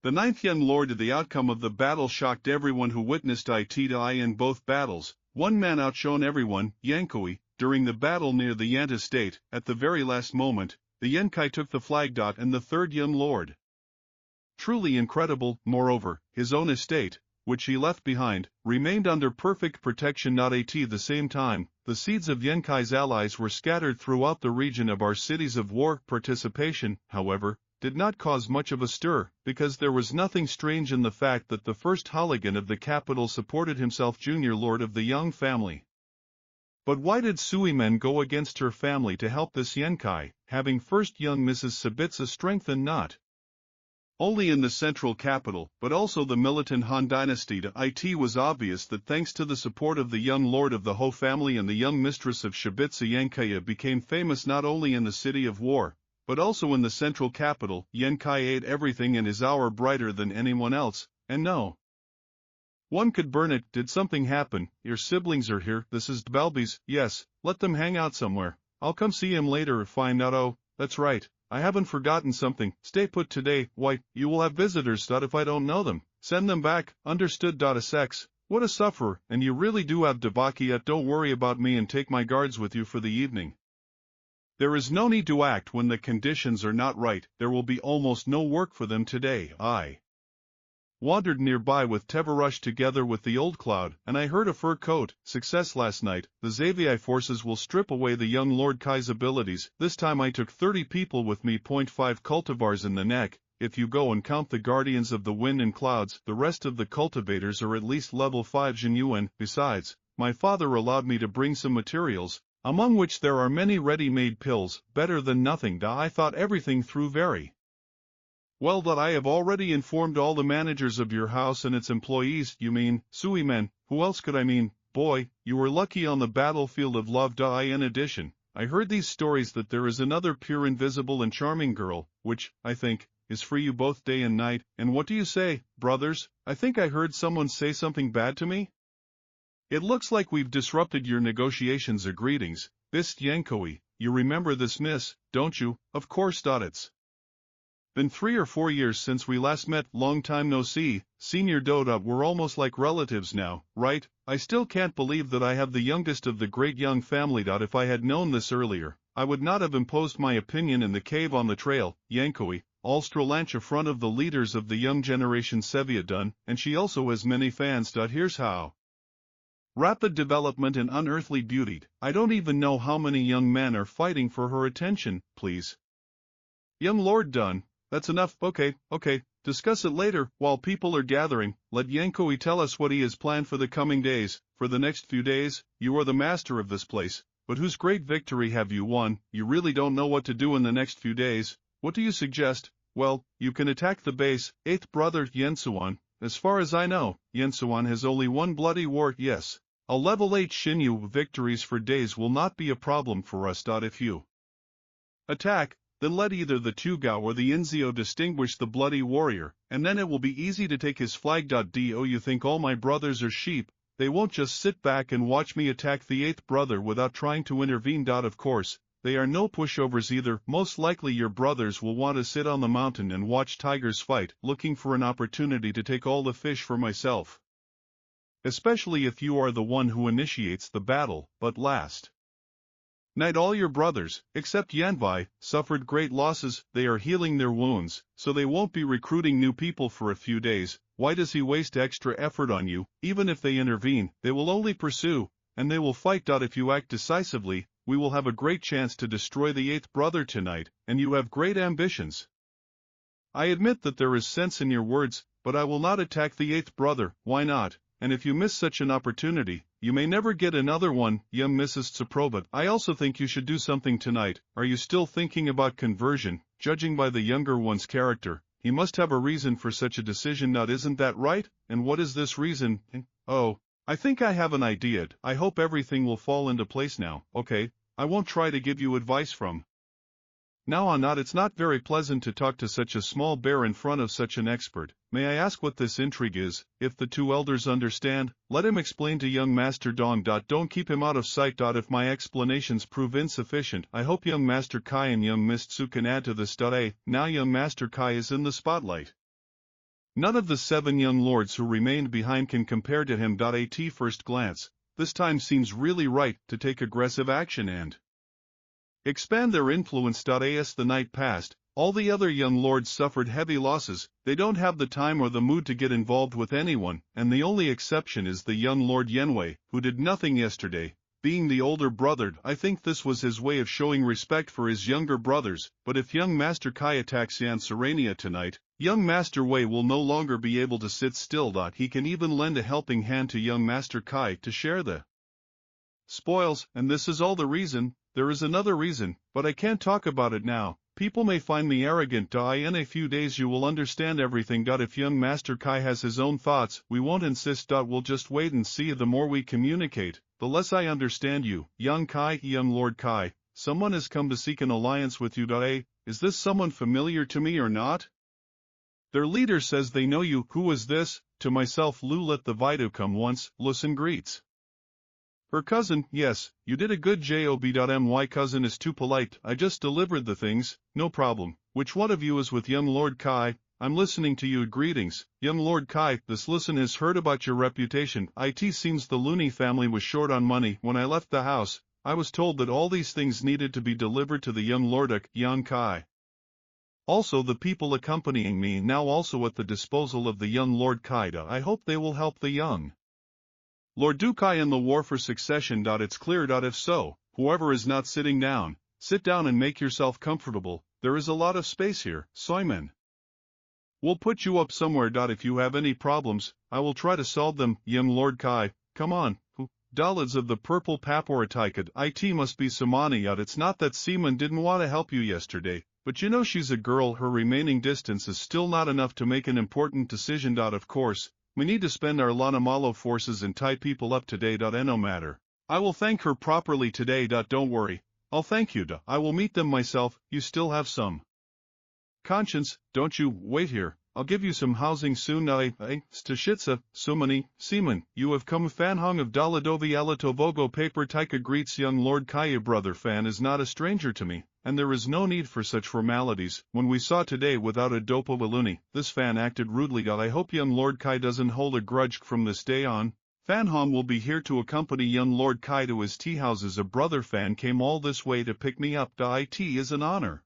The 9th Young Lord. The outcome of the battle shocked everyone who witnessed it. In both battles, one man outshone everyone, Yankoi. During the battle near the Yant estate, at the very last moment, the Yankai took the flag. And the 3rd Young Lord. Truly incredible. Moreover, his own estate, which he left behind, remained under perfect protection. At the same time, the seeds of Yankai's allies were scattered throughout the region of our cities of war. Participation, however, did not cause much of a stir, because there was nothing strange in the fact that the first Halligan of the capital supported himself junior lord of the Young family. But why did Suimen go against her family to help this Yankai, having first young Mrs. Sabitza strengthen not only in the central capital, but also the militant Han dynasty? It was obvious that thanks to the support of the young lord of the Ho family and the young mistress of Shibitsa, Yankaya became famous not only in the city of war, but also in the central capital. Yankai ate everything and is hour brighter than anyone else, and no one could burn it. Did something happen? Your siblings are here. This is Balby's. Yes, let them hang out somewhere. I'll come see him later if find out. Oh, that's right. I haven't forgotten something. Stay put today. Why, you will have visitors. If I don't know them, send them back. Understood. A sex. What a sufferer, and you really do have Debaki. Yet don't worry about me and take my guards with you for the evening. There is no need to act when the conditions are not right. There will be almost no work for them today. I wandered nearby with Tevarush together with the old Cloud, and I heard a fur coat, success last night. The Xavier forces will strip away the young Lord Kai's abilities. This time I took 30 people with me. 5 cultivars in the neck. If you go and count the Guardians of the Wind and Clouds, the rest of the cultivators are at least level 5 genuine. Besides, my father allowed me to bring some materials, among which there are many ready-made pills, better than nothing. I thought everything through very well. That I have already informed all the managers of your house and its employees. You mean, Suimen, who else could I mean? Boy, you were lucky on the battlefield of love. In addition, I heard these stories that there is another pure invisible and charming girl, which, I think, is for you both day and night. And what do you say, brothers? I think I heard someone say something bad to me? It looks like we've disrupted your negotiations. Greetings, Bist Yankoi. You remember this, miss, don't you? Of course. It's been 3 or 4 years since we last met. Long time no see, Senior Doda. We're almost like relatives now, right? I still can't believe that I have the youngest of the great young family. If I had known this earlier, I would not have imposed my opinion in the cave on the trail. Yankoi, Alstralancha, front of the leaders of the young generation. Sevia done, and she also has many fans. Here's how. Rapid development and unearthly beauty. I don't even know how many young men are fighting for her attention. Please. Young Lord Dunn. That's enough. Okay. Discuss it later. While people are gathering, let Yankoi tell us what he has planned for the coming days. For the next few days, you are the master of this place. But whose great victory have you won? You really don't know what to do in the next few days. What do you suggest? Well, you can attack the base. 8th brother Yensuan. As far as I know, Yensuan has only one bloody war. Yes. A level 8 Shinyu victories for days will not be a problem for us. If you attack, then let either the Tugao or the Inzio distinguish the bloody warrior, and then it will be easy to take his flag. Do you think all my brothers are sheep? They won't just sit back and watch me attack the 8th brother without trying to intervene. Of course, they are no pushovers either. Most likely your brothers will want to sit on the mountain and watch tigers fight, looking for an opportunity to take all the fish for myself. Especially if you are the one who initiates the battle. But last night all your brothers, except Yanbai, suffered great losses. They are healing their wounds, so they won't be recruiting new people for a few days. Why does he waste extra effort on you? Even if they intervene, they will only pursue, and they will fight. If you act decisively, we will have a great chance to destroy the 8th brother tonight, and you have great ambitions. I admit that there is sense in your words, but I will not attack the 8th brother. Why not? And if you miss such an opportunity, you may never get another one. Young Mrs. Tsuproba, I also think you should do something tonight. Are you still thinking about conversion? Judging by the younger one's character, he must have a reason for such a decision. Isn't that right? And what is this reason? Oh, I think I have an idea. I hope everything will fall into place now. Okay, I won't try to give you advice from now on. It's not very pleasant to talk to such a small bear in front of such an expert. May I ask what this intrigue is? If the 2 elders understand, let him explain to young Master Dong. Don't keep him out of sight. If my explanations prove insufficient, I hope young Master Kai and young Miss Tsu can add to this. Now young Master Kai is in the spotlight. None of the 7 young lords who remained behind can compare to him. At first glance, this time seems really right to take aggressive action and expand their influence. As the night passed, all the other young lords suffered heavy losses. They don't have the time or the mood to get involved with anyone, and the only exception is the young Lord Yenwei, who did nothing yesterday. Being the older brother, I think this was his way of showing respect for his younger brothers. But if young Master Kai attacks Yan Serenia tonight, young Master Wei will no longer be able to sit still. He can even lend a helping hand to young Master Kai to share the spoils, and this is all the reason. There is another reason, but I can't talk about it now. People may find me arrogant. In a few days you will understand everything. If young Master Kai has his own thoughts, we won't insist. We'll just wait and see. The more we communicate, the less I understand you. Young Kai, young Lord Kai, someone has come to seek an alliance with you. Is this someone familiar to me or not? Their leader says they know you. Who is this? To myself, Lu let the Vidu come once. Listen greets. Her cousin. Yes, you did a good job. My cousin is too polite. I just delivered the things. No problem. Which one of you is with young Lord Kai? I'm listening to you. Greetings, young Lord Kai. This listen has heard about your reputation. It seems the Looney family was short on money. When I left the house, I was told that all these things needed to be delivered to the young Lorduk, Yan Kai. Also the people accompanying me now also at the disposal of the young Lord Kaida. I hope they will help the young Lord Dukai in the war for succession. It's clear. If so, whoever is not sitting down, sit down and make yourself comfortable. There is a lot of space here, Soyman. We'll put you up somewhere. If you have any problems, I will try to solve them. Young Lord Kai, come on. Dalids of the purple Paporatikad, it must be Samani. It's not that Seaman didn't want to help you yesterday, but you know she's a girl. Her remaining distance is still not enough to make an important decision. Of course, we need to spend our Lanamalo forces and tie people up today. No matter. I will thank her properly today. Don't worry, I'll thank you. I will meet them myself. You still have some conscience, don't you? Wait here, I'll give you some housing soon. Stashitsa, Sumani, Seaman, you have come. Fanhong of Daladovi Alatovogo paper. Taika greets young Lord Kaya. Brother Fan is not a stranger to me, and there is no need for such formalities. When we saw today without a dopo baluni, this Fan acted rudely. I hope young Lord Kai doesn't hold a grudge from this day on. Fanhong will be here to accompany young Lord Kai to his tea houses. A brother Fan came all this way to pick me up. It is an honor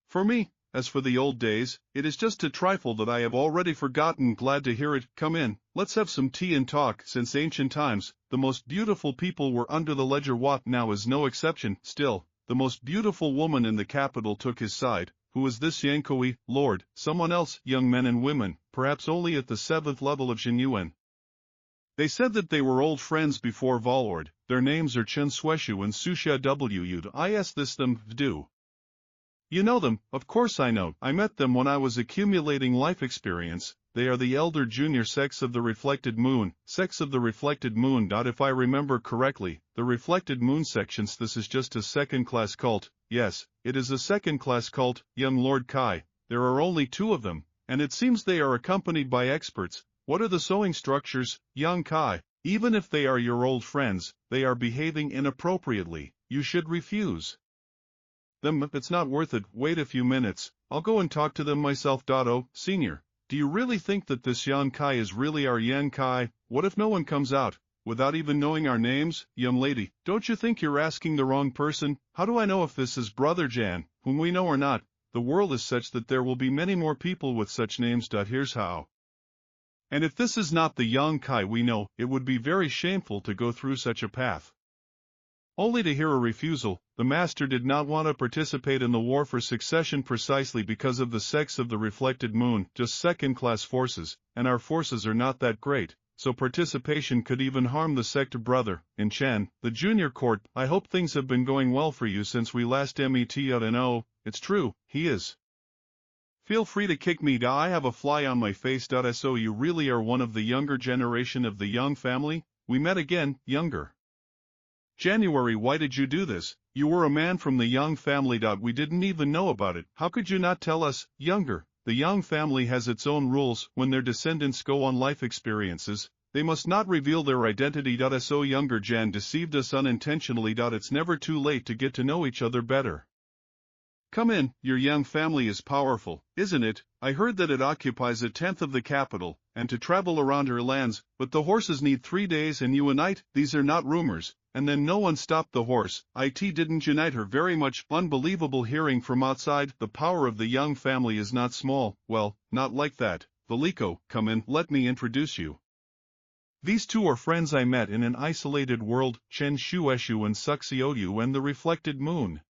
for me. As for the old days, it is just a trifle that I have already forgotten. Glad to hear it. Come in, let's have some tea and talk. Since ancient times, the most beautiful people were under the ledger. Wat now is no exception. Still, the most beautiful woman in the capital took his side. Who is this Yankoi, Lord? Someone else. Young men and women, perhaps only at the 7th level of Jinyuan. They said that they were old friends before Volord. Their names are Chen Sueshu and Susha Wud. I asked this them, do you know them? Of course I know. I met them when I was accumulating life experience. They are the elder junior sects of the reflected moon. Sects of the reflected moon. If I remember correctly, the reflected moon sections. This is just a second-class cult. Yes, it is a second-class cult, young Lord Kai. There are only 2 of them, and it seems they are accompanied by experts. What are the sewing structures, young Kai? Even if they are your old friends, they are behaving inappropriately. You should refuse them. If it's not worth it, wait a few minutes, I'll go and talk to them myself. Oh, Senior, do you really think that this Yan Kai is really our Yan Kai? What if no one comes out, without even knowing our names? Young lady, don't you think you're asking the wrong person? How do I know if this is Brother Jan, whom we know or not? The world is such that there will be many more people with such names. Here's how. And if this is not the Yang Kai we know, it would be very shameful to go through such a path. Only to hear a refusal. The master did not want to participate in the war for succession precisely because of the sex of the reflected moon, just second-class forces, and our forces are not that great, so participation could even harm the sect. Brother, in Chen, the junior court, I hope things have been going well for you since we last met. And oh, it's true, he is. Feel free to kick me. I have a fly on my face. So you really are one of the younger generation of the Young family? We met again, younger. January, why did you do this? You were a man from the Young family. We didn't even know about it. How could you not tell us, younger? The Young family has its own rules. When their descendants go on life experiences, they must not reveal their identity. So younger Jan deceived us unintentionally. It's never too late to get to know each other better. Come in, your Young family is powerful, isn't it? I heard that it occupies 1/10 of the capital, and to travel around her lands, but the horses need 3 days and you a night. These are not rumors. And then no one stopped the horse. It didn't unite her very much. Unbelievable. Hearing from outside, the power of the Young family is not small. Well, not like that. Veliko, come in, let me introduce you. These 2 are friends I met in an isolated world, Chen Shueshu and Suxioyu and the reflected moon.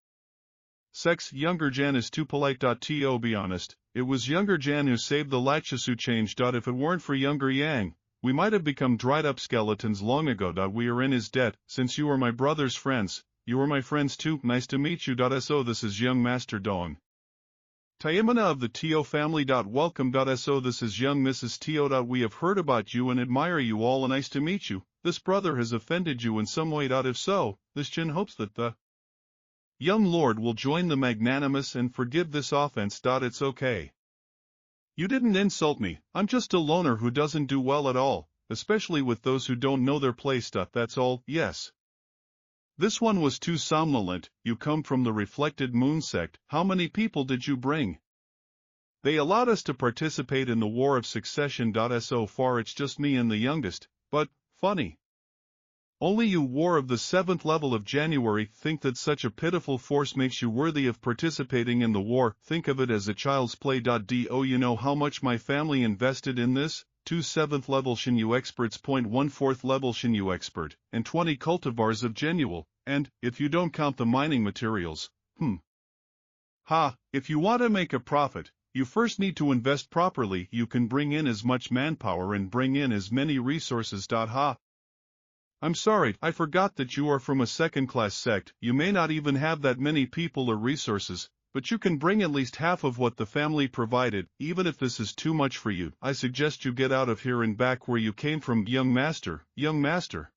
Sex, younger Jan is too polite. To be honest, it was younger Jan who saved the Lachasu change. If it weren't for younger Yang, we might have become dried-up skeletons long ago. We are in his debt. Since you are my brother's friends, you are my friends too. Nice to meet you. So this is young Master Dong Taimana of the Tio family. Welcome. So this is young Mrs. Tio. We have heard about you and admire you all. And nice to meet you. This brother has offended you in some way. If so, this Jin hopes that the young lord will join the magnanimous and forgive this offense. It's okay. You didn't insult me. I'm just a loner who doesn't do well at all, especially with those who don't know their place. That's all. Yes. This one was too somnolent. You come from the reflected moon sect. How many people did you bring? They allowed us to participate in the war of succession. So far it's just me and the youngest, but funny. Only you, war of the 7th level of January, think that such a pitiful force makes you worthy of participating in the war. Think of it as a child's play. Do you know how much my family invested in this? 2 7th level Shinyu experts, 1 4th level Shinyu expert, and 20 cultivars of Genual, and, if you don't count the mining materials, if you want to make a profit, you first need to invest properly. You can bring in as much manpower and bring in as many resources. I'm sorry, I forgot that you are from a second-class sect. You may not even have that many people or resources, but you can bring at least half of what the family provided. Even if this is too much for you, I suggest you get out of here and back where you came from. Young master, young master.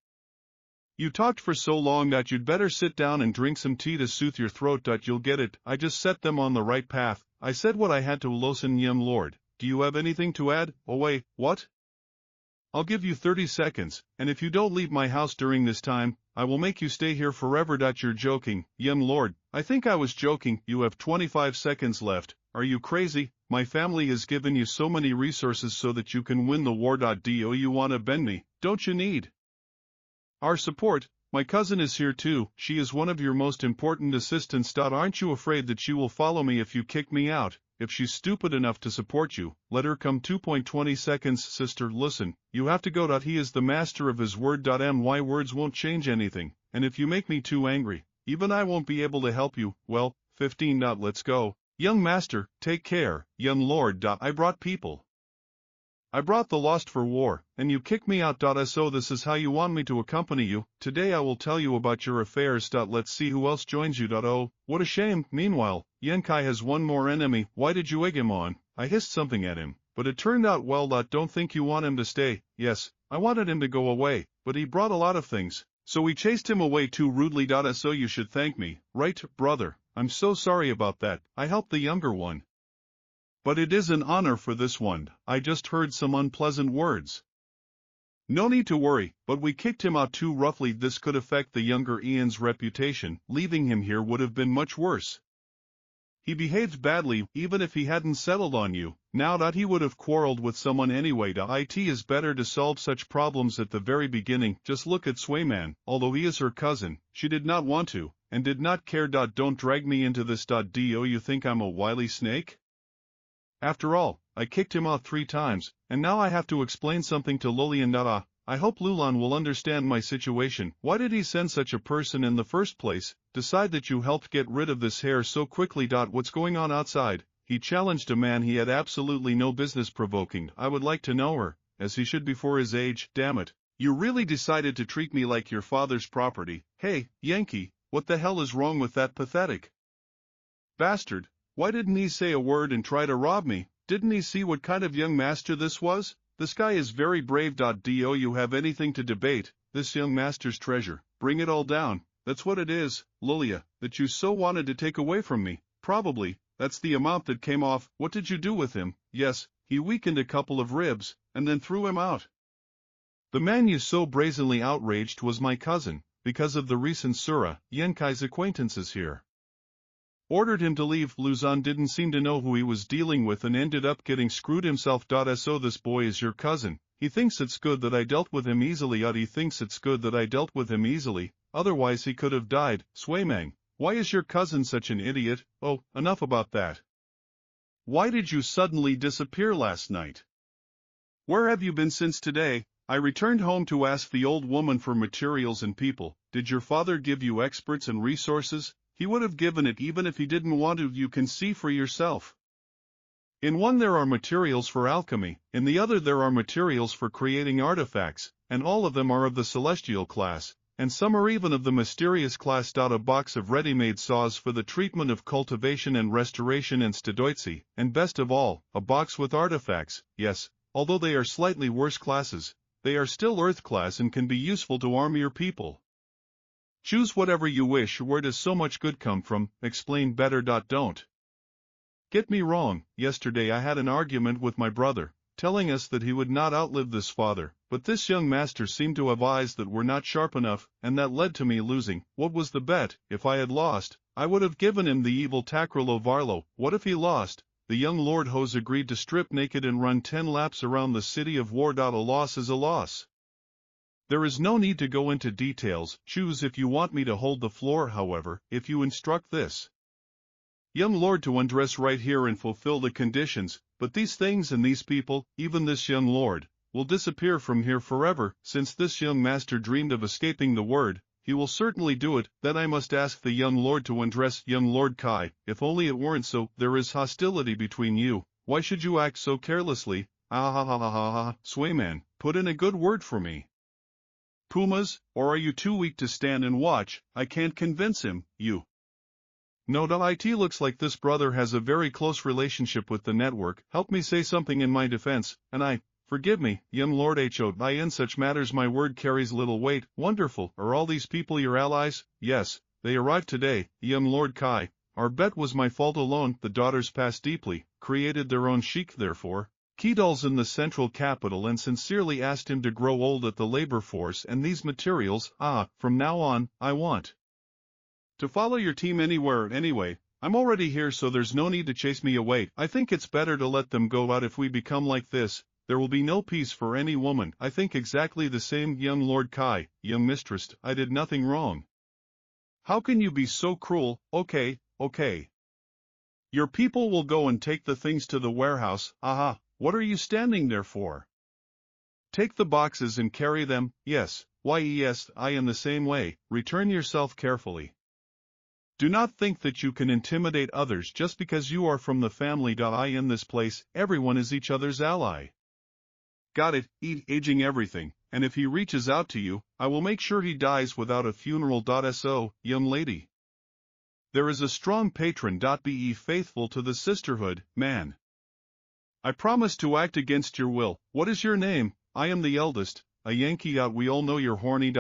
You talked for so long that you'd better sit down and drink some tea to soothe your throat. You'll get it. I just set them on the right path. I said what I had to. Listen, young lord, do you have anything to add? Oh wait, what? I'll give you 30 seconds, and if you don't leave my house during this time, I will make you stay here forever. You're joking, young lord. I think I was joking. You have 25 seconds left. Are you crazy? My family has given you so many resources so that you can win the war. Do you want to bend me? Don't you need our support? My cousin is here too. She is one of your most important assistants. Aren't you afraid that she will follow me if you kick me out? If she's stupid enough to support you, let her come. 2.20 seconds. Sister, listen, you have to go. He is the master of his word. My words won't change anything, and if you make me too angry, even I won't be able to help you. Well, 15. Let's go. Young master, take care. Young lord. I brought people. I brought the lost for war, and you kick me out. So this is how you want me to accompany you. Today I will tell you about your affairs. Let's see who else joins you. Oh, what a shame. Meanwhile, Yenkai has one more enemy. Why did you egg him on? I hissed something at him, but it turned out well. Don't think you want him to stay. Yes, I wanted him to go away, but he brought a lot of things, so we chased him away too rudely. So you should thank me, right, brother? I'm so sorry about that. I helped the younger one. But it is an honor for this one. I just heard some unpleasant words. No need to worry, but we kicked him out too roughly. This could affect the younger Ian's reputation. Leaving him here would have been much worse. He behaved badly, even if he hadn't settled on you. Now that he would have quarreled with someone anyway. It is better to solve such problems at the very beginning. Just look at Swayman. Although he is her cousin, she did not want to, and did not care. Don't drag me into this. Do you think I'm a wily snake? After all, I kicked him out 3 times, and now I have to explain something to Lilian. I hope Lulan will understand my situation. Why did he send such a person in the first place? Decide that you helped get rid of this hair so quickly. What's going on outside? He challenged a man he had absolutely no business provoking. I would like to know her, as he should before his age. Damn it. You really decided to treat me like your father's property. Hey, Yankee, what the hell is wrong with that pathetic bastard? Why didn't he say a word and try to rob me? Didn't he see what kind of young master this was? This guy is very brave. Do you have anything to debate? This young master's treasure. Bring it all down. That's what it is, Lilia, that you so wanted to take away from me. Probably, that's the amount that came off. What did you do with him? Yes, he weakened a couple of ribs, and then threw him out. The man you so brazenly outraged was my cousin, because of the recent Sura, Yenkai's acquaintances here. Ordered him to leave. Luzon didn't seem to know who he was dealing with and ended up getting screwed himself. So this boy is your cousin. He thinks it's good that I dealt with him easily. He thinks it's good that I dealt with him easily, otherwise he could have died. Swaymang, why is your cousin such an idiot? Oh, enough about that. Why did you suddenly disappear last night? Where have you been since today? I returned home to ask the old woman for materials and people. Did your father give you experts and resources? He would have given it even if he didn't want to. You can see for yourself. In one there are materials for alchemy, in the other there are materials for creating artifacts, and all of them are of the celestial class, and some are even of the mysterious class. A box of ready-made saws for the treatment of cultivation and restoration and stadoitsi, and best of all, a box with artifacts. Yes, although they are slightly worse classes, they are still earth class and can be useful to arm your people. Choose whatever you wish. Where does so much good come from? Explain better. Don't get me wrong, yesterday I had an argument with my brother, telling us that he would not outlive this father, but this young master seemed to have eyes that were not sharp enough, and that led to me losing. What was the bet? If I had lost, I would have given him the evil Takrolo Varlo. What if he lost? The young Lord Hose agreed to strip naked and run 10 laps around the city of war. A loss is a loss. There is no need to go into details. Choose if you want me to hold the floor. However, if you instruct this young lord to undress right here and fulfill the conditions, but these things and these people, even this young lord, will disappear from here forever. Since this young master dreamed of escaping the word, he will certainly do it. Then I must ask the young lord to undress. Young Lord Kai, if only it weren't so. There is hostility between you. Why should you act so carelessly? Ah ha ha ha ha ha. Swayman, put in a good word for me. Pumas, or are you too weak to stand and watch? I can't convince him, you. No, it looks like this brother has a very close relationship with the network. Help me say something in my defense, and forgive me, young Lord Ho. In such matters my word carries little weight. Wonderful. Are all these people your allies? Yes, they arrived today, young Lord Kai. Our bet was my fault alone. The daughters passed deeply, created their own sheik therefore. Keedall's in the central capital and sincerely asked him to grow old at the labor force and these materials. From now on, I want to follow your team anywhere. Anyway, I'm already here, so there's no need to chase me away. I think it's better to let them go out. If we become like this, there will be no peace for any woman. I think exactly the same, young Lord Kai. Young mistress, I did nothing wrong. How can you be so cruel? Okay. Your people will go and take the things to the warehouse. What are you standing there for? Take the boxes and carry them. Yes, I in the same way. Return yourself carefully. Do not think that you can intimidate others just because you are from the family. In this place, everyone is each other's ally. Got it, aging everything, and if he reaches out to you, I will make sure he dies without a funeral. So, young lady. There is a strong patron. Be faithful to the sisterhood, man. I promise to act against your will. What is your name? I am the eldest, a Yankee. We all know you're horny.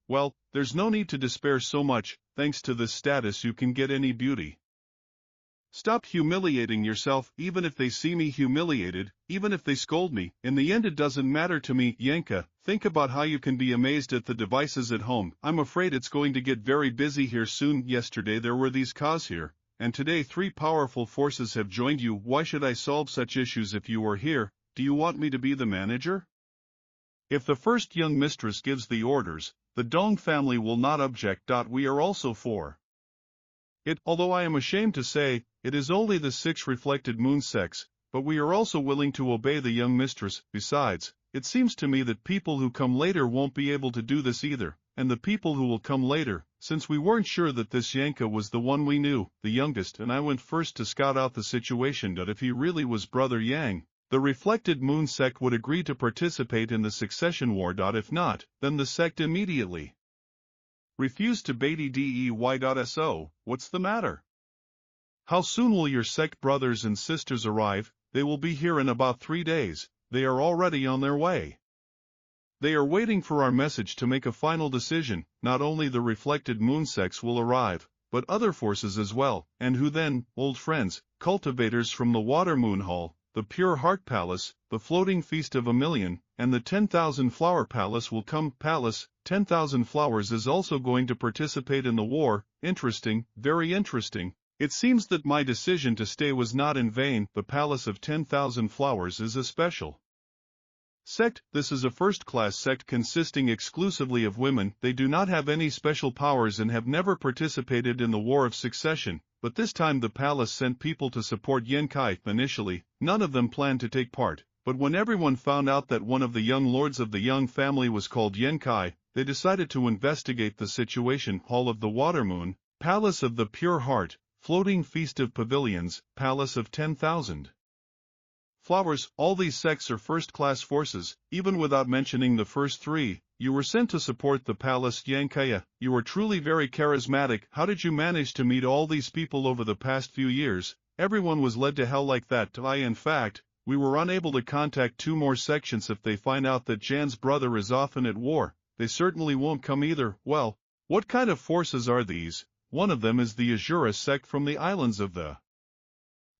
Well, there's no need to despair so much. Thanks to this status you can get any beauty. Stop humiliating yourself. Even if they see me humiliated, even if they scold me, in the end it doesn't matter to me. Yanka, think about how you can be amazed at the devices at home. I'm afraid it's going to get very busy here soon. Yesterday there were these cause here, and today 3 powerful forces have joined you. Why should I solve such issues if you are here? Do you want me to be the manager? If the first young mistress gives the orders, the Dong family will not object. We are also for it, although I am ashamed to say, it is only the 6 reflected moon sex, but we are also willing to obey the young mistress. Besides, it seems to me that people who come later won't be able to do this either, and the people who will come later, since we weren't sure that this Yanka was the one we knew, the youngest, and I went first to scout out the situation. If he really was Brother Yang, the reflected moon sect would agree to participate in the succession war. If not, then the sect immediately refused to dey. What's the matter? How soon will your sect brothers and sisters arrive? They will be here in about 3 days. They are already on their way. They are waiting for our message to make a final decision. Not only the reflected moon sects will arrive, but other forces as well. And who then? Old friends, cultivators from the Water Moon Hall, the Pure Heart Palace, the Floating Feast of a Million, and the 10,000 Flower Palace will come. Palace, 10,000 Flowers is also going to participate in the war. Interesting, very interesting. It seems that my decision to stay was not in vain. The Palace of 10,000 Flowers is a special sect. This is a first-class sect consisting exclusively of women. They do not have any special powers and have never participated in the War of Succession, but this time the palace sent people to support Yen Kai. Initially, none of them planned to take part, but when everyone found out that one of the young lords of the young family was called Yen Kai, they decided to investigate the situation. Hall of the Water Moon, Palace of the Pure Heart, Floating Feast of Pavilions, Palace of 10,000 Flowers. All these sects are first-class forces. Even without mentioning the first 3, you were sent to support the palace. Yankaya, you are truly very charismatic. How did you manage to meet all these people over the past few years? Everyone was led to hell like that. In fact, we were unable to contact 2 more sections. If they find out that Jan's brother is often at war, they certainly won't come either. Well, what kind of forces are these? One of them is the Azura sect from the islands of the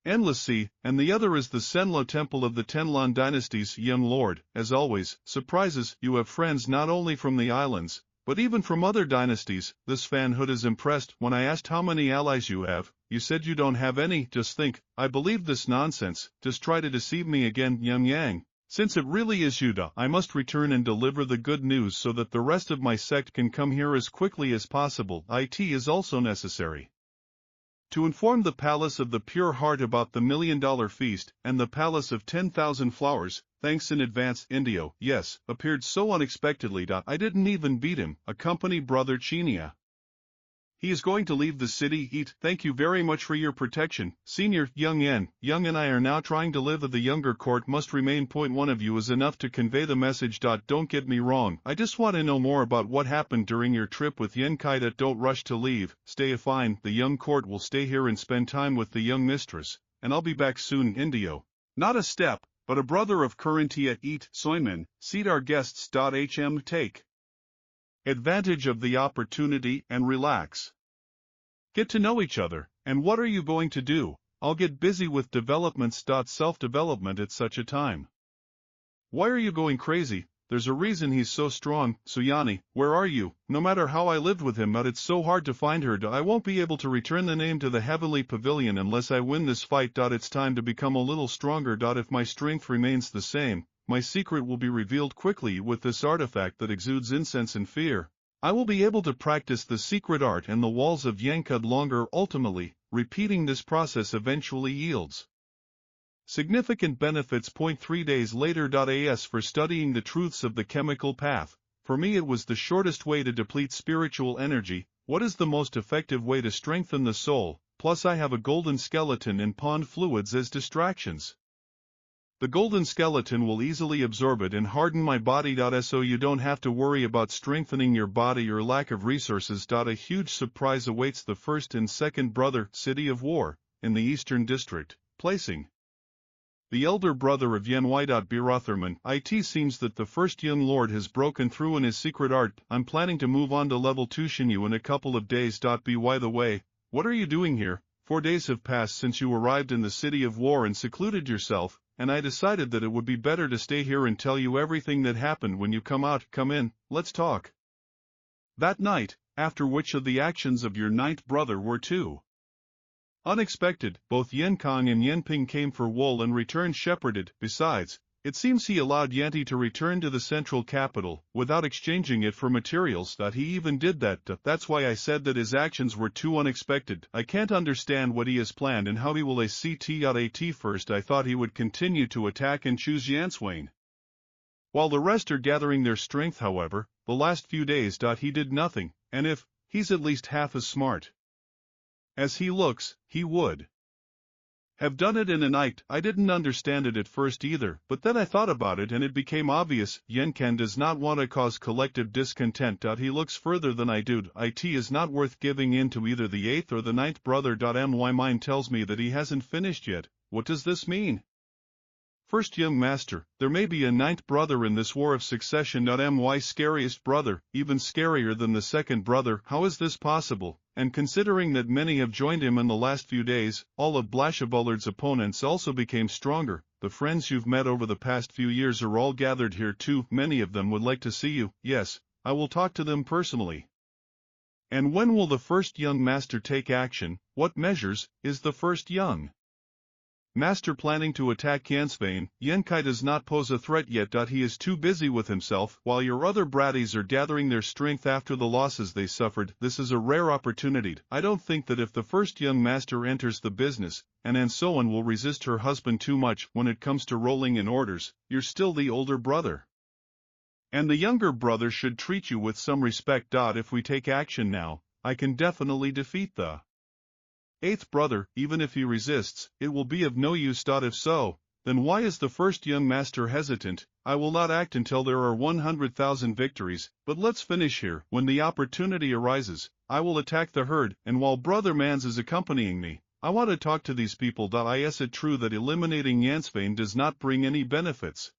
Endless Sea, and the other is the Senlo Temple of the Tenlon dynasties. Young lord, as always, surprises. You have friends not only from the islands, but even from other dynasties. This fanhood is impressed. When I asked how many allies you have, you said you don't have any. Just think, I believed this nonsense. Just try to deceive me again. Young Yang, Since it really is Yuda, I must return and deliver the good news so that the rest of my sect can come here as quickly as possible. It is also necessary to inform the Palace of the Pure Heart about the $1 million feast, and the Palace of 10,000 Flowers. Thanks in advance. Indio, yes, appeared so unexpectedly. I didn't even beat him. Accompany Brother Chinia. He is going to leave the city. Eat. Thank you very much for your protection, Senior. Young and I are now trying to live. The younger court must remain. Point one of you is enough to convey the message. Don't get me wrong, I just want to know more about what happened during your trip with Yenkai. Don't rush to leave, stay. Fine, the young court will stay here and spend time with the young mistress, and I'll be back soon. Indio. Not a step, but a brother of Kurantia. Eat. Soyman, seat our guests. Take advantage of the opportunity and relax. Get to know each other. And what are you going to do? I'll get busy with developments. Self-development at such a time. Why are you going crazy? There's a reason he's so strong. Suyani, where are you? No matter how I lived with him, but it's so hard to find her. I won't be able to return the name to the Heavenly Pavilion unless I win this fight. It's time to become a little stronger. If my strength remains the same, my secret will be revealed quickly. With this artifact that exudes incense and fear, I will be able to practice the secret art and the walls of Yankud longer. Ultimately, repeating this process eventually yields significant benefits. 3 days later. As for studying the truths of the chemical path, for me it was the shortest way to deplete spiritual energy. What is the most effective way to strengthen the soul? Plus I have a golden skeleton and pond fluids as distractions. The golden skeleton will easily absorb it and harden my body. So you don't have to worry about strengthening your body or lack of resources. A huge surprise awaits the first and second brother, City of War, in the Eastern District, placing the elder brother of Yenwy. Birotherman, it seems that the first young lord has broken through in his secret art. I'm planning to move on to level 2 Shinyu in a couple of days. By the way, what are you doing here? 4 days have passed since you arrived in the City of War and secluded yourself, and I decided that it would be better to stay here and tell you everything that happened when you come out. Come in, let's talk. That night, after which of the actions of your ninth brother were too unexpected, both Yenkong and Yenping came for wool and returned shepherded. Besides, it seems he allowed Yanti to return to the central capital, without exchanging it for materials. He even did that. That's why I said that his actions were too unexpected. I can't understand what he has planned and how he will act. First I thought he would continue to attack and choose Yanswain, while the rest are gathering their strength. However, the last few days. He did nothing, and if he's at least half as smart as he looks, he would have done it in a night. I didn't understand it at first either, but then I thought about it and it became obvious. Yenkan does not want to cause collective discontent. He looks further than I do. It is not worth giving in to either the 8th or the 9th brother. My mind tells me that he hasn't finished yet. What does this mean? First young master, there may be a 9th brother in this war of succession. My scariest brother, even scarier than the 2nd brother. How is this possible? And considering that many have joined him in the last few days, all of Blashabulard's opponents also became stronger. The friends you've met over the past few years are all gathered here too. Many of them would like to see you. Yes, I will talk to them personally. And when will the first young master take action? What measures is the first young master planning to attack Yansvain? Yenkai does not pose a threat yet. He is too busy with himself, while your other bratties are gathering their strength after the losses they suffered. This is a rare opportunity. I don't think that if the first young master enters the business, and Ansoan will resist her husband too much when it comes to rolling in orders. You're still the older brother, and the younger brother should treat you with some respect. If we take action now, I can definitely defeat the 8th brother. Even if he resists, it will be of no use. If so, then why is the first young master hesitant? I will not act until there are 100,000 victories, but let's finish here. When the opportunity arises, I will attack the herd, and while Brother Mans is accompanying me, I want to talk to these people. Is it true that eliminating Yansvain does not bring any benefits?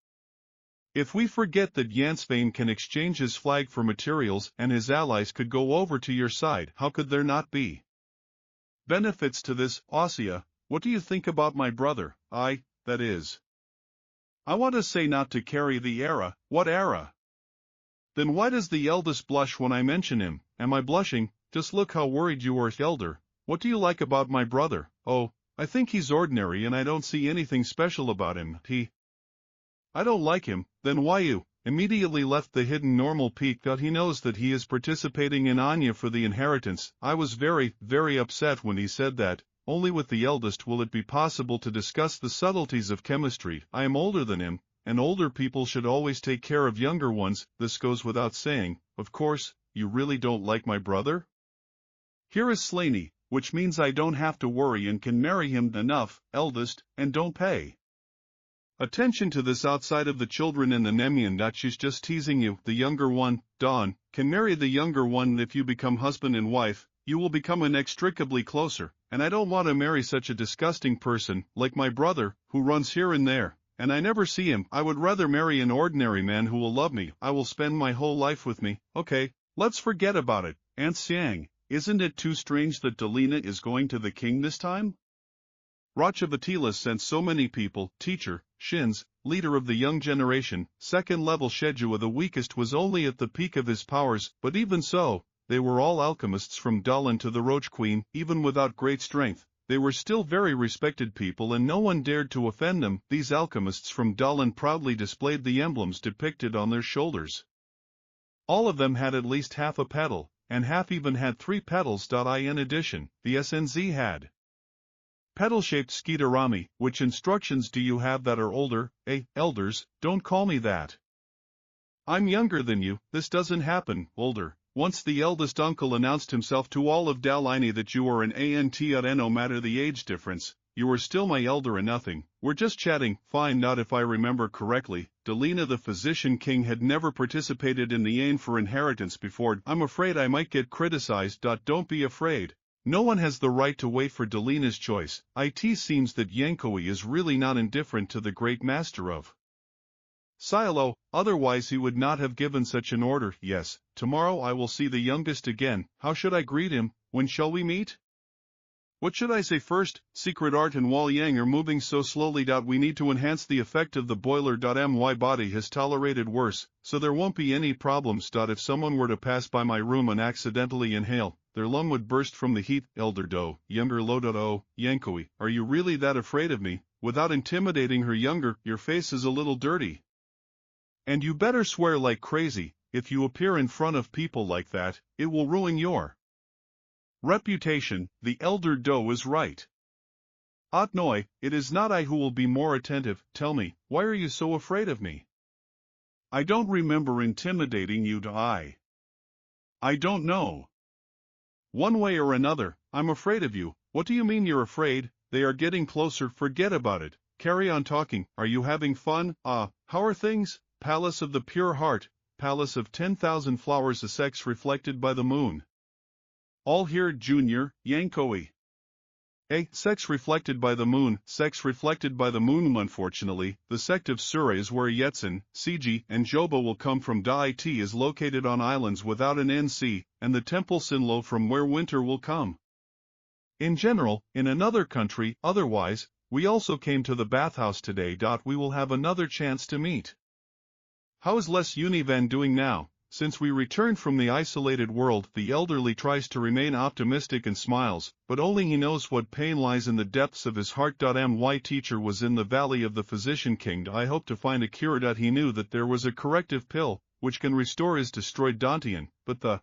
If we forget that Yansvain can exchange his flag for materials and his allies could go over to your side, how could there not be benefits to this? Ossia, what do you think about my brother? I want to say not to carry the era. What era? Then why does the eldest blush when I mention him? Am I blushing? Just look how worried you are. Elder, what do you like about my brother? Oh, I think he's ordinary and I don't see anything special about him. He I don't like him. Then why you? Immediately left the hidden normal peak. He knows that he is participating in Anya for the inheritance. I was very, very upset when he said that. Only with the eldest will it be possible to discuss the subtleties of chemistry. I am older than him, and older people should always take care of younger ones. This goes without saying. Of course, you really don't like my brother? Here is Slaney, which means I don't have to worry and can marry him. Enough, eldest, and don't pay attention to this outside of the children in the Nemean. That she's just teasing you. The younger one, Dawn, can marry the younger one. If you become husband and wife, you will become inextricably closer, and I don't want to marry such a disgusting person, like my brother, who runs here and there, and I never see him. I would rather marry an ordinary man who will love me. I will spend my whole life with me. Okay, let's forget about it. Aunt Xiang, isn't it too strange that Delina is going to the king this time? Rochavatilas sent so many people. Teacher, Shins, leader of the young generation, second-level Shedua the weakest, was only at the peak of his powers, but even so, they were all alchemists from Dalan to the Roach Queen. Even without great strength, they were still very respected people and no one dared to offend them. These alchemists from Dalan proudly displayed the emblems depicted on their shoulders. All of them had at least half a petal, and half even had 3 petals. In addition, the SNZ had petal-shaped skitarami. Which instructions do you have that are older? Elders, don't call me that. I'm younger than you. This doesn't happen. Older. Once the eldest uncle announced himself to all of Dalini that you are an ANT. No matter the age difference, you are still my elder and nothing. We're just chatting. Fine. Not if I remember correctly, Delina the physician king had never participated in the aim for inheritance before. I'm afraid I might get criticized. Don't be afraid. No one has the right to wait for Delina's choice. It seems that Yankoi is really not indifferent to the great master of Silo, otherwise he would not have given such an order. Yes, tomorrow I will see the youngest again. How should I greet him? When shall we meet? What should I say first? Secret Art and Wall Yang are moving so slowly. We need to enhance the effect of the boiler. My body has tolerated worse, so there won't be any problems. If someone were to pass by my room and accidentally inhale, their lung would burst from the heat. Elder Do, younger Lo. Yankoi, are you really that afraid of me? Without intimidating her. Younger, your face is a little dirty. And you better swear like crazy. If you appear in front of people like that, it will ruin your reputation. The elder Do is right. Otnoi, it is not I who will be more attentive. Tell me, why are you so afraid of me? I don't remember intimidating you. I don't know. One way or another, I'm afraid of you. What do you mean you're afraid? They are getting closer. Forget about it. Carry on talking. Are you having fun? How are things? Palace of the pure heart, palace of 10,000 flowers. A sex reflected by the moon. All here, Junior, Yankoi. Sex reflected by the moon. Sex reflected by the moon. Unfortunately, the sect of Sura is where Yetsun, Siji, and Joba will come from. It is located on islands without an NC, and the temple Sinlo from where winter will come. In general, in another country. Otherwise, we also came to the bathhouse today. We will have another chance to meet. How is Les Univan doing now? Since we returned from the isolated world, the elderly tries to remain optimistic and smiles, but only he knows what pain lies in the depths of his heart. My teacher was in the valley of the physician king. I hope to find a cure. He knew that there was a corrective pill, which can restore his destroyed Dantian, but the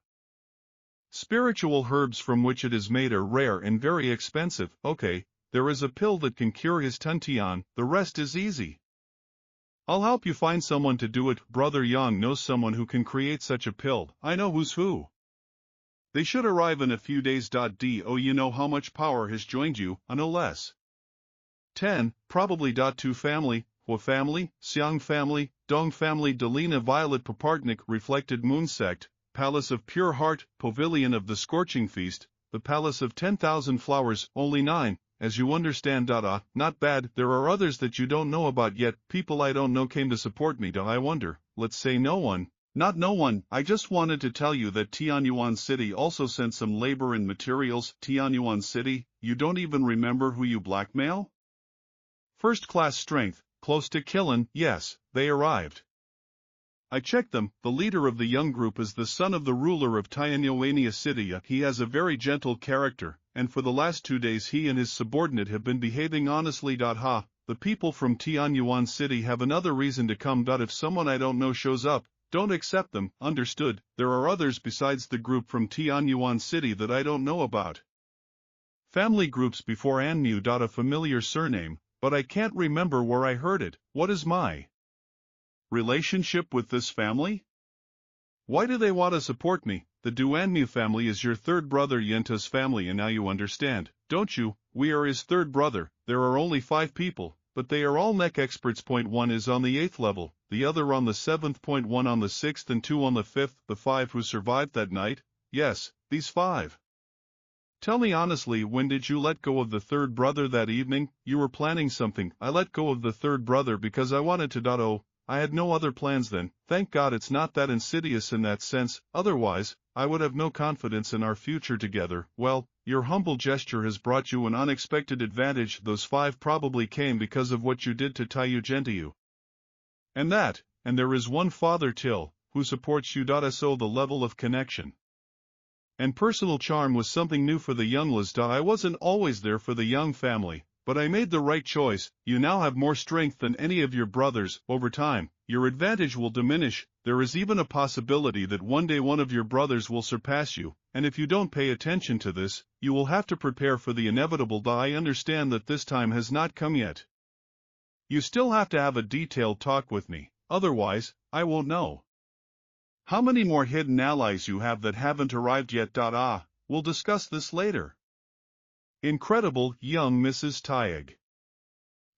spiritual herbs from which it is made are rare and very expensive. Okay, there is a pill that can cure his Tantian, the rest is easy. I'll help you find someone to do it. Brother Yang knows someone who can create such a pill. I know who's who. They should arrive in a few days. Do you know how much power has joined you? No less. 10, probably. 2 family, Hua family, Xiang family, Dong family, Delina Violet Papartnik, Reflected Moon sect, Palace of Pure Heart, Pavilion of the Scorching Feast, the Palace of 10,000 Flowers, only 9. As you understand. Not bad. There are others that you don't know about yet. People I don't know came to support me. I wonder. Let's say no one. Not no one. I just wanted to tell you that Tianyuan City also sent some labor and materials. Tianyuan City, you don't even remember who you blackmail? First class strength, close to killin'. Yes, they arrived. I checked them. The leader of the young group is the son of the ruler of Tianyuania City. He has a very gentle character, and for the last 2 days he and his subordinate have been behaving honestly. the people from Tianyuan City have another reason to come. If someone I don't know shows up, don't accept them, understood? There are others besides the group from Tianyuan City that I don't know about. Family groups before An knew. A familiar surname, but I can't remember where I heard it. What is my relationship with this family? Why do they want to support me? The Duanmu family is your third brother Yenta's family, and now you understand, don't you? We are his third brother. There are only 5 people, but they are all neck experts. One is on the 8th level, the other on the 7th. One on the 6th and 2 on the 5th. The 5 who survived that night? Yes, these 5. Tell me honestly, when did you let go of the third brother that evening? You were planning something. I let go of the third brother because I wanted to. Oh, I had no other plans then. Thank God it's not that insidious in that sense, otherwise, I would have no confidence in our future together. Well, your humble gesture has brought you an unexpected advantage. Those 5 probably came because of what you did to Taiyu Gentiyu. And there is one Father Till, who supports you. So the level of connection and personal charm was something new for the younglers. I wasn't always there for the young family, but I made the right choice. You now have more strength than any of your brothers. Over time, your advantage will diminish. There is even a possibility that one day one of your brothers will surpass you, and if you don't pay attention to this, you will have to prepare for the inevitable. I understand that this time has not come yet. You still have to have a detailed talk with me, otherwise, I won't know how many more hidden allies you have that haven't arrived yet. We'll discuss this later. Incredible, young Mrs. Taiyag.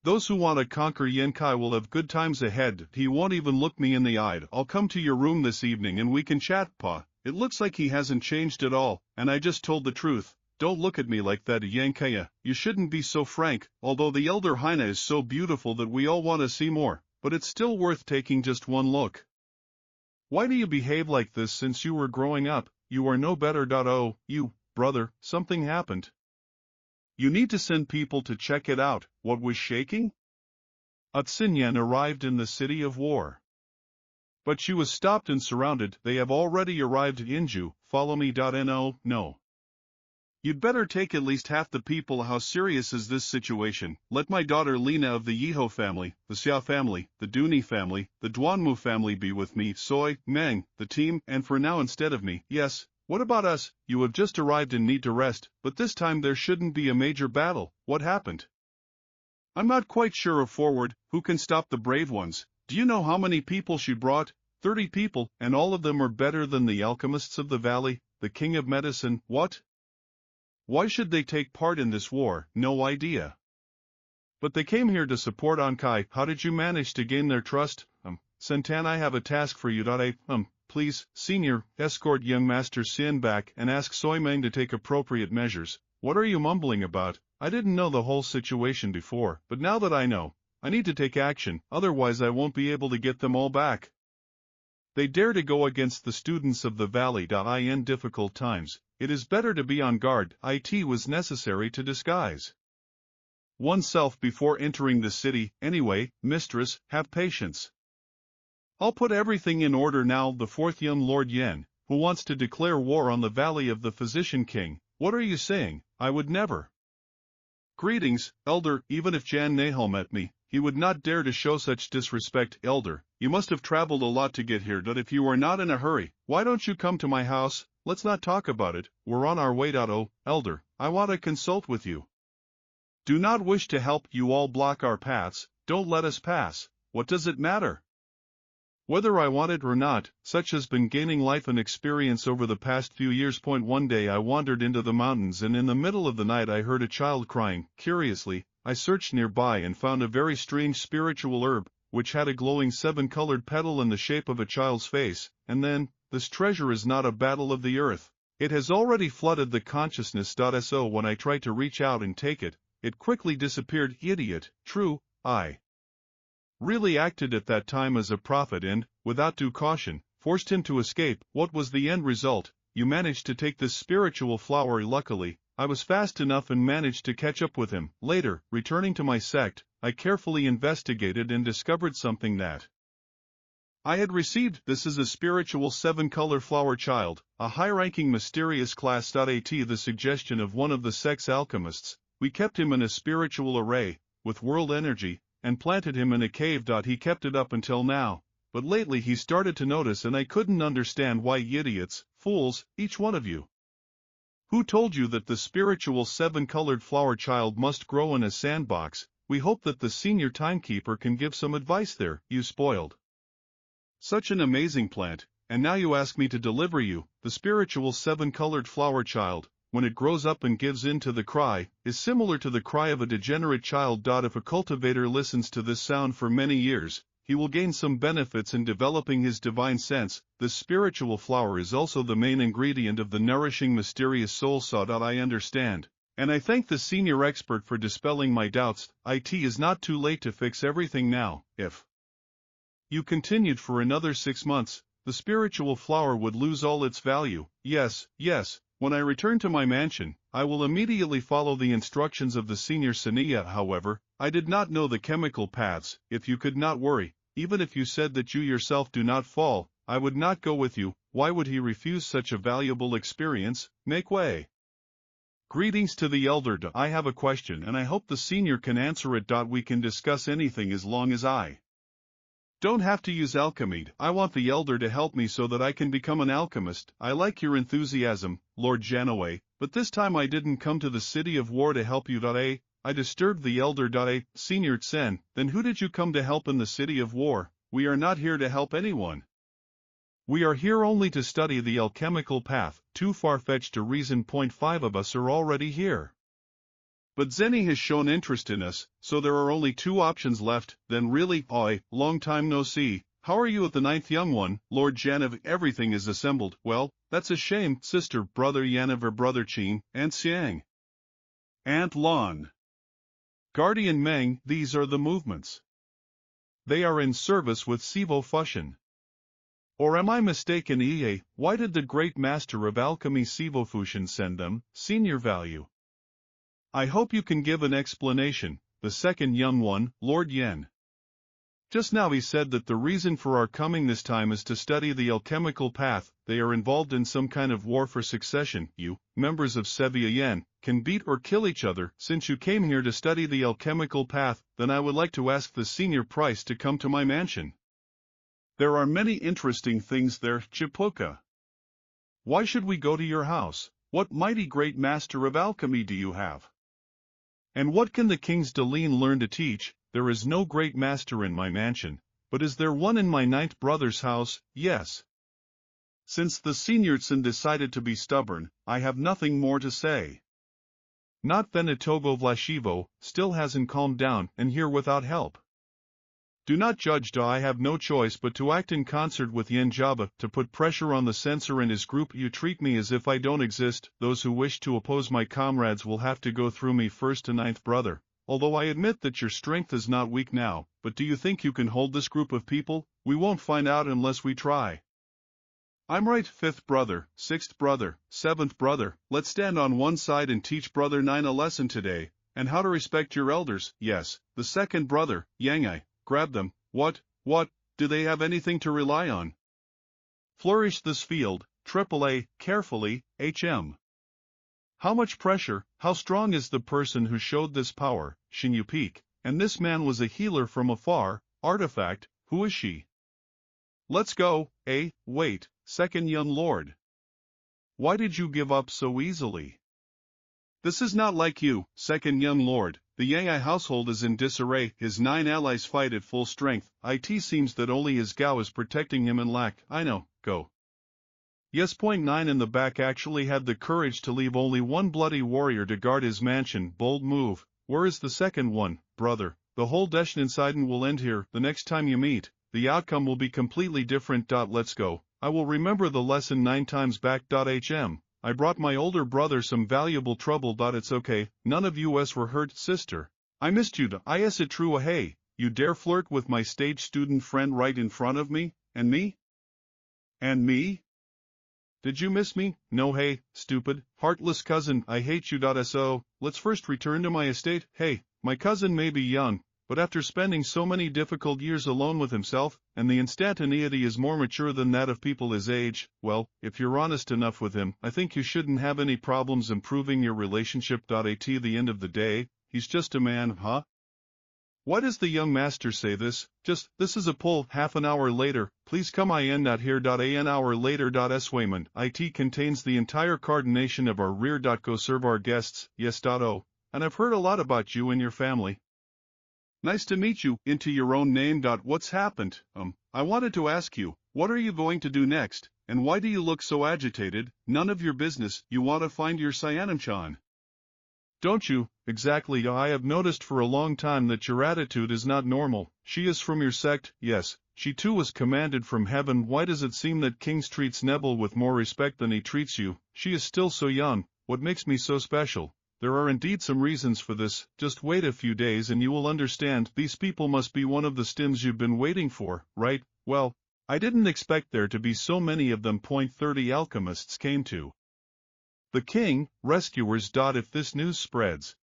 Those who want to conquer Yenkai will have good times ahead. He won't even look me in the eye. I'll come to your room this evening and we can chat, Pa. It looks like he hasn't changed at all, and I just told the truth. Don't look at me like that, Yenkaya. You shouldn't be so frank, although the elder Haina is so beautiful that we all want to see more, but it's still worth taking just one look. Why do you behave like this since you were growing up? You are no better. Oh, you, brother, something happened. You need to send people to check it out. What was shaking? Utsinyan arrived in the city of war. But she was stopped and surrounded. They have already arrived at Inju. Follow me. No. You'd better take at least half the people. How serious is this situation? Let my daughter Lena of the Yiho family, the Xia family, the Duni family, the Duanmu family be with me. Soy, Meng, the team, and for now instead of me. Yes, what about us? You have just arrived and need to rest, but this time there shouldn't be a major battle. What happened? I'm not quite sure of forward. Who can stop the brave ones? Do you know how many people she brought? 30 people, and all of them are better than the alchemists of the valley, the king of medicine. What? Why should they take part in this war? No idea. But they came here to support Ankai. How did you manage to gain their trust? Sentan, I have a task for you. Please, senior, escort young Master Sin back and ask Soy Meng to take appropriate measures. What are you mumbling about? I didn't know the whole situation before, but now that I know, I need to take action, otherwise I won't be able to get them all back. They dare to go against the students of the valley. In difficult times, it is better to be on guard. It was necessary to disguise oneself before entering the city. Anyway, mistress, have patience. I'll put everything in order now. The 4th young Lord Yen, who wants to declare war on the valley of the Physician King. What are you saying? I would never. Greetings, Elder. Even if Jan Nahal met me, he would not dare to show such disrespect. Elder, you must have traveled a lot to get here. But if you are not in a hurry, why don't you come to my house? Let's not talk about it. We're on our way. Oh, Elder, I want to consult with you. Do not wish to help. You all block our paths. Don't let us pass. What does it matter? Whether I want it or not, such has been gaining life and experience over the past few years. One day I wandered into the mountains, and in the middle of the night I heard a child crying. Curiously, I searched nearby and found a very strange spiritual herb, which had a glowing 7-colored petal in the shape of a child's face. And then, this treasure is not a battle of the earth. It has already flooded the consciousness. So when I tried to reach out and take it, it quickly disappeared. Idiot. True, I really acted at that time as a prophet and, without due caution, forced him to escape. What was the end result? You managed to take this spiritual flower. Luckily, I was fast enough and managed to catch up with him. Later, returning to my sect, I carefully investigated and discovered something that I had received. This is a spiritual 7-color flower child, a high-ranking mysterious class. The suggestion of one of the sect's alchemists. We kept him in a spiritual array. with world energy, and planted him in a cave. He kept it up until now, but lately he started to notice, and I couldn't understand why. Idiots, fools, each one of you. Who told you that the spiritual seven-colored flower child must grow in a sandbox? We hope that the senior timekeeper can give some advice there. You spoiled such an amazing plant, and now you ask me to deliver you. The spiritual seven-colored flower child, when it grows up and gives in to the cry, is similar to the cry of a degenerate child. If a cultivator listens to this sound for many years, he will gain some benefits in developing his divine sense. This spiritual flower is also the main ingredient of the nourishing mysterious soul saw. I understand, and I thank the senior expert for dispelling my doubts. It is not too late to fix everything now. If you continued for another 6 months, the spiritual flower would lose all its value. Yes, yes, when I return to my mansion, I will immediately follow the instructions of the senior Sania. However, I did not know the chemical paths. If you could not worry, even if you said that you yourself do not fall, I would not go with you. Why would he refuse such a valuable experience? Make way. Greetings to the elder. I have a question, and I hope the senior can answer it. We can discuss anything as long as I don't have to use alchemy. I want the elder to help me so that I can become an alchemist. I like your enthusiasm, Lord Janaway, but this time I didn't come to the city of war to help you. I disturbed the elder. Senior Tsen, then who did you come to help in the city of war? We are not here to help anyone. We are here only to study the alchemical path. Too far-fetched to reason. 5 of us are already here. But Zeni has shown interest in us, so there are only 2 options left. Then really, oi, long time no see. How are you at the 9th, young one? Lord Janav, everything is assembled. Well, that's a shame. Sister, brother Yanav, brother Chin, Aunt Xiang, Aunt Lon, Guardian Meng. These are the movements. They are in service with Sivo Fushin. Or am I mistaken? Why did the great master of alchemy Sivo Fushin send them? Senior value. I hope you can give an explanation. The second young one, Lord Yen. Just now he said that the reason for our coming this time is to study the alchemical path. They are involved in some kind of war for succession. You, members of Sevilla Yen, can beat or kill each other. Since you came here to study the alchemical path, then I would like to ask the senior price to come to my mansion. There are many interesting things there, Chipoka. Why should we go to your house? What mighty great master of alchemy do you have? And what can the king's Deline learn to teach? There is no great master in my mansion, but is there one in my 9th brother's house? Yes. Since the senior Tsen decided to be stubborn, I have nothing more to say. Not Venitogo Vlashivo still hasn't calmed down, and here without help. Do not judge. I have no choice but to act in concert with Yen Jaba to put pressure on the censor and his group. You treat me as if I don't exist. Those who wish to oppose my comrades will have to go through me first. To 9th brother, although I admit that your strength is not weak now, but do you think you can hold this group of people? We won't find out unless we try. I'm right. 5th brother, 6th brother, 7th brother, let's stand on one side and teach brother 9 a lesson today, and how to respect your elders. Yes, the 2nd brother, Yangai. Grab them. What, do they have anything to rely on? Flourish this field, AAA, carefully, HM. How much pressure, how strong is the person who showed this power? Xinyu Peak, and this man was a healer from afar. Artifact, who is she? Let's go. Wait, 2nd young lord. Why did you give up so easily? This is not like you, 2nd young lord. The Yangai household is in disarray. His 9 allies fight at full strength. It seems that only his Gao is protecting him and lack. I know, go. Yes. 9 in the back actually had the courage to leave only one bloody warrior to guard his mansion. Bold move. Where is the 2nd one, brother? The whole Deshnensiden will end here. The next time you meet, the outcome will be completely different. Let's go. I will remember the lesson 9 times back. HM. I brought my older brother some valuable trouble. It's okay, none of us were hurt. Sister, I missed you. Is it true? Hey, you dare flirt with my stage student friend right in front of me? And me? And me? Did you miss me? No. Hey, stupid, heartless cousin, I hate you. So, let's first return to my estate. Hey, my cousin may be young, but after spending so many difficult years alone with himself, and the instantaneity is more mature than that of people his age, well, if you're honest enough with him, I think you shouldn't have any problems improving your relationship. At the end of the day, he's just a man, huh? Why does the young master say this? Just, this is a pull. Half an hour later, please come in not here. An hour later. Swayman, it contains the entire coordination of our rear. Go serve our guests, yes. Oh, and I've heard a lot about you and your family. Nice to meet you, into your own name. What's happened? I wanted to ask you, what are you going to do next, and why do you look so agitated? None of your business. You want to find your Cyanamchan. Don't you? Exactly. I have noticed for a long time that your attitude is not normal. She is from your sect, yes. She too was commanded from heaven. Why does it seem that Kings treats Neville with more respect than he treats you? She is still so young. What makes me so special? There are indeed some reasons for this. Just wait a few days and you will understand. These people must be one of the stims you've been waiting for, right? Well, I didn't expect there to be so many of them. 30 alchemists came to the king, rescuers. If this news spreads,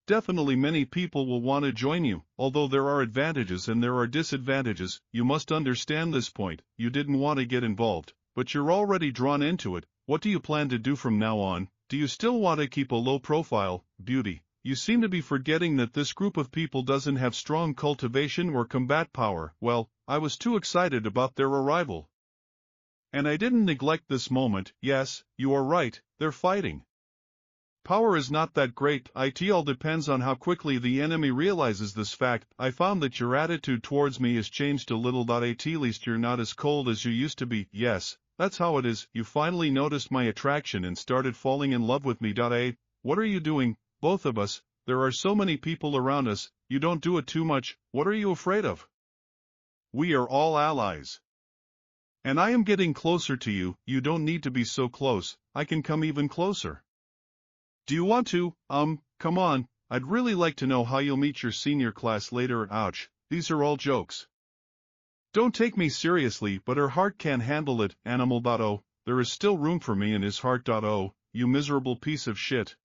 definitely many people will want to join you. Although there are advantages and there are disadvantages, you must understand this point. You didn't want to get involved, but you're already drawn into it. What do you plan to do from now on? Do you still want to keep a low profile? Beauty, you seem to be forgetting that this group of people doesn't have strong cultivation or combat power. Well, I was too excited about their arrival, and I didn't neglect this moment. Yes, you are right, they're fighting. Power is not that great. It all depends on how quickly the enemy realizes this fact. I found that your attitude towards me has changed a little. At least you're not as cold as you used to be. Yes, that's how it is. You finally noticed my attraction and started falling in love with me. What are you doing, both of us? There are so many people around us. You don't do it too much. What are you afraid of? We are all allies. And I am getting closer to you. You don't need to be so close. I can come even closer. Do you want to? Come on. I'd really like to know how you'll meet your senior class later. Ouch, these are all jokes. Don't take me seriously, but her heart can't handle it. Animal. Oh, there is still room for me in his heart. Oh, you miserable piece of shit.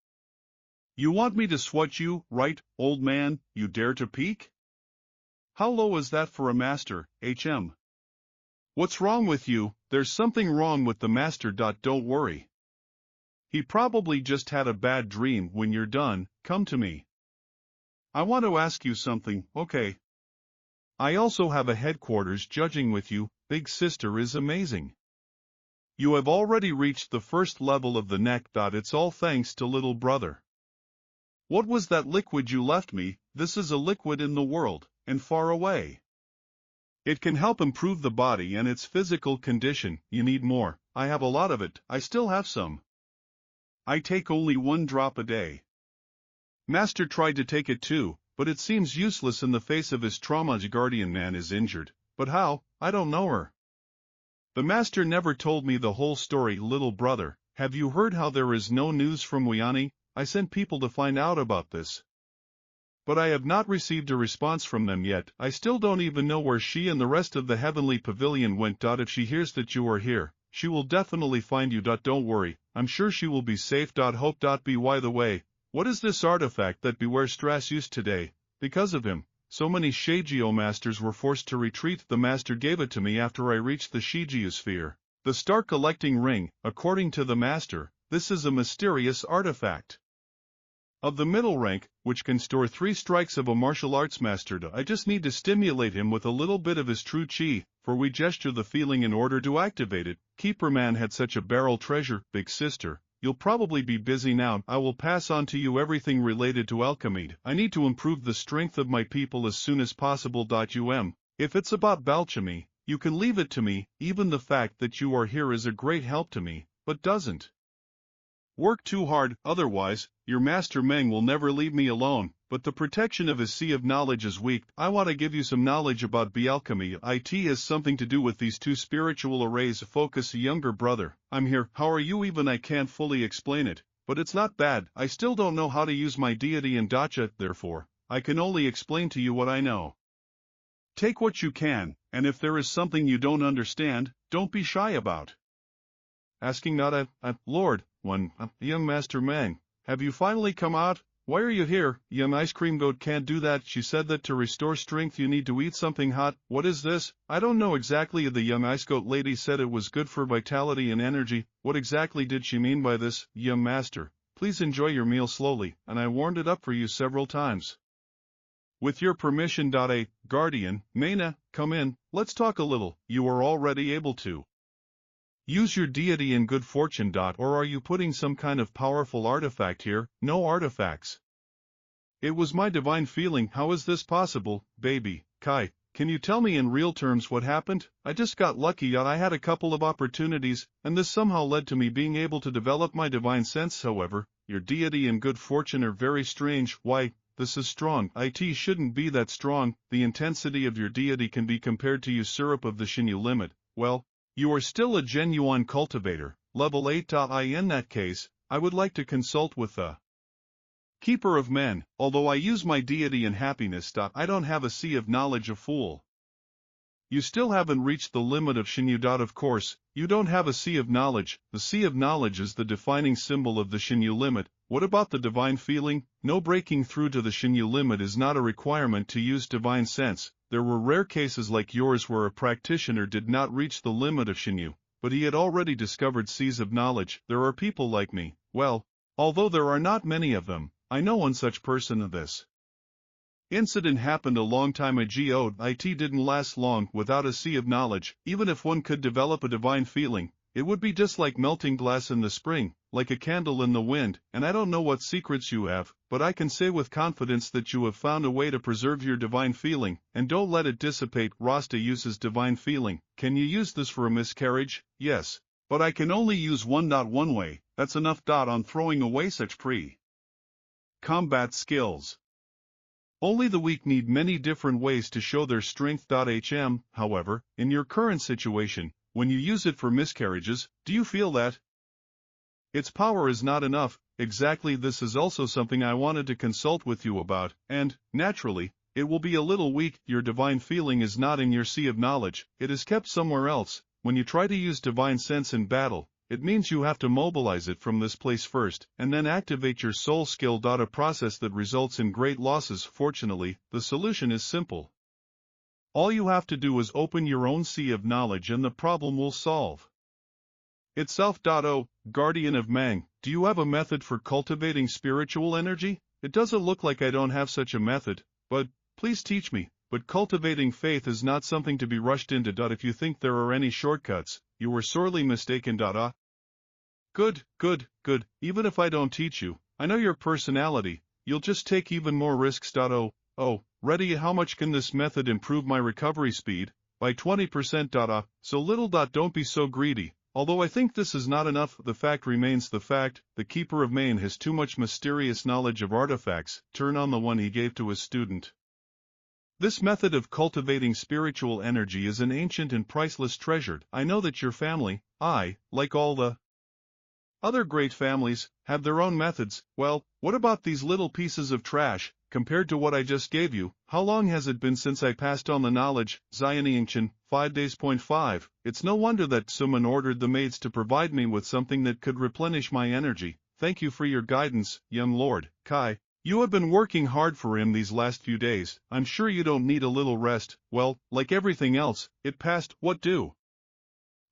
You want me to swat you, right, old man? You dare to peek? How low is that for a master, HM? What's wrong with you? There's something wrong with the master. Don't worry. He probably just had a bad dream. When you're done, come to me. I want to ask you something, okay? I also have a headquarters judging with you. Big sister is amazing. You have already reached the first level of the neck. It's all thanks to little brother. What was that liquid you left me? This is a liquid in the world, and far away. It can help improve the body and its physical condition. You need more. I have a lot of it. I still have some. I take only 1 drop a day. Master tried to take it too, but it seems useless in the face of his trauma. Guardian man is injured. But how? I don't know her. The master never told me the whole story. Little brother, have you heard how there is no news from Wiani? I sent people to find out about this, but I have not received a response from them yet. I still don't even know where she and the rest of the heavenly pavilion went. If she hears that you are here, she will definitely find you. Don't worry, I'm sure she will be safe. Hope. By the way, what is this artifact that Beware Strass used today? Because of him, so many Shagio masters were forced to retreat. The master gave it to me after I reached the Shigio sphere. The star collecting ring. According to the master, this is a mysterious artifact of the middle rank, which can store 3 strikes of a martial arts master. I just need to stimulate him with a little bit of his true chi, for we gesture the feeling in order to activate it. Keeper man had such a barrel treasure. Big sister, you'll probably be busy now. I will pass on to you everything related to alchemy. I need to improve the strength of my people as soon as possible. If it's about alchemy, you can leave it to me. Even the fact that you are here is a great help to me, but doesn't work too hard. Otherwise, your master Meng will never leave me alone, but the protection of his sea of knowledge is weak. I want to give you some knowledge about alchemy. It has something to do with these 2 spiritual arrays. Focus. Younger brother, I'm here. How are you? Even I can't fully explain it, but it's not bad. I still don't know how to use my deity in dacha, therefore, I can only explain to you what I know. Take what you can, and if there is something you don't understand, don't be shy about asking. Lord, young Master Meng, have you finally come out? Why are you here? Young Ice Cream Goat can't do that. She said that to restore strength you need to eat something hot. What is this? I don't know exactly. The young Ice Goat lady said it was good for vitality and energy. What exactly did she mean by this? Young Master, please enjoy your meal slowly, and I warmed it up for you several times. With your permission. A guardian, Maina, come in, let's talk a little. You are already able to use your deity in good fortune. Or are you putting some kind of powerful artifact here? No artifacts. It was my divine feeling. How is this possible, baby? Kai, can you tell me in real terms what happened? I just got lucky. I had a couple of opportunities, and this somehow led to me being able to develop my divine sense. However, your deity and good fortune are very strange. Why, this is strong. It shouldn't be that strong. The intensity of your deity can be compared to usurp of the Shinyu limit. Well, you are still a genuine cultivator, level 8. In that case, I would like to consult with the Keeper of Men. Although I use my deity in happiness. I don't have a sea of knowledge. A fool. You still haven't reached the limit of Shinyu. Of course, you don't have a sea of knowledge. The sea of knowledge is the defining symbol of the Shinyu limit. What about the divine feeling? No, breaking through to the Shinyu limit is not a requirement to use divine sense. There were rare cases like yours where a practitioner did not reach the limit of Shinyu, but he had already discovered seas of knowledge. There are people like me. Well, although there are not many of them, I know one such person. This incident happened a long time ago. It didn't last long. Without a sea of knowledge, even if one could develop a divine feeling, it would be just like melting glass in the spring, like a candle in the wind. And I don't know what secrets you have, but I can say with confidence that you have found a way to preserve your divine feeling, and don't let it dissipate. Rasta uses divine feeling. Can you use this for a miscarriage? Yes. But I can only use one way. That's enough. On throwing away such combat skills. Only the weak need many different ways to show their strength. However, in your current situation, when you use it for miscarriages, do you feel that its power is not enough? Exactly. This is also something I wanted to consult with you about, and, naturally, it will be a little weak. Your divine feeling is not in your sea of knowledge, it is kept somewhere else. When you try to use divine sense in battle, it means you have to mobilize it from this place first, and then activate your soul skill. A process that results in great losses. Fortunately, the solution is simple. All you have to do is open your own sea of knowledge and the problem will solve itself. Oh, Guardian of Mang, do you have a method for cultivating spiritual energy? It doesn't look like I don't have such a method, but please teach me. But cultivating faith is not something to be rushed into. If you think there are any shortcuts, you were sorely mistaken. Good. Even if I don't teach you, I know your personality, you'll just take even more risks. Oh, ready? How much can this method improve my recovery speed? By 20%. So little. Don't be so greedy. Although I think this is not enough, the fact remains the fact. The Keeper of Maine has too much mysterious knowledge of artifacts. Turn on the one he gave to his student. This method of cultivating spiritual energy is an ancient and priceless treasure. I know that your family, like all the other great families, have their own methods. Well, what about these little pieces of trash, compared to what I just gave you? How long has it been since I passed on the knowledge? Zionianchin, 5 days. 5. It's no wonder that Suman ordered the maids to provide me with something that could replenish my energy. Thank you for your guidance, young Lord. Kai, you have been working hard for him these last few days. I'm sure you don't need a little rest. Well, like everything else, it passed. What do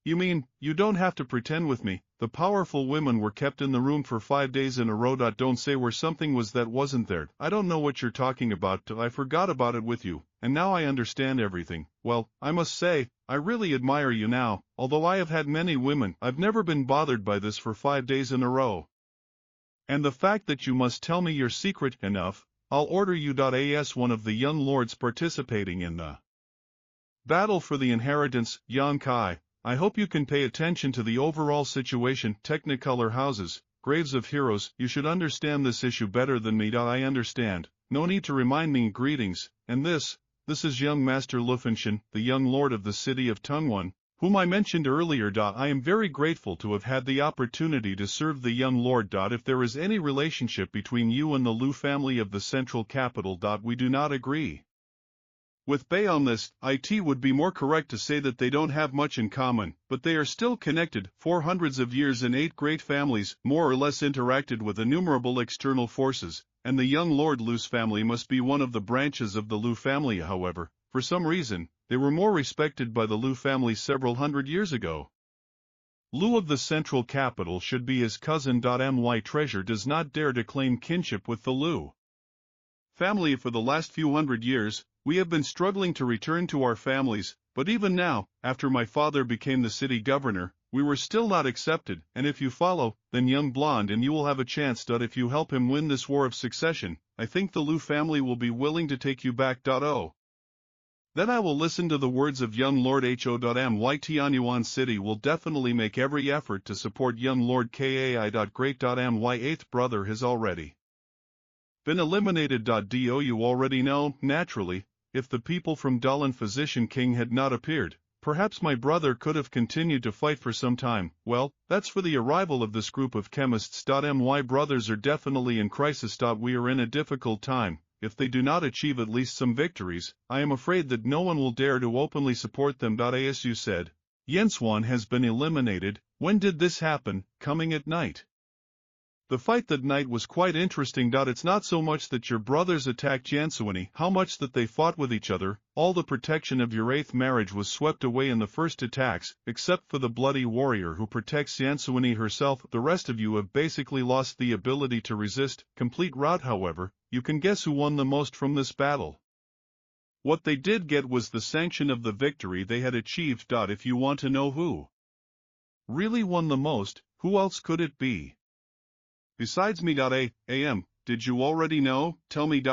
you mean? You don't have to pretend with me. The powerful women were kept in the room for 5 days in a row. Don't say where something was that wasn't there. I don't know what you're talking about. I forgot about it with you, and now I understand everything. Well, I must say, I really admire you now. Although I have had many women, I've never been bothered by this for 5 days in a row. And the fact that you must tell me your secret. Enough. I'll order you. As one of the young lords participating in the battle for the inheritance, Yan Kai, I hope you can pay attention to the overall situation. Technicolor houses, graves of heroes. You should understand this issue better than me. I understand. No need to remind me. Greetings. And this is young Master Lufenshin, the young lord of the city of Tungwan, whom I mentioned earlier. I am very grateful to have had the opportunity to serve the young lord. If there is any relationship between you and the Lu family of the central capital, we do not agree with Bei on this. It would be more correct to say that they don't have much in common, but they are still connected. For hundreds of years 8 great families more or less interacted with innumerable external forces, and the young Lord Lu's family must be one of the branches of the Lu family. However, for some reason, they were more respected by the Lu family several hundred years ago. Lu of the central capital should be his cousin. My treasure does not dare to claim kinship with the Lu family. For the last few hundred years, we have been struggling to return to our families, but even now, after my father became the city governor, we were still not accepted, and if you follow, then young blonde, and you will have a chance. If you help him win this war of succession, I think the Liu family will be willing to take you back. Oh. Then I will listen to the words of young Lord Ho.My Tianyuan City will definitely make every effort to support young Lord Kai. Great. My eighth brother has already been eliminated. Do you already know? Naturally, if the people from Dalan Physician King had not appeared, perhaps my brother could have continued to fight for some time. Well, that's for the arrival of this group of chemists. My brothers are definitely in crisis. We are in a difficult time. If they do not achieve at least some victories, I am afraid that no one will dare to openly support them. As you said, Yenswan has been eliminated. When did this happen? Coming at night. The fight that night was quite interesting. It's not so much that your brothers attacked Yansuani, how much that they fought with each other. All the protection of your eighth marriage was swept away in the first attacks, except for the bloody warrior who protects Yansuani herself. The rest of you have basically lost the ability to resist. Complete rout. However, you can guess who won the most from this battle. What they did get was the sanction of the victory they had achieved. If you want to know who really won the most, who else could it be? Besides me. Did you already know? Tell me.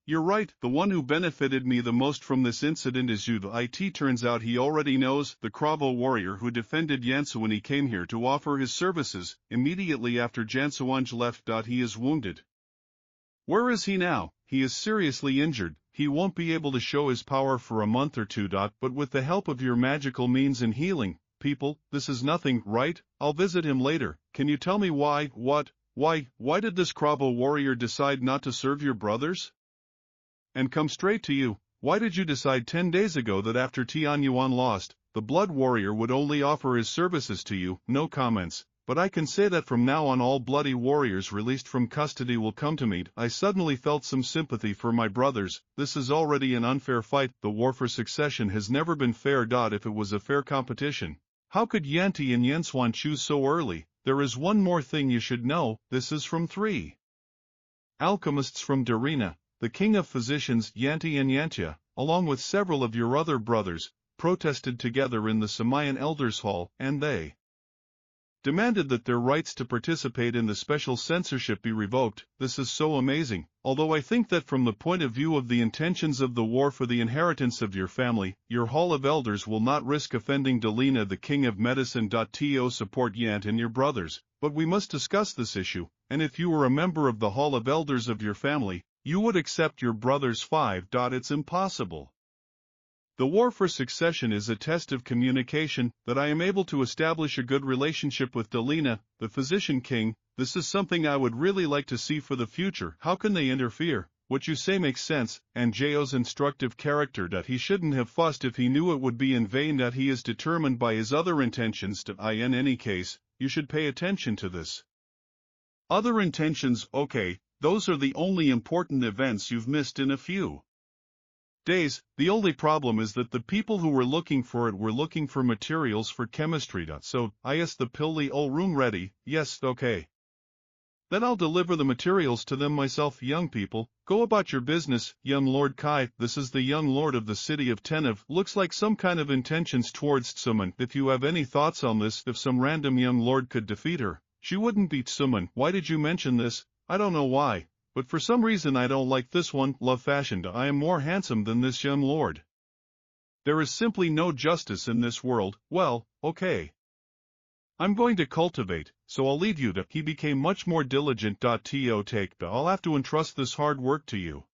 You're right, the one who benefited me the most from this incident is you. It turns out he already knows. The Kravo warrior who defended Yansuani came here to offer his services. Immediately after Jansuanj left. He is wounded. Where is he now? He is seriously injured. He won't be able to show his power for a month or two. But with the help of your magical means and healing, people, this is nothing, right? I'll visit him later. Can you tell me why? What? Why did this Kravo warrior decide not to serve your brothers? And come straight to you, why did you decide 10 days ago that after Tianyuan lost, the blood warrior would only offer his services to you? No comments, but I can say that from now on all bloody warriors released from custody will come to me. I suddenly felt some sympathy for my brothers. This is already an unfair fight. The war for succession has never been fair. If it was a fair competition, how could Yanti and Yenswan choose so early? There is one more thing you should know. This is from 3 alchemists from Darina, the king of physicians. Yanti and Yantia, along with several of your other brothers, protested together in the Samayan Elders' Hall, and they demanded that their rights to participate in the special censorship be revoked. This is so amazing, although I think that from the point of view of the intentions of the war for the inheritance of your family, your Hall of Elders will not risk offending Delina, the king of medicine. To support Yant and your brothers, but we must discuss this issue, and if you were a member of the Hall of Elders of your family, you would accept your brothers 5. It's impossible. The war for succession is a test of communication, that I am able to establish a good relationship with Delina, the physician king. This is something I would really like to see for the future. How can they interfere? What you say makes sense, and Jo's instructive character. He shouldn't have fussed if he knew it would be in vain. He is determined by his other intentions. In any case, you should pay attention to this. Other intentions, okay, those are the only important events you've missed in a few days. The only problem is that the people who were looking for it were looking for materials for chemistry. So, is the Pilli room ready? Yes, okay. Then I'll deliver the materials to them myself. Young people, go about your business. Young Lord Kai, this is the young lord of the city of Tenev. Looks like some kind of intentions towards Tsuman. If you have any thoughts on this, if some random young lord could defeat her, she wouldn't beat Tsuman. Why did you mention this? I don't know why, but for some reason I don't like this one. Love fashioned. I am more handsome than this young lord. There is simply no justice in this world. Well, okay. I'm going to cultivate, so I'll leave you to. He became much more diligent. To take. I'll have to entrust this hard work to you.